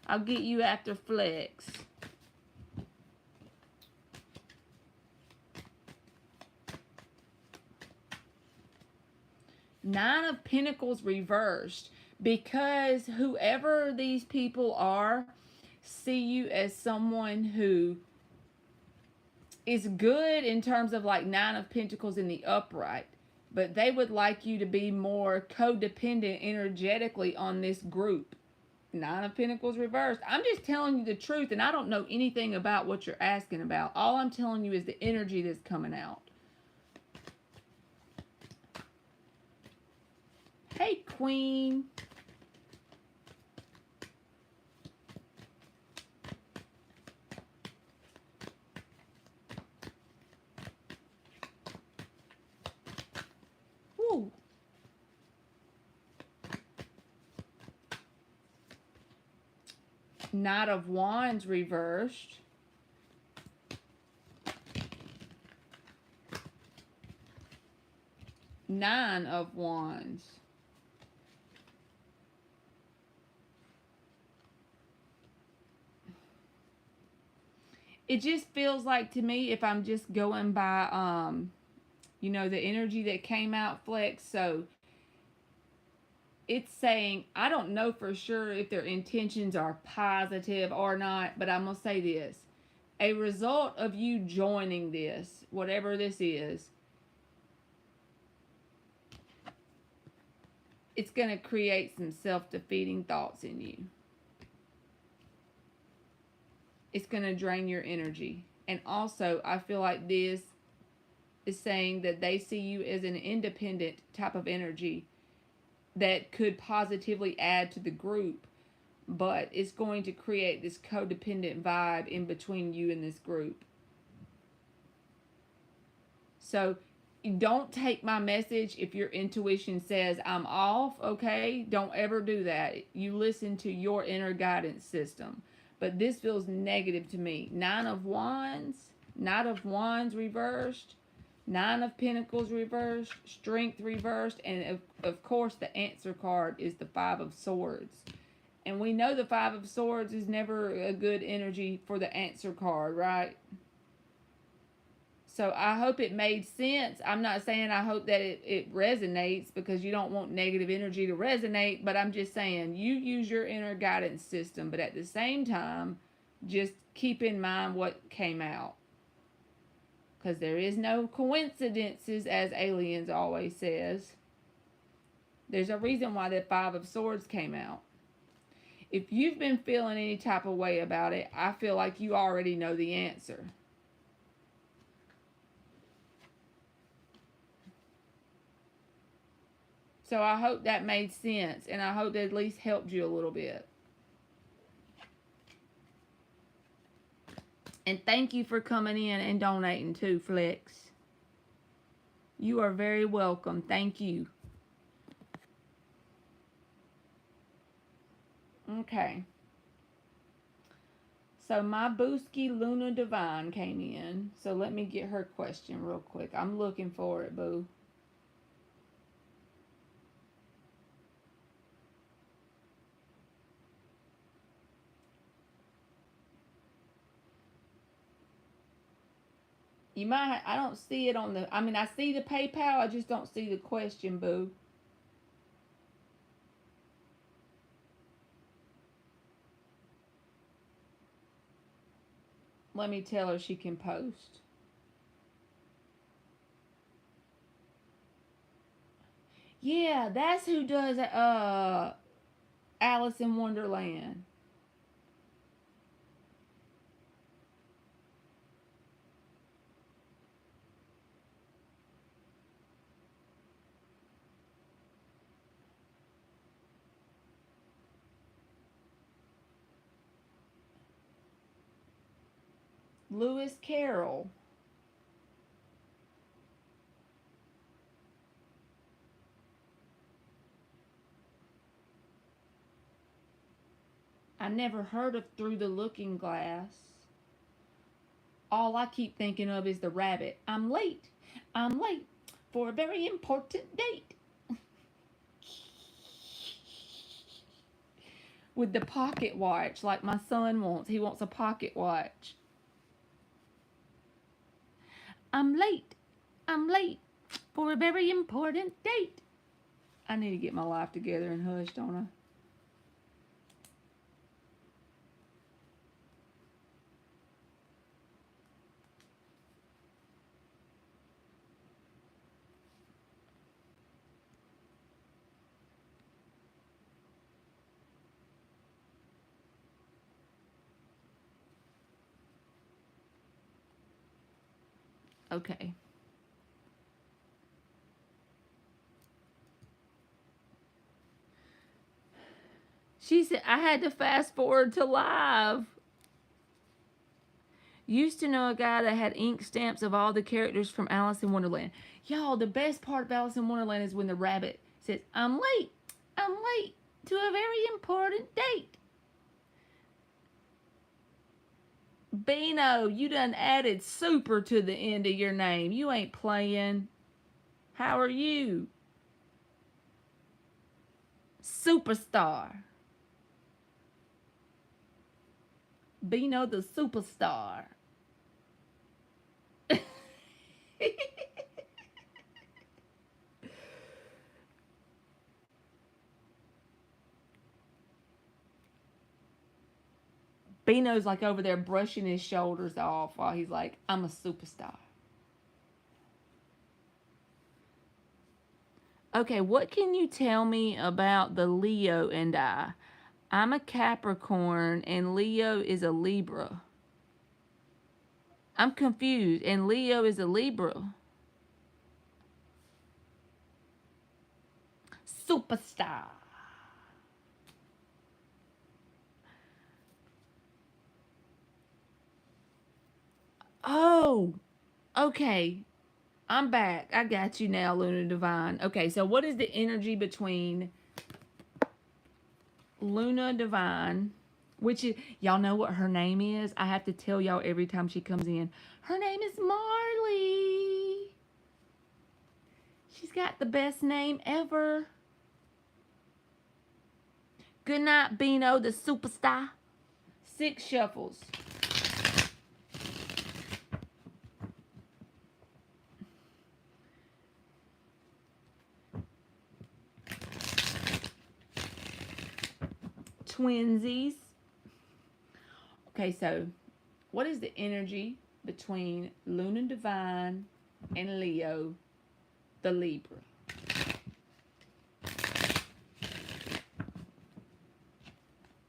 I'll get you after Flex. Nine of Pentacles reversed, because whoever these people are see you as someone who is good in terms of like 9 of Pentacles in the upright, but they would like you to be more codependent energetically on this group. 9 of Pentacles reversed. I'm just telling you the truth, and I don't know anything about what you're asking about. All I'm telling you is the energy that's coming out. Hey, Queen. Woo. Knight of Wands reversed. Nine of Wands. it just feels like to me, if I'm just going by you know, the energy that came out, Flex. So it's saying, I don't know for sure if their intentions are positive or not, but I'm going to say this. A result of you joining this, whatever this is, it's going to create some self-defeating thoughts in you. It's going to drain your energy. And also, I feel like this is saying that they see you as an independent type of energy that could positively add to the group, but it's going to create this codependent vibe in between you and this group. So don't take my message if your intuition says I'm off, okay? Don't ever do that. You listen to your inner guidance system. But this feels negative to me. Nine of Wands reversed, Nine of Pentacles reversed, Strength reversed, and of course the answer card is the Five of Swords. And we know the Five of Swords is never a good energy for the answer card, right? So I hope it made sense. I'm not saying I hope that it resonates, because you don't want negative energy to resonate, but I'm just saying you use your inner guidance system, but at the same time, just keep in mind what came out. Because there is no coincidences, as Aliens always says. There's a reason why the Five of Swords came out. If you've been feeling any type of way about it, I feel like you already know the answer. So I hope that made sense, and I hope that at least helped you a little bit. And thank you for coming in and donating too, Flex. You are very welcome. Thank you. Okay. So my Booski Luna Divine came in. So let me get her question real quick. I'm looking for it, boo. You might, I don't see it on the, I mean, I see the PayPal, I just don't see the question, boo. Let me tell her she can post. Yeah, that's who does Alice in Wonderland. Lewis Carroll. I never heard of Through the Looking Glass. All I keep thinking of is the rabbit. I'm late. I'm late for a very important date. With the pocket watch, like my son wants. He wants a pocket watch. I'm late. I'm late for a very important date. I need to get my life together and hush, don't I? Okay. She said I had to fast forward to live. Used to know a guy that had ink stamps of all the characters from Alice in Wonderland. Y'all, the best part of Alice in Wonderland is when the rabbit says, I'm late. I'm late to a very important date. Beano, you done added super to the end of your name. You ain't playing. How are you? Superstar. Beano the superstar. Bino's like over there brushing his shoulders off while he's like, I'm a superstar. Okay, what can you tell me about the Leo and I? I'm a Capricorn and Leo is a Libra. I'm confused, and Leo is a Libra. Superstar. Oh, okay. I'm back. I got you now, Luna Divine. Okay, so what is the energy between Luna Divine, which is, y'all know what her name is? I have to tell y'all every time she comes in. Her name is Marley. She's got the best name ever. Good night, Bino, the superstar. 6 shuffles. Twinsies. Okay, so what is the energy between Luna Divine and Leo, the Libra?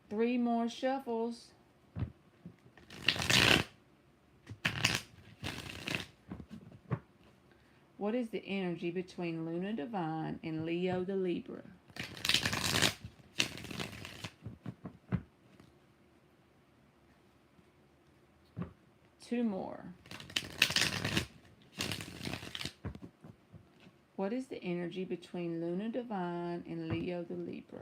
Three more shuffles. What is the energy between Luna Divine and Leo, the Libra? Two more. What is the energy between Luna Divine and Leo, the Libra?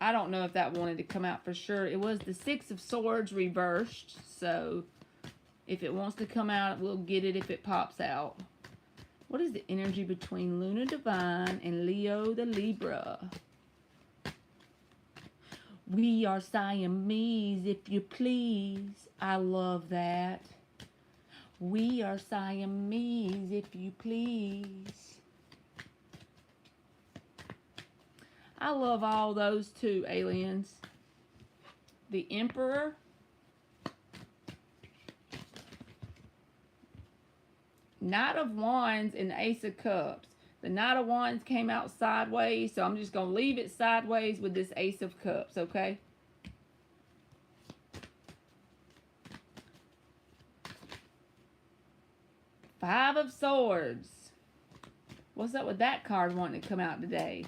I don't know if that wanted to come out for sure. It was the 6 of Swords reversed, so if it wants to come out, we'll get it if it pops out. What is the energy between Luna Divine and Leo, the Libra? We are Siamese, if you please. I love that. We are Siamese, if you please. I love all those too, aliens. The Emperor. Knight of Wands and Ace of Cups. The Knight of Wands came out sideways, so I'm just going to leave it sideways with this Ace of Cups, okay? Five of Swords. What's up with that card wanting to come out today?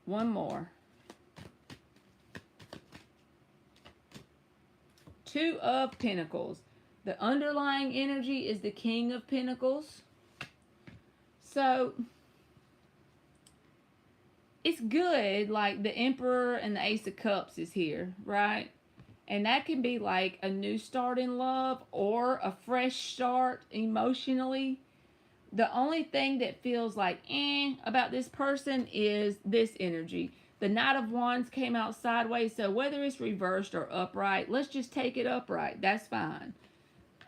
One more. Two of Pentacles. The underlying energy is the King of Pentacles. So, it's good, like the Emperor and the Ace of Cups is here, right? And that can be like a new start in love or a fresh start emotionally. The only thing that feels like about this person is this energy. The Knight of Wands came out sideways, so whether it's reversed or upright, let's just take it upright. That's fine.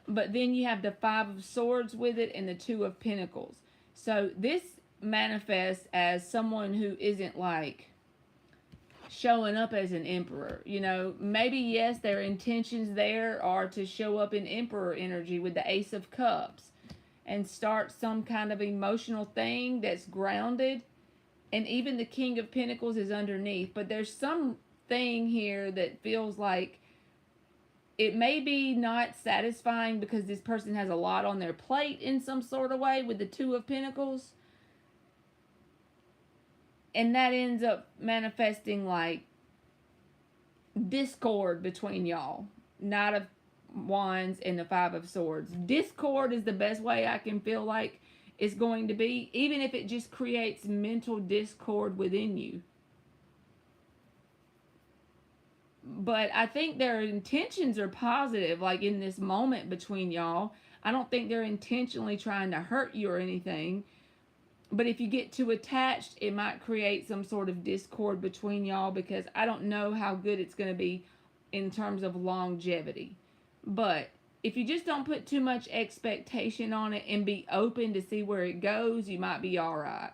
But then you have the Five of Swords with it and the Two of Pentacles. So this manifests as someone who isn't like showing up as an emperor. You know, maybe yes, their intentions there are to show up in emperor energy with the Ace of Cups and start some kind of emotional thing that's grounded. And even the King of Pentacles is underneath. But there's something here that feels like it may be not satisfying because this person has a lot on their plate in some sort of way with the Two of Pentacles. And that ends up manifesting like discord between y'all. Knight of Wands and the Five of Swords. Discord is the best way I can feel like it's going to be, even if it just creates mental discord within you. But I think their intentions are positive, like in this moment between y'all. I don't think they're intentionally trying to hurt you or anything. But if you get too attached, it might create some sort of discord between y'all, because I don't know how good it's going to be in terms of longevity. But if you just don't put too much expectation on it and be open to see where it goes, you might be all right.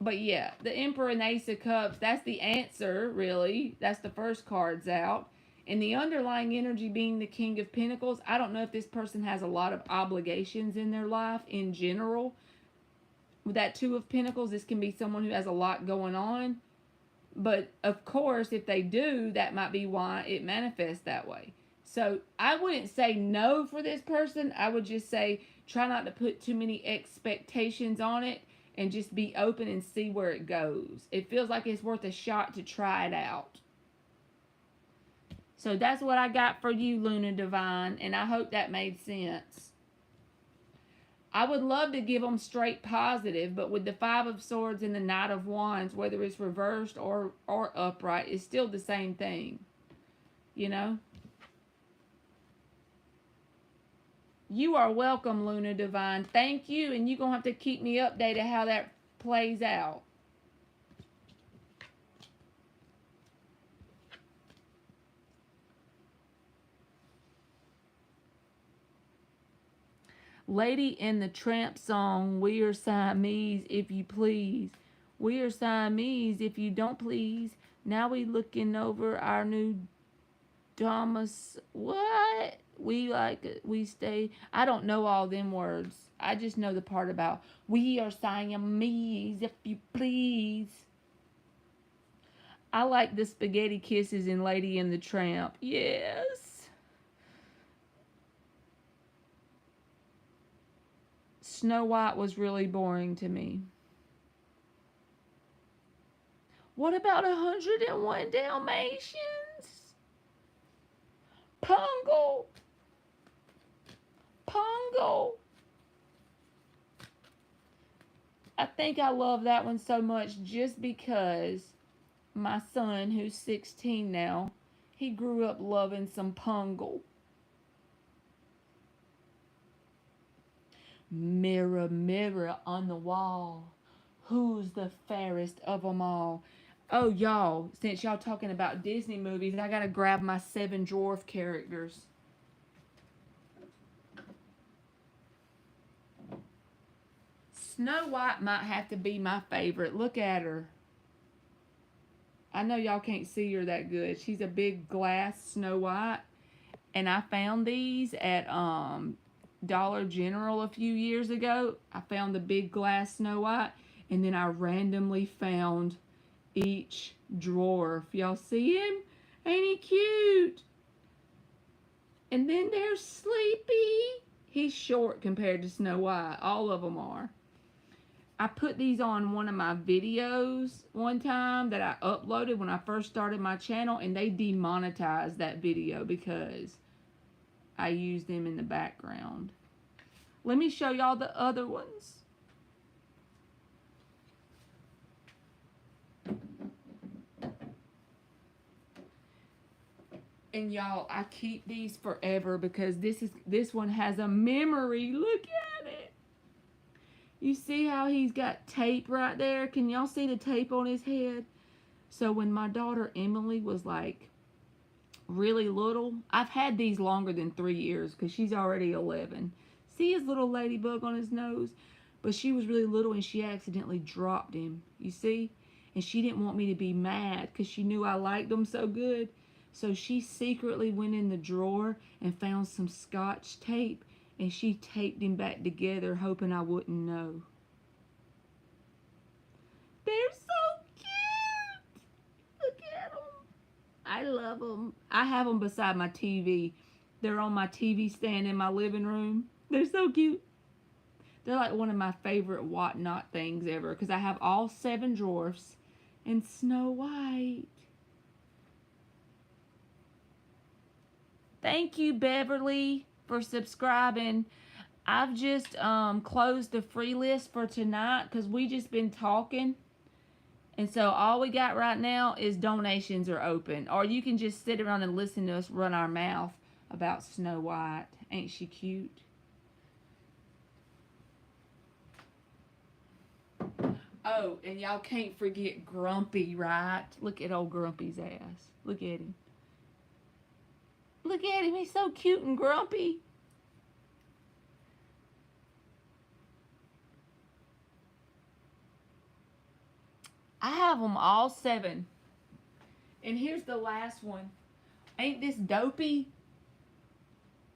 But yeah, the Emperor and Ace of Cups, that's the answer, really. That's the first cards out. And the underlying energy being the King of Pentacles, I don't know if this person has a lot of obligations in their life in general. With that Two of Pentacles, this can be someone who has a lot going on. But of course, if they do, that might be why it manifests that way. So I wouldn't say no for this person. I would just say try not to put too many expectations on it and just be open and see where it goes. It feels like it's worth a shot to try it out. So that's what I got for you, Luna Divine, and I hope that made sense. I would love to give them straight positive, but with the Five of Swords and the Knight of Wands, whether it's reversed or upright, it's still the same thing. You know? You are welcome, Luna Divine. Thank you, and you're going to have to keep me updated how that plays out. Lady in the Tramp song, we are Siamese if you please. We are Siamese if you don't please. Now we looking over our new Damas. What? We like it. We stay. I don't know all them words. I just know the part about we are Siamese if you please. I like the spaghetti kisses in Lady in the Tramp. Yes. Snow White was really boring to me. What about 101 Dalmatians? Pungle. Pungle. I think I love that one so much just because my son, who's 16 now, he grew up loving some Pungle. Mirror, mirror on the wall, who's the fairest of them all? Oh, y'all, since y'all talking about Disney movies, I gotta grab my 7 dwarf characters. Snow White might have to be my favorite. Look at her. I know y'all can't see her that good. She's a big glass Snow White. And I found these at Dollar General a few years ago. I found the big glass Snow White, and then I randomly found each dwarf. Y'all see him? Ain't he cute? And then there's Sleepy. He's short compared to Snow White. All of them are. I put these on one of my videos one time that I uploaded when I first started my channel, and they demonetized that video because I use them in the background. Let me show y'all the other ones. And y'all, I keep these forever because this one has a memory. Look at it. You see how he's got tape right there? Can y'all see the tape on his head? So when my daughter Emily was like really little, I've had these longer than 3 years because she's already 11. See his little ladybug on his nose? But she was really little and she accidentally dropped him. You see? And she didn't want me to be mad because she knew I liked them so good. So she secretly went in the drawer and found some Scotch tape, and she taped him back together hoping I wouldn't know. They're so cute. Look at them. I love them. I have them beside my TV. They're on my TV stand in my living room. They're so cute. They're like one of my favorite whatnot things ever because I have all 7 dwarfs and Snow White. Thank you, Beverly, for subscribing. I've just closed the free list for tonight because we just been talking. And so all we got right now is donations are open. Or you can just sit around and listen to us run our mouth about Snow White. Ain't she cute? Oh, and y'all can't forget Grumpy, right? Look at old Grumpy's ass. Look at him. Look at him. He's so cute and grumpy. I have them all 7. And here's the last one. Ain't this dopey?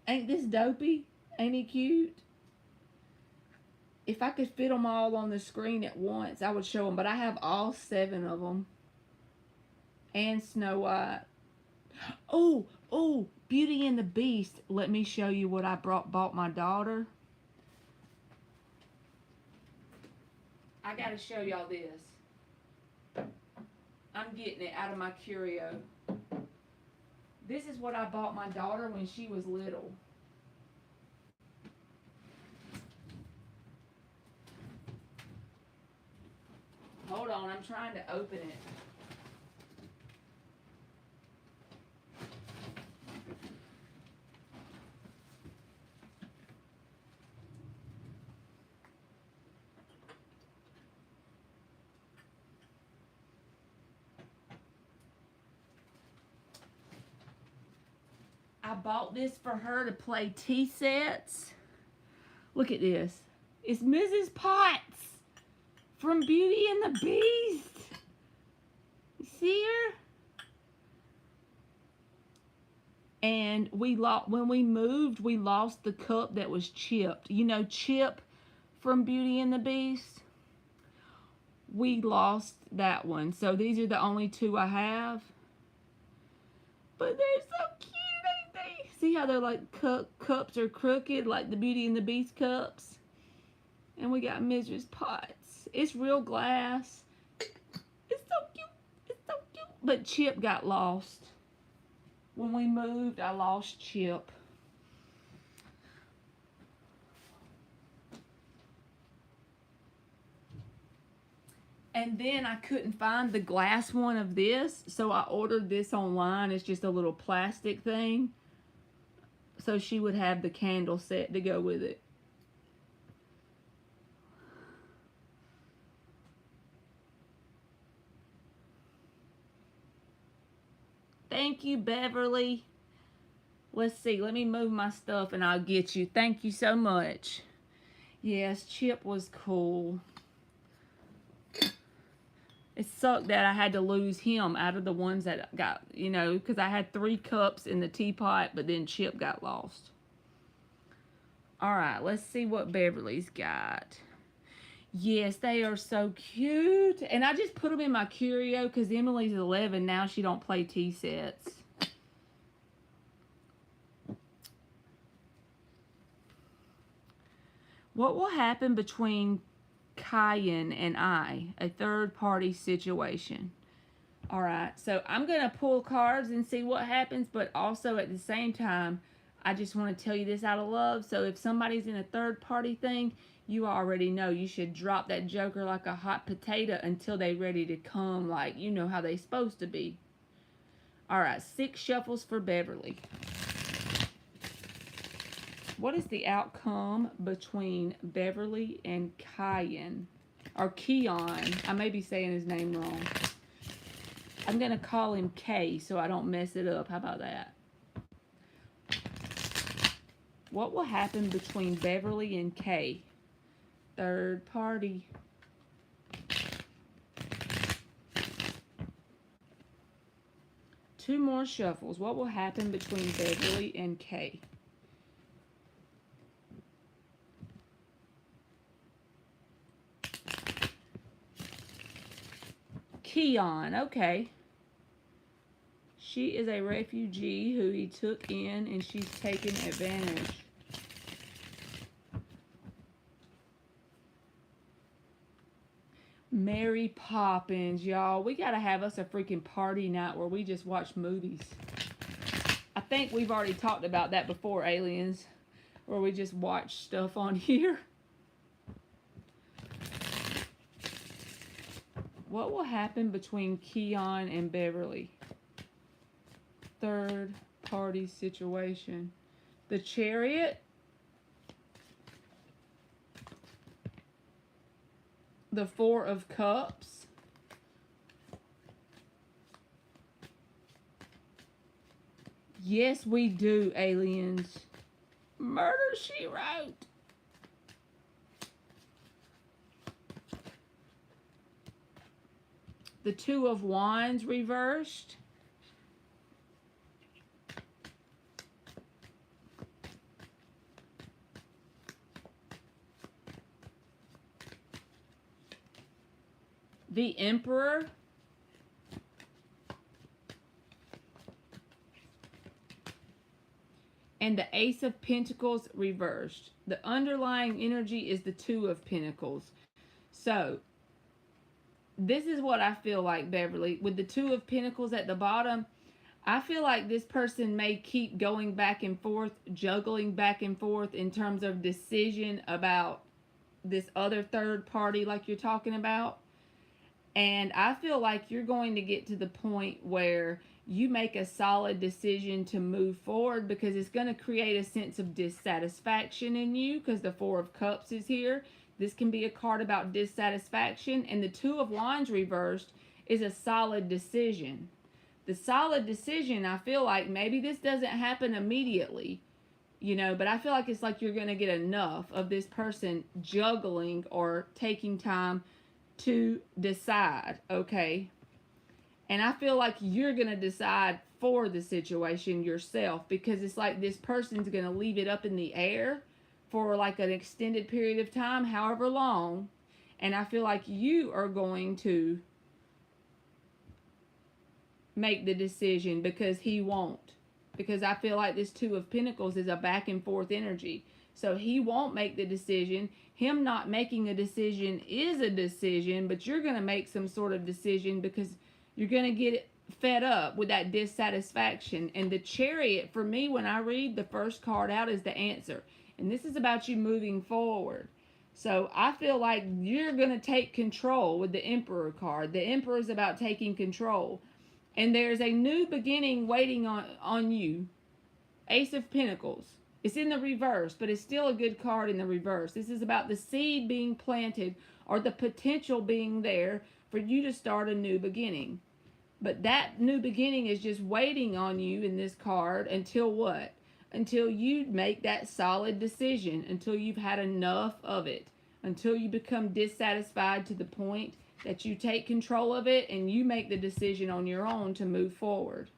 Ain't this dopey? Ain't he cute? If I could fit them all on the screen at once, I would show them. But I have all 7 of them. And Snow White. Oh, Beauty and the Beast. Let me show you what I bought my daughter. I gotta show y'all this. I'm getting it out of my curio. This is what I bought my daughter when she was little. Hold on, I'm trying to open it. I bought this for her to play tea sets. Look at this. It's Mrs. Potts from Beauty and the Beast. You see her? And when we moved, we lost the cup that was chipped. You know Chip from Beauty and the Beast? We lost that one. So these are the only 2 I have. But they're so cute, ain't they? See how they're like cups are crooked, like the Beauty and the Beast cups? And we got Mrs. Potts. It's real glass. It's so cute. It's so cute. But Chip got lost. When we moved, I lost Chip. And then I couldn't find the glass one of this, so I ordered this online. It's just a little plastic thing. So she would have the candle set to go with it. Thank you, Beverly. Let's see. Let me move my stuff and I'll get you. Thank you so much. Yes, Chip was cool. It sucked that I had to lose him out of the ones that got, you know, because I had 3 cups in the teapot, but then Chip got lost. All right, let's see what Beverly's got. Yes, they are so cute. And I just put them in my curio because Emily's 11. Now she don't play tea sets. What will happen between Kyan and I? A third-party situation. All right, so I'm going to pull cards and see what happens, but also at the same time, I just want to tell you this out of love. So if somebody's in a third-party thing, you already know you should drop that joker like a hot potato until they're ready to come, like you know how they're supposed to be. All right, 6 shuffles for Beverly. What is the outcome between Beverly and Kyan? Or Keon. I may be saying his name wrong. I'm going to call him K so I don't mess it up. How about that? What will happen between Beverly and K? Third party. Two more shuffles. What will happen between Beverly and K? Keon, okay. She is a refugee who he took in and she's taken advantage. Mary Poppins, y'all. We gotta have us a freaking party night where we just watch movies. I think we've already talked about that before, aliens. Where we just watch stuff on here. What will happen between Keon and Beverly? Third party situation. The Chariot. The Four of Cups. Yes, we do, aliens. Murder, She Wrote. The Two of Wands reversed. The Emperor. And the Ace of Pentacles reversed. The underlying energy is the Two of Pentacles. So, this is what I feel like, Beverly. With the Two of Pentacles at the bottom, I feel like this person may keep going back and forth, juggling back and forth in terms of decision about this other third party like you're talking about. And I feel like you're going to get to the point where you make a solid decision to move forward, because it's going to create a sense of dissatisfaction in you, because the Four of Cups is here. This can be a card about dissatisfaction. And the Two of Wands reversed is a solid decision. The solid decision, I feel like maybe this doesn't happen immediately, you know, but I feel like it's like you're going to get enough of this person juggling or taking time to decide, okay? And I feel like you're going to decide for the situation yourself, because it's like this person's going to leave it up in the air for like an extended period of time, however long. And I feel like you are going to make the decision because he won't. Because I feel like this Two of Pentacles is a back and forth energy. So he won't make the decision. Him not making a decision is a decision, but you're going to make some sort of decision because you're going to get fed up with that dissatisfaction. And the Chariot, for me, when I read the first card out, is the answer. And this is about you moving forward. So I feel like you're going to take control with the Emperor card. The Emperor is about taking control. And there's a new beginning waiting on you. Ace of Pentacles. It's in the reverse, but it's still a good card in the reverse. This is about the seed being planted, or the potential being there for you to start a new beginning. But that new beginning is just waiting on you in this card until what? Until you make that solid decision, until you've had enough of it, until you become dissatisfied to the point that you take control of it and you make the decision on your own to move forward.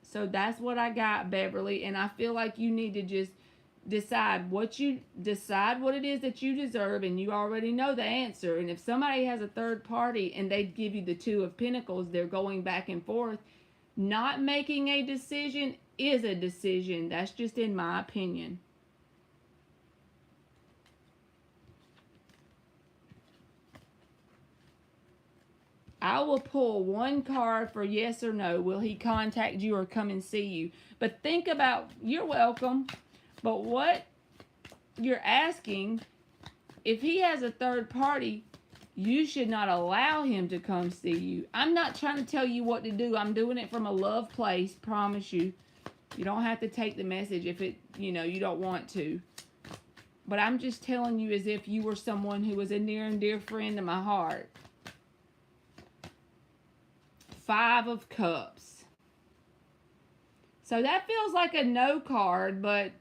So that's what I got, Beverly. And I feel like you need to just decide what it is that you deserve, and you already know the answer. And if somebody has a third party and they give you the Two of Pentacles, they're going back and forth. Not making a decision is a decision. That's just in my opinion. I will pull one card for yes or no. Will he contact you or come and see you? But think about, you're welcome, but what you're asking, if he has a third party, you should not allow him to come see you. I'm not trying to tell you what to do. I'm doing it from a love place, promise you. You don't have to take the message if you don't want to. But I'm just telling you as if you were someone who was a near and dear friend of my heart. Five of Cups. So that feels like a no card, but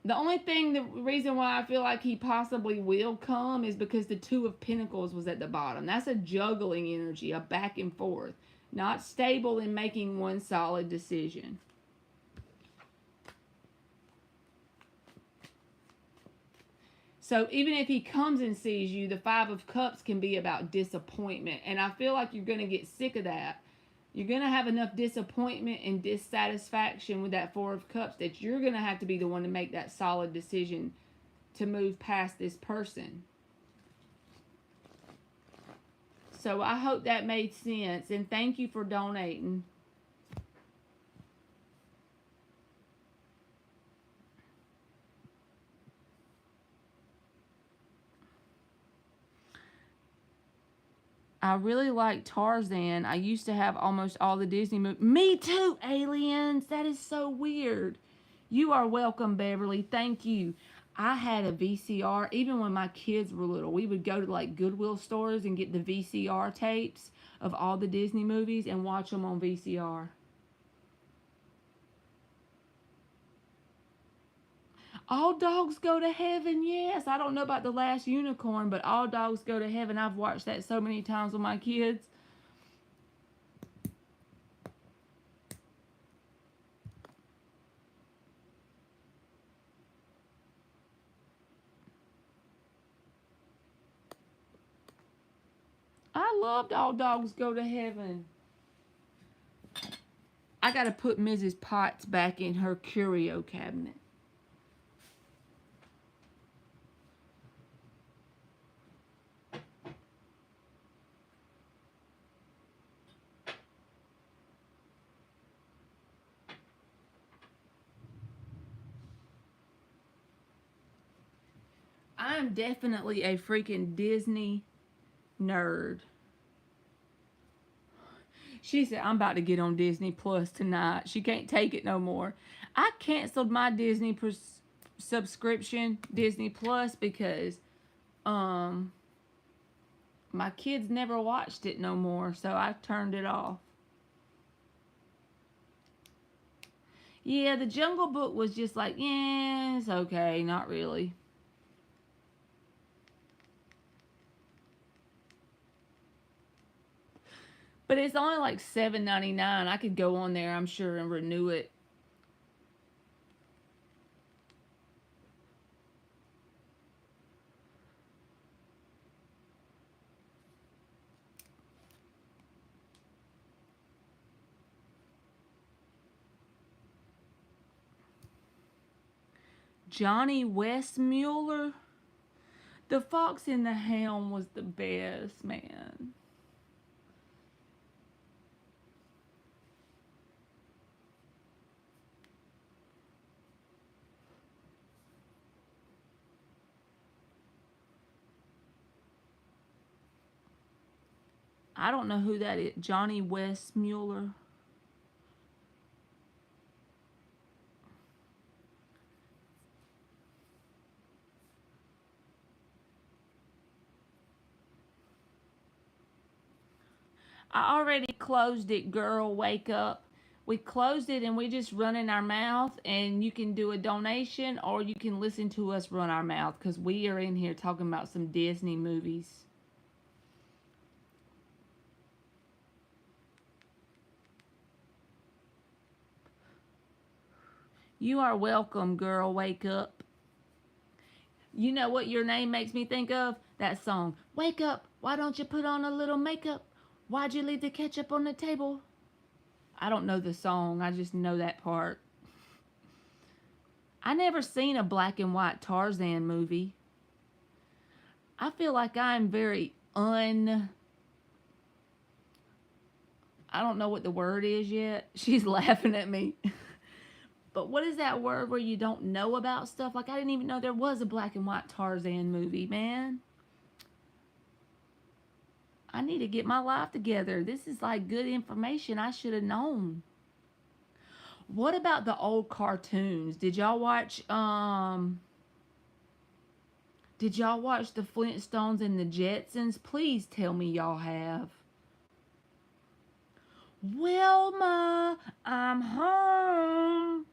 the only thing, the reason why I feel like he possibly will come is because the Two of Pentacles was at the bottom. That's a juggling energy, a back and forth. Not stable in making one solid decision. So even if he comes and sees you, the Five of Cups can be about disappointment. And I feel like you're going to get sick of that. You're going to have enough disappointment and dissatisfaction with that Four of Cups that you're going to have to be the one to make that solid decision to move past this person. So I hope that made sense. And thank you for donating. I really like Tarzan. I used to have almost all the Disney movies. Me too, aliens. That is so weird. You are welcome, Beverly. Thank you. I had a VCR. Even when my kids were little, we would go to like Goodwill stores and get the VCR tapes of all the Disney movies and watch them on VCR. All dogs go to heaven, yes. I don't know about The Last Unicorn, but All Dogs Go to Heaven. I've watched that so many times with my kids. I loved All Dogs Go to Heaven. I gotta put Mrs. Potts back in her curio cabinet. I'm definitely a freaking Disney nerd. She said, I'm about to get on Disney Plus tonight. She can't take it no more. I canceled my subscription, Disney Plus, because um my kids never watched it no more, so I turned it off. Yeah, the Jungle Book was just like, yeah, it's okay, not really. But it's only like $7.99. I could go on there, I'm sure, and renew it. Johnny Westmuller. The Fox and the Hound was the best, man. I don't know who that is. Johnny Westmuller. I already closed it, girl. Wake up. We closed it and we just run in our mouth, and you can do a donation or you can listen to us run our mouth because we are in here talking about some Disney movies. You are welcome, girl. Wake up. You know what your name makes me think of? That song. Wake up. Why don't you put on a little makeup? Why'd you leave the ketchup on the table? I don't know the song. I just know that part. I never seen a black and white Tarzan movie. I feel like I'm very I don't know what the word is yet. She's laughing at me. But what is that word where you don't know about stuff? Like, I didn't even know there was a black and white Tarzan movie, man. I need to get my life together. This is like good information I should have known. What about the old cartoons? Did y'all watch the Flintstones and the Jetsons? Please tell me y'all have. Wilma, I'm home.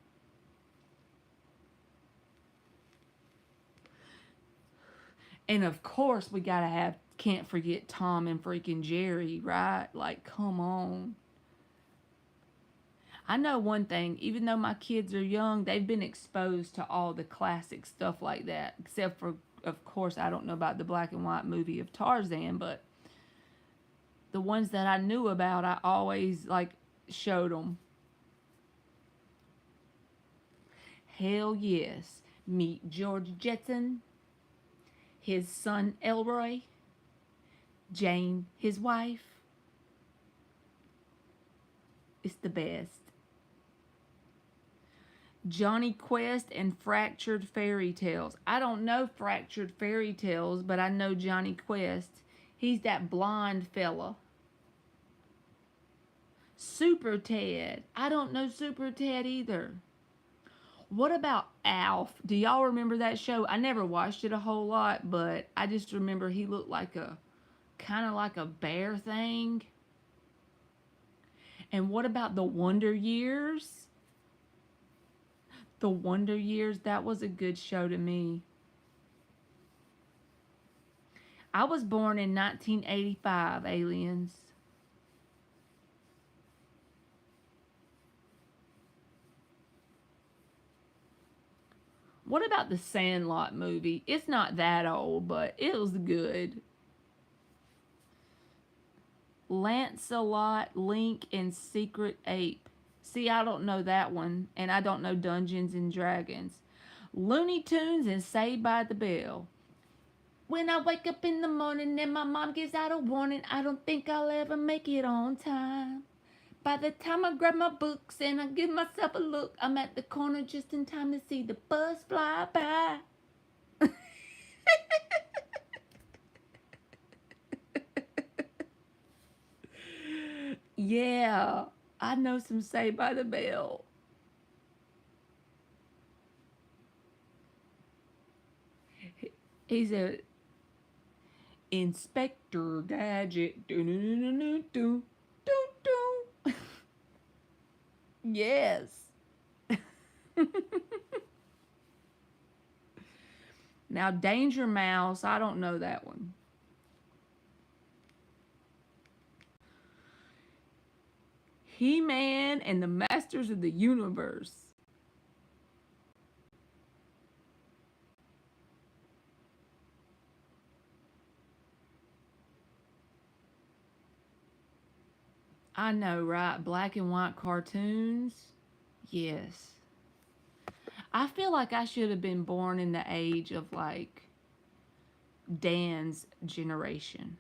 And of course, we gotta have, can't forget Tom and freaking Jerry, right? Like, come on. I know one thing, even though my kids are young, they've been exposed to all the classic stuff like that. Except for, of course, I don't know about the black and white movie of Tarzan, but the ones that I knew about, I always, like, showed them. Hell yes. Meet George Jetson, his son Elroy, Jane, his wife. It's the best. Johnny Quest and Fractured Fairy Tales. I don't know Fractured Fairy Tales, but I know Johnny Quest. He's that blonde fella. Super Ted. I don't know Super Ted either. What about Alf? Do y'all remember that show? I never watched it a whole lot, but I just remember he looked like a kind of like a bear thing. And what about the Wonder Years? The Wonder Years, that was a good show to me. I was born in 1985, aliens. What about the Sandlot movie? It's not that old, but it was good. Lancelot, Link, and Secret Ape. See, I don't know that one, and I don't know Dungeons and Dragons. Looney Tunes and Saved by the Bell. When I wake up in the morning and my mom gives out a warning, I don't think I'll ever make it on time. By the time I grab my books and I give myself a look, I'm at the corner just in time to see the bus fly by. Yeah, I know some Saved by the Bell. He's a Inspector Gadget. Do do do do do do do. Yes. Now Danger Mouse, I don't know that one. He-Man and the Masters of the Universe. I know, right? Black and white cartoons. Yes. I feel like I should have been born in the age of like Dan's generation.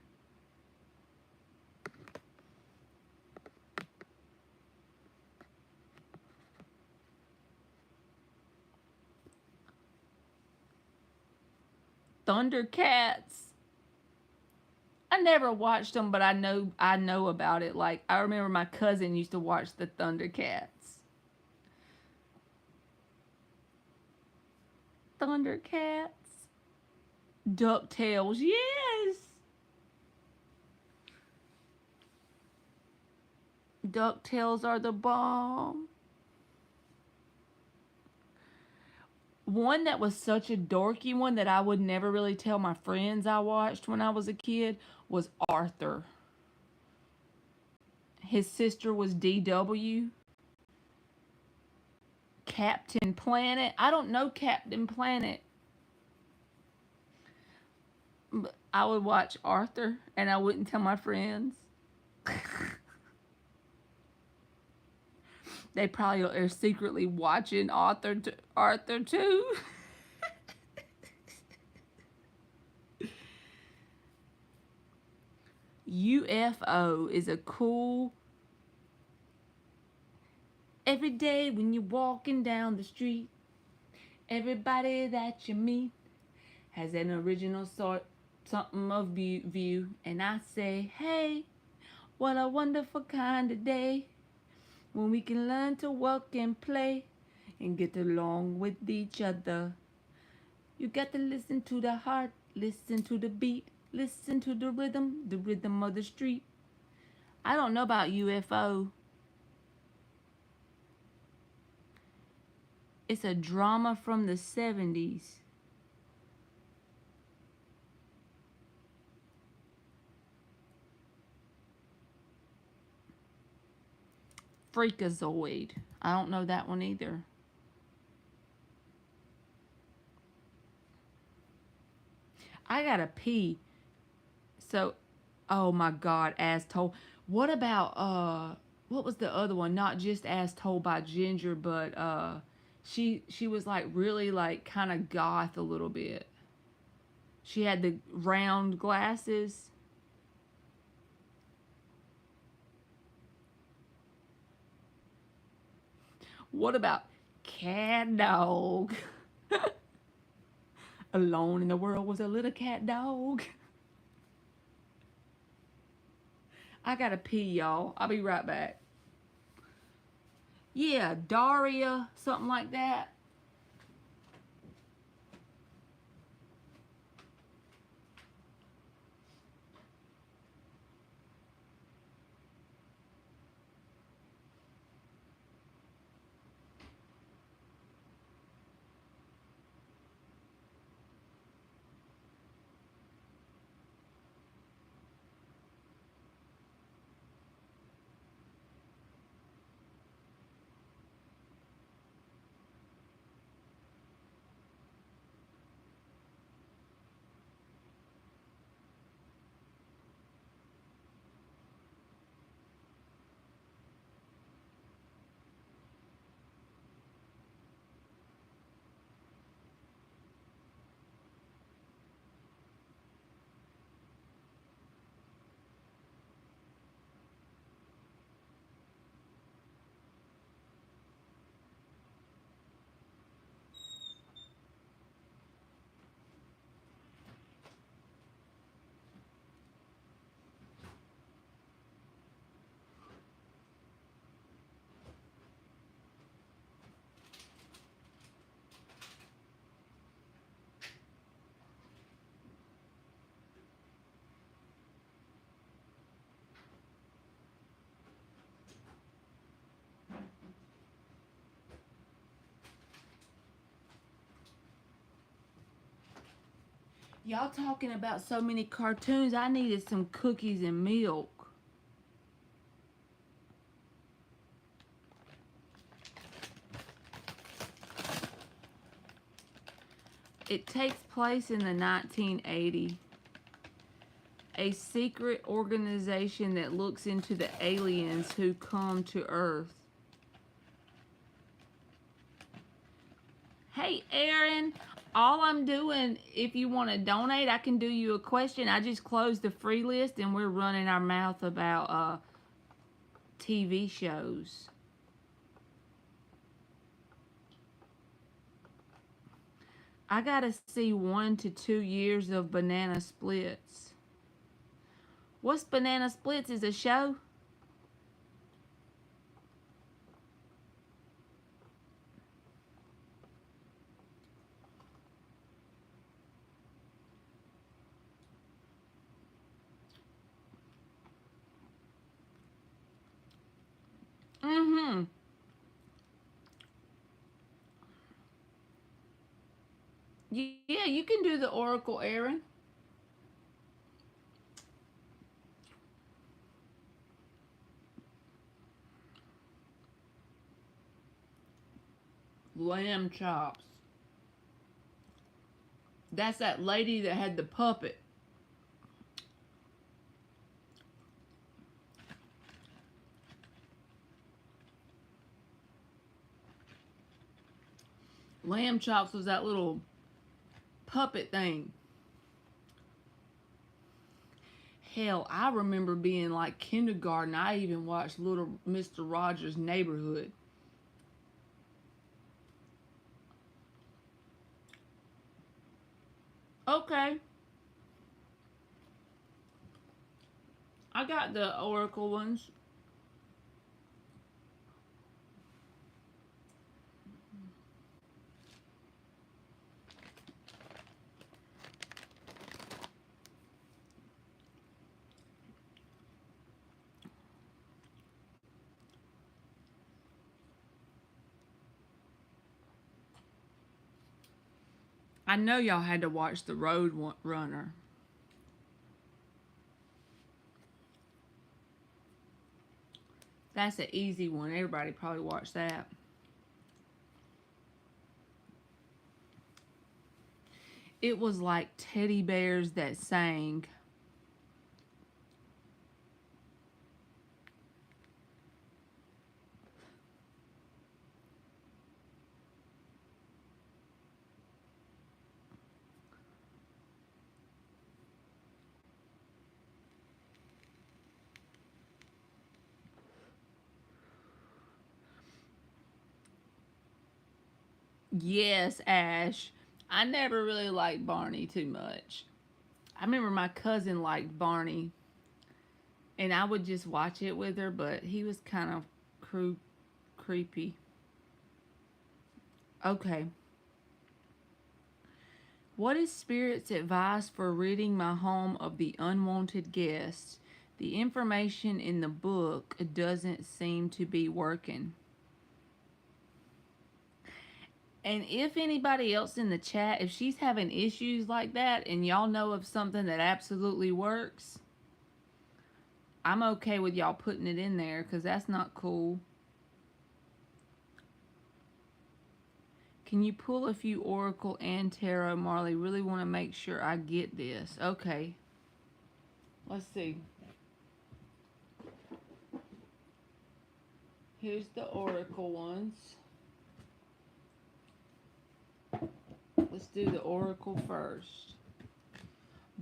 Thundercats. I never watched them, but I know about it. Like I remember my cousin used to watch the Thundercats. Thundercats. DuckTales. Yes. DuckTales are the bomb. One that was such a dorky one that I would never really tell my friends I watched when I was a kid was Arthur. His sister was DW. Captain Planet. I don't know Captain Planet. But I would watch Arthur and I wouldn't tell my friends. They probably are secretly watching Arthur too. UFO is a cool. Every day when you're walking down the street, everybody that you meet has an original sort something of view, and I say, hey, what a wonderful kind of day when we can learn to work and play and get along with each other. You got to listen to the heart, listen to the beat, listen to the rhythm of the street. I don't know about UFO. It's a drama from the 70s. Freakazoid. I don't know that one either. I gotta pee. So, oh my God, As Told. What about what was the other one? Not just As Told by Ginger, but she was like really like kind of goth a little bit. She had the round glasses. What about Cat Dog? Alone in the world was a little cat dog. I gotta pee, y'all. I'll be right back. Yeah, Daria, something like that. Y'all talking about so many cartoons. I needed some cookies and milk. It takes place in the 1980s. A secret organization that looks into the aliens who come to Earth. Hey, Aaron. All I'm doing, if you want to donate, I can do you a question. I just closed the free list and we're running our mouth about TV shows. I gotta see 1 to 2 years of Banana Splits. What's Banana Splits? Is a show? Mm-hmm. Yeah, you can do the Oracle, Aaron. Lamb chops. That's that lady that had the puppet. Lamb chops was that little puppet thing. Hell, I remember being like kindergarten. I even watched Little Mr. Rogers' Neighborhood. Okay. I got the Oracle ones. I know y'all had to watch The Road Runner. That's an easy one. Everybody probably watched that. It was like teddy bears that sang. Yes, Ash. I never really liked Barney too much. I remember my cousin liked Barney, and I would just watch it with her, but he was kind of creepy. Okay. What is Spirit's advice for ridding my home of the unwanted guests? The information in the book doesn't seem to be working. And if anybody else in the chat, if she's having issues like that and y'all know of something that absolutely works, I'm okay with y'all putting it in there because that's not cool. Can you pull a few Oracle and Tarot, Marley? Really want to make sure I get this. Okay. Let's see. Here's the Oracle ones. Let's do the Oracle first.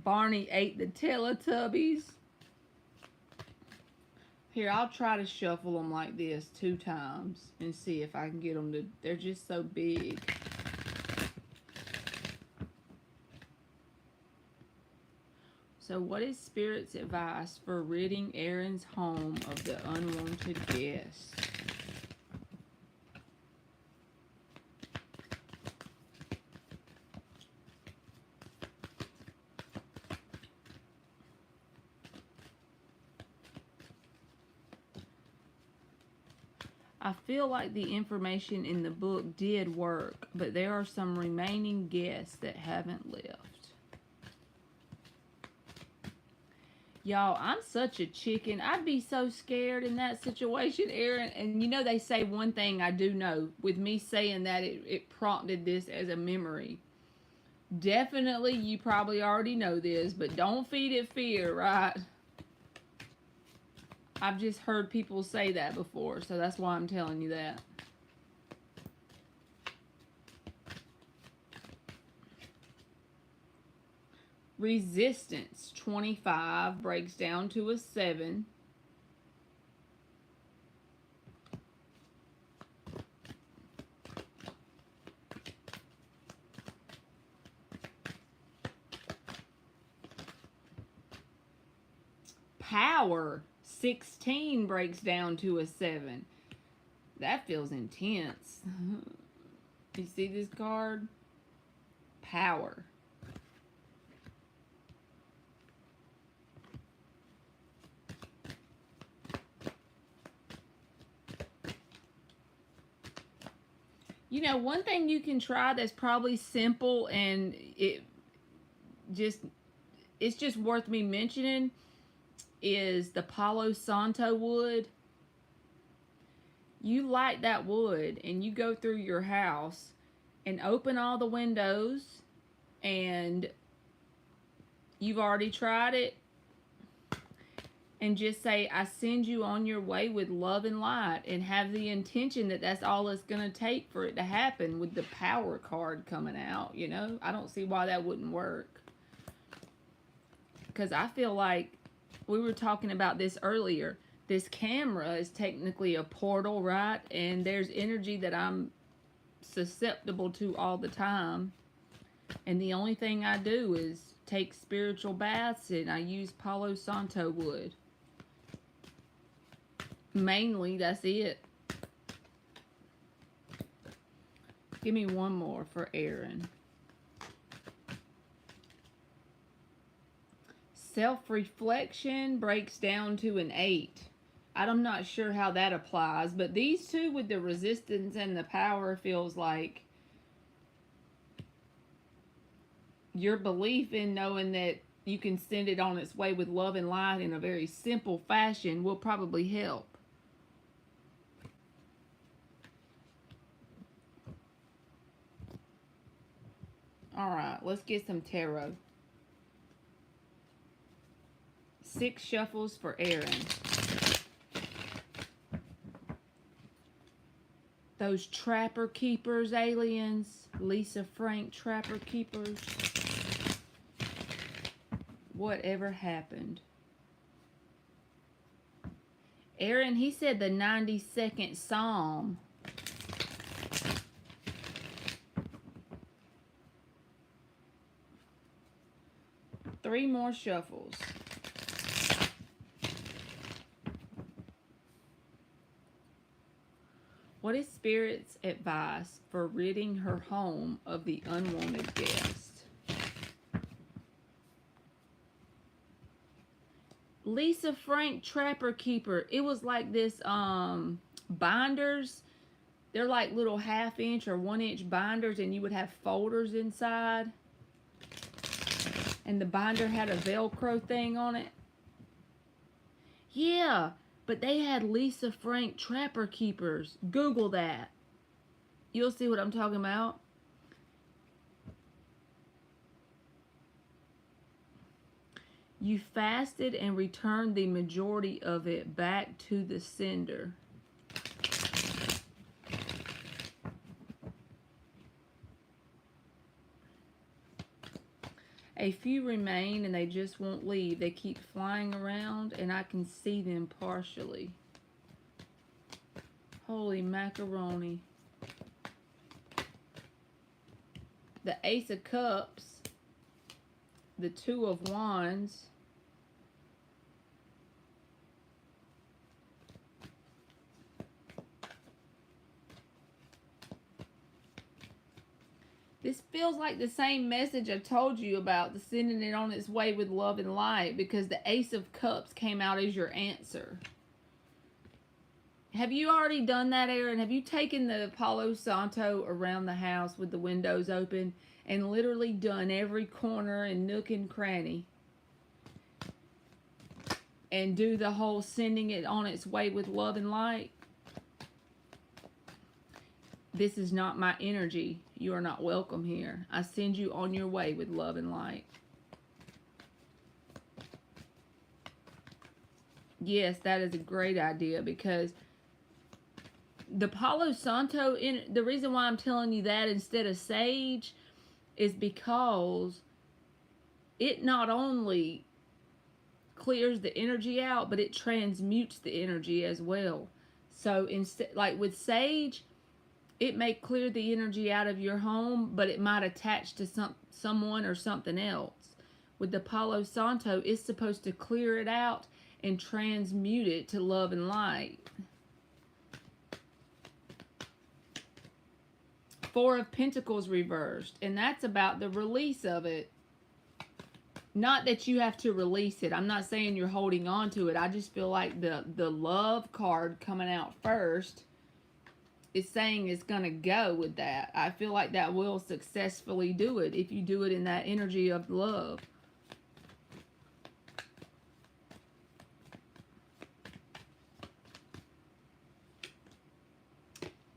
Barney ate the Teletubbies. Here, I'll try to shuffle them like this 2 times and see if I can get them to... They're just so big. So what is Spirit's advice for ridding Aaron's home of the unwanted guests? I feel like the information in the book did work, but there are some remaining guests that haven't left. Y'all, I'm such a chicken. I'd be so scared in that situation, Aaron. And you know, they say one thing I do know. With me saying that, it prompted this as a memory. Definitely, you probably already know this, but don't feed it fear, right? I've just heard people say that before, so that's why I'm telling you that. Resistance 25 breaks down to a 7. Power 16 breaks down to a 7. That feels intense. You see this card? Power. You know, one thing you can try that's probably simple and it's just worth me mentioning is the Palo Santo wood. You light that wood and you go through your house and open all the windows, and you've already tried it, and just say, I send you on your way with love and light, and have the intention that that's all it's going to take for it to happen, with the power card coming out. You know, I don't see why that wouldn't work, because I feel like we were talking about this earlier. This camera is technically a portal, right? And there's energy that I'm susceptible to all the time, and the only thing I do is take spiritual baths, and I use Palo Santo wood. Mainly, that's it. Give me one more for Aaron. Self-reflection breaks down to an 8. I'm not sure how that applies, but these two with the resistance and the power feels like your belief in knowing that you can send it on its way with love and light in a very simple fashion will probably help. Alright, let's get some tarot. 6 shuffles for Aaron. Those Trapper Keepers aliens. Lisa Frank Trapper Keepers. Whatever happened? Aaron, he said the 92nd Psalm. Three more shuffles. What is Spirit's advice for ridding her home of the unwanted guest? Lisa Frank Trapper Keeper. It was like this binders. They're like little 1/2 inch or 1 inch binders, and you would have folders inside. And the binder had a Velcro thing on it. Yeah, but they had Lisa Frank Trapper Keepers. Google that. You'll see what I'm talking about. You fasted and returned the majority of it back to the sender. A few remain and they just won't leave. They keep flying around and I can see them partially. Holy macaroni. The Ace of Cups. The Two of Wands. This feels like the same message I told you about, the sending it on its way with love and light, because the Ace of Cups came out as your answer. Have you already done that, Aaron? Have you taken the Palo Santo around the house with the windows open and literally done every corner and nook and cranny? and do the whole sending it on its way with love and light. This is not my energy. You are not welcome here. I send you on your way with love and light. Yes, that is a great idea, because the Palo Santo, the reason why I'm telling you that instead of sage is because it not only clears the energy out, but it transmutes the energy as well. So instead, like with sage, it may clear the energy out of your home, but it might attach to someone or something else. With the Palo Santo, it's supposed to clear it out and transmute it to love and light. Four of Pentacles reversed, and that's about the release of it. Not that you have to release it. I'm not saying you're holding on to it. I just feel like the love card coming out first is saying it's going to go with that. I feel like that will successfully do it if you do it in that energy of love.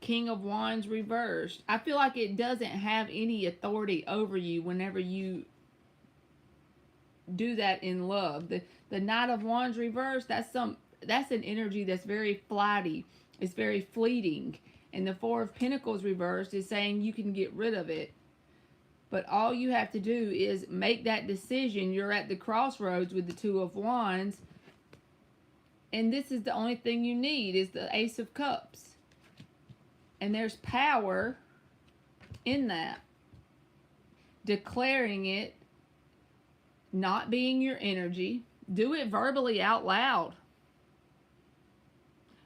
King of Wands reversed. I feel like it doesn't have any authority over you whenever you do that in love. The Knight of Wands reversed, that's an energy that's very flighty. It's very fleeting. And the Four of Pentacles reversed is saying you can get rid of it. But all you have to do is make that decision. You're at the crossroads with the Two of Wands. And this is the only thing you need is the Ace of Cups. And there's power in that. Declaring it not being your energy. Do it verbally out loud.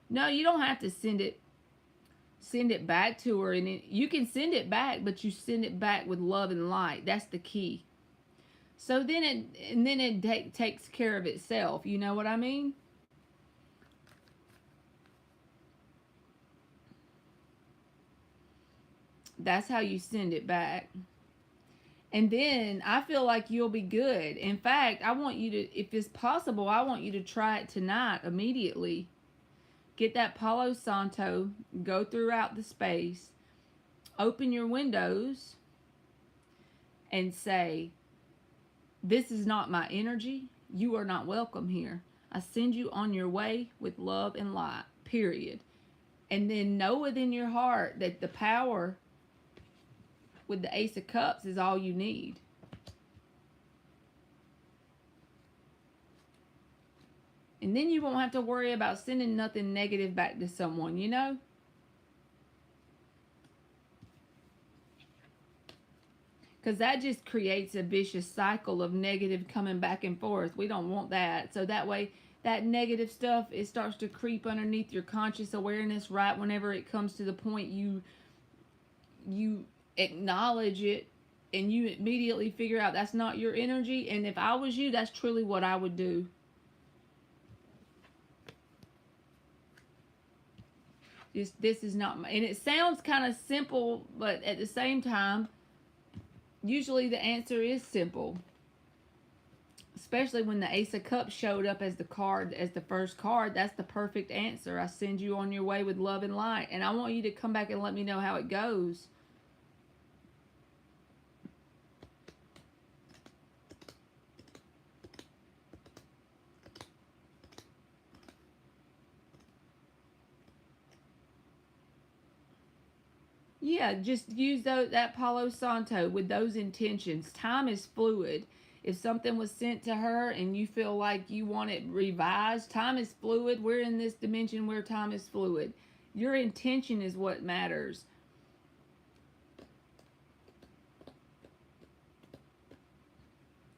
No, you don't have to send it back to her. And you can send it back, but you send it back with love and light. That's the key. So then it takes care of itself. You know what I mean? That's how you send it back. And then I feel like you'll be good. In fact, I want you to, if it's possible, I want you to try it tonight immediately. Get that Palo Santo, go throughout the space, open your windows, and say, this is not my energy. You are not welcome here. I send you on your way with love and light, period. And then know within your heart that the power with the Ace of Cups is all you need. And then you won't have to worry about sending nothing negative back to someone, you know? Because that just creates a vicious cycle of negative coming back and forth. We don't want that. So that way, that negative stuff, it starts to creep underneath your conscious awareness right whenever it comes to the point you acknowledge it and you immediately figure out that's not your energy. And if I was you, that's truly what I would do. This is not my, and it sounds kind of simple, but at the same time, usually the answer is simple. Especially when the Ace of Cups showed up as the first card, that's the perfect answer. I send you on your way with love and light. And I want you to come back and let me know how it goes. Yeah, just use that Palo Santo with those intentions. Time is fluid. If something was sent to her and you feel like you want it revised, time is fluid. We're in this dimension where time is fluid. Your intention is what matters.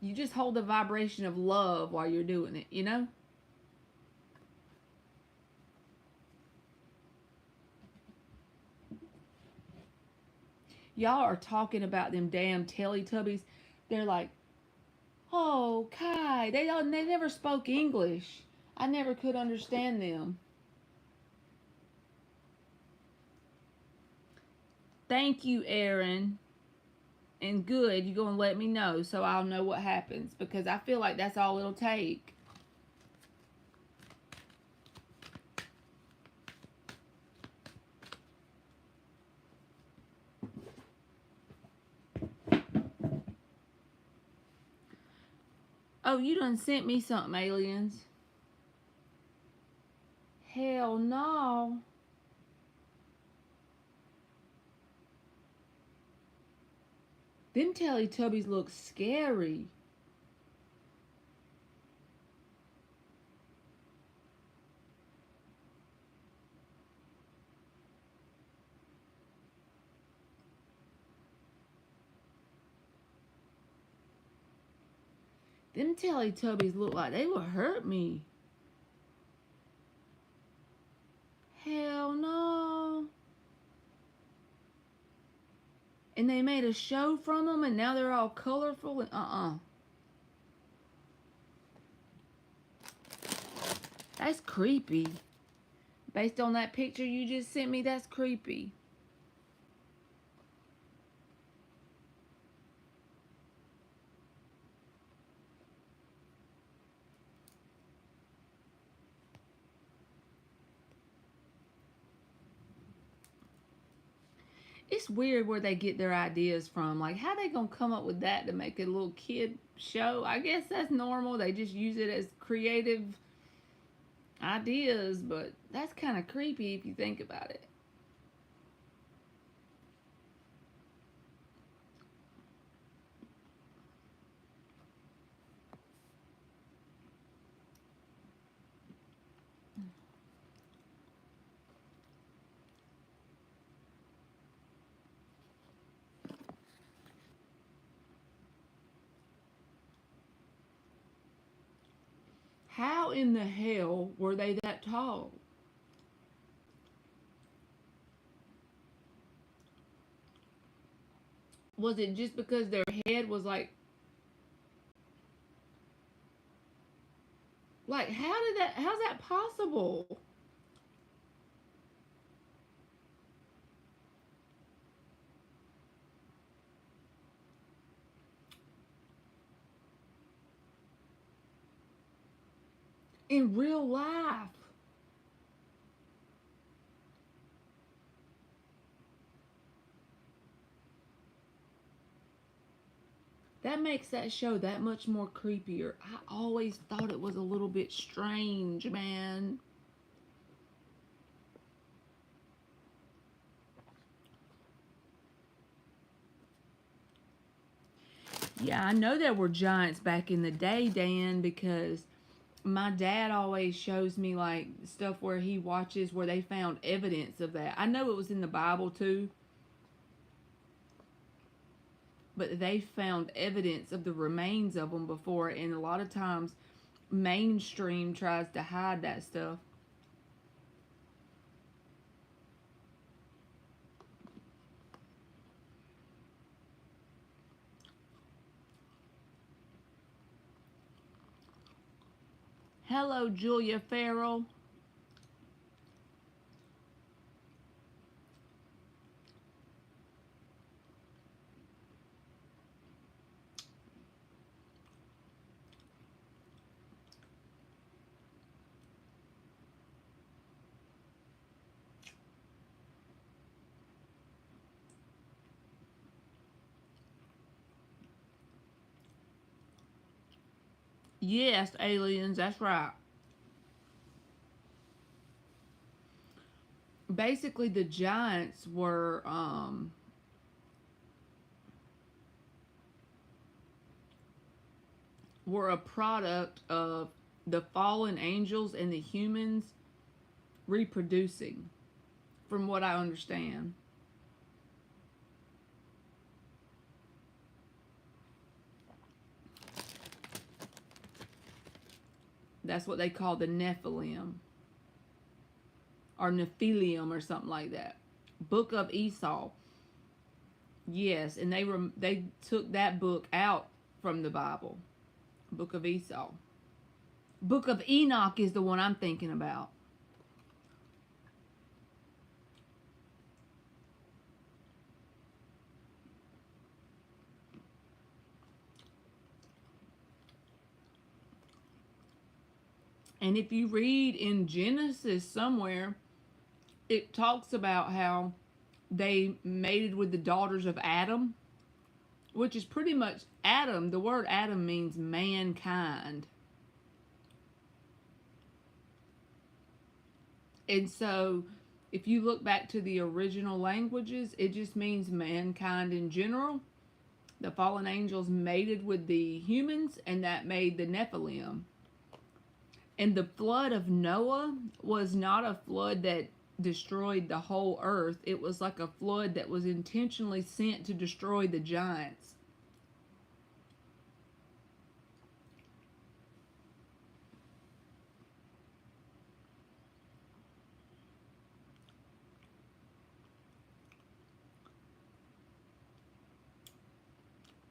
You just hold the vibration of love while you're doing it, you know? Y'all are talking about them damn Teletubbies. They're like, oh, Kai. They never spoke English. I never could understand them. Thank you, Aaron. And good, you're going to let me know so I'll know what happens. Because I feel like that's all it'll take. Oh, you done sent me something, aliens. Hell no. Them Teletubbies look scary. Them Teletubbies look like they would hurt me. Hell no. And they made a show from them, and now they're all colorful and That's creepy. Based on that picture you just sent me, that's creepy. It's weird where they get their ideas from. Like, how they gonna come up with that to make a little kid show? I guess that's normal. They just use it as creative ideas, but that's kind of creepy if you think about it. How in the hell were they that tall? Was it just because their head was like how's that possible? In real life? That makes that show that much more creepier. I always thought it was a little bit strange, man. Yeah, I know there were giants back in the day, Dan, because my dad always shows me like stuff where he watches where they found evidence of that. I know it was in the Bible too, but they found evidence of the remains of them before, and a lot of times mainstream tries to hide that stuff. Hello, Julia Farrell. Yes, aliens, that's right. Basically, the giants were a product of the fallen angels and the humans reproducing, from what I understand. That's what they call the Nephilim or Nephilium or something like that. Book of Esau. Yes, and they took that book out from the Bible. Book of Esau. Book of Enoch is the one I'm thinking about. And if you read in Genesis somewhere, it talks about how they mated with the daughters of Adam, which is pretty much Adam. The word Adam means mankind. And so if you look back to the original languages, it just means mankind in general. The fallen angels mated with the humans, and that made the Nephilim. And the flood of Noah was not a flood that destroyed the whole earth. It was like a flood that was intentionally sent to destroy the giants.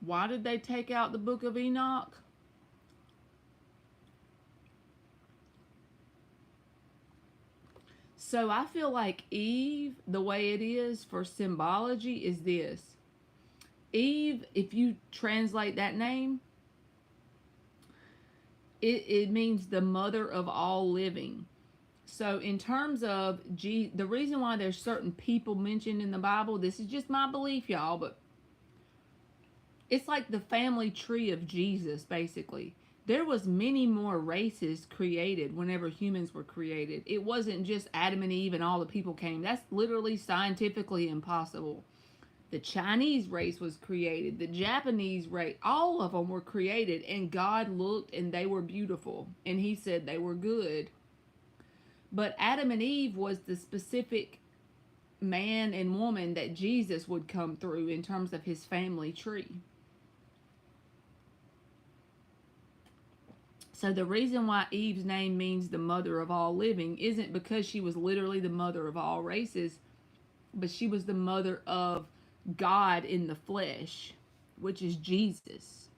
Why did they take out the book of Enoch? So I feel like Eve, the way it is for symbology, is this. Eve, if you translate that name, it means the mother of all living. So in terms of the reason why there's certain people mentioned in the Bible, this is just my belief, y'all, but it's like the family tree of Jesus, basically. There was many more races created whenever humans were created. It wasn't just Adam and Eve and all the people came. That's literally scientifically impossible. The Chinese race was created. The Japanese race, all of them were created. And God looked and they were beautiful. And he said they were good. But Adam and Eve was the specific man and woman that Jesus would come through in terms of his family tree. So the reason why Eve's name means the mother of all living isn't because she was literally the mother of all races, but she was the mother of God in the flesh, which is Jesus.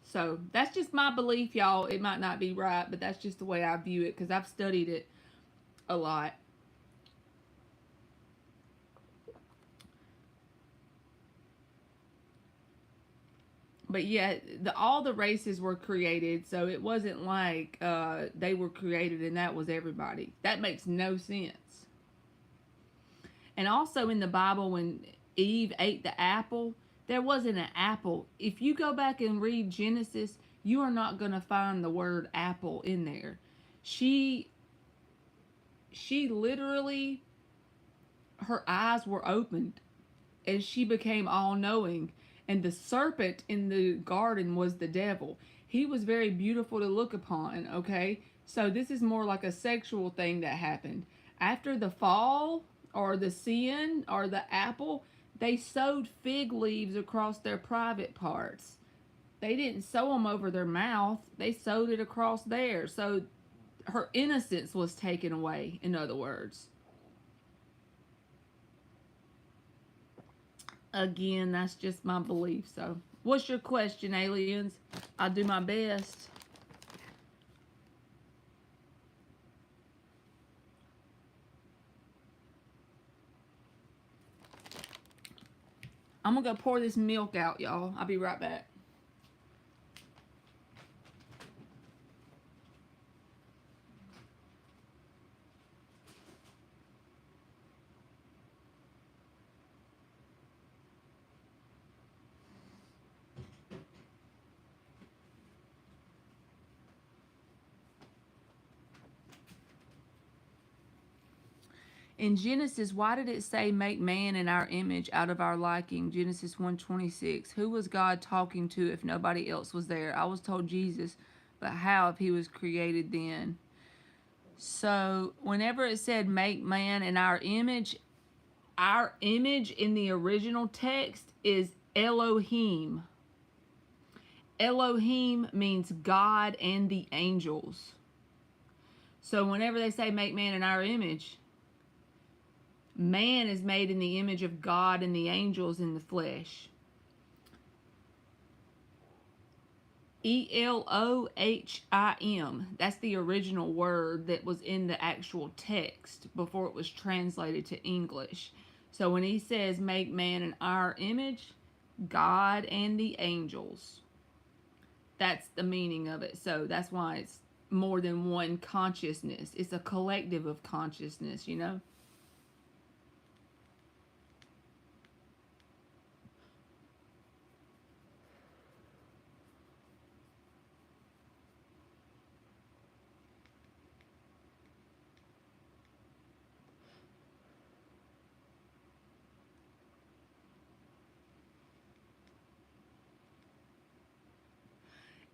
So that's just my belief, y'all. It might not be right, but that's just the way I view it because I've studied it a lot. But yeah, all the races were created, so it wasn't like they were created and that was everybody. That makes no sense. And also in the Bible, when Eve ate the apple, there wasn't an apple. If you go back and read Genesis, you are not going to find the word apple in there. She literally, her eyes were opened and she became all-knowing. And the serpent in the garden was the devil. He was very beautiful to look upon, okay? So this is more like a sexual thing that happened. After the fall, or the sin, or the apple, they sewed fig leaves across their private parts. They didn't sew them over their mouth. They sewed it across there. So her innocence was taken away, in other words. Again, that's just my belief. So, what's your question, aliens? I'll do my best. I'm gonna go pour this milk out, y'all. I'll be right back. In Genesis, why did it say make man in our image out of our liking? Genesis 1:26. Who was God talking to if nobody else was there? I was told Jesus, but how if he was created then? So whenever it said make man in our image in the original text is Elohim. Elohim means God and the angels. So whenever they say make man in our image, man is made in the image of God and the angels in the flesh. Elohim. That's the original word that was in the actual text before it was translated to English. So when he says make man in our image, God and the angels, that's the meaning of it. So that's why it's more than one consciousness. It's a collective of consciousness, you know?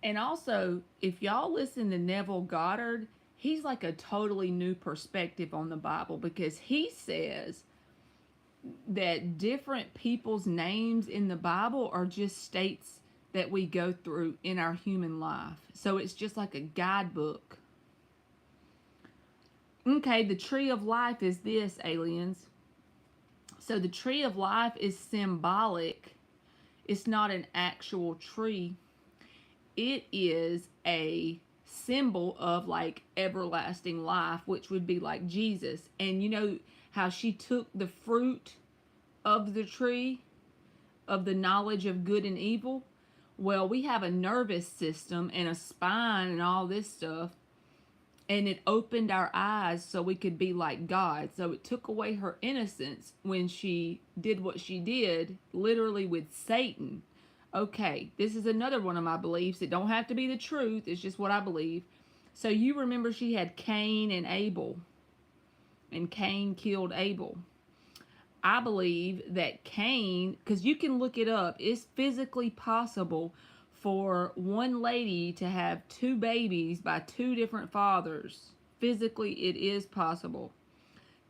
And also, if y'all listen to Neville Goddard, he's like a totally new perspective on the Bible, because he says that different people's names in the Bible are just states that we go through in our human life. So it's just like a guidebook. Okay, the tree of life is this, aliens. So the tree of life is symbolic. It's not an actual tree. It is a symbol of like everlasting life, which would be like Jesus. And you know how she took the fruit of the tree of the knowledge of good and evil? Well, we have a nervous system and a spine and all this stuff, and it opened our eyes so we could be like God. So it took away her innocence when she did what she did, literally with Satan. Okay, this is another one of my beliefs. It don't have to be the truth. It's just what I believe. So you remember she had Cain and Abel, and Cain killed Abel. I believe that Cain, because you can look it up, it's physically possible for one lady to have two babies by two different fathers. Physically, it is possible.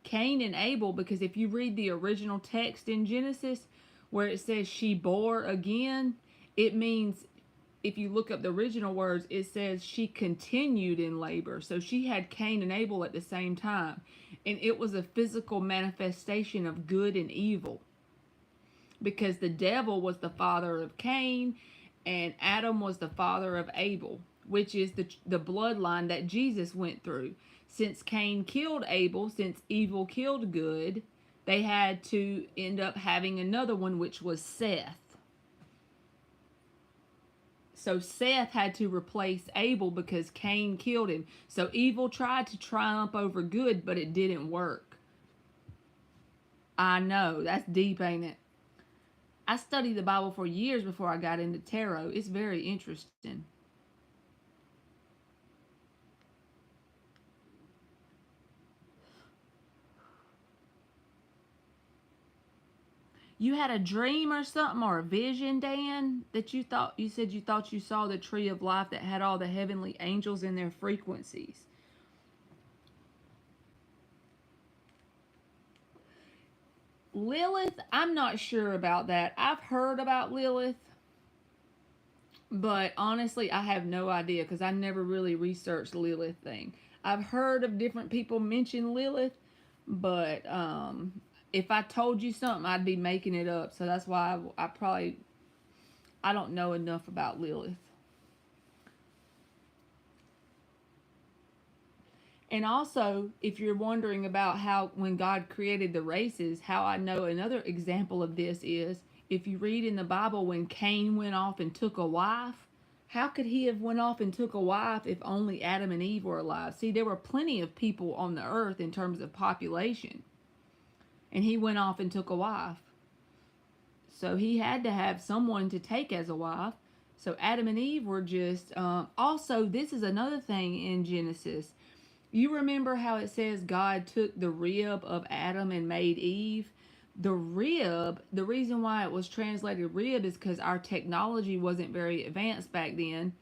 Cain and Abel, because if you read the original text in Genesis where it says she bore again, it means, if you look up the original words, it says she continued in labor. So she had Cain and Abel at the same time. And it was a physical manifestation of good and evil. Because the devil was the father of Cain, and Adam was the father of Abel, which is the bloodline that Jesus went through. Since Cain killed Abel, since evil killed good, they had to end up having another one, which was Seth. So Seth had to replace Abel because Cain killed him. So evil tried to triumph over good, but it didn't work. I know, that's deep, ain't it? I studied the Bible for years before I got into tarot. It's very interesting. You had a dream or something, or a vision, Dan, that you said you thought you saw the tree of life that had all the heavenly angels in their frequencies. Lilith, I'm not sure about that. I've heard about Lilith, but honestly, I have no idea because I never really researched the Lilith thing. I've heard of different people mention Lilith, but if I told you something, I'd be making it up. So that's why I don't know enough about Lilith. And also, if you're wondering about how, when God created the races, how I know another example of this is, if you read in the Bible when Cain went off and took a wife, how could he have went off and took a wife if only Adam and Eve were alive? See, there were plenty of people on the earth in terms of population, and he went off and took a wife. So he had to have someone to take as a wife. So Adam and Eve were just, also, this is another thing in Genesis. You remember how it says God took the rib of Adam and made Eve? The rib, the reason why it was translated rib is because our technology wasn't very advanced back then.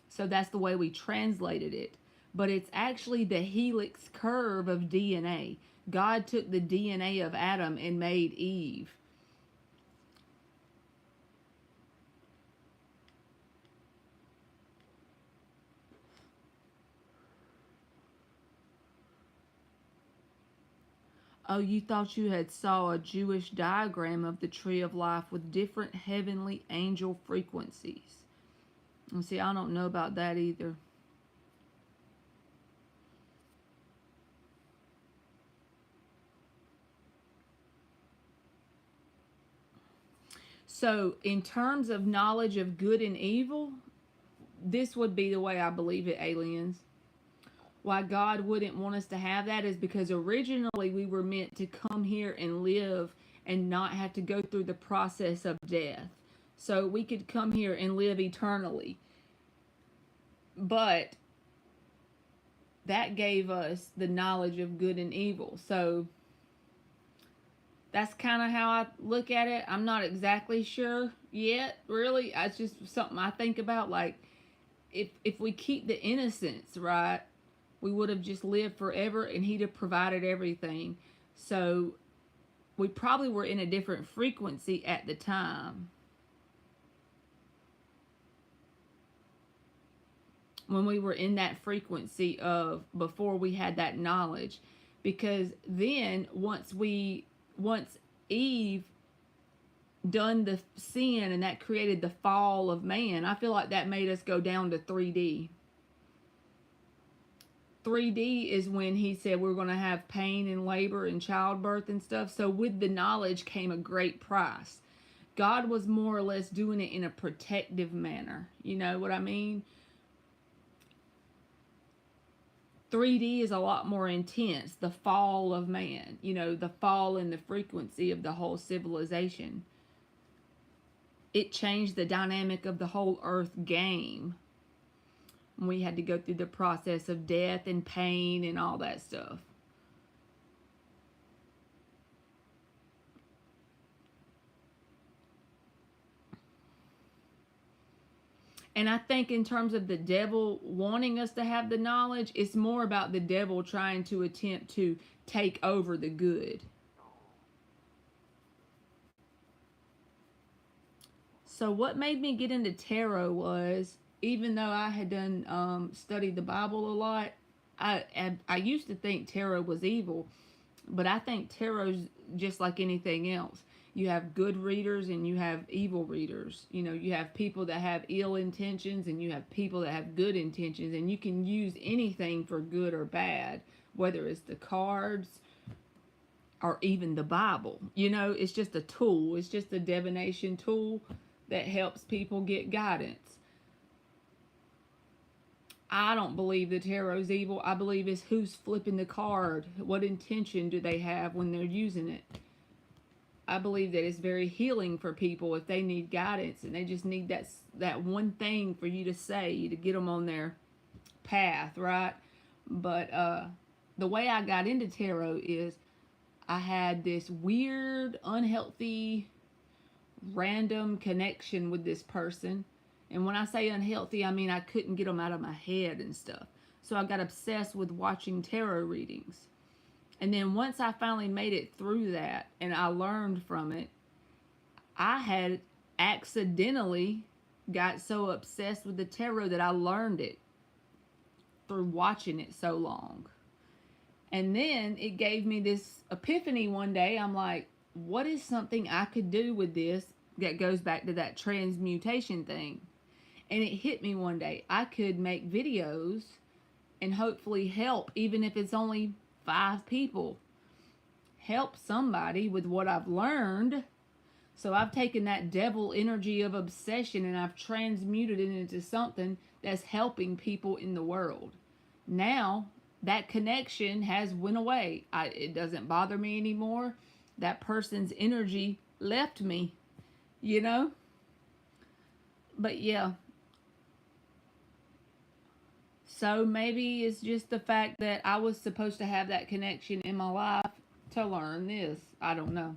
So that's the way we translated it. But it's actually the helix curve of DNA. God took the DNA of Adam and made Eve. Oh, you thought you had saw a Jewish diagram of the tree of life with different heavenly angel frequencies. And see, I don't know about that either. So, in terms of knowledge of good and evil, this would be the way I believe it, aliens. Why God wouldn't want us to have that is because originally we were meant to come here and live and not have to go through the process of death. So we could come here and live eternally. But that gave us the knowledge of good and evil. So that's kind of how I look at it. I'm not exactly sure yet, really. It's just something I think about. Like, if we keep the innocence, right, we would have just lived forever and he'd have provided everything. So we probably were in a different frequency at the time when we were in that frequency of before we had that knowledge. Because then once Eve done the sin and that created the fall of man, I feel like that made us go down to 3D. 3D is when he said we're going to have pain and labor and childbirth and stuff. So with the knowledge came a great price. God was more or less doing it in a protective manner. You know what I mean? 3D is a lot more intense. The fall of man, you know, the fall in the frequency of the whole civilization. It changed the dynamic of the whole earth game. We had to go through the process of death and pain and all that stuff. And I think in terms of the devil wanting us to have the knowledge, it's more about the devil trying to attempt to take over the good. So what made me get into tarot was, even though I had done studied the Bible a lot, I used to think tarot was evil, but I think tarot's just like anything else. You have good readers and you have evil readers. You know, you have people that have ill intentions and you have people that have good intentions, and you can use anything for good or bad, whether it's the cards or even the Bible. You know, it's just a tool. It's just a divination tool that helps people get guidance. I don't believe the tarot's evil. I believe it's who's flipping the card. What intention do they have when they're using it? I believe that it's very healing for people if they need guidance and they just need that one thing for you to say to get them on their path, right? But the way I got into tarot is I had this weird, unhealthy, random connection with this person. And when I say unhealthy, I mean I couldn't get them out of my head and stuff. So I got obsessed with watching tarot readings. And then once I finally made it through that and I learned from it, I had accidentally got so obsessed with the tarot that I learned it through watching it so long. And then it gave me this epiphany one day. I'm like, what is something I could do with this that goes back to that transmutation thing? And it hit me one day. I could make videos and hopefully help, even if it's only 5 people, help somebody with what I've learned. So I've taken that devil energy of obsession and I've transmuted it into something that's helping people in the world. Now that connection has went away. It doesn't bother me anymore. That person's energy left me, you know? But yeah. So maybe it's just the fact that I was supposed to have that connection in my life to learn this. I don't know.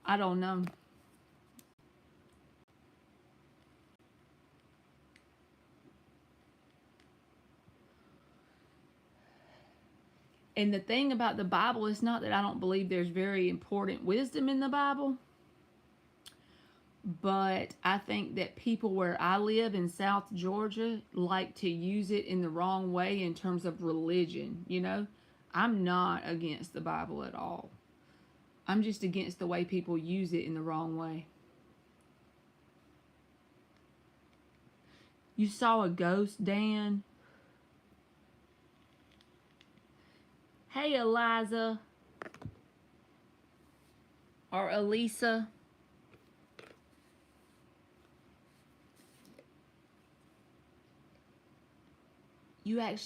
I don't know. And the thing about the Bible is not that I don't believe there's very important wisdom in the Bible, but I think that people where I live in South Georgia like to use it in the wrong way in terms of religion, you know? I'm not against the Bible at all. I'm just against the way people use it in the wrong way. You saw a ghost, Dan? Hey, Eliza. Or Elisa.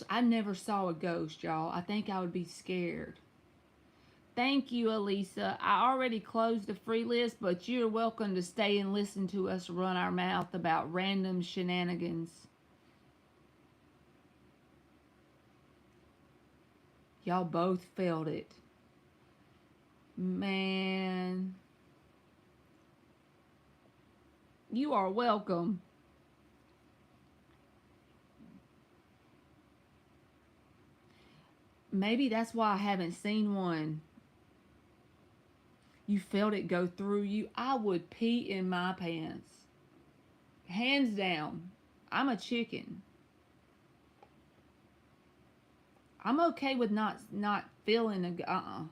I never saw a ghost, y'all. I think I would be scared. Thank you, Elisa. I already closed the free list, but you're welcome to stay and listen to us run our mouth about random shenanigans. Y'all both felt it. Man. You are welcome. Maybe that's why I haven't seen one. You felt it go through you. I would pee in my pants. Hands down. I'm a chicken. I'm okay with not feeling a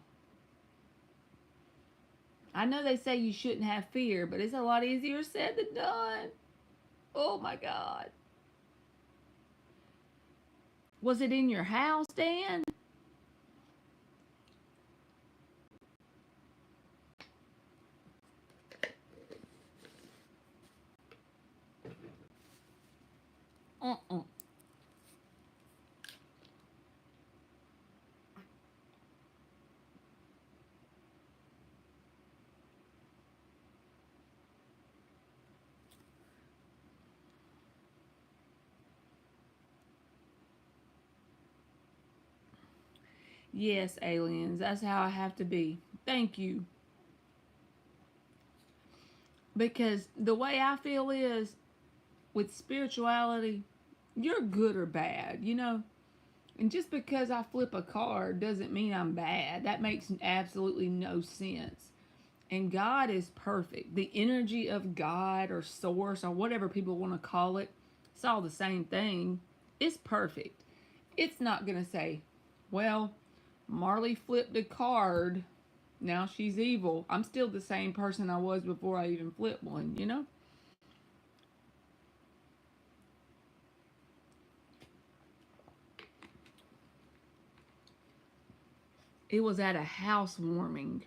I know they say you shouldn't have fear, but it's a lot easier said than done. Oh my God. Was it in your house, Dan? Uh-uh. Yes, aliens. That's how I have to be. Thank you. Because the way I feel is with spirituality, you're good or bad, you know? And just because I flip a card doesn't mean I'm bad. That makes absolutely no sense. And God is perfect. The energy of God or source or whatever people want to call it, it's all the same thing. It's perfect. It's not going to say, well, Marley flipped a card. Now she's evil. I'm still the same person I was before I even flipped one, you know? It was at a housewarming.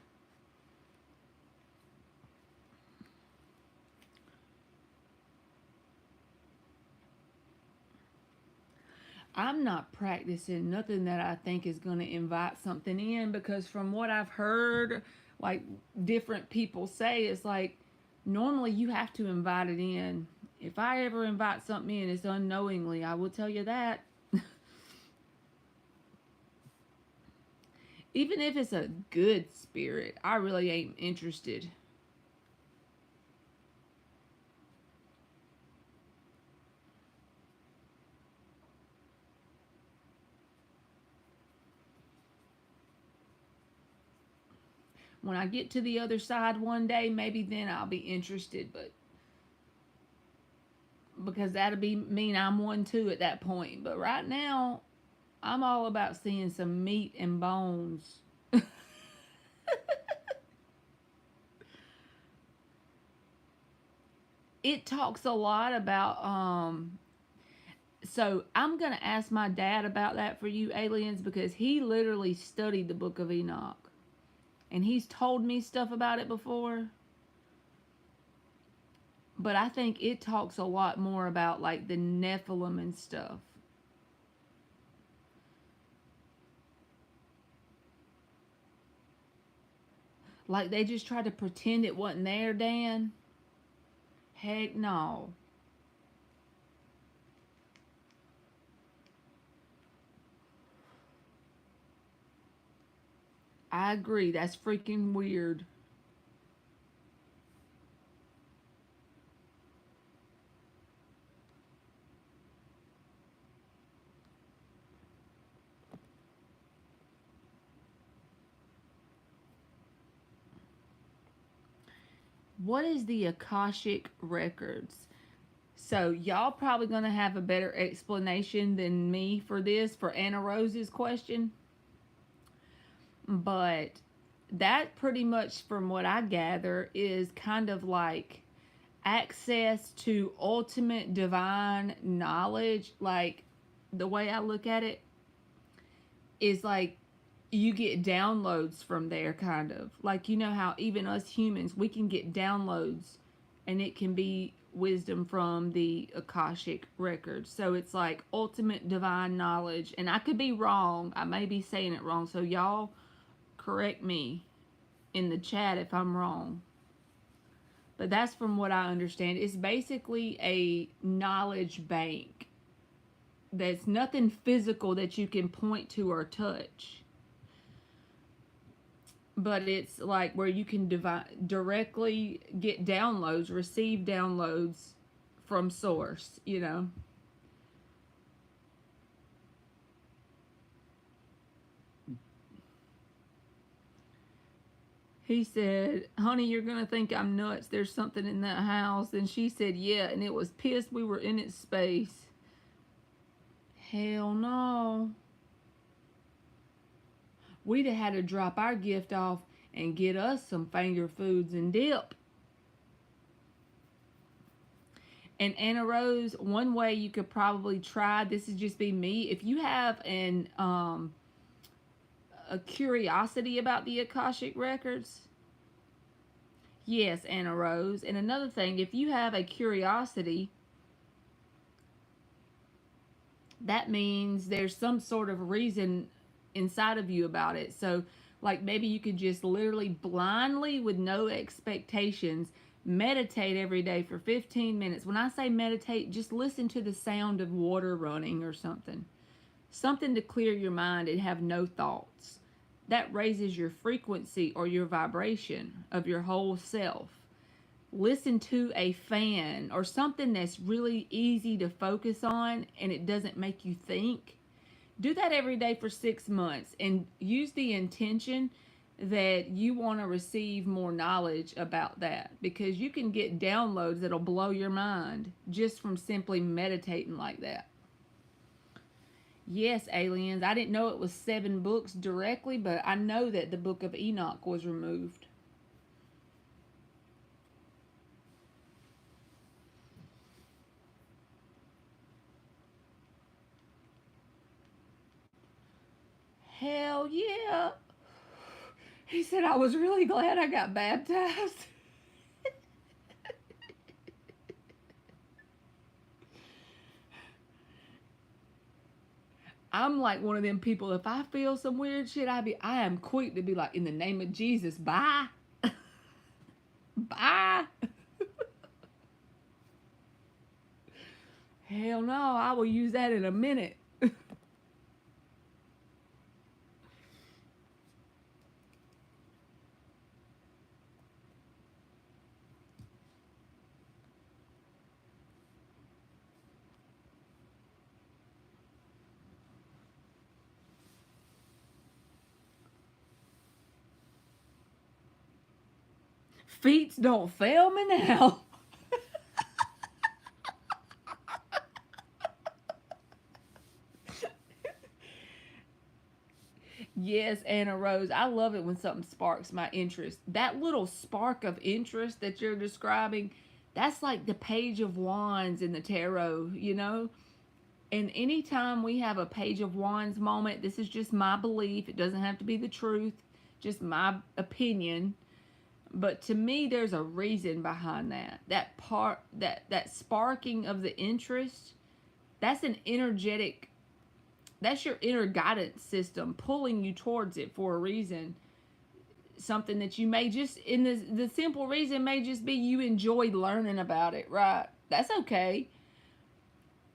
I'm not practicing nothing that I think is going to invite something in because from what I've heard, like different people say, it's like normally you have to invite it in. If I ever invite something in, it's unknowingly. I will tell you that. Even if it's a good spirit, I really ain't interested. When I get to the other side one day, maybe then I'll be interested, but because that'll be mean I'm one too at that point. But right now, I'm all about seeing some meat and bones. It talks a lot about so I'm gonna ask my dad about that for you aliens because he literally studied the book of Enoch and he's told me stuff about it before, but I think it talks a lot more about like the Nephilim and stuff. Like they just tried to pretend it wasn't there, Dan. Heck no. I agree. That's freaking weird. What is the Akashic Records? So y'all probably gonna have a better explanation than me for this for Anna Rose's question. But that pretty much from what I gather is kind of like access to ultimate divine knowledge. Like the way I look at it is like you get downloads from there, kind of like, you know how even us humans we can get downloads and it can be wisdom from the Akashic records. So it's like ultimate divine knowledge, and I could be wrong, I may be saying it wrong, so y'all correct me in the chat if I'm wrong. But that's from what I understand. It's basically a knowledge bank. That's nothing physical that you can point to or touch. But it's like where you can directly get downloads, receive downloads from source, you know. He said, honey, you're going to think I'm nuts. There's something in that house. And she said, yeah. And it was pissed we were in its space. Hell no. We'd have had to drop our gift off and get us some finger foods and dip. And Anna Rose, one way you could probably try, this is just be me, if you have a curiosity about the Akashic Records, yes, Anna Rose. And another thing, if you have a curiosity, that means there's some sort of reason inside of you about it. So, like maybe you could just literally blindly, with no expectations, meditate every day for 15 minutes. When I say meditate, just listen to the sound of water running or something. Something to clear your mind and have no thoughts. That raises your frequency or your vibration of your whole self. Listen to a fan or something that's really easy to focus on and it doesn't make you think. Do that every day for 6 months and use the intention that you want to receive more knowledge about that, because you can get downloads that'll blow your mind just from simply meditating like that. Yes, aliens, I didn't know it was 7 books directly, but I know that the Book of Enoch was removed. Hell yeah. He said, I was really glad I got baptized. I'm like one of them people, if I feel some weird shit, I am quick to be like, in the name of Jesus, bye. Bye. Hell no, I will use that in a minute. Feet don't fail me now. Yes, Anna Rose. I love it when something sparks my interest. That little spark of interest that you're describing, that's like the Page of Wands in the tarot, you know? And anytime we have a Page of Wands moment, this is just my belief. It doesn't have to be the truth, just my opinion. But to me, there's a reason behind that. That sparking of the interest, that's an energetic, that's your inner guidance system pulling you towards it for a reason. Something that you may just, in the simple reason may just be you enjoy learning about it, right? That's okay.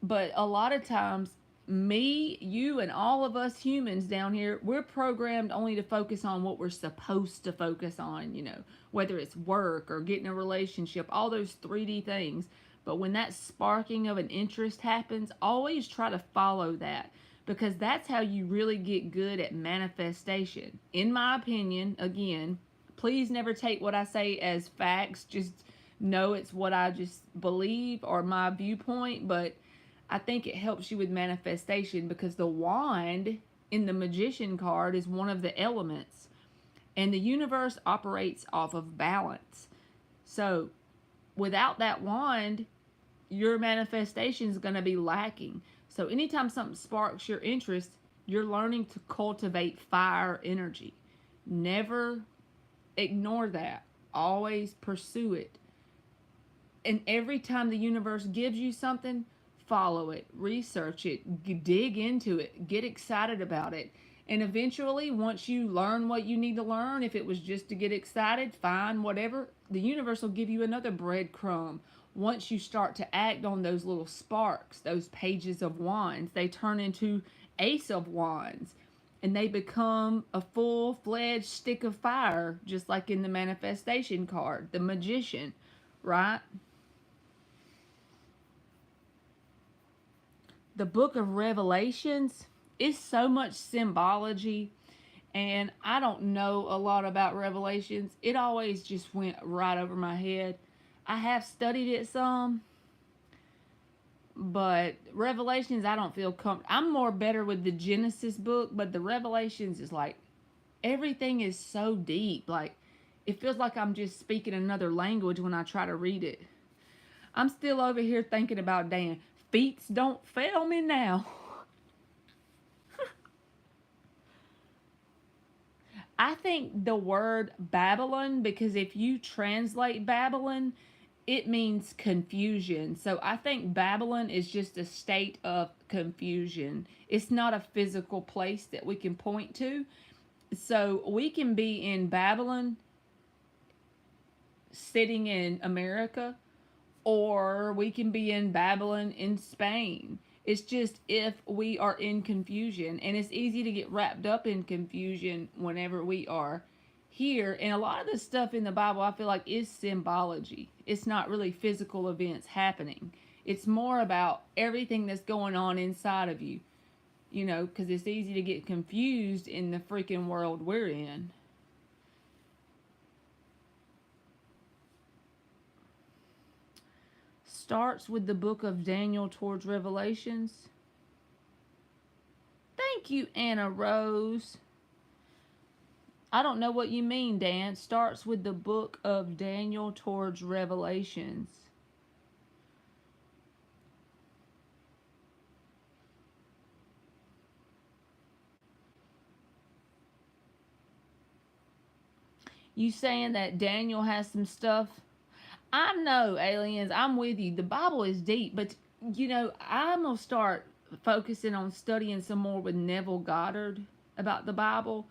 But a lot of times, me, you, and all of us humans down here, we're programmed only to focus on what we're supposed to focus on, you know, whether it's work or getting a relationship, all those 3D things. But when that sparking of an interest happens, always try to follow that, because that's how you really get good at manifestation. In my opinion, again, please never take what I say as facts. Just know it's what I just believe or my viewpoint, but I think it helps you with manifestation because the wand in the Magician card is one of the elements, and the universe operates off of balance. So without that wand, your manifestation is going to be lacking. So anytime something sparks your interest, you're learning to cultivate fire energy. Never ignore that. Always pursue it. And every time the universe gives you something, follow it, research it, dig into it, get excited about it. And eventually, once you learn what you need to learn, if it was just to get excited, fine, whatever, the universe will give you another breadcrumb. Once you start to act on those little sparks, those pages of wands, they turn into Ace of Wands. And they become a full-fledged stick of fire, just like in the manifestation card, the Magician, right? The book of Revelations is so much symbology, And I don't know a lot about Revelations. It always just went right over my head. I have studied it some, but Revelations I don't feel comfortable. I'm more better with the Genesis book, but the Revelations is like everything is so deep. Like it feels like I'm just speaking another language when I try to read it. I'm still over here thinking about Dan. Feet don't fail me now. I think the word Babylon, because if you translate Babylon, it means confusion. So I think Babylon is just a state of confusion. It's not a physical place that we can point to. So we can be in Babylon sitting in America, or we can be in Babylon in Spain. It's just if we are in confusion, and it's easy to get wrapped up in confusion whenever we are here. And a lot of the stuff in the Bible, I feel like, is symbology. It's not really physical events happening. It's more about everything that's going on inside of you, you know, because it's easy to get confused in the freaking world we're in. Starts with the book of Daniel towards Revelations. Thank you, Anna Rose. I don't know what you mean, Dan. Starts with the book of Daniel towards Revelations. You saying that Daniel has some stuff? I know, aliens. I'm with you. The Bible is deep, but you know, I'm gonna start focusing on studying some more with Neville Goddard about the Bible,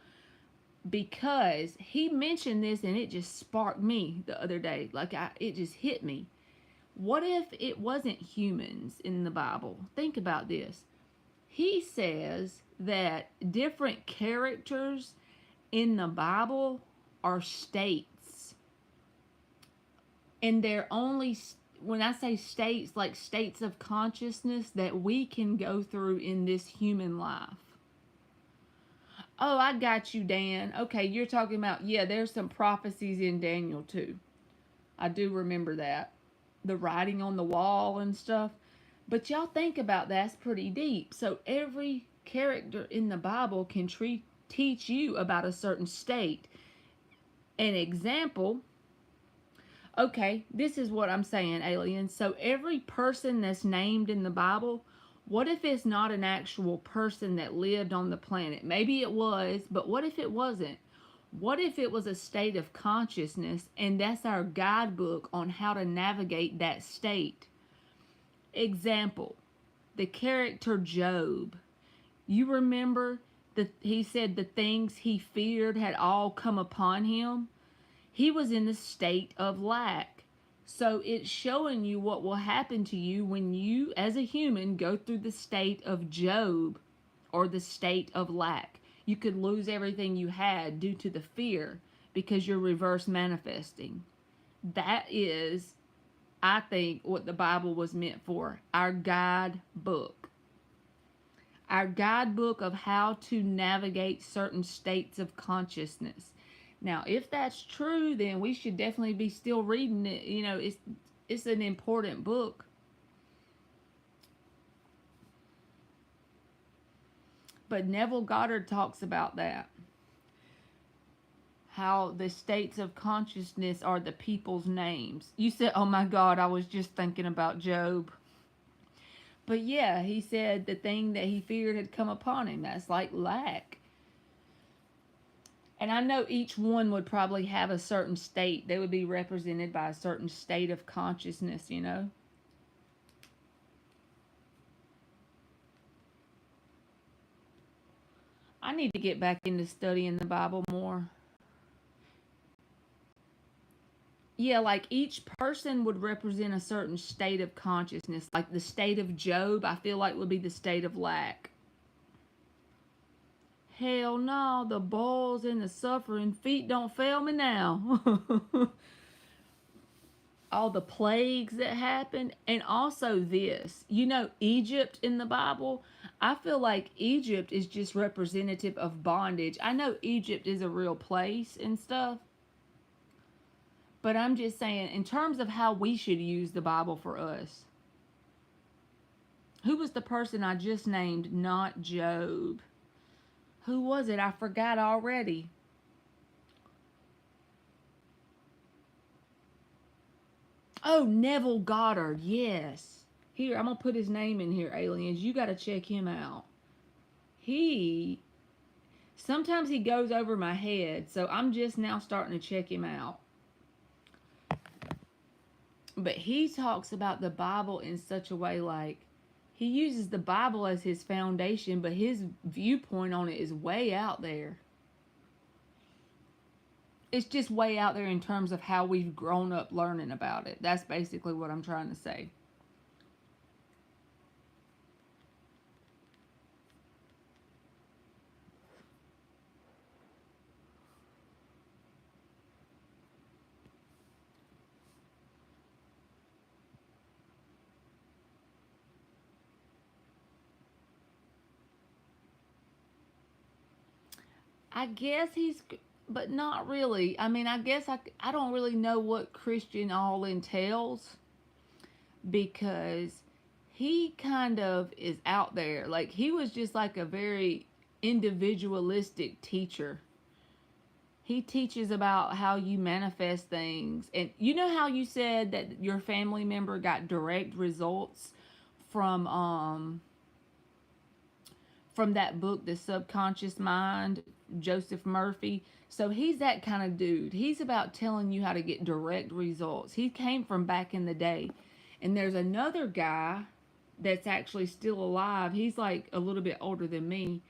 because he mentioned this and it just sparked me the other day. Like it just hit me. What if it wasn't humans in the Bible? Think about this. He says that different characters in the Bible are states, and they're only, when I say states, like states of consciousness that we can go through in this human life. Oh, I got you, Dan. Okay, you're talking about, yeah, there's some prophecies in Daniel too. I do remember that. The writing on the wall and stuff. But y'all think about that's pretty deep. So every character in the Bible can teach you about a certain state. An example, okay, this is what I'm saying, aliens. So every person that's named in the Bible, what if it's not an actual person that lived on the planet? Maybe it was, but what if it wasn't? What if it was a state of consciousness, and that's our guidebook on how to navigate that state? Example, the character Job. You remember that he said the things he feared had all come upon him? He was in the state of lack. So it's showing you what will happen to you when you, as a human, go through the state of Job or the state of lack. You could lose everything you had due to the fear because you're reverse manifesting. That is, I think, what the Bible was meant for. Our guidebook. Our guidebook of how to navigate certain states of consciousness. Now, if that's true, then we should definitely be still reading it. You know, it's an important book. But Neville Goddard talks about that. How the states of consciousness are the people's names. You said, oh my God, I was just thinking about Job. But yeah, he said the thing that he feared had come upon him. That's like lack. And I know each one would probably have a certain state. They would be represented by a certain state of consciousness, you know. I need to get back into studying the Bible more. Yeah, like each person would represent a certain state of consciousness. Like the state of Job, I feel like would be the state of lack. Hell no, the boils and the suffering, feet don't fail me now. All the plagues that happened, and also this. You know, Egypt in the Bible, I feel like Egypt is just representative of bondage. I know Egypt is a real place and stuff, but I'm just saying, in terms of how we should use the Bible for us. Who was the person I just named? Not Job. Who was it? I forgot already. Oh, Neville Goddard. Yes. Here, I'm going to put his name in here, aliens. You got to check him out. Sometimes he goes over my head, so I'm just now starting to check him out. But he talks about the Bible in such a way, like, he uses the Bible as his foundation, but his viewpoint on it is way out there. It's just way out there in terms of how we've grown up learning about it. That's basically what I'm trying to say. I guess but not really. I mean, I guess I don't really know what Christian all entails, because he kind of is out there. Like, he was just like a very individualistic teacher. He teaches about how you manifest things. And you know how you said that your family member got direct results from that book, The Subconscious Mind, Joseph Murphy? So he's that kind of dude. He's about telling you how to get direct results. He came from back in the day. And there's another guy that's actually still alive. He's like a little bit older than me.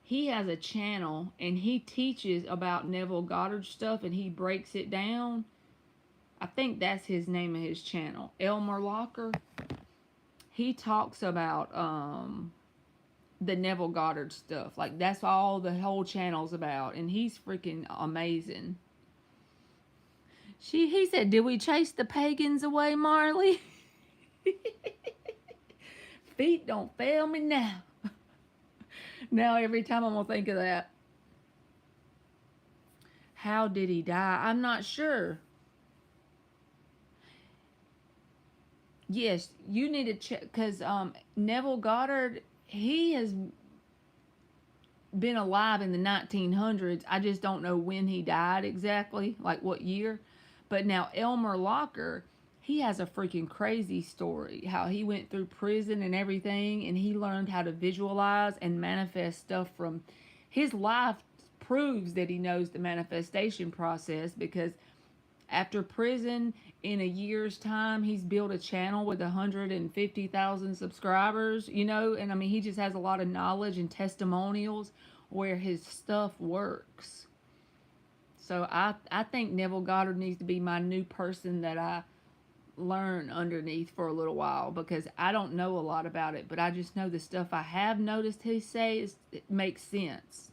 He has a channel and he teaches about Neville Goddard stuff and he breaks it down. I think that's his name of his channel. Elmer Locker. He talks about the Neville Goddard stuff. Like, that's all the whole channel's about. And he's freaking amazing. He said, did we chase the pagans away, Marley? Feet don't fail me now. Now every time I'm going to think of that. How did he die? I'm not sure. Yes, you need to check, because Neville Goddard, he has been alive in the 1900s. I just don't know when he died exactly, like what year. But now Elmer Locker, he has a freaking crazy story. How he went through prison and everything, and he learned how to visualize and manifest stuff from his life. Proves that he knows the manifestation process, because after prison, in a year's time, he's built a channel with 150,000 subscribers, you know, and I mean, he just has a lot of knowledge and testimonials where his stuff works. So I think Neville Goddard needs to be my new person that I learn underneath for a little while, because I don't know a lot about it, but I just know the stuff I have noticed he says, it makes sense.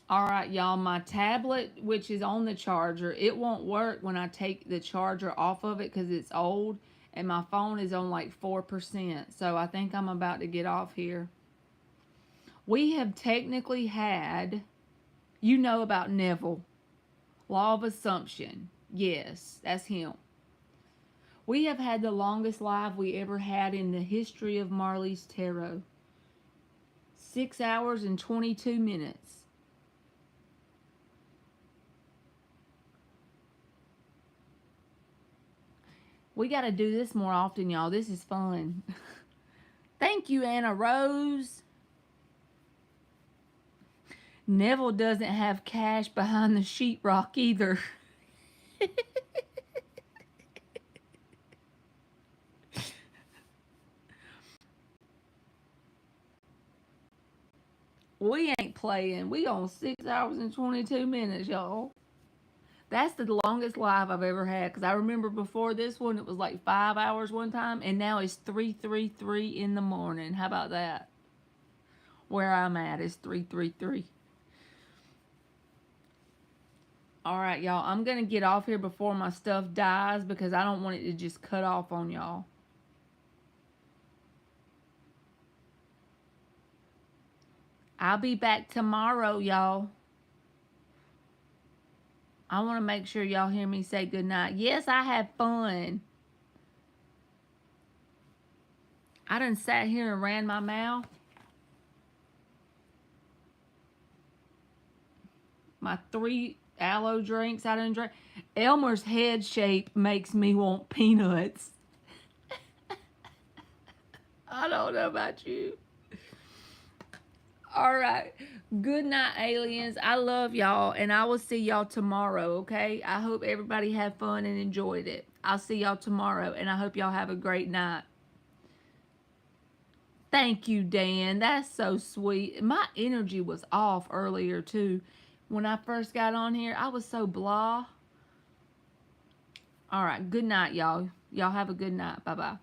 All right, y'all, my tablet, which is on the charger, it won't work when I take the charger off of it because it's old, and my phone is on like 4%. So I think I'm about to get off here. We have technically had, you know about Neville, Law of Assumption. Yes, that's him. We have had the longest live we ever had in the history of Marley's Tarot. 6 hours and 22 minutes. We got to do this more often, y'all. This is fun. Thank you, Anna Rose. Neville doesn't have cash behind the sheetrock either. We ain't playing. We on 6 hours and 22 minutes, y'all. That's the longest live I've ever had, because I remember before this one, it was like 5 hours one time, and now it's 3:33 in the morning. How about that? Where I'm at is 3:33. All right, y'all. I'm going to get off here before my stuff dies, because I don't want it to just cut off on y'all. I'll be back tomorrow, y'all. I want to make sure y'all hear me say good night. Yes, I had fun. I done sat here and ran my mouth. My 3 aloe drinks I done drank. Elmer's head shape makes me want peanuts. I don't know about you. All right. Good night, aliens. I love y'all, and I will see y'all tomorrow, okay? I hope everybody had fun and enjoyed it. I'll see y'all tomorrow, and I hope y'all have a great night. Thank you, Dan. That's so sweet. My energy was off earlier, too. When I first got on here, I was so blah. All right. Good night, y'all. Y'all have a good night. Bye-bye.